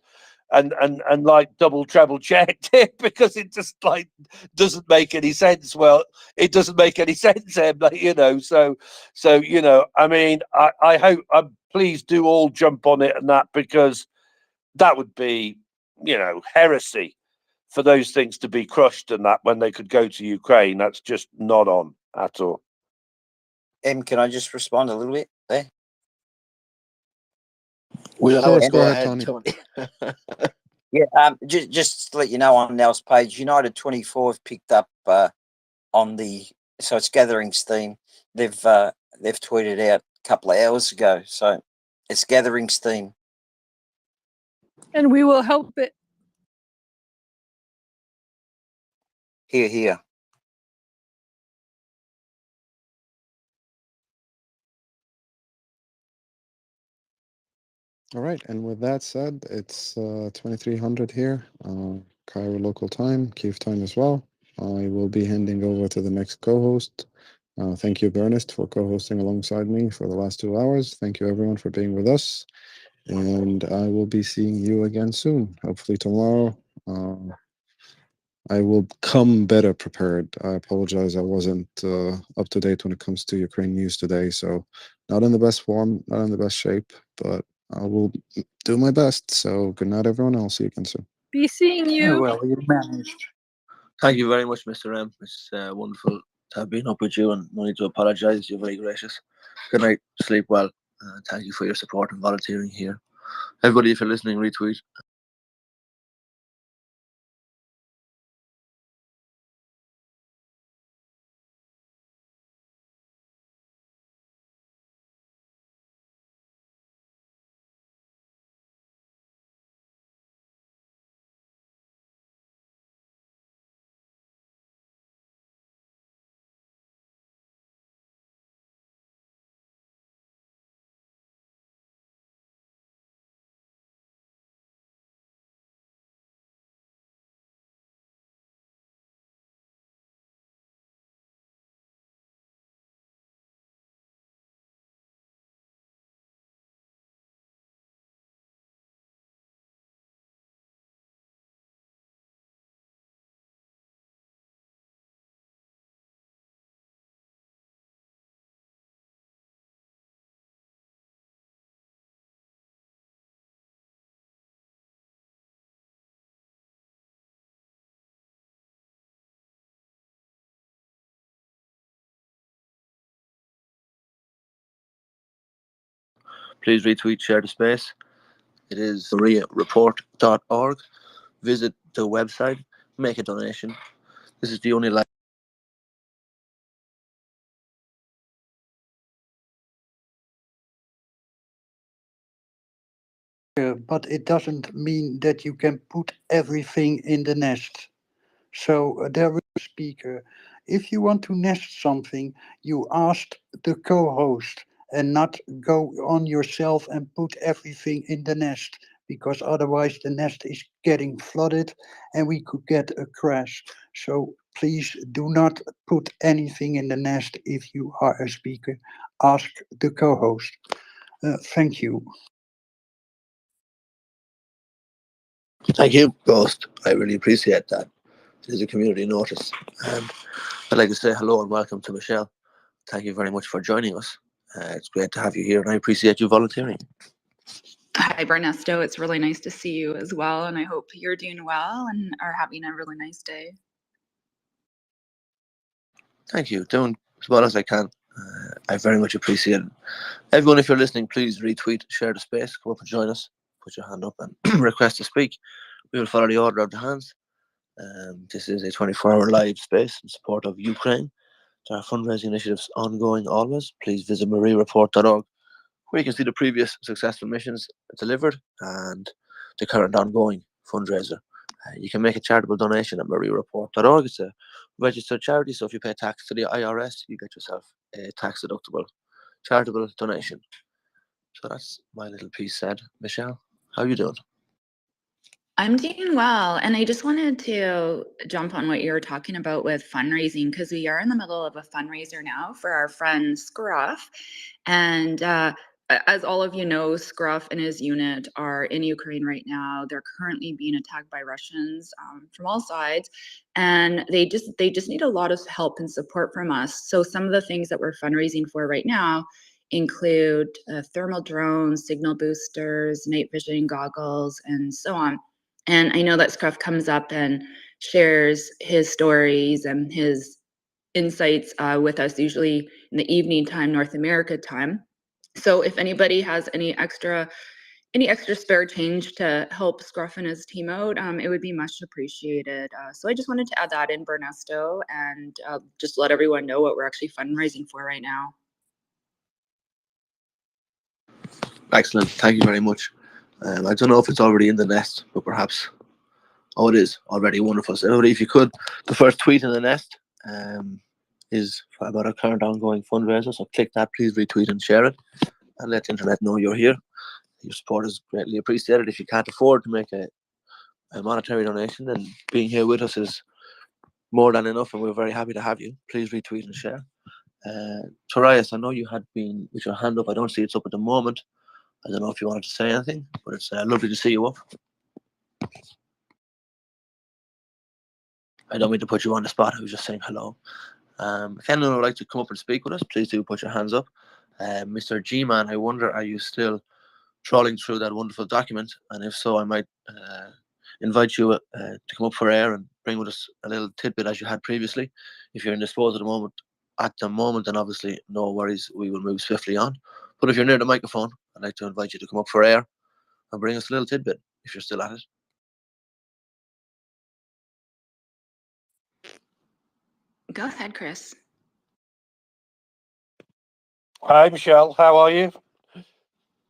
and like double treble checked it because it just like doesn't make any sense. Well, it doesn't make any sense, Em, like, you know, so you know, I mean, I hope, please do all jump on it and that, because that would be, you know, heresy for those things to be crushed and that when they could go to Ukraine. That's just not on at all. Can I just respond a little bit there? Of course, go ahead, Tony. Yeah, just to let you know, on Nell's page, United 24 have picked up on the, so it's gathering steam. They've tweeted out a couple of hours ago, so it's gathering steam. And we will help it. Here, here. All right, and with that said, it's 2300 here, Cairo local time, Kiev time as well. I will be handing over to the next co-host. Thank you, Ernest, for co-hosting alongside me for the last 2 hours. Thank you, everyone, for being with us. And I will be seeing you again soon, hopefully tomorrow. I will come better prepared. I apologize, I wasn't up to date when it comes to Ukraine news today, so not in the best form, not in the best shape, but I will do my best. So good night, everyone. I'll see you again soon. Be seeing Oh, you. well, you managed. Thank you very much, Mr. M. It's wonderful to have been up with you, and no need to apologise. You're very gracious. Good night. Sleep well. Thank you for your support and volunteering here. Everybody, if you're listening, retweet. Please retweet, share the space. It is MriyaReport.org. Visit the website, make a donation. This is the only live. But it doesn't mean that you can put everything in the nest. So there is a speaker. If you want to nest something, you ask the co-host and not go on yourself and put everything in the nest, because otherwise the nest is getting flooded and we could get a crash. So please do not put anything in the nest if you are a speaker. Ask the co-host. Thank you. Thank you, Ghost. I really appreciate that. It is a community notice. And I'd like to say hello and welcome to Michelle. Thank you very much for joining us. It's great to have you here, and I appreciate you volunteering. Hi, Bernesto. It's really nice to see you as well, and I hope you're doing well and are having a really nice day. Thank you. Doing as well as I can. I very much appreciate it. Everyone, if you're listening, please retweet, share the space, come up and join us, put your hand up and request to speak. We will follow the order of the hands. This is a 24-hour live space in support of Ukraine. There are fundraising initiatives ongoing always. Please visit MriyaReport.org, where you can see the previous successful missions delivered and the current ongoing fundraiser. You can make a charitable donation at MriyaReport.org. It's a registered charity, so if you pay tax to the IRS, you get yourself a tax-deductible charitable donation. So that's my little piece said. Michelle, how are you doing? I'm doing well, and I just wanted to jump on what you were talking about with fundraising because we are in the middle of a fundraiser now for our friend Scruff. And as all of you know, Scruff and his unit are in Ukraine right now. They're currently being attacked by Russians from all sides, and they just need a lot of help and support from us. So some of the things that we're fundraising for right now include thermal drones, signal boosters, night vision goggles, and so on. And I know that Scruff comes up and shares his stories and his insights with us, usually in the evening time, North America time. So if anybody has any extra spare change to help Scruff and his team out, it would be much appreciated. So I just wanted to add that in, Bernesto, and just let everyone know what we're actually fundraising for right now. Excellent. Thank you very much. I don't know if it's already in the nest, but perhaps. Oh, it is already. Wonderful. So everybody, if you could, the first tweet in the nest is about our current ongoing fundraiser. So click that, please retweet and share it, and let the internet know you're here. Your support is greatly appreciated. If you can't afford to make a monetary donation, then being here with us is more than enough, and we're very happy to have you. Please retweet and share. Torias, I know you had been with your hand up. I don't see it's up at the moment. I don't know if you wanted to say anything, but it's lovely to see you up. I don't mean to put you on the spot. I was just saying hello. If anyone would like to come up and speak with us, please do put your hands up. Mr. G-Man, I wonder, are you still trawling through that wonderful document? And if so, I might invite you to come up for air and bring with us a little tidbit as you had previously. If you're indisposed at the moment, then obviously no worries, we will move swiftly on. But if you're near the microphone, I'd like to invite you to come up for air and bring us a little tidbit if you're still at it. Go ahead, Chris. Hi, Michelle. How are you?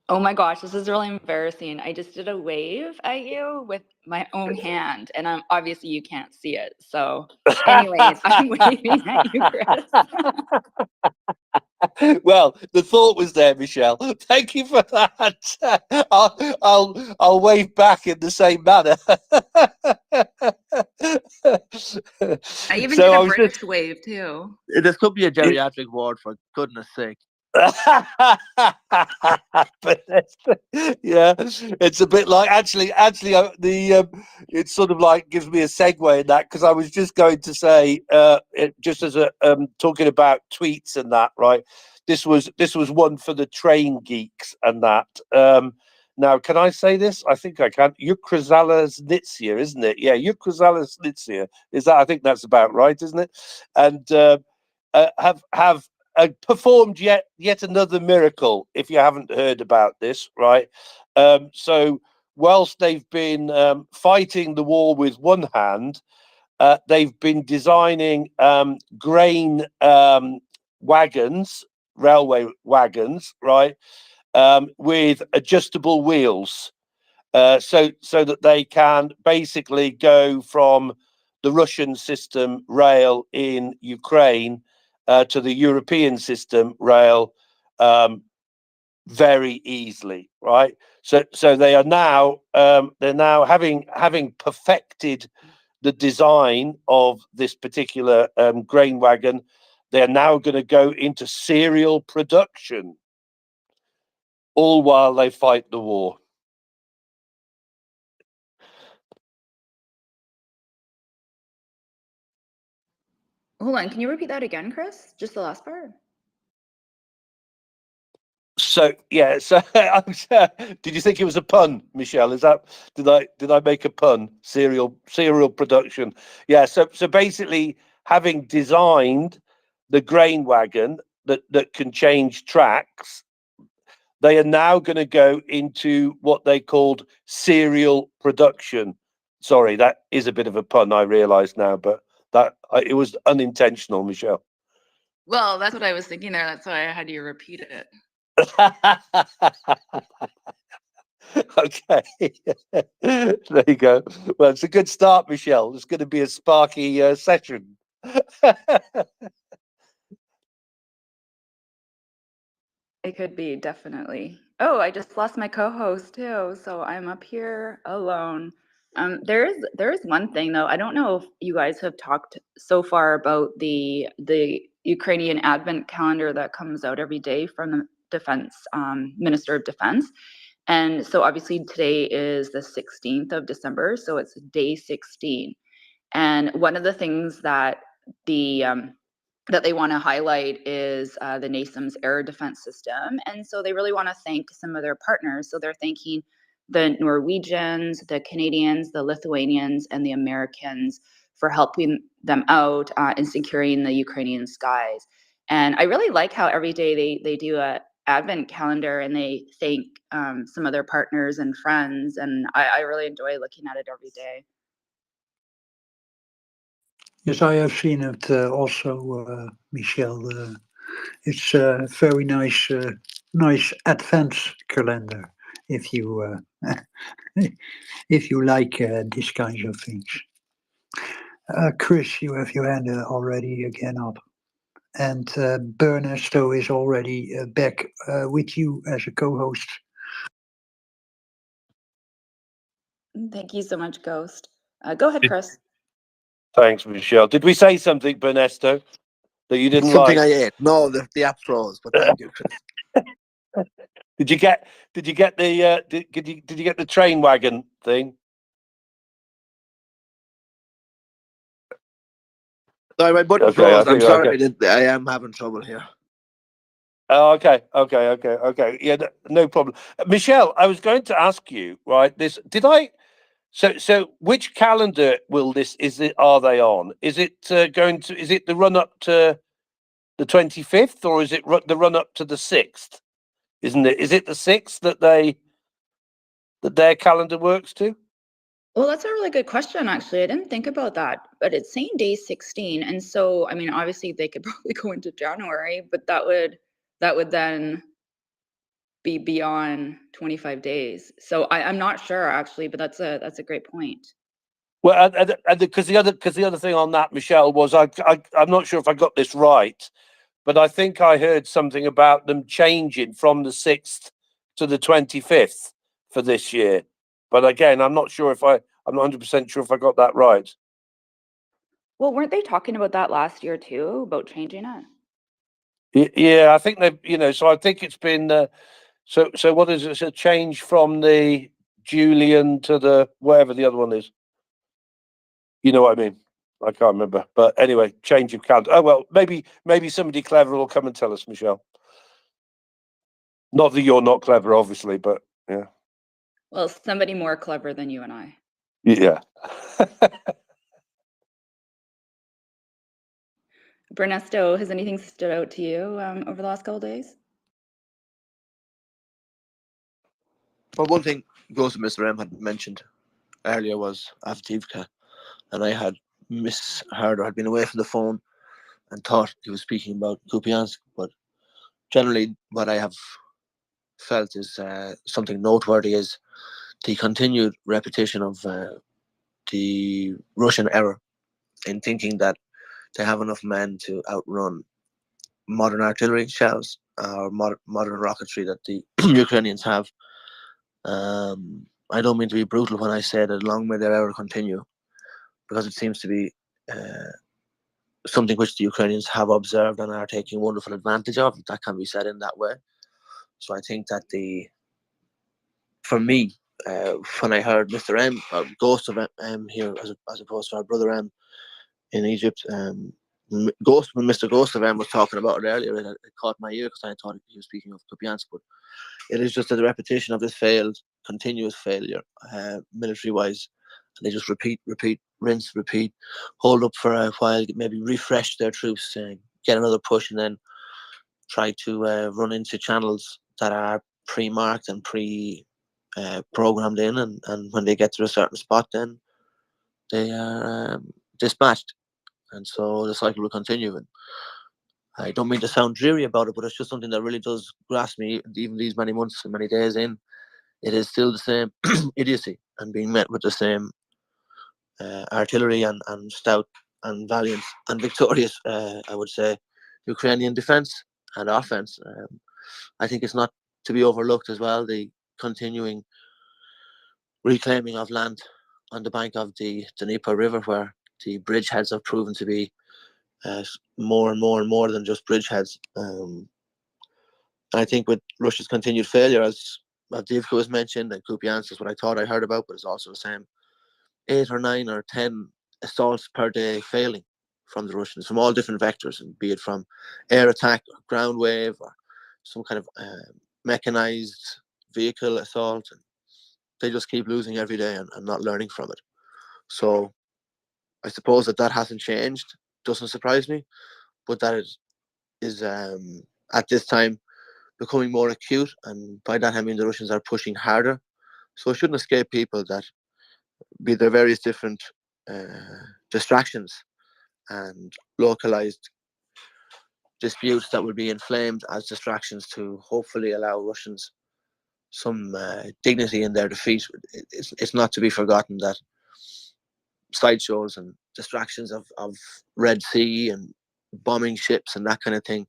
Oh my gosh, this is really embarrassing. I just did a wave at you with my own hand, and obviously you can't see it. So, anyways, I'm waving at you, Chris. Well, the thought was there, Michelle. Thank you for that. I'll wave back in the same manner. I even So did I a was British just. wave too. This could be a geriatric ward, for goodness sake. But yeah, it's a bit like actually it sort of like gives me a segue in that, because I was just going to say just as a talking about tweets and that, right, this was one for the train geeks and that. Now, can I say this? I think I can. Ukrazalazhnitsia, isn't it? Yeah, Ukrazalazhnitsia. Is that? I think that's about right, isn't it? And have performed yet another miracle, if you haven't heard about this, right? So whilst they've been fighting the war with one hand, they've been designing grain wagons, railway wagons, right, with adjustable wheels, so that they can basically go from the Russian system rail in Ukraine to the European system rail very easily, right? So they are now having perfected the design of this particular grain wagon. They are now going to go into serial production, all while they fight the war. Hold on, can you repeat that again, Chris? Just the last part. So yeah, so did you think it was a pun, Michelle? Is that did I make a pun? Serial production. Yeah, so basically having designed the grain wagon that can change tracks, they are now going to go into what they called serial production. Sorry, that is a bit of a pun, I realise now, but it was unintentional, Michelle. Well, that's what I was thinking there. That's why I had you repeat it. Okay, there you go. Well, it's a good start, Michelle. It's going to be a sparky session. It could be, definitely. Oh, I just lost my co-host too, so I'm up here alone. There is one thing though. I don't know if you guys have talked so far about the Ukrainian Advent calendar that comes out every day from the Defense Minister of Defense. And so obviously today is the 16th of December, so it's day 16. And one of the things that that they want to highlight is the NASAMS air defense system. And so they really want to thank some of their partners. So they're thanking the Norwegians, the Canadians, the Lithuanians, and the Americans for helping them out in securing the Ukrainian skies. And I really like how every day they do a advent calendar and they thank some of their partners and friends. And I really enjoy looking at it every day. Yes, I have seen it also, Michelle. It's a very nice, nice advent calendar. If you if you like these kinds of things. Chris, you have your hand already again up, and Bernesto is already back with you as a co-host. Thank you so much, Ghost. Go ahead, Chris. Thanks, Michelle. Did we say something, Bernesto, that you didn't Something like? I ate. No, the app froze, but thank you, Chris. Did you get the did you get the train wagon thing? Sorry, my button Okay, froze. I'm sorry. okay. I am having trouble here. Oh, okay. Yeah, no problem. Michelle, I was going to ask you, right? So which calendar are they on? Is it is it the run up to the 25th, or is it the run up to the 6th? Isn't it? Is it the 6th that their calendar works to? Well, that's a really good question, actually. I didn't think about that, but it's saying day 16. And so, I mean, obviously they could probably go into January, but that would then be beyond 25 days. So I'm not sure actually, but that's a great point. Well, because the other thing on that, Michelle, was I'm not sure if I got this right, but I think I heard something about them changing from the 6th to the 25th for this year. But again, I'm not 100% sure if I got that right. Well, weren't they talking about that last year too, about changing it? Yeah, I think so I think it's been, so what is it? It's a change from the Julian to the whatever the other one is. You know what I mean? I can't remember. But anyway, change of calendar. Oh, well, maybe somebody clever will come and tell us, Michelle. Not that you're not clever, obviously, but yeah. Well, somebody more clever than you and I. Yeah. Bernesto, has anything stood out to you over the last couple of days? Well, one thing goes to Mr. M had mentioned earlier was Avdiivka, and I had misheard or had been away from the phone and thought he was speaking about Kupiansk, but generally what I have felt is something noteworthy is the continued repetition of the Russian error in thinking that they have enough men to outrun modern artillery shells or modern rocketry that the Ukrainians have. I don't mean to be brutal when I say that long may their error continue, because it seems to be something which the Ukrainians have observed and are taking wonderful advantage of. That can be said in that way. So I think that for me, when I heard Mr. M, or Ghost of M here, as opposed to our brother M in Egypt, when Mr. Ghost of M was talking about it earlier, it caught my ear because I thought he was speaking of Kupiansk, but it is just a repetition of this continuous failure, military-wise. And they just repeat, rinse, repeat, hold up for a while, maybe refresh their troops, get another push, and then try to run into channels that are pre-marked and programmed in. And when they get to a certain spot, then they are dispatched. And so the cycle will continue. And I don't mean to sound dreary about it, but it's just something that really does grasp me, even these many months and many days in. It is still the same idiocy and being met with the same artillery and stout and valiant and victorious, I would say, Ukrainian defense and offense. I think it's not to be overlooked as well, the continuing reclaiming of land on the bank of the Dnieper River, where the bridgeheads have proven to be more and more than just bridgeheads. I think with Russia's continued failure, as Avdiivka was mentioned, and Kupiansk is what I thought I heard about, but it's also the same 8 or 9 or 10 assaults per day failing from the Russians from all different vectors, and be it from air attack or ground wave or some kind of mechanized vehicle assault. And they just keep losing every day and not learning from it. So I suppose that hasn't changed. Doesn't surprise me, but that is at this time becoming more acute, and by that I mean the Russians are pushing harder. So it shouldn't escape people that be there various different distractions and localized disputes that will be inflamed as distractions to hopefully allow Russians some dignity in their defeat. It's not to be forgotten that sideshows and distractions of Red Sea and bombing ships and that kind of thing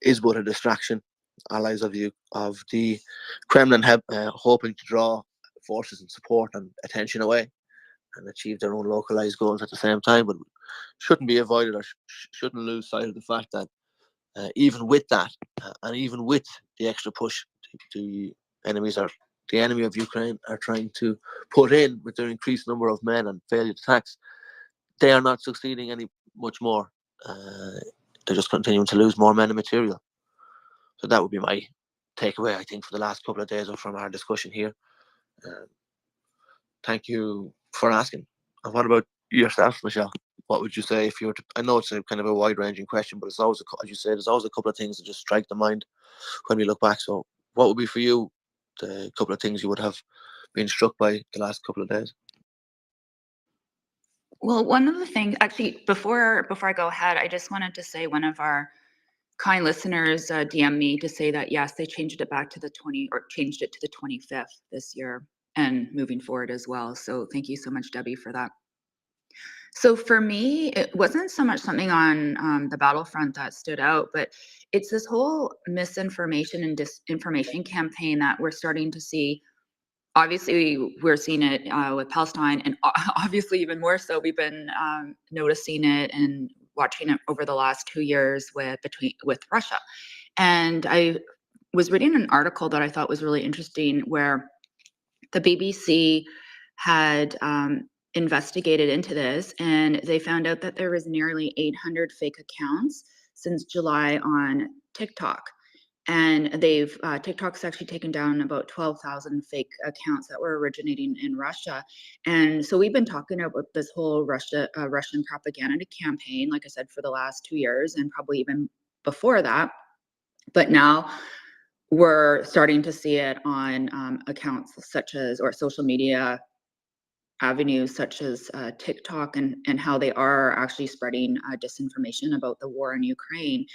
is but a distraction. Allies of the Kremlin have hoping to draw forces and support and attention away and achieve their own localized goals at the same time, but shouldn't be avoided or shouldn't lose sight of the fact that even with that and even with the extra push the enemy of Ukraine are trying to put in with their increased number of men and failed attacks, they are not succeeding any much more. They're just continuing to lose more men and material. So that would be my takeaway, I think, for the last couple of days or from our discussion here. Thank you for asking. And what about yourself, Michelle? What would you say if you were to, I know it's a kind of a wide-ranging question, but it's always, as you say, there's always a couple of things that just strike the mind when we look back. So what would be for you the couple of things you would have been struck by the last couple of days? Well, one of the things, actually, before I go ahead, I just wanted to say one of our kind listeners DM'd me to say that yes, they changed it back to the 25th this year and moving forward as well. So thank you so much, Debbie, for that. So for me, it wasn't so much something on the battlefront that stood out, but it's this whole misinformation and disinformation campaign that we're starting to see. Obviously, we're seeing it with Palestine, and obviously even more so, we've been noticing it and watching it over the last 2 years with Russia. And I was reading an article that I thought was really interesting, where the BBC had investigated into this, and they found out that there was nearly 800 fake accounts since July on TikTok. And they've TikTok's actually taken down about 12,000 fake accounts that were originating in Russia. And so we've been talking about this whole Russian propaganda campaign, like I said, for the last 2 years and probably even before that. But now we're starting to see it on accounts such as, or social media avenues such as TikTok, and how they are actually spreading disinformation about the war in Ukraine.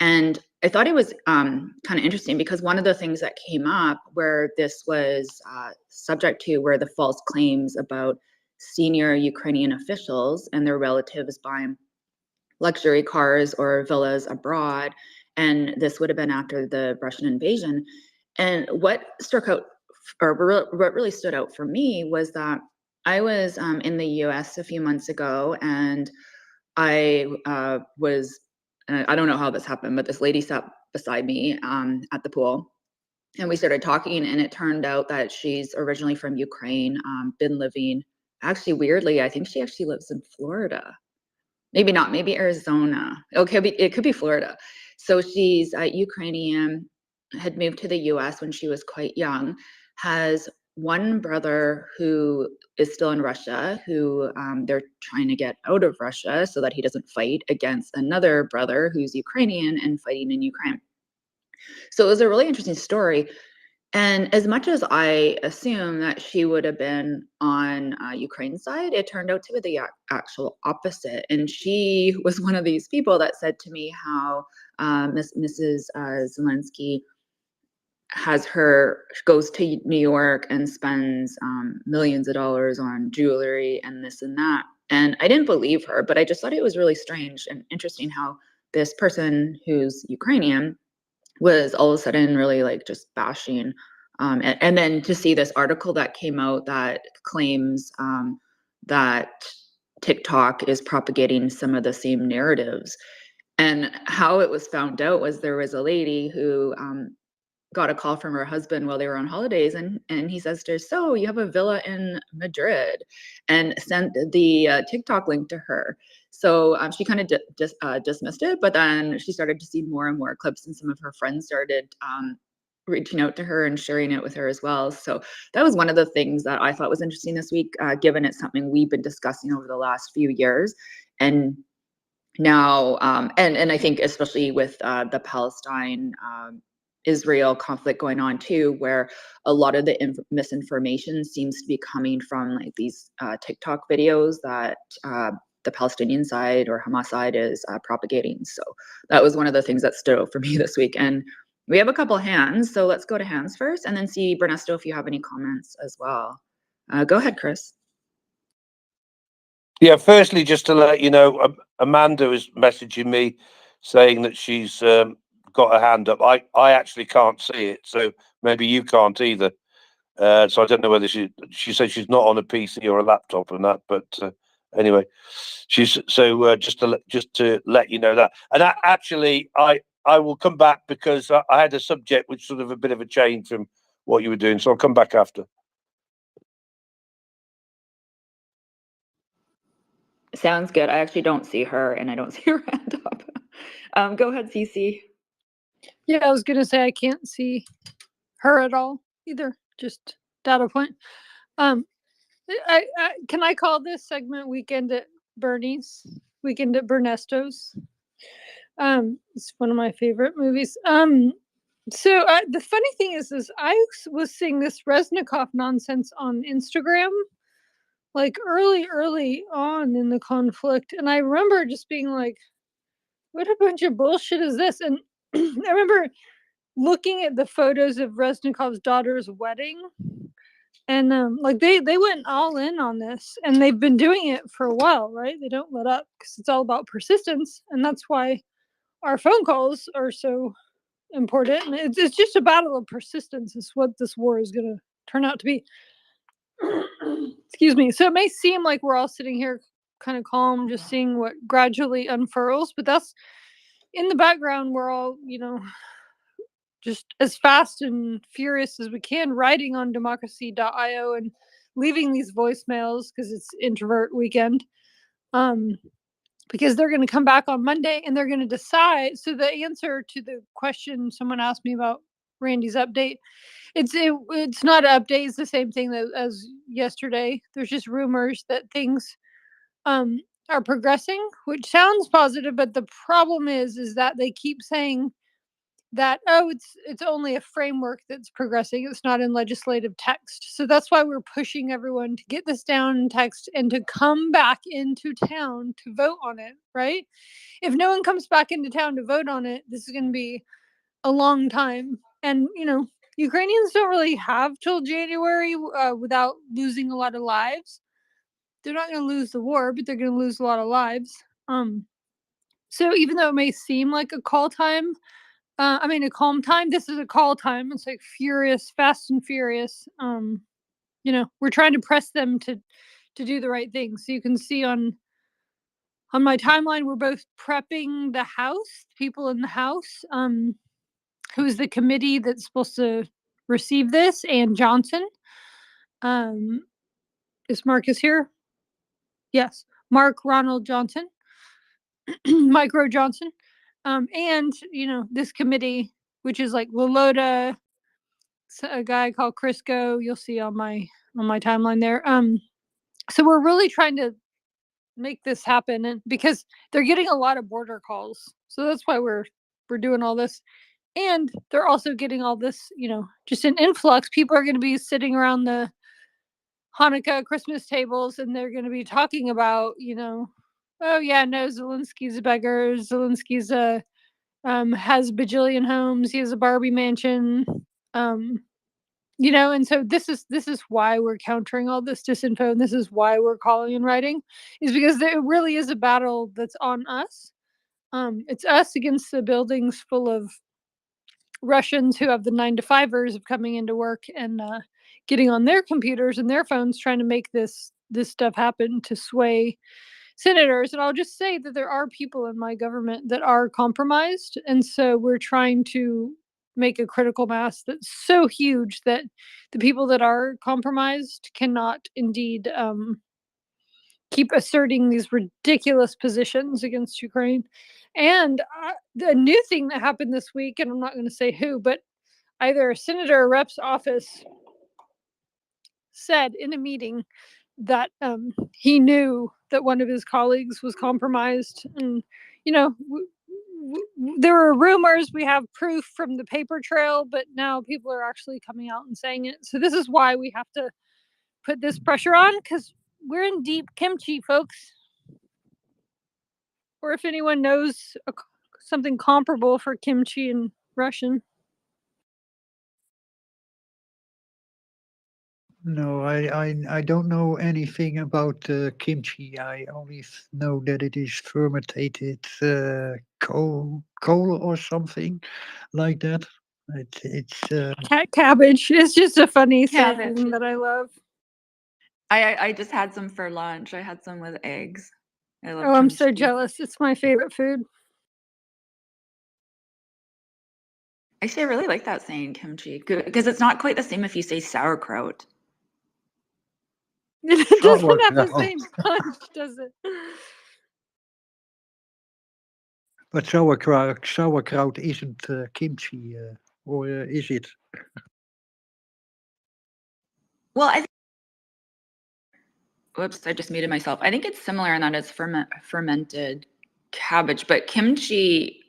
And I thought it was kind of interesting because one of the things that came up where this was subject to were the false claims about senior Ukrainian officials and their relatives buying luxury cars or villas abroad. And this would have been after the Russian invasion. And what struck out, or what really stood out for me, was that I was in the US a few months ago, and I was, I don't know how this happened, but this lady sat beside me at the pool, and we started talking, and it turned out that she's originally from Ukraine, been living, actually weirdly, I think she actually lives in Florida. Maybe not, maybe Arizona. Okay, it could be Florida. So she's Ukrainian, had moved to the US when she was quite young, has one brother who is still in Russia, who they're trying to get out of Russia so that he doesn't fight against another brother who's Ukrainian and fighting in Ukraine. So it was a really interesting story. And as much as I assume that she would have been on Ukraine's side, it turned out to be the actual opposite. And she was one of these people that said to me how Mrs. Zelensky goes to New York and spends millions of dollars on jewelry and this and that. And I didn't believe her, but I just thought it was really strange and interesting how this person who's Ukrainian was all of a sudden really like just bashing. And then to see this article that came out that claims that TikTok is propagating some of the same narratives. And how it was found out was there was a lady who got a call from her husband while they were on holidays, and he says to her, "So you have a villa in Madrid," and sent the TikTok link to her. So she kind of dismissed it, but then she started to see more and more clips, and some of her friends started reaching out to her and sharing it with her as well. So that was one of the things that I thought was interesting this week, given it's something we've been discussing over the last few years. And now, and I think especially with the Palestine Israel conflict going on too, where a lot of the misinformation seems to be coming from like these TikTok videos that the Palestinian side or Hamas side is propagating. So that was one of the things that stood out for me this week. And we have a couple hands, so let's go to hands first, and then see Bernesto if you have any comments as well. Go ahead, Chris. Yeah, firstly, just to let you know, Amanda is messaging me saying that she's got her hand up. I actually can't see it, so maybe you can't either. So I don't know whether she said she's not on a PC or a laptop and that, but anyway, she's so just to let you know that. And actually, I will come back because I had a subject which sort of a bit of a change from what you were doing, so I'll come back after. Sounds good. I actually don't see her, and I don't see her hand up. Go ahead, Cece. Yeah, I was gonna say I can't see her at all either. Just data point. I can I call this segment "Weekend at Bernie's"? Weekend at Bernesto's. It's one of my favorite movies. So the funny thing is I was seeing this Reznikov nonsense on Instagram, like early on in the conflict, and I remember just being like, "What a bunch of bullshit is this?" And I remember looking at the photos of Reznikov's daughter's wedding, and like they went all in on this, and they've been doing it for a while, right? They don't let up because it's all about persistence, and that's why our phone calls are so important. And it's just a battle of persistence is what this war is going to turn out to be. Excuse me. So it may seem like we're all sitting here kind of calm, just seeing what gradually unfurls, but that's in the background. We're all, just as fast and furious as we can, writing on democracy.io and leaving these voicemails because it's introvert weekend. Because they're going to come back on Monday and they're going to decide. So the answer to the question someone asked me about Randy's update, it's not an update. It's the same thing as yesterday. There's just rumors that things are progressing, which sounds positive, but the problem is that they keep saying that it's only a framework that's progressing. It's not in legislative text. So that's why we're pushing everyone to get this down in text and to come back into town to vote on it, right? If no one comes back into town to vote on it, this is going to be a long time. And Ukrainians don't really have till January without losing a lot of lives. They're not going to lose the war, but they're going to lose a lot of lives. So even though it may seem like a call time, a calm time, this is a call time. It's like furious, fast and furious. We're trying to press them to do the right thing. So you can see on my timeline, we're both prepping the House, people in the House, who is the committee that's supposed to receive this, and Johnson. Is Marcus here? Yes, Mark Ronald Johnson, Micro Johnson. And this committee, which is like Lolota, a guy called Crisco, you'll see on my timeline there. So we're really trying to make this happen, and because they're getting a lot of border calls, so that's why we're doing all this. And they're also getting all this, just an influx. People are going to be sitting around the Hanukkah Christmas tables, and they're going to be talking about, oh yeah, no, Zelensky's a beggar. Zelensky's has a bajillion homes. He has a Barbie mansion. And so this is why we're countering all this disinfo, and this is why we're calling and writing, is because there really is a battle that's on us. It's us against the buildings full of Russians who have the 9-to-5ers of coming into work and getting on their computers and their phones trying to make this this stuff happen to sway senators. And I'll just say that there are people in my government that are compromised. And so we're trying to make a critical mass that's so huge that the people that are compromised cannot indeed keep asserting these ridiculous positions against Ukraine. And the new thing that happened this week, and I'm not going to say who, but either a senator or rep's office said in a meeting that he knew that one of his colleagues was compromised. And, you know, there were rumors, we have proof from the paper trail, but now people are actually coming out and saying it. So this is why we have to put this pressure on, because we're in deep kimchi, folks. Or if anyone knows something comparable for kimchi in Russian. No, I don't know anything about kimchi. I only know that it is fermented coal or something like that. It's Cabbage. It's just a funny Cabbage. saying that I love. I just had some for lunch. I had some with eggs. I love Oh, I'm so kimchi. jealous. It's my favorite food. Actually, I really like that saying kimchi because it's not quite the same if you say sauerkraut. It doesn't have the Sauerkraut. same punch, does it? But sauerkraut isn't kimchi, or is it? Well, whoops, I just muted myself. I think it's similar in that it's fermented cabbage, but kimchi,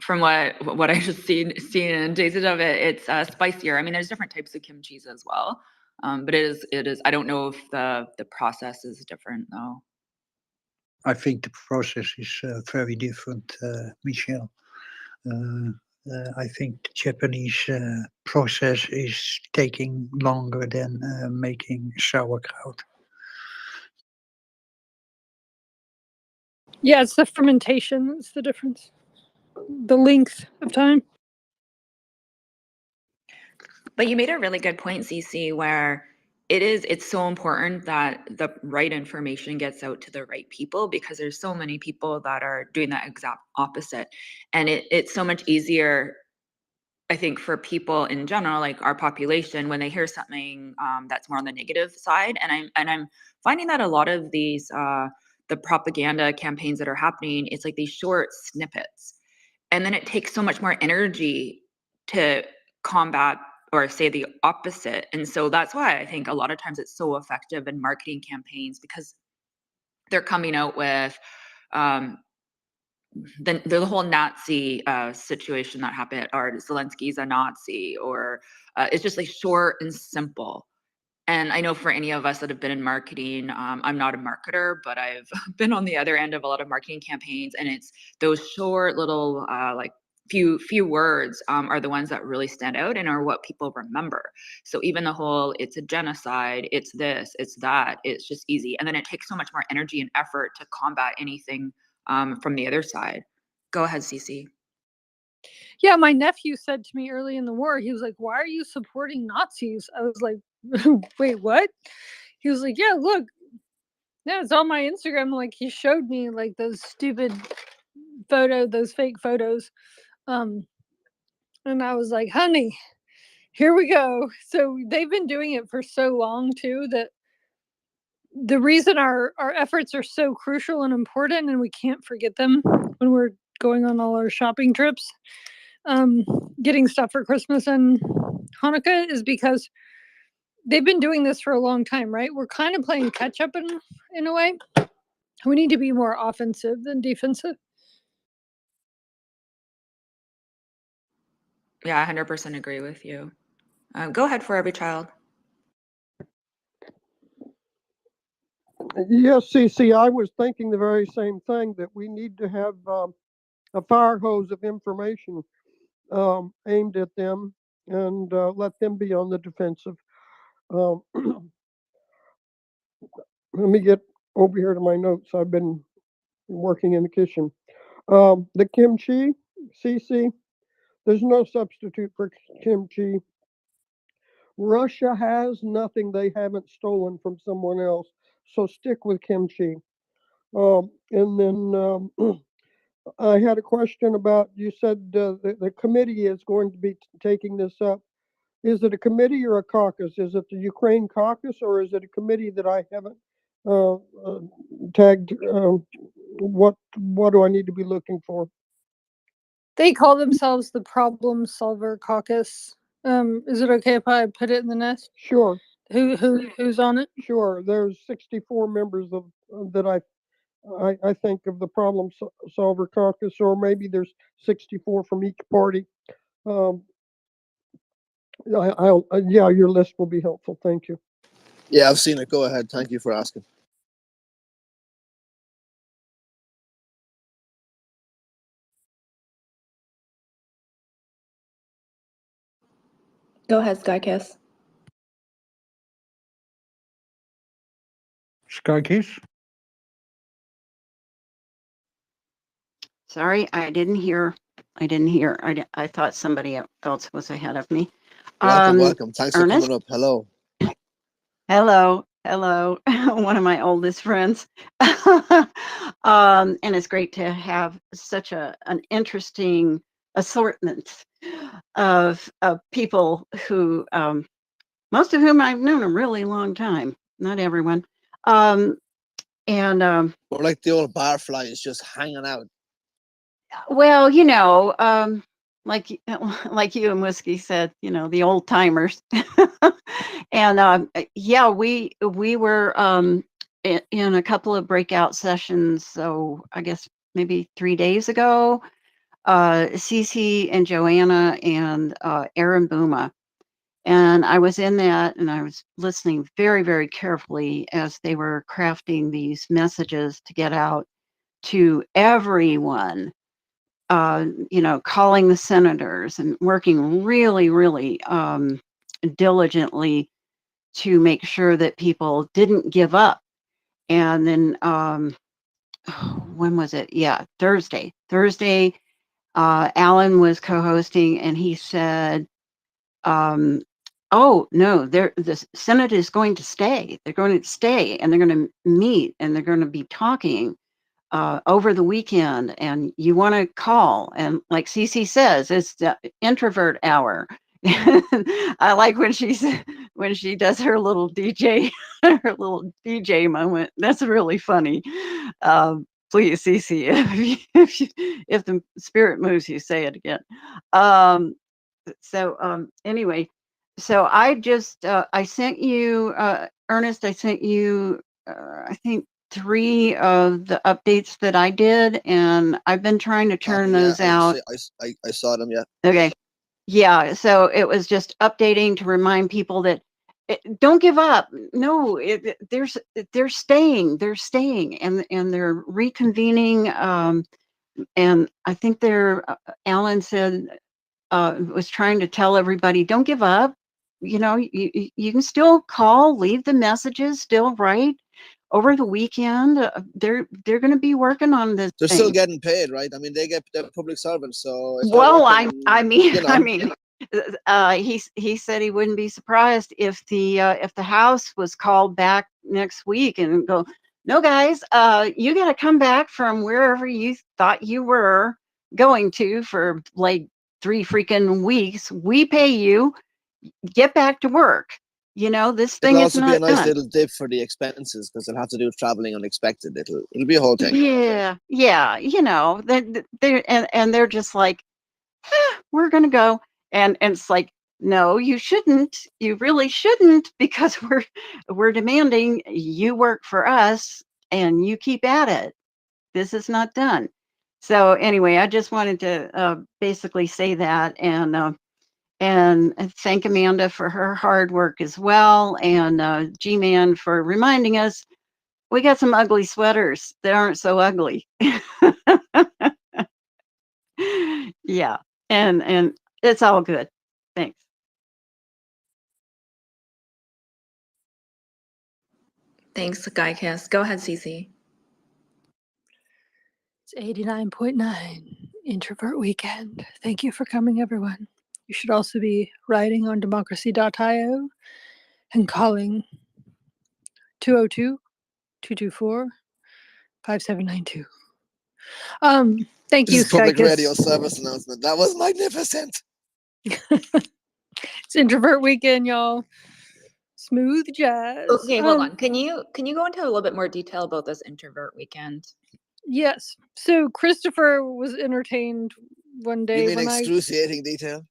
from what I just seen and tasted of it, it's spicier. I mean, there's different types of kimchis as well, but it is. I don't know if the process is different though. I think the process is very different, Michelle. I think the Japanese process is taking longer than making sauerkraut. Yeah, it's the fermentation that's the difference. The length of time. But you made a really good point, CC, where it's so important that the right information gets out to the right people, because there's so many people that are doing that exact opposite. And it's so much easier, I think, for people in general, like our population, when they hear something that's more on the negative side. And I'm finding that a lot of these the propaganda campaigns that are happening, it's like these short snippets. And then it takes so much more energy to combat or say the opposite. And so that's why I think a lot of times it's so effective in marketing campaigns, because they're coming out with the whole Nazi situation that happened, or Zelensky's a Nazi, or it's just like short and simple. And I know for any of us that have been in marketing, I'm not a marketer, but I've been on the other end of a lot of marketing campaigns, and it's those short little like few words are the ones that really stand out and are what people remember. So even the whole it's a genocide, it's this, it's that, it's just easy. And then it takes so much more energy and effort to combat anything from the other side. Go ahead, Cece. Yeah, my nephew said to me early in the war, he was like, "Why are you supporting Nazis?" I was like, "Wait, what?" He was like, "Yeah, look, yeah, it's on my Instagram." Like, he showed me like those stupid those fake photos. And I was like, "Honey, here we go." So they've been doing it for so long too, that the reason our efforts are so crucial and important, and we can't forget them when we're going on all our shopping trips, getting stuff for Christmas and Hanukkah, is because they've been doing this for a long time, right? We're kind of playing catch up in a way. We need to be more offensive than defensive. Yeah, I 100% agree with you. Go ahead, for every child. Yes, CC, I was thinking the very same thing, that we need to have a fire hose of information aimed at them, and let them be on the defensive. Let me get over here to my notes. I've been working in the kitchen. The kimchi, CC, there's no substitute for kimchi. Russia has nothing they haven't stolen from someone else. so stick with kimchi. And then I had a question about, you said the committee is going to be taking this up. Is it a committee or a caucus? Is it the Ukraine caucus, or is it a committee that I haven't tagged? What do I need to be looking for? They call themselves the Problem Solver Caucus. Is it okay if I put it in the nest? Sure. Who's on it? Sure. There's 64 members of that I think of the Problem Solver Caucus, or maybe there's 64 from each party. Yeah, your list will be helpful. Thank you. Yeah, I've seen it. Go ahead. Thank you for asking. Go ahead, Skykiss. Skykiss? Sorry, I didn't hear. I thought somebody else was ahead of me. Welcome. Thanks for Ernest? coming up. Hello. Hello. One of my oldest friends. And it's great to have such an interesting assortment of people who, most of whom I've known a really long time. Not everyone. We're like the old barflies just hanging out. Well, like you and Whiskey said, the old timers. And yeah, we were in a couple of breakout sessions. So I guess maybe 3 days ago, Cece and Joanna and Aaron Booma. And I was in that and I was listening very, very carefully as they were crafting these messages to get out to everyone. Calling the senators and working really, really diligently to make sure that people didn't give up. And then, when was it? Yeah, Thursday. Alan was co-hosting, and he said, "Oh no, the Senate is going to stay. They're going to stay, and they're going to meet, and they're going to be talking." Over the weekend, and you want to call, and like Cece says, it's the introvert hour. I like when she does her little DJ moment. That's really funny. Please, Cece, if the spirit moves you, say it again. Anyway, so I just I sent you, Ernest. I sent you, I think, 3 of the updates that I did, and I've been trying to turn those out. I saw them. Yeah. Okay. Yeah. So it was just updating to remind people that don't give up. No, they're staying. They're staying, and they're reconvening. And I think Alan said, was trying to tell everybody, don't give up. You can still call, leave the messages, still write. Over the weekend, they're going to be working on this. They're thing. still getting paid, right? I mean, they're public servants, so. Well, I mean, he said he wouldn't be surprised if the House was called back next week and go, no, guys, you got to come back from wherever you thought you were going to for like 3 freaking weeks. We pay you. Get back to work. This thing is not done. It'll also be a nice little dip for the expenses because they'll have to do traveling unexpected. It'll be a whole thing. Yeah. They're just like, we're gonna go, and it's like, no, you shouldn't. You really shouldn't, because we're demanding you work for us and you keep at it. This is not done. So anyway, I just wanted to basically say that, and thank Amanda for her hard work as well, and G-Man for reminding us we got some ugly sweaters that aren't so ugly. Yeah, and it's all good. Thanks. Thanks, Skykiss. Go ahead, Cece. It's 89.9 Introvert Weekend. Thank you for coming, everyone. You should also be writing on democracy.io and calling 202 224-5792. Thank This you, is public radio Skykiss. service announcement. That was magnificent. It's introvert weekend, y'all. Smooth jazz. Okay, hold on. Can you go into a little bit more detail about this introvert weekend? Yes. So Christopher was entertained one day You mean when excruciating detail?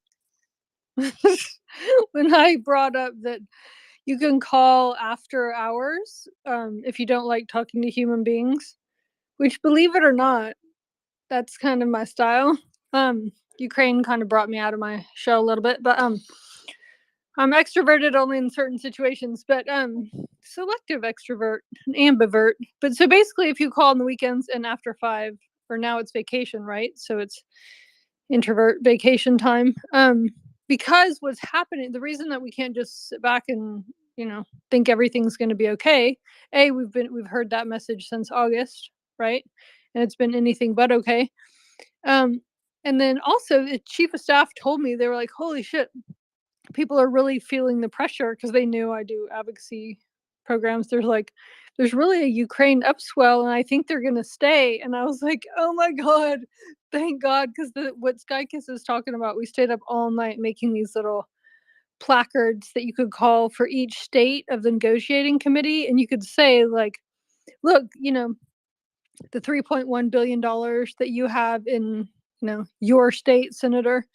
when I brought up that you can call after hours if you don't like talking to human beings, which, believe it or not, that's kind of my style. Ukraine kind of brought me out of my shell a little bit, but I'm extroverted only in certain situations, but selective extrovert, an ambivert. But so basically, if you call on the weekends and after 5, or now it's vacation, right? So it's introvert vacation time. Because what's happening, the reason that we can't just sit back and think everything's going to be okay. We've heard that message since August, right? And it's been anything but okay. And then also the chief of staff told me, they were like, holy shit, people are really feeling the pressure, because they knew I do advocacy programs. There's really a Ukraine upswell, and I think they're going to stay. And I was like, oh my God, thank God. Because what Skykiss is talking about, we stayed up all night making these little placards that you could call for each state of the negotiating committee. And you could say, like, look, the $3.1 billion that you have in, your state, Senator,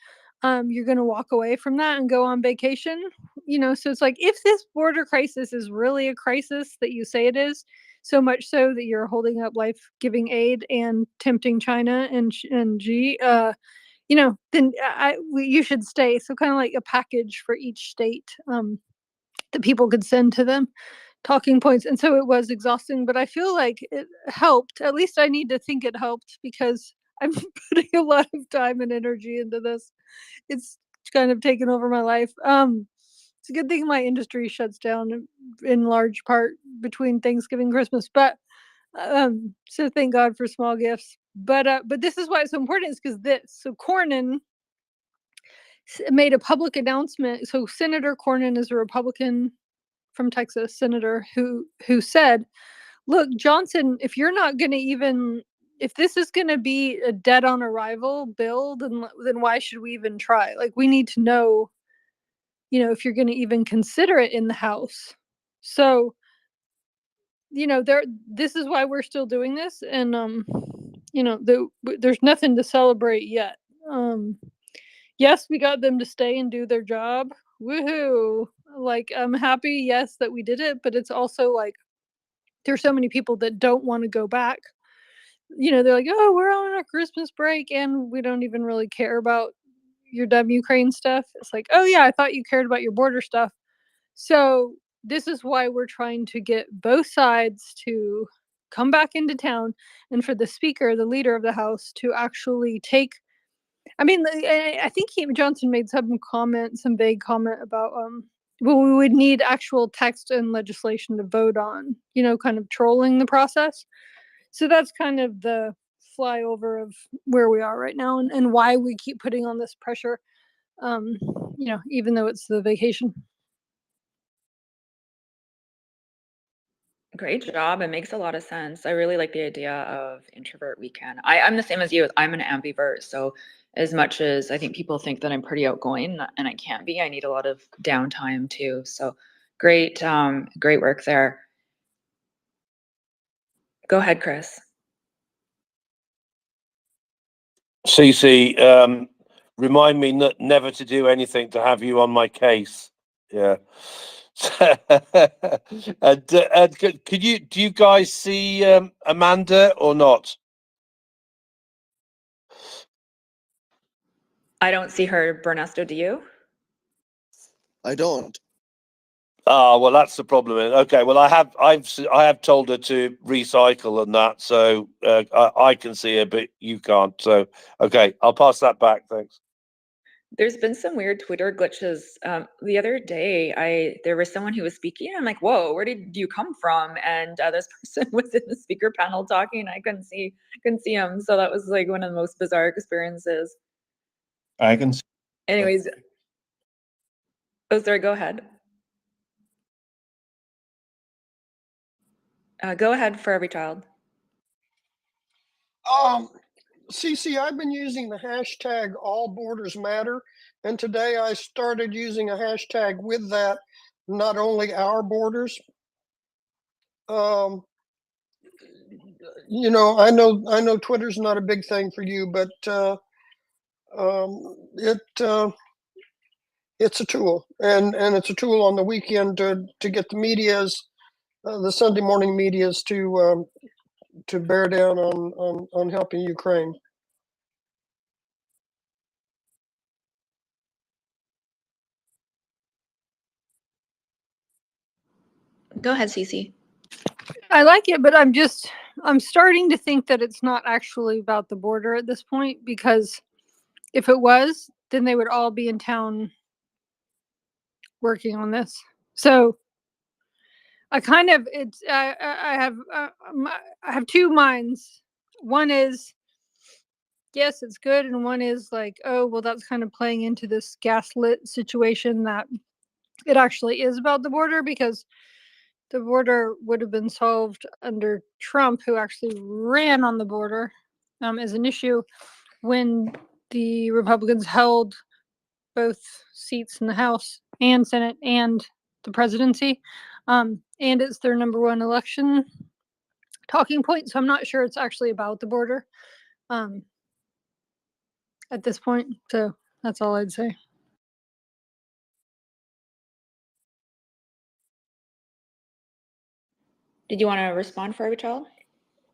you're going to walk away from that and go on vacation. So it's like, if this border crisis is really a crisis that you say it is, so much so that you're holding up life-giving aid and tempting China and Xi, then you should stay. So kind of like a package for each state that people could send to them, talking points. And so it was exhausting, but I feel like it helped. At least I need to think it helped, because I'm putting a lot of time and energy into this. It's kind of taken over my life. It's a good thing my industry shuts down in large part between Thanksgiving and Christmas, but so thank God for small gifts. But this is why it's so important, is because so Cornyn made a public announcement. So Senator Cornyn is a Republican from Texas, senator, who said, look, Johnson, if you're not going to if this is going to be a dead on arrival bill, then why should we even try? Like, we need to know, if you're going to even consider it in the House. So, this is why we're still doing this. And, there's nothing to celebrate yet. Yes, we got them to stay and do their job. Woohoo. Like, I'm happy, yes, that we did it, but it's also like, there's so many people that don't want to go back. They're like, oh, we're on our Christmas break and we don't even really care about your dumb Ukraine stuff. It's like, oh yeah, I thought you cared about your border stuff. So this is why we're trying to get both sides to come back into town, and for the speaker, the leader of the House, to actually take, I think Johnson made some vague comment about well, we would need actual text and legislation to vote on, kind of trolling the process. So that's kind of the flyover of where we are right now, and why we keep putting on this pressure, even though it's the vacation. Great job. It makes a lot of sense. I really like the idea of introvert weekend. I'm the same as you. I'm an ambivert. So as much as I think people think that I'm pretty outgoing, and I can't be, I need a lot of downtime too. So great work there. Go ahead, Chris. Cece, remind me never to do anything to have you on my case. Yeah. And do you guys see Amanda or not? I don't see her. Bernesto, do you? I don't. Ah, well, that's the problem. Okay, well, I have told her to recycle and that, so I can see her, but you can't. So, okay, I'll pass that back. Thanks. There's been some weird Twitter glitches. The other day, there was someone who was speaking, and I'm like, "Whoa, where did you come from?" And this person was in the speaker panel talking. I couldn't see him, so that was like one of the most bizarre experiences. I can. Anyways, oh, sorry. Go ahead. Go ahead for every child. CC, I've been using the hashtag All Borders Matter, and today I started using a hashtag with that, not only our borders. You know, I know Twitter's not a big thing for you, but it's a tool, and it's a tool on the weekend to get the medias, the Sunday morning medias to bear down on helping Ukraine. Go ahead, Cece. I like it, but I'm starting to think that it's not actually about the border at this point, because if it was, then they would all be in town working on this. So I kind of I have two minds. One is, yes, it's good, and one is like, oh well, that's kind of playing into this gaslit situation that it actually is about the border, because the border would have been solved under Trump, who actually ran on the border as an issue when the Republicans held both seats in the House and Senate and the presidency. And it's their number one election talking point. So I'm not sure it's actually about the border at this point. So that's all I'd say. Did you want to respond for every child?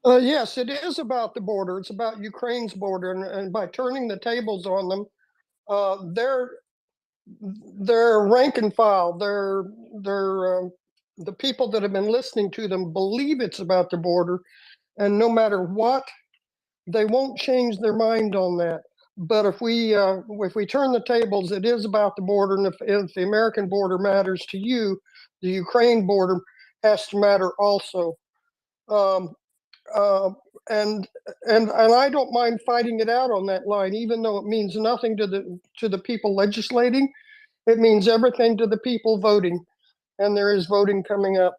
Yes, it is about the border. It's about Ukraine's border, and by turning the tables on them, they're rank and file. They're the people that have been listening to them believe it's about the border, and no matter what, they won't change their mind on that. But if we turn the tables, it is about the border, and if the American border matters to you, the Ukraine border has to matter also. And I don't mind fighting it out on that line, even though it means nothing to the people legislating. It means everything to the people voting, and there is voting coming up.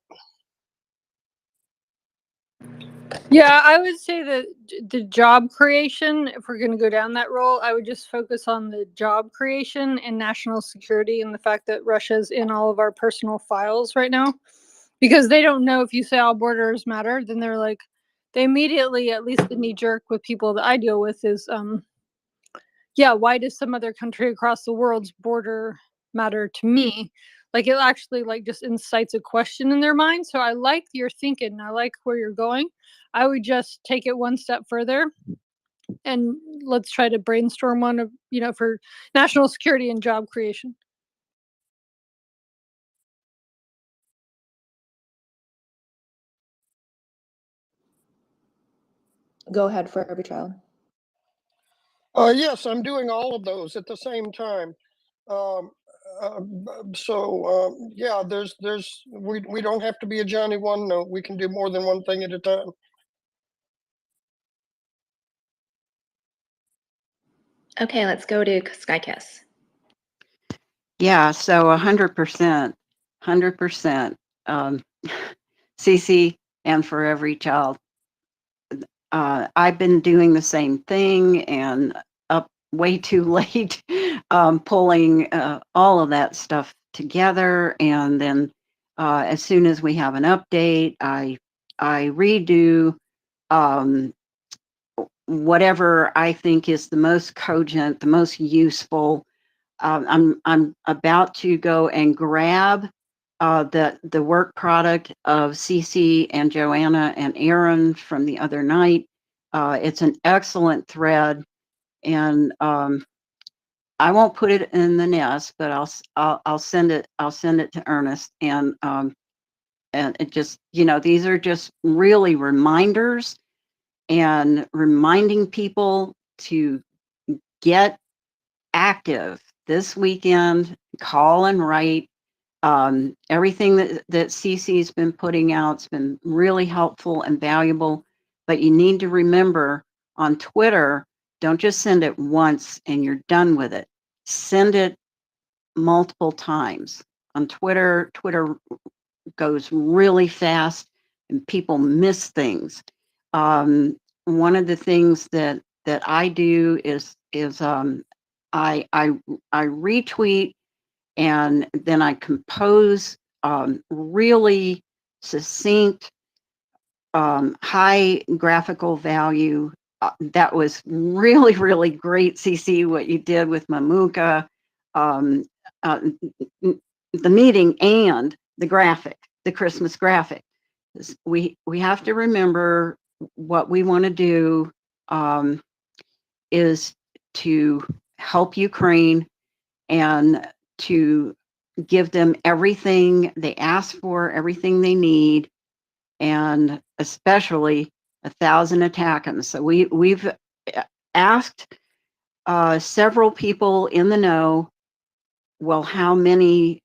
Yeah, I would say that the job creation, if we're going to go down that role, I would just focus on the job creation and national security, and the fact that Russia's in all of our personal files right now, because they don't know. If you say all borders matter, then they're like, they immediately, at least the knee jerk with people that I deal with is, yeah, why does some other country across the world's border matter to me? Like, it actually like just incites a question in their mind. So I like your thinking. I like where you're going. I would just take it one step further, and let's try to brainstorm one of, for national security and job creation. Go ahead for every child. Yes, I'm doing all of those at the same time. Yeah, we don't have to be a Johnny one note. We can do more than one thing at a time. Okay, let's go to Skykiss. Yeah, so 100%, 100%. CC and for every child. I've been doing the same thing and up way too late, pulling all of that stuff together. And then as soon as we have an update, I redo whatever I think is the most cogent, the most useful. I'm about to go and grab the work product of Cece and Joanna and Aaron from the other night. It's an excellent thread, and I won't put it in the nest, but I'll send it. I'll send it to Ernest, and it just, these are just really reminders and reminding people to get active this weekend. Call and write. Everything that CC's been putting out's been really helpful and valuable, but you need to remember, on Twitter, don't just send it once and you're done with it. Send it multiple times. On Twitter goes really fast. and people miss things. One of the things that I do is I retweet, and then I compose really succinct, high graphical value. That was really, really great, CC, what you did with Mamuka, the meeting, and the graphic, the Christmas graphic. We have to remember what we want to do is to help Ukraine and to give them everything they ask for, everything they need, and especially 1,000 ATACMS. So we've asked several people in the know, well, how many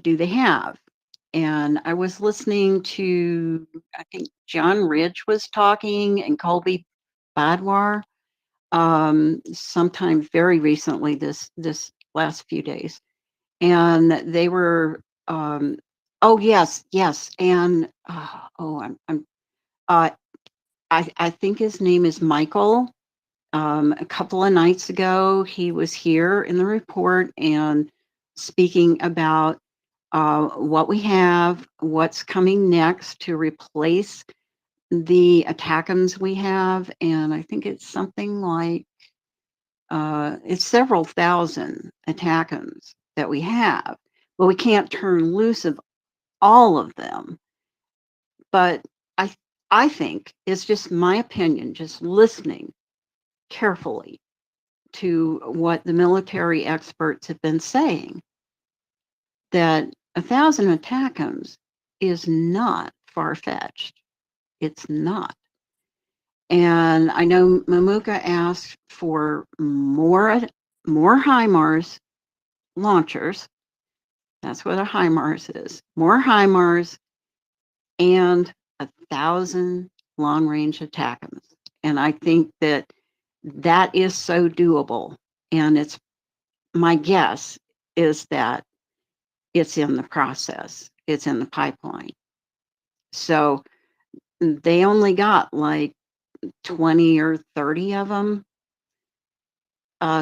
do they have? And I was listening to, I think John Ridge was talking and Colby Badwar sometime very recently, this last few days. And they were, oh yes, and I think his name is Michael. A couple of nights ago, he was here in the report and speaking about what we have, what's coming next to replace the ATACMS we have, and I think it's something like it's several thousand ATACMS that we have, but we can't turn loose of all of them. But I think it's just my opinion, just listening carefully to what the military experts have been saying, that 1,000 ATACMS is not far-fetched. It's not. And I know Mamuka asked for more HIMARS launchers. That's what a HIMARS is. More HIMARS and 1,000 long-range ATACMS. And I think that that is so doable. And it's my guess is that it's in the process. It's in the pipeline. So they only got like 20 or 30 of them.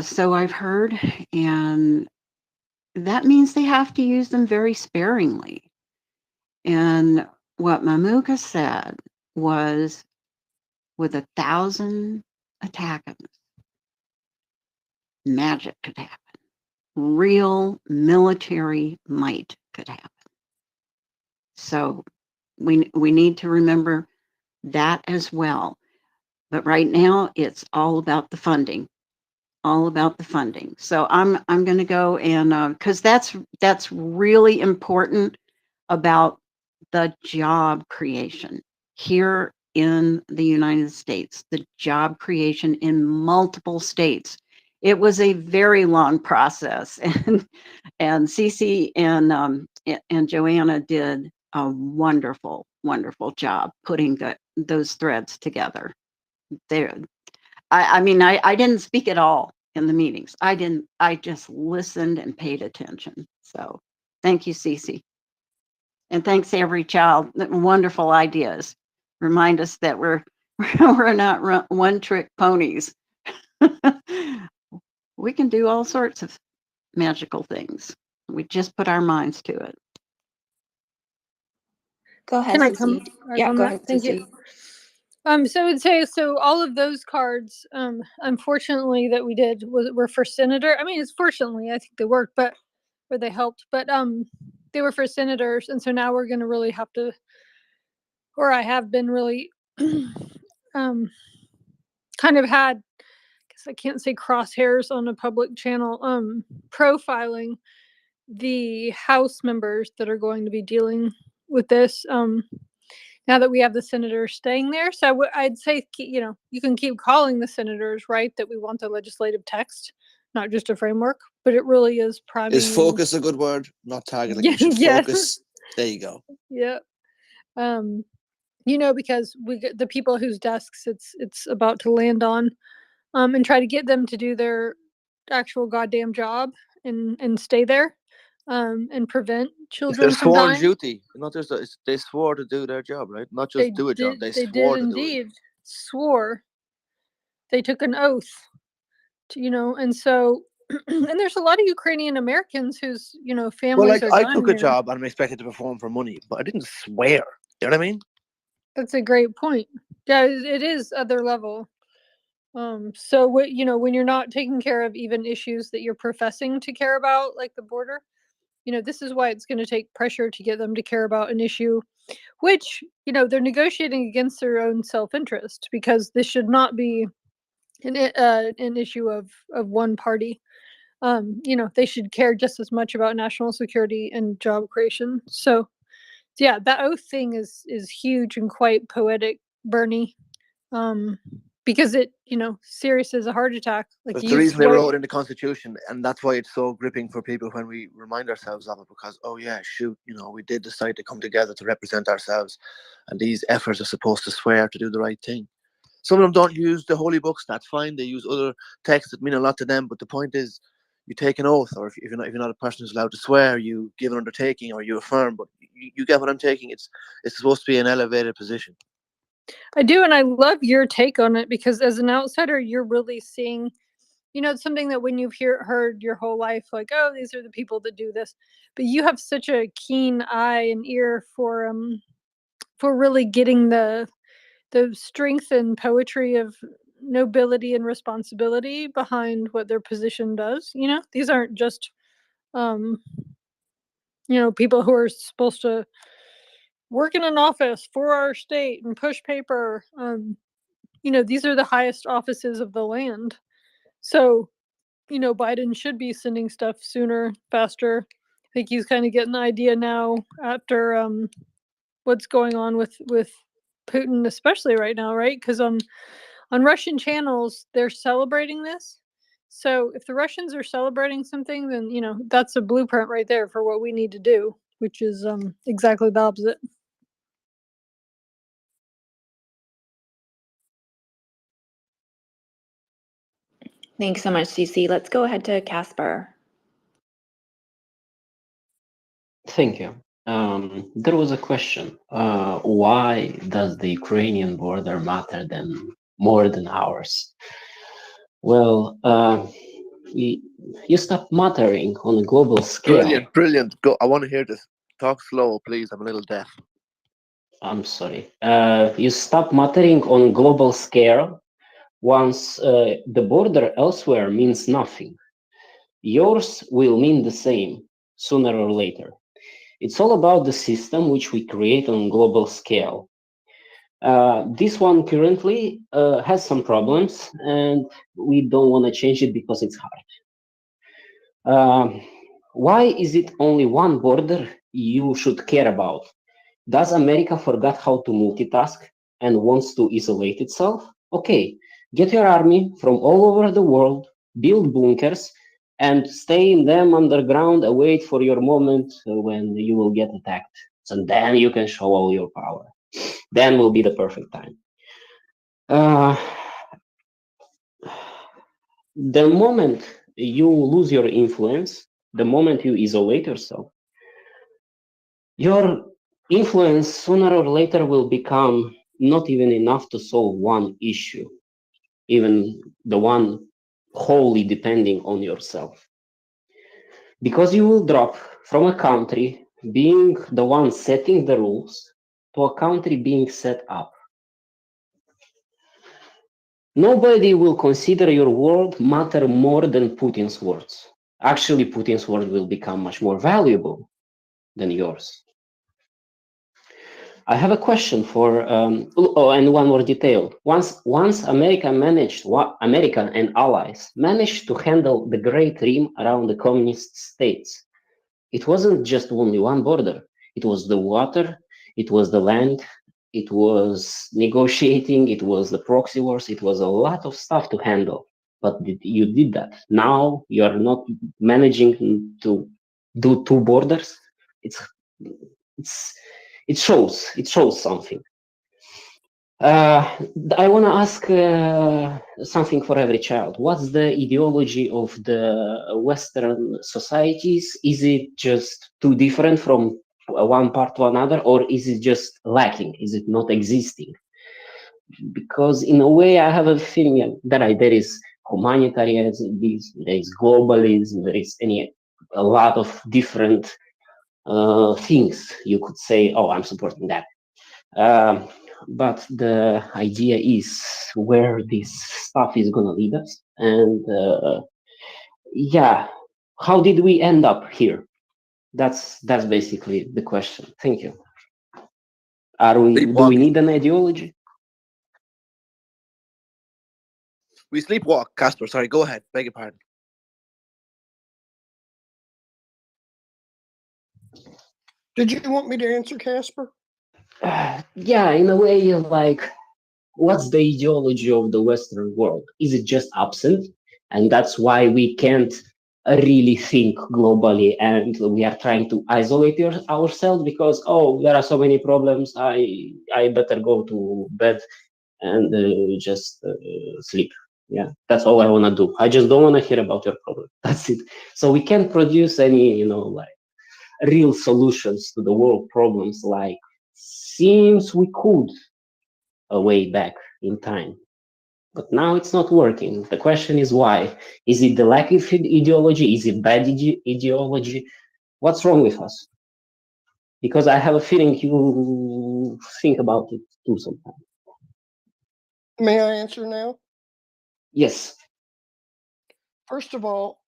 So I've heard, and that means they have to use them very sparingly. And what Mamuka said was, with 1,000 ATACMS, magic could happen. Real military might could happen. So we need to remember that as well. But right now, it's all about the funding. All about the funding. So I'm going to go and because that's really important about the job creation here in the United States, the job creation in multiple states. It was a very long process, and Cece and Joanna did a wonderful, wonderful job putting those threads together. I mean, I didn't speak at all in the meetings. I just listened and paid attention. So thank you, Cece. And thanks every child. Wonderful ideas. Remind us that we're not one-trick ponies. We can do all sorts of magical things. We just put our minds to it. Go ahead, Can I Cece. come? Yeah, go ahead, Thank Cece. you. So I would say, so all of those cards, unfortunately, that we did were for senator. I mean, it's fortunately, I think they worked, but or they helped, but they were for senators, and so now we're going to really have to, or I have been really, kind of had, I guess I can't say crosshairs on a public channel, profiling the House members that are going to be dealing with this. Now that we have the senators staying there. So I'd say, you can keep calling the senators, right, that we want the legislative text, not just a framework, but it really is priming. Is focus a good word? Not targeting. You should Yes. focus. There you go. Yeah. Because the people whose desks it's about to land on, and try to get them to do their actual goddamn job and stay there. and prevent It's children their from sworn dying. duty. Not just they swore to do their job, right? Not just do a job. They They swore did to do it. indeed swore. They took an oath, and so and there's a lot of Ukrainian Americans whose Well, families like are I gone took a here. job and I'm expected to perform for money, but I didn't swear. You know what I mean? That's a great point. Yeah, it is other level. So what when you're not taking care of even issues that you're professing to care about, like the border, this is why it's going to take pressure to get them to care about an issue, which they're negotiating against their own self-interest, because this should not be an issue of one party. They should care just as much about national security and job creation. So yeah, that oath thing is huge and quite poetic, Bernie. Because it serious as a heart attack. Like It's the you reason they swear. wrote it in the Constitution, and that's why it's so gripping for people when we remind ourselves of it. Because oh yeah, shoot, we did decide to come together to represent ourselves, and these efforts are supposed to swear to do the right thing. Some of them don't use the holy books. That's fine. They use other texts that mean a lot to them. But the point is, you take an oath, or if you're not a person who's allowed to swear, you give an undertaking or you affirm. But you get what I'm taking. It's supposed to be an elevated position. I do, and I love your take on it, because as an outsider, you're really seeing, it's something that when you've heard your whole life, like, oh, these are the people that do this, but you have such a keen eye and ear for really getting the strength and poetry of nobility and responsibility behind what their position does. These aren't just people who are supposed to work in an office for our state and push paper. These are the highest offices of the land. So, Biden should be sending stuff sooner, faster. I think he's kind of getting the idea now after what's going on with Putin, especially right now, right? Because on Russian channels, they're celebrating this. So if the Russians are celebrating something, then that's a blueprint right there for what we need to do, which is exactly the opposite. Thanks so much, CC. Let's go ahead to Casper. Thank you. There was a question. Why does the Ukrainian border matter more than ours? Well, you stop mattering on a global scale. Brilliant. Go. I want to hear this. Talk slow, please. I'm a little deaf. I'm sorry. You stop mattering on global scale once the border elsewhere means nothing. Yours will mean the same sooner or later. It's all about the system which we create on global scale. This one currently has some problems, and we don't want to change it because it's hard. Why is it only one border you should care about? Does America forget how to multitask and wants to isolate itself? Okay, get your army from all over the world, build bunkers, and stay in them underground, await for your moment when you will get attacked. So then you can show all your power. Then will be the perfect time. The moment you lose your influence, the moment you isolate yourself, your influence sooner or later will become not even enough to solve one issue, even the one wholly depending on yourself. Because you will drop from a country being the one setting the rules to a country being set up. Nobody will consider your word matter more than Putin's words. Actually, Putin's word will become much more valuable than yours. I have a question for, and one more detail. Once America and allies managed to handle the Great Rim around the communist states, it wasn't just only one border. It was the water, it was the land, it was negotiating, it was the proxy wars, it was a lot of stuff to handle. But you did that. Now you are not managing to do two borders. It shows something. I want to ask something for every child. What's the ideology of the Western societies? Is it just too different from one part to another, or is it just lacking? Is it not existing? Because in a way, I have a feeling that there is humanitarianism, there is globalism, there is a lot of different things you could say. Oh, I'm supporting that. But the idea is where this stuff is going to lead us, and yeah, how did we end up here? That's basically the question. Thank you. Do we need an ideology? We sleepwalk, Casper. Sorry, go ahead. Beg your pardon. Did you want me to answer, Casper? Yeah, in a way, like, what's the ideology of the Western world? Is it just absent? And that's why we can't really think globally, and we are trying to isolate ourselves because, oh, there are so many problems, I better go to bed and just sleep. Yeah, that's all I want to do. I just don't want to hear about your problem. That's it. So we can't produce any, like, real solutions to the world problems, like seems we could a way back in time. But now it's not working. The question is why? Is it the lack of ideology? Is it bad ideology? What's wrong with us? Because I have a feeling you think about it too sometimes. May I answer now? Yes. First of all,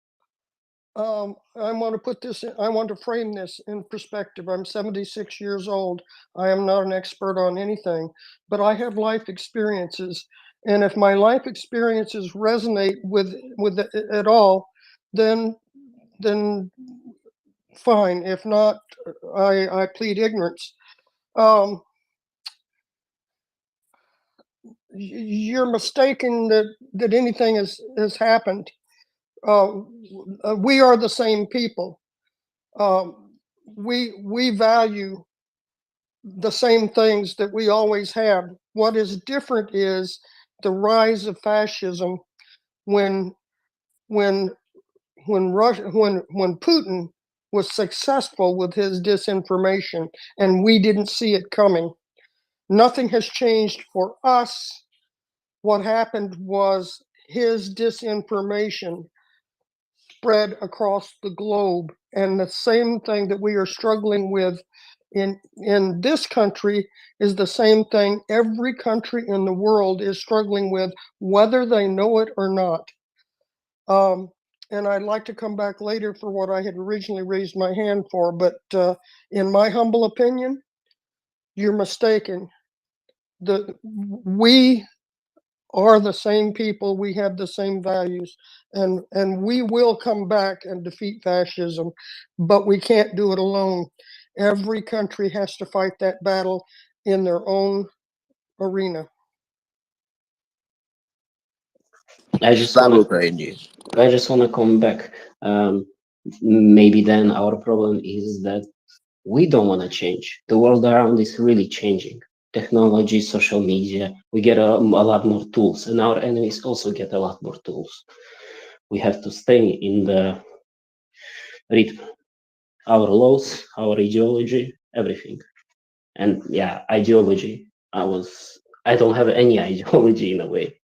I want to put this in, I want to frame this in perspective. I'm 76 years old. I am not an expert on anything, but I have life experiences. And if my life experiences resonate with it at all, then fine. If not, I plead ignorance. You're mistaken that anything has happened. We are the same people. We value the same things that we always have. What is different is the rise of fascism when Putin was successful with his disinformation, and we didn't see it coming. Nothing has changed for us. What happened was his disinformation spread across the globe, and the same thing that we are struggling with in this country is the same thing every country in the world is struggling with, whether they know it or not. And I'd like to come back later for what I had originally raised my hand for, but in my humble opinion, you're mistaken. We are the same people, we have the same values, and we will come back and defeat fascism, but we can't do it alone. Every country has to fight that battle in their own arena. I just want to come back. Maybe then our problem is that we don't want to change. The world around is really changing. Technology, social media, we get a lot more tools, and our enemies also get a lot more tools. We have to stay in the rhythm. Our laws, our ideology, everything. And yeah, ideology. I don't have any ideology in a way.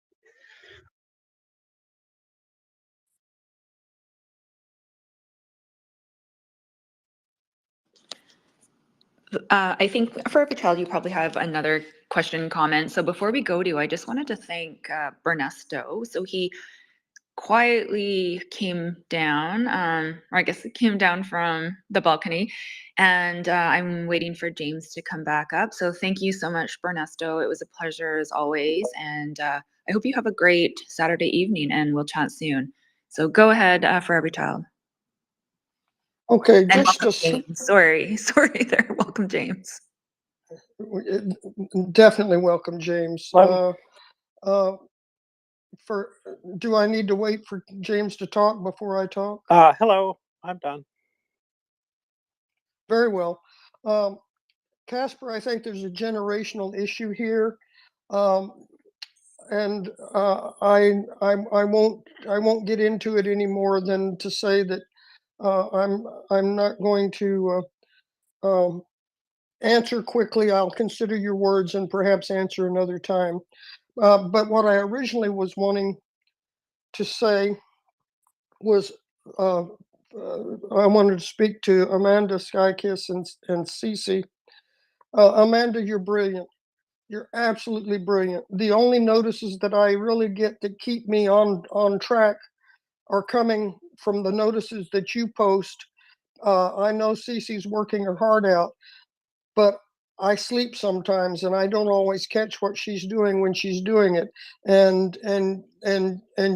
I think for every child, you probably have another question, comment. So before we go to, I just wanted to thank Bernesto. So he quietly came down, or I guess it came down from the balcony, and I'm waiting for James to come back up. So thank you so much, Bernesto. It was a pleasure as always, and I hope you have a great Saturday evening, and we'll chat soon. So go ahead for every child. Okay, and just welcome, James. Sorry there. Welcome, James. Definitely welcome, James. Do I need to wait for James to talk before I talk? Hello, I'm done. Very well. Casper, I think there's a generational issue here. And I won't get into it any more than to say that I'm not going to answer quickly. I'll consider your words and perhaps answer another time. But what I originally was wanting to say was I wanted to speak to Amanda, Skykiss, and Cece. Amanda, you're brilliant. You're absolutely brilliant. The only notices that I really get that keep me on track are coming from the notices that you post. I know Cece's working her heart out, but I sleep sometimes and I don't always catch what she's doing when she's doing it. And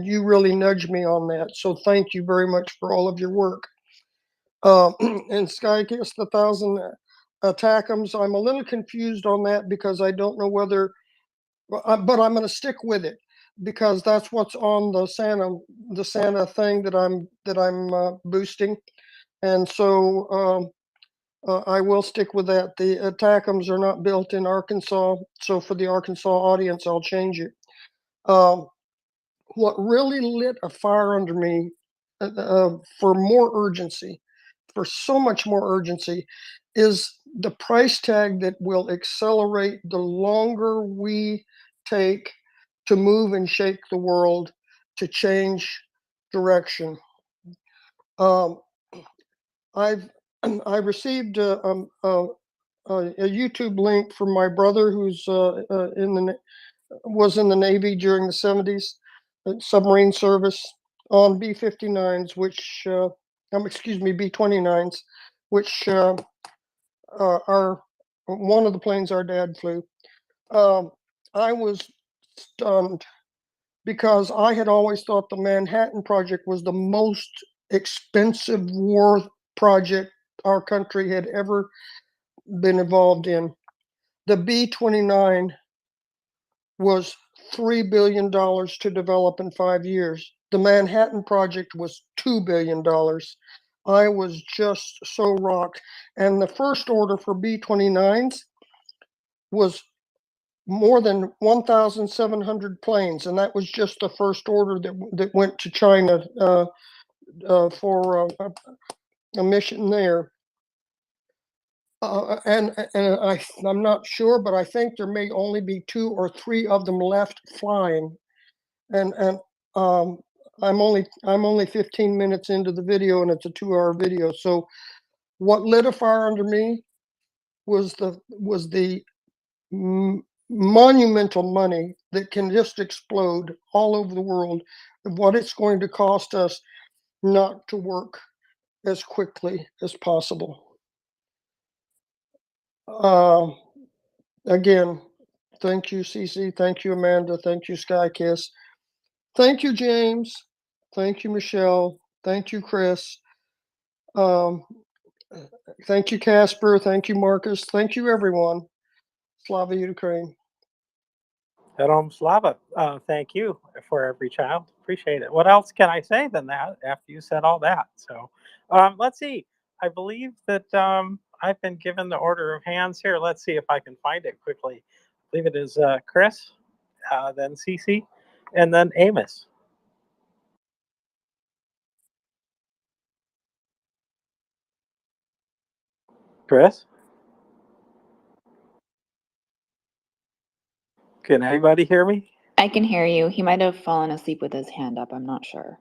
you really nudge me on that. So thank you very much for all of your work. And Skykiss, the 1,000 attackums, I'm a little confused on that because I don't know whether, but I'm going to stick with it because that's what's on the Santa thing that I'm boosting. And so I will stick with that. The attackums are not built in Arkansas, so for the Arkansas audience, I'll change it. What really lit a fire under me for more urgency, for so much more urgency, is the price tag that will accelerate the longer we take to move and shake the world, to change direction. I received a YouTube link from my brother who's was in the Navy during the 70s, submarine service, on B-59s, which excuse me, B-29s, which are one of the planes our dad flew. I was stunned because I had always thought the Manhattan Project was the most expensive war project our country had ever been involved in. The B-29 was $3 billion to develop in 5 years. The Manhattan Project was $2 billion. I was just so rocked. And the first order for B-29s was more than 1,700 planes, and that was just the first order that went to China for a mission there. And I'm not sure, but I think there may only be 2 or 3 of them left flying. And I'm only 15 minutes into the video, and it's a 2-hour video. So what lit a fire under me was the monumental money that can just explode all over the world, what it's going to cost us not to work as quickly as possible. Again, thank you, Cece. Thank you, Amanda. Thank you, Skykiss. Thank you, James. Thank you, Michelle. Thank you, Chris. Thank you, Casper. Thank you, Marcus. Thank you, everyone. Slava Ukraine. Herom Slava. Thank you for every child. Appreciate it. What else can I say than that after you said all that? So let's see. I believe that I've been given the order of hands here. Let's see if I can find it quickly. I believe it is Chris, then Cece, and then Amos. Chris? Can anybody hear me? I can hear you. He might have fallen asleep with his hand up. I'm not sure.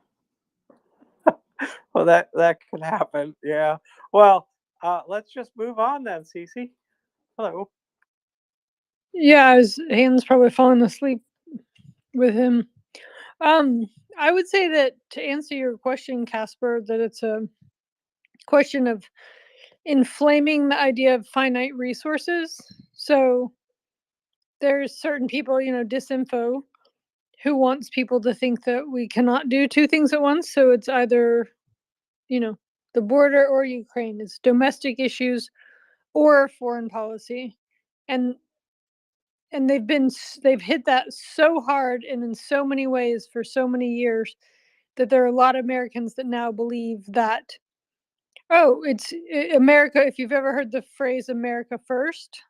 Well, that could happen. Yeah. Well, let's just move on then, Cece. Hello. Yeah, his hand's probably falling asleep with him. I would say that to answer your question, Casper, that it's a question of inflaming the idea of finite resources. So there's certain people, disinfo, who wants people to think that we cannot do 2 things at once. So it's either, the border or Ukraine. It's domestic issues or foreign policy. And they've hit that so hard and in so many ways for so many years that there are a lot of Americans that now believe that, it's America. If you've ever heard the phrase America first,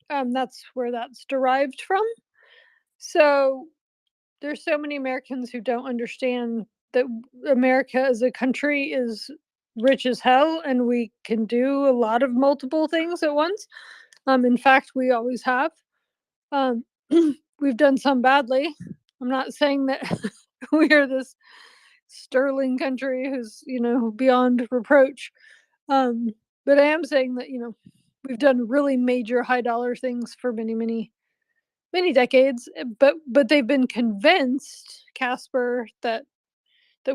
that's where that's derived from. So there's so many Americans who don't understand that America as a country is rich as hell and we can do a lot of multiple things at once. In fact, we always have. Um, we've done some badly. I'm not saying that we are this sterling country who's, beyond reproach. But I am saying that, we've done really major high dollar things for many, many, many decades, but they've been convinced, Casper, that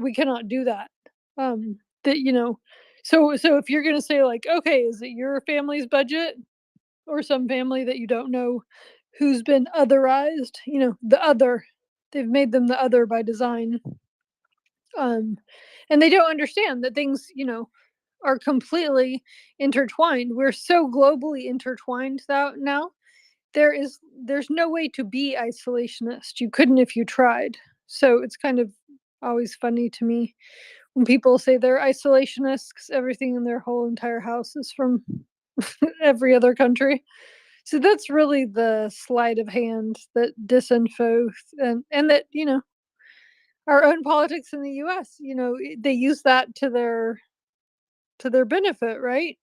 we cannot do that. That so if you're gonna say like, okay, is it your family's budget or some family that you don't know who's been otherized? The other. They've made them the other by design. And they don't understand that things, are completely intertwined. We're so globally intertwined now. There's no way to be isolationist. You couldn't if you tried. So it's kind of always funny to me when people say they're isolationists because everything in their whole entire house is from every other country. So that's really the sleight of hand, that disinfo, and that our own politics in the U.S. They use that to their benefit, right?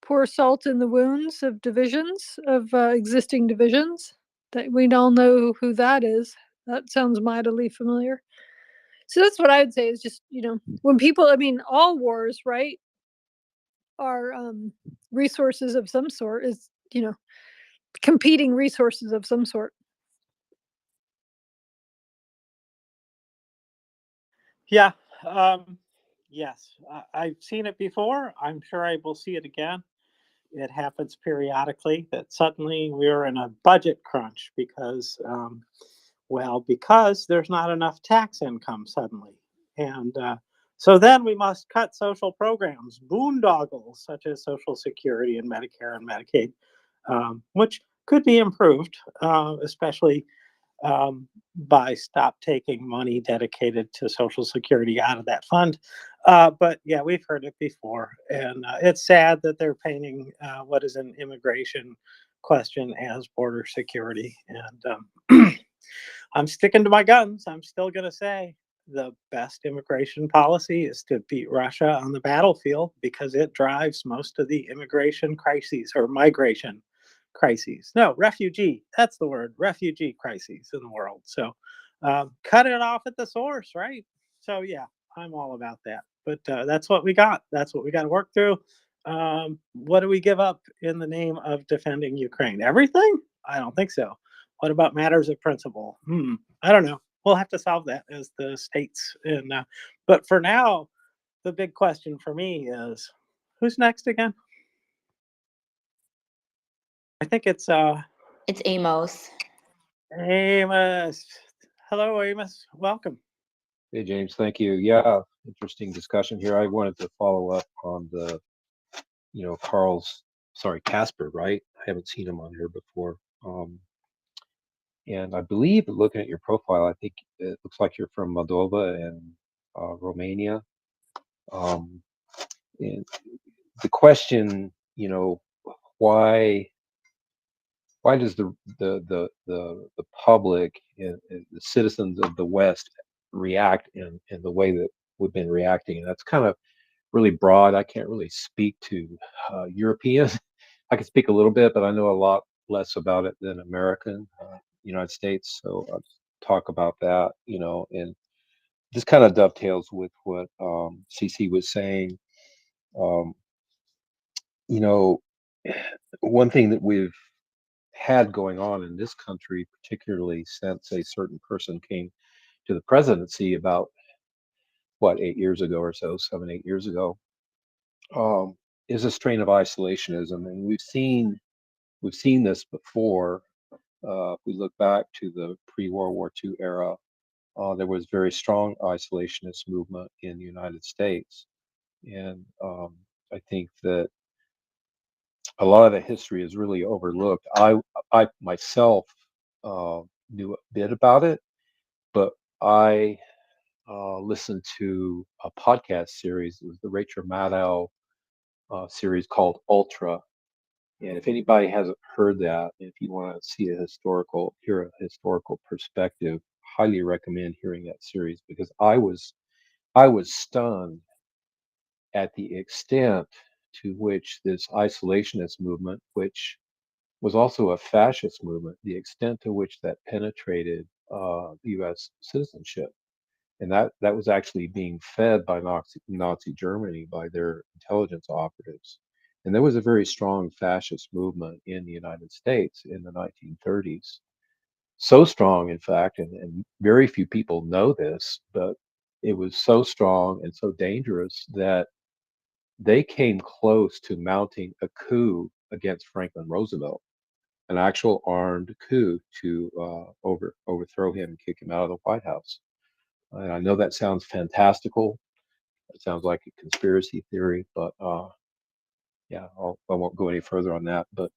Pour salt in the wounds of divisions, of existing divisions. That we all know who that is. That sounds mightily familiar. So that's what I would say is just, when people, all wars, right, are resources of some sort, is, competing resources of some sort. Yeah. Yes, I've seen it before. I'm sure I will see it again. It happens periodically that suddenly we're in a budget crunch because, because there's not enough tax income suddenly. And so then we must cut social programs, boondoggles such as Social Security and Medicare and Medicaid, which could be improved, especially by stop taking money dedicated to Social Security out of that fund. But yeah, we've heard it before. And it's sad that they're painting what is an immigration question as border security. And I'm sticking to my guns. I'm still going to say the best immigration policy is to beat Russia on the battlefield because it drives most of the immigration crises or migration crises. No, refugee. That's the word. Refugee crises in the world. So cut it off at the source, right? So yeah, I'm all about that. But that's what we got. That's what we got to work through. What do we give up in the name of defending Ukraine? Everything? I don't think so. What about matters of principle? I don't know. We'll have to solve that as the states. And but for now, the big question for me is, who's next again? I think it's Amos. Amos. Hello, Amos. Welcome. Hey, James. Thank you. Yeah, interesting discussion here. I wanted to follow up on the, Casper, right? I haven't seen him on here before. And I believe, looking at your profile, I think it looks like you're from Moldova and Romania. And the question, why does the public and the citizens of the West react in the way that we've been reacting? And that's kind of really broad. I can't really speak to Europeans. I can speak a little bit, but I know a lot less about it than American, United States. So I'll just talk about that, and this kind of dovetails with what CC was saying. Um, you know, one thing that we've had going on in this country, particularly since a certain person came to the presidency about 8 years ago or so, 7, 8 years ago, is a strain of isolationism, and we've seen this before. If we look back to the pre-World War II era, there was very strong isolationist movement in the United States, and I think that a lot of the history is really overlooked. I myself knew a bit about it, but I listened to a podcast series. It was the Rachel Maddow series called Ultra, And if anybody hasn't heard that, if you want to hear a historical perspective, highly recommend hearing that series, because I was stunned at the extent to which this isolationist movement, which was also a fascist movement, the extent to which that penetrated U.S. citizenship. And that was actually being fed by Nazi Germany, by their intelligence operatives. And there was a very strong fascist movement in the United States in the 1930s. So strong, in fact, and very few people know this, but it was so strong and so dangerous that they came close to mounting a coup against Franklin Roosevelt, an actual armed coup to overthrow him and kick him out of the White House. And I know that sounds fantastical. It sounds like a conspiracy theory, but yeah, I won't go any further on that. But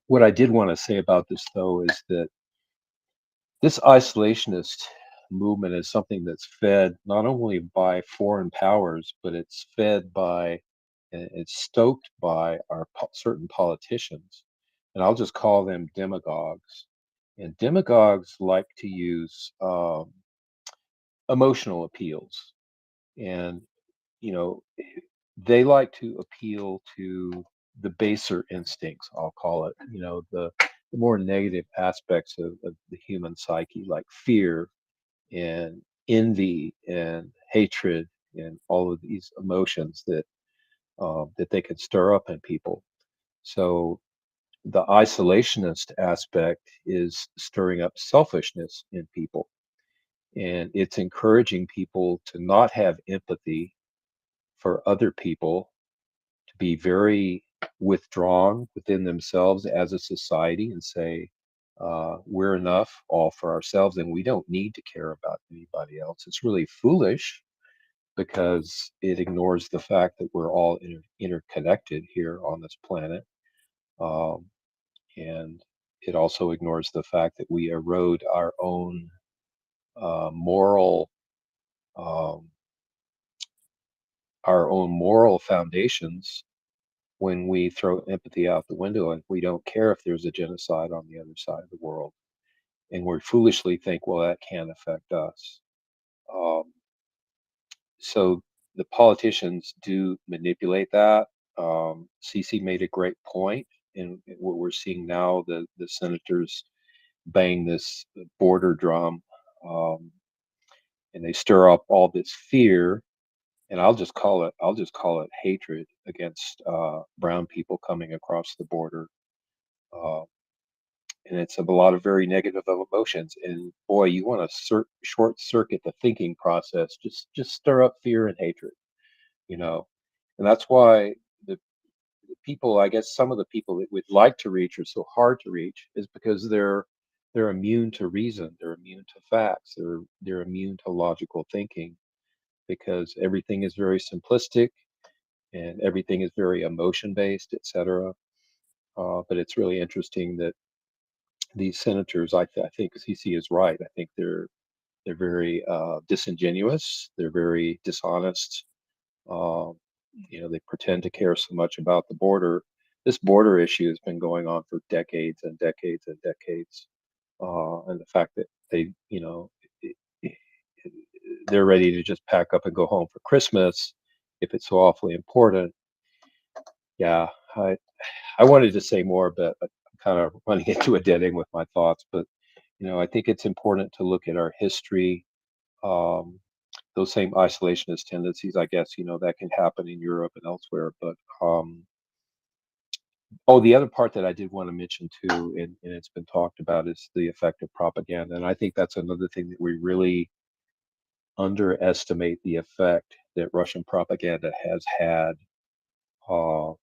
what I did want to say about this, though, is that this isolationist movement is something that's fed not only by foreign powers, but it's fed by and it's stoked by our certain politicians. And I'll just call them demagogues. And demagogues like to use emotional appeals. And, you know, they like to appeal to the baser instincts, I'll call it, the more negative aspects of the human psyche, like fear and envy and hatred and all of these emotions that they can stir up in people. So the isolationist aspect is stirring up selfishness in people, and it's encouraging people to not have empathy for other people, to be very withdrawn within themselves as a society and say, we're enough all for ourselves and we don't need to care about anybody else. It's really foolish because it ignores the fact that we're all interconnected here on this planet. Um, and it also ignores the fact that we erode moral um, our own moral foundations when we throw empathy out the window and we don't care if there's a genocide on the other side of the world. And we foolishly think, well, that can't affect us. Um, so the politicians do manipulate that. CC made a great point in what we're seeing now. The senators bang this border drum, and they stir up all this fear. And I'll just call it hatred against brown people coming across the border. Uh, and it's a lot of very negative emotions. And boy, you want to short circuit the thinking process. Just stir up fear and hatred, you know. And that's why the people, I guess, some of the people that we'd like to reach are so hard to reach, is because they're immune to reason, they're immune to facts, they're immune to logical thinking, because everything is very simplistic and everything is very emotion based, etc. But it's really interesting that these senators, I think CC is right. I think they're very disingenuous. They're very dishonest. Um, they pretend to care so much about the border. This border issue has been going on for decades and decades and decades. And the fact that i- i- they're ready to just pack up and go home for Christmas if it's so awfully important. Yeah, I wanted to say more, but I'm kind of running into a dead end with my thoughts. But I think it's important to look at our history. Um, those same isolationist tendencies, I guess, that can happen in Europe and elsewhere. But the other part that I did want to mention too, and it's been talked about, is the effect of propaganda. And I think that's another thing that we really underestimate, the effect that Russian propaganda has had on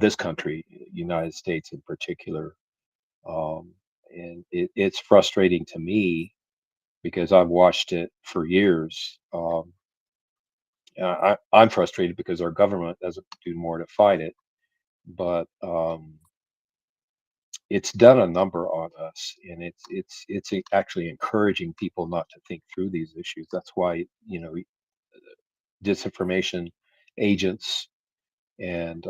this country, United States in particular. And it's frustrating to me because I've watched it for years. I'm frustrated because our government doesn't do more to fight it, but it's done a number on us, and it's actually encouraging people not to think through these issues. That's why disinformation agents and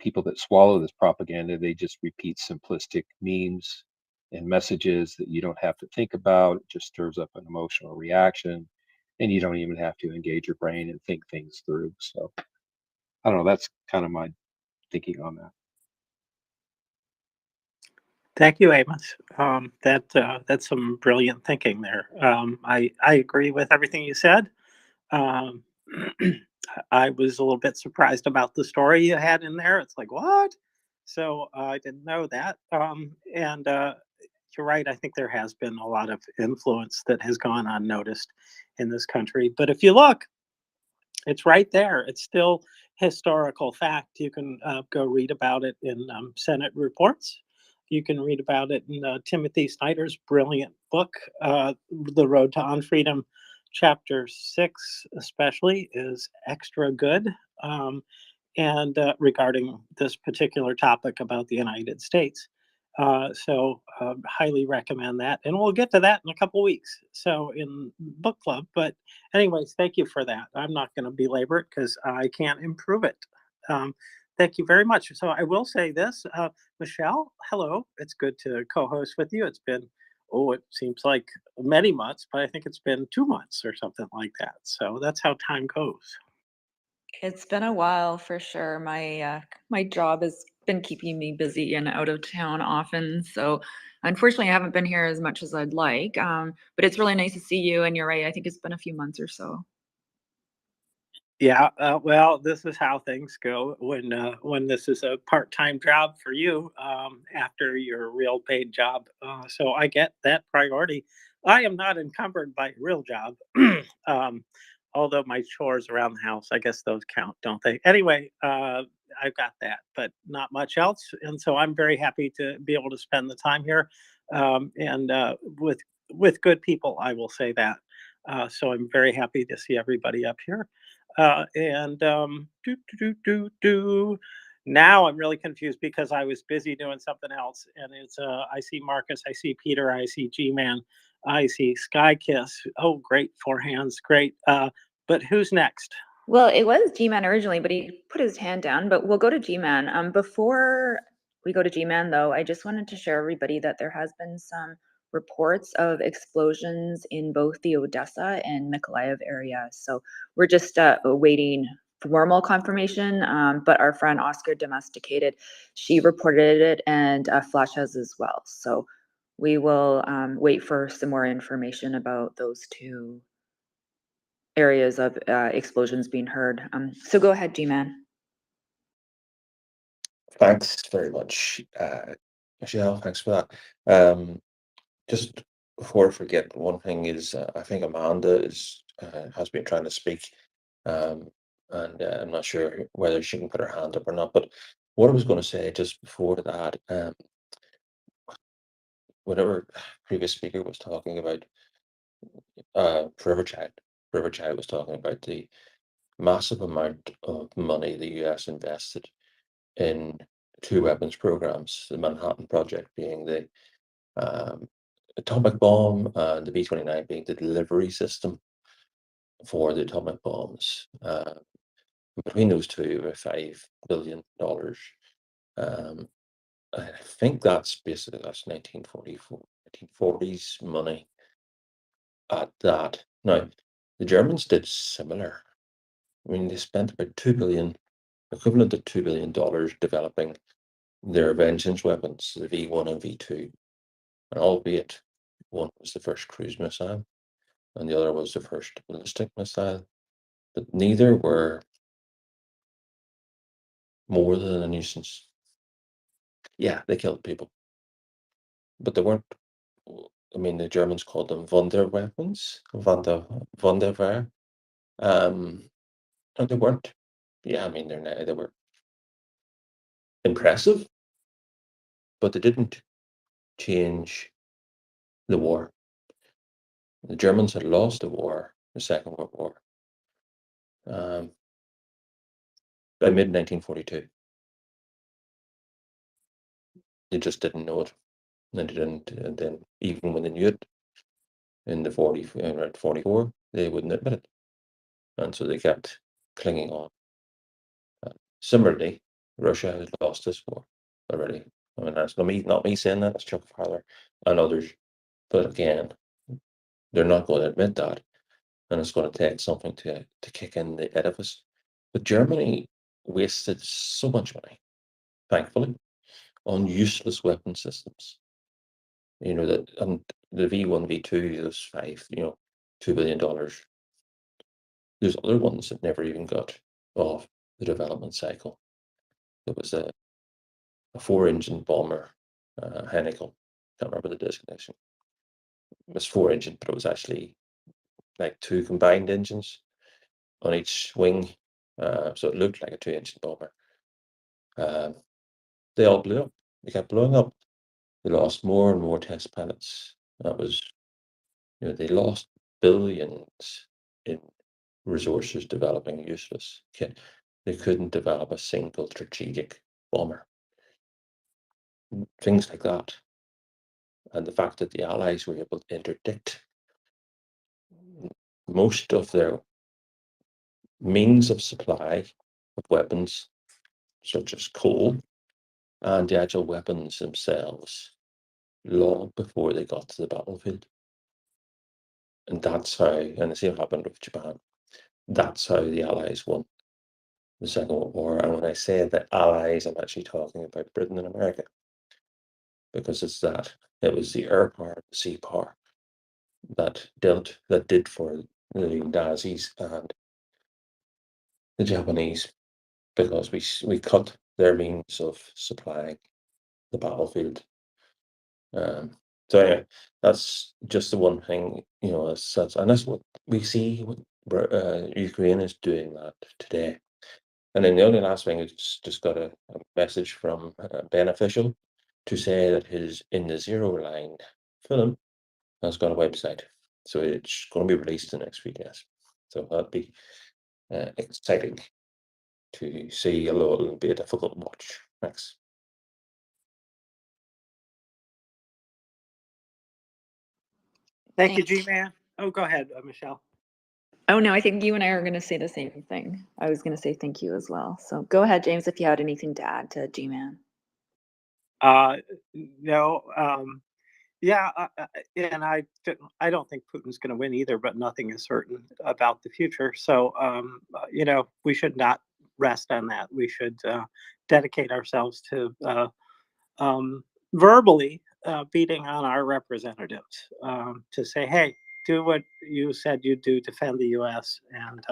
people that swallow this propaganda, they just repeat simplistic memes and messages that you don't have to think about. It just stirs up an emotional reaction, and you don't even have to engage your brain and think things through. So I don't know. That's kind of my thinking on that. Thank you, Amos. That's some brilliant thinking there. I agree with everything you said. Um, I was a little bit surprised about the story you had in there. It's like, what? So I didn't know that. And you're right. I think there has been a lot of influence that has gone unnoticed in this country. But if you look, it's right there. It's still historical fact. You can go read about it in Senate reports. You can read about it in Timothy Snyder's brilliant book, The Road to Unfreedom. Chapter 6, especially, is extra good. And regarding this particular topic about the United States. So highly recommend that. And we'll get to that in a couple weeks. So in book club. But anyways, thank you for that. I'm not going to belabor it because I can't improve it. Thank you very much. So I will say this, Michelle, hello. It's good to co-host with you. It's been, it seems like many months, but I think it's been 2 months or something like that. So that's how time goes. It's been a while for sure. My job has been keeping me busy and out of town often, so unfortunately, I haven't been here as much as I'd like. But it's really nice to see you, and you're right. I think it's been a few months or so. Yeah, well, this is how things go when this is a part-time job for you after your real paid job. So I get that priority. I am not encumbered by a real job, although my chores around the house, I guess those count, don't they? Anyway, I've got that, but not much else, and so I'm very happy to be able to spend the time here and with good people. I will say that. So I'm very happy to see everybody up here. Now I'm really confused because I was busy doing something else, and it's I see Marcus, I see Peter, I see G-Man, I see Sky Kiss. Oh, great, four hands, great. But who's next? Well, it was G-Man originally, but he put his hand down. But we'll go to G-Man. Before we go to G-Man, though, I just wanted to share everybody that there has been some reports of explosions in both the Odessa and Mykolaiv area. So we're just awaiting formal confirmation. But our friend Oscar Domesticated, she reported it, and Flash has as well. So we will wait for some more information about those two areas of explosions being heard. So go ahead, G-Man. Thanks very much, Michelle. Thanks for that. Just before I forget, one thing is I think Amanda has been trying to speak, and I'm not sure whether she can put her hand up or not. But what I was going to say just before that, whatever previous speaker was talking about, Forever Child was talking about the massive amount of money the US invested in two weapons programs, the Manhattan Project being the atomic bomb and the B-29 being the delivery system for the atomic bombs. Between those two, about $5 billion. I think that's 1944, 1940s money at that. Now, the Germans did similar. I mean, they spent about $2 billion, equivalent to $2 billion developing their vengeance weapons, the V1 and V2. And albeit one was the first cruise missile and the other was the first ballistic missile, but neither were more than a nuisance. Yeah, they killed people, but they weren't. I mean, the Germans called them Wunderweapons, Wunderwehr. And they weren't. Yeah, I mean, they were impressive, but they didn't change the war. The Germans had lost the war, the Second World War, by mid-1942. They just didn't know it. And they didn't, and then even when they knew it in the 44, they wouldn't admit it. And so they kept clinging on. Similarly, Russia has lost this war already. I mean, that's not me saying that, that's Chuck Farther and others. But again, they're not going to admit that, and it's going to take something to kick in the edifice. But Germany wasted so much money, thankfully, on useless weapon systems. You know, that and the V1, V2, those five, $2 billion. There's other ones that never even got off the development cycle. There was a 4-engine bomber, Heinkel. Can't remember the designation. It was 4-engine, but it was actually like 2 combined engines on each wing. So it looked like a 2-engine bomber. They all blew up. They kept blowing up. They lost more and more test pilots. That was, they lost billions in resources developing useless kit. They couldn't develop a single strategic bomber. Things like that. And the fact that the Allies were able to interdict most of their means of supply of weapons, such as coal, and the actual weapons themselves, long before they got to the battlefield. And that's how, and the same happened with Japan, that's how the Allies won the Second World War. And when I say the Allies, I'm actually talking about Britain and America, because it was the air power, the sea power that did for the Nazis and the Japanese, because we cut their means of supplying the battlefield. So anyway, that's just the one thing, and that's what we see. What Ukraine is doing that today. And then the only last thing is just got a message from Beneficial to say that his In the Zero Line film has got a website, so it's going to be released in the next few days. So that'd be exciting to see, although it'll be a difficult watch. Thanks. Thank you, G-Man. Oh, go ahead, Michelle. Oh, no, I think you and I are going to say the same thing. I was going to say thank you as well. So go ahead, James, if you had anything to add to G-Man. No, yeah, and I don't think Putin's going to win either, but nothing is certain about the future. So, we should not rest on that. We should dedicate ourselves to verbally beating on our representatives to say, hey, do what you said you'd do, defend the U.S. and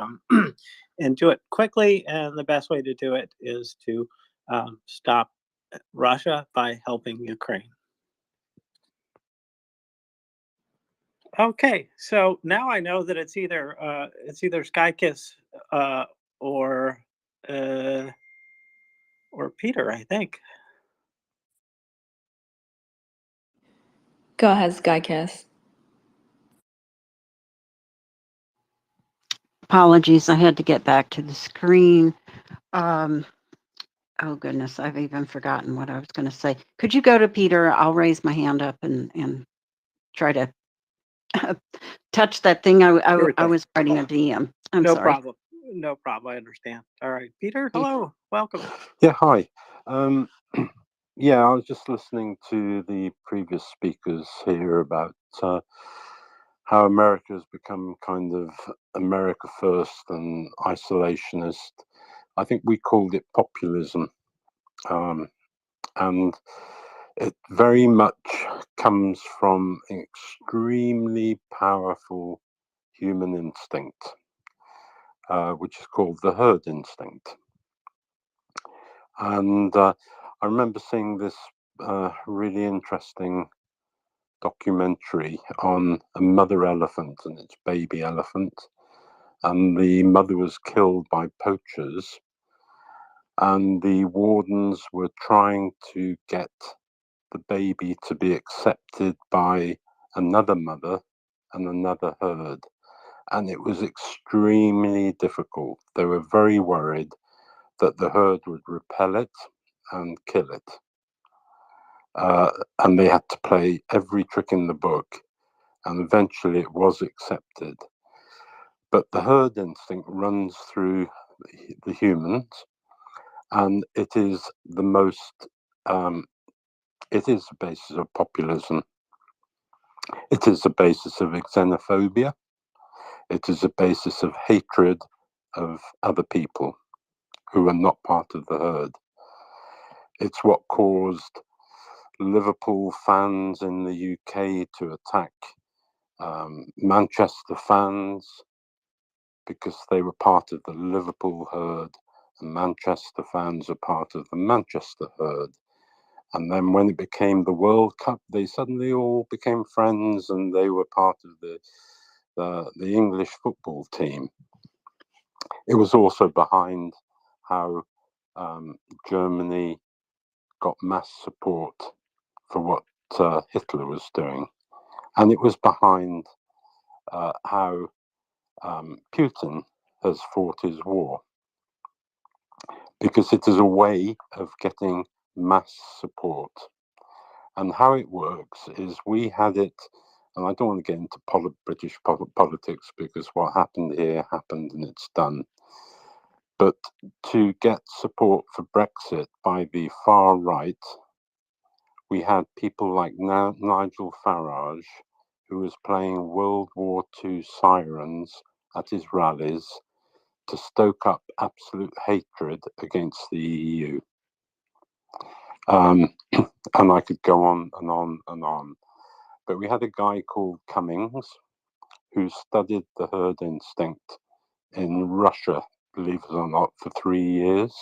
and do it quickly. And the best way to do it is to stop Russia by helping Ukraine. Okay, so now I know that it's either Skykiss or Peter, I think. Go ahead, Skykiss. Apologies, I had to get back to the screen. Oh goodness, I've even forgotten what I was going to say. Could you go to Peter? I'll raise my hand up and try to touch that thing. I was writing a DM. I'm No sorry. problem. No problem. I understand. All right, Peter. Hello. Welcome. Yeah. Hi. Yeah, I was just listening to the previous speakers here about how America has become kind of America first and isolationist. I think we called it populism. And it very much comes from an extremely powerful human instinct, which is called the herd instinct. And I remember seeing this really interesting documentary on a mother elephant and its baby elephant. And the mother was killed by poachers. And the wardens were trying to get the baby to be accepted by another mother and another herd. And it was extremely difficult. They were very worried that the herd would repel it and kill it. And they had to play every trick in the book, and eventually it was accepted. But the herd instinct runs through the humans, and it is the most. It is the basis of populism. It is the basis of xenophobia. It is the basis of hatred of other people who are not part of the herd. It's what caused Liverpool fans in the UK to attack Manchester fans because they were part of the Liverpool herd, and Manchester fans are part of the Manchester herd. And then when it became the World Cup, they suddenly all became friends, and they were part of the English football team. It was also behind how Germany got mass support for what Hitler was doing. And it was behind how Putin has fought his war, because it is a way of getting mass support. And how it works is we had it, and I don't want to get into British politics because what happened here happened and it's done. But to get support for Brexit by the far right, we had people like Nigel Farage, who was playing World War II sirens at his rallies to stoke up absolute hatred against the EU. And I could go on and on and on. But we had a guy called Cummings who studied the herd instinct in Russia, believe it or not, for 3 years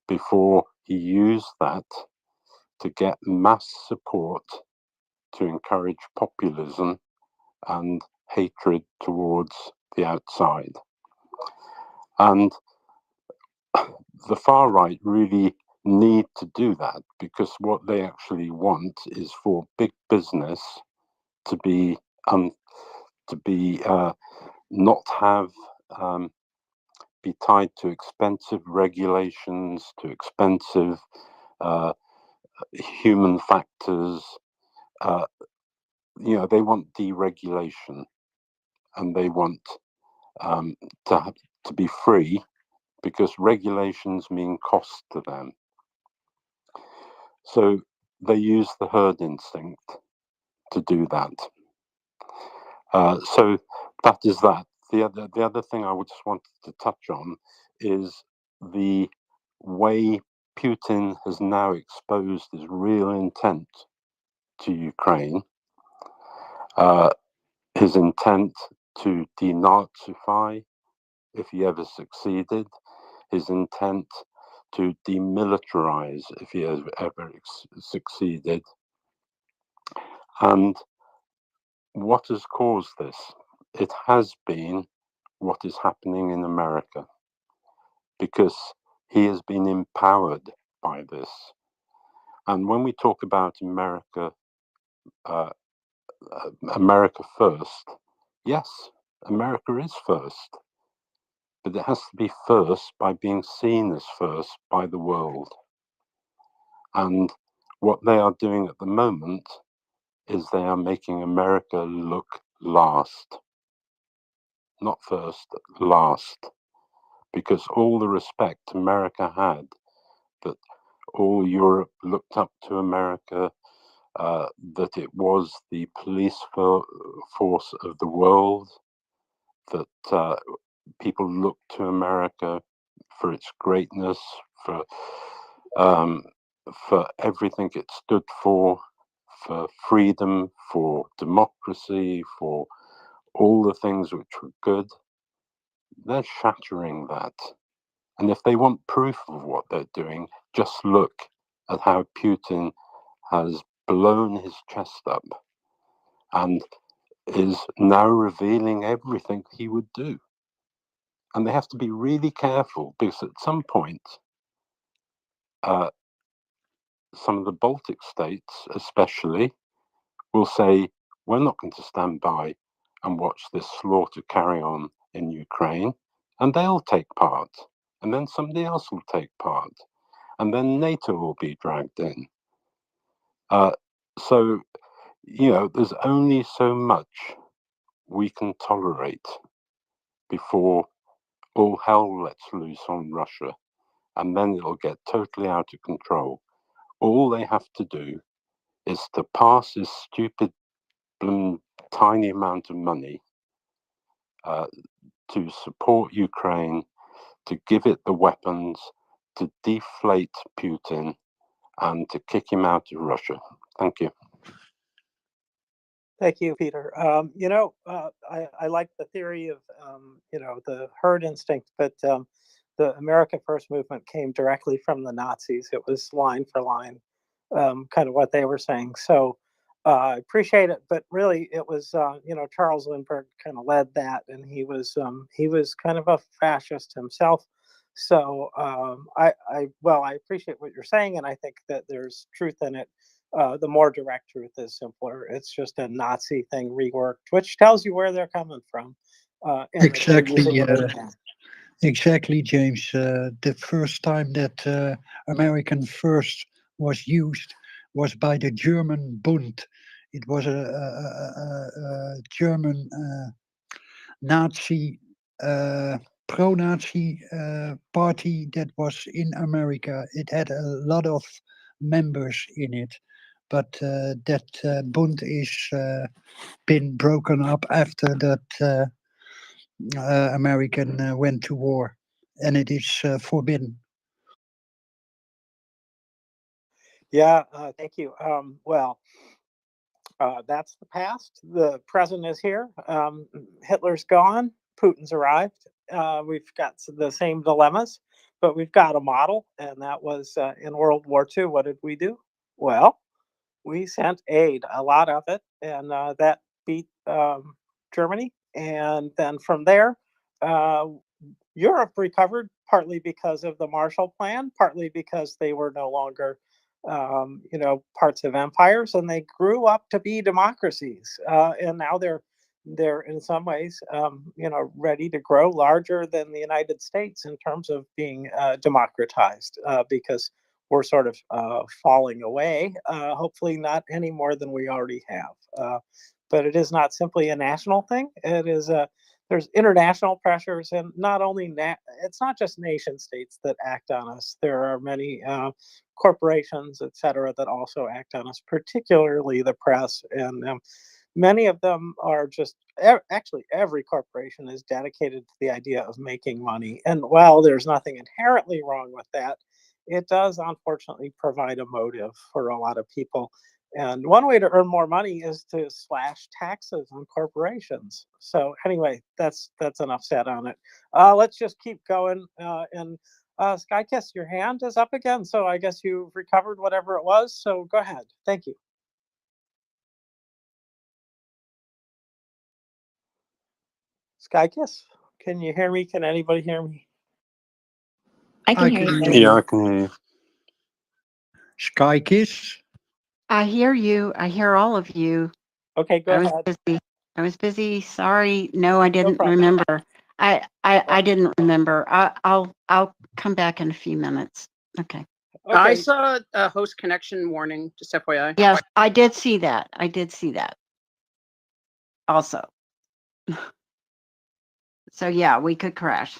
before he used that to get mass support to encourage populism and hatred towards the outside. And the far right really need to do that, because what they actually want is for big business to be not have be tied to expensive regulations, to expensive human factors. They want deregulation, and they want to be free, because regulations mean cost to them. So they use the herd instinct to do that. So that is that. The other thing I just wanted to touch on is the way Putin has now exposed his real intent to Ukraine, his intent to denazify, if he ever succeeded, his intent to demilitarize, if he ever succeeded. And what has caused this? It has been what is happening in America, because he has been empowered by this. And when we talk about America first, yes, America is first, but it has to be first by being seen as first by the world. And what they are doing at the moment is they are making America look last. Not first, last. Because all the respect America had, that all Europe looked up to America, that it was the police force of the world, that people looked to America for its greatness, for everything it stood for freedom, for democracy, for all the things which were good. They're shattering that. And if they want proof of what they're doing, just look at how Putin has blown his chest up and is now revealing everything he would do. And they have to be really careful, because at some point, some of the Baltic states especially will say, we're not going to stand by and watch this slaughter carry on in Ukraine, and they'll take part. And then somebody else will take part. And then NATO will be dragged in. So, there's only so much we can tolerate before all hell lets loose on Russia. and then it'll get totally out of control. All they have to do is to pass this stupid tiny amount of money to support Ukraine, to give it the weapons, to deflate Putin, and to kick him out of Russia. Thank you. Thank you, Peter. I like the theory of, the herd instinct, but the America First movement came directly from the Nazis. It was line for line, kind of what they were saying. So I appreciate it, but really it was, Charles Lindbergh kind of led that, and he was kind of a fascist himself. So I appreciate what you're saying, and I think that there's truth in it. The more direct truth is simpler. It's just a Nazi thing reworked, which tells you where they're coming from. Exactly, James. The first time that American First was used was by the German Bund. It was a German Nazi, pro-Nazi party that was in America. It had a lot of members in it, but that Bund is been broken up after that American went to war, and it is forbidden. Yeah, thank you. That's the past. The present is here. Hitler's gone. Putin's arrived. We've got the same dilemmas, but we've got a model, and that was in World War II. What did we do? Well, we sent aid, a lot of it, and that beat Germany. And then from there, Europe recovered partly because of the Marshall Plan, partly because they were no longer, parts of empires, and they grew up to be democracies. And now they're in some ways, ready to grow larger than the United States in terms of being democratized, because we're sort of falling away. Hopefully, not any more than we already have. But it is not simply a national thing. It is there's international pressures, and not only it's not just nation states that act on us. There are many corporations, et cetera, that also act on us, particularly the press, and many of them are just actually every corporation is dedicated to the idea of making money. And while there's nothing inherently wrong with that, it does unfortunately provide a motive for a lot of people. And one way to earn more money is to slash taxes on corporations. So anyway, that's enough said on it. Let's just keep going. And Skykiss, your hand is up again. So I guess you've recovered whatever it was. So go ahead. Thank you. Skykiss, can you hear me? Can anybody hear me? I can hear you. Yeah, I can hear you. Skykiss? I hear you. I hear all of you. Okay, go ahead. I was busy. Sorry. No, I didn't problem. remember. I didn't remember. I'll come back in a few minutes. Okay. I saw a host connection warning, just FYI. Yes, I did see that. I did see that. Also. So yeah, we could crash.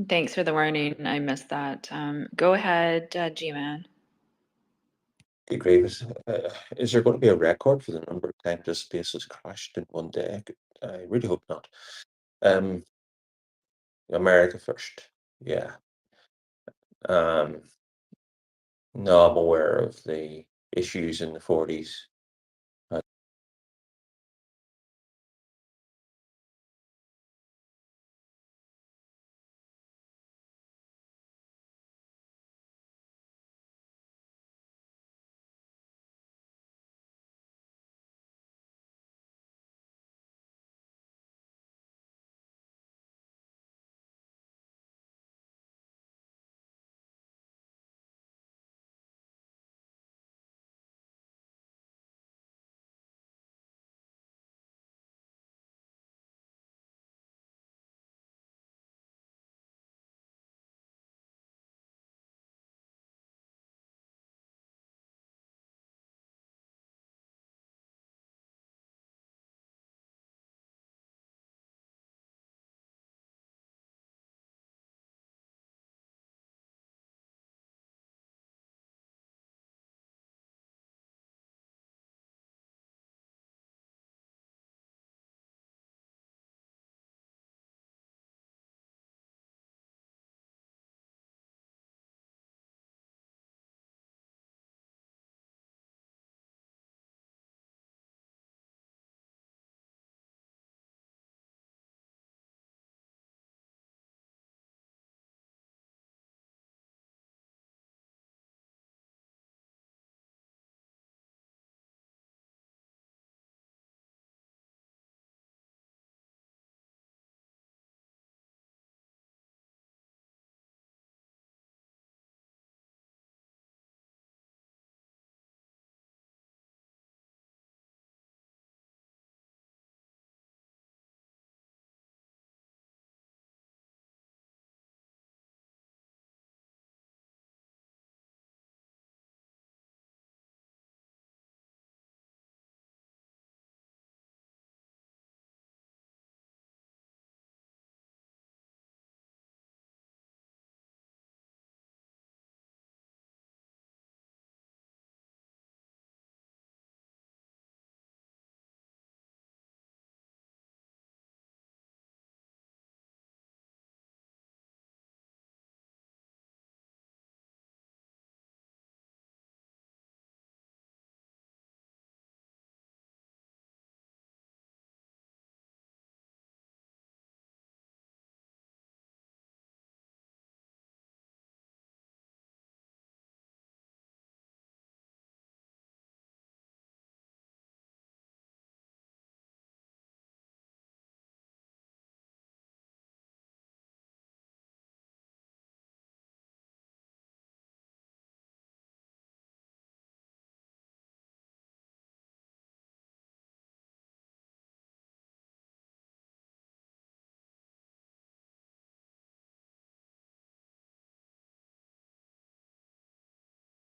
Thanks for the warning. I missed that. Go ahead, G-Man. Hey, Graves, is there going to be a record for the number of times this space has crashed in one day? I really hope not. America First, yeah. No, I'm aware of the issues in the 40s.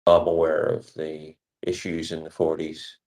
I'm aware of the issues in the 40s.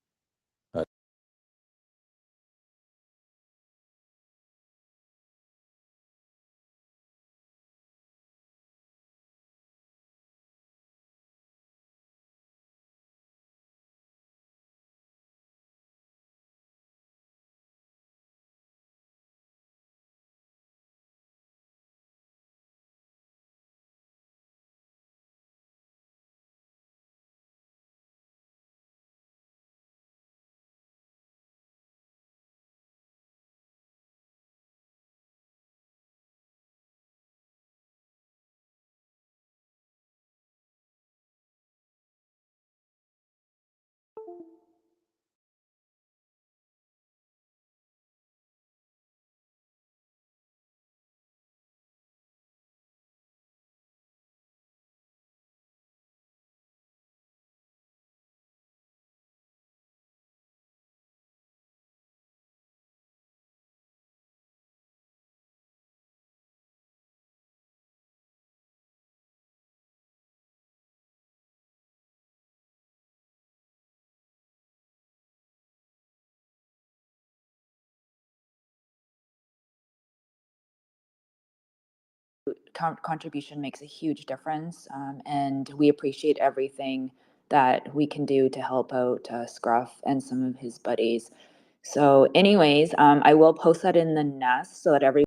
Contribution makes a huge difference, and we appreciate everything that we can do to help out Scruff and some of his buddies. So anyways, I will post that in the nest so that every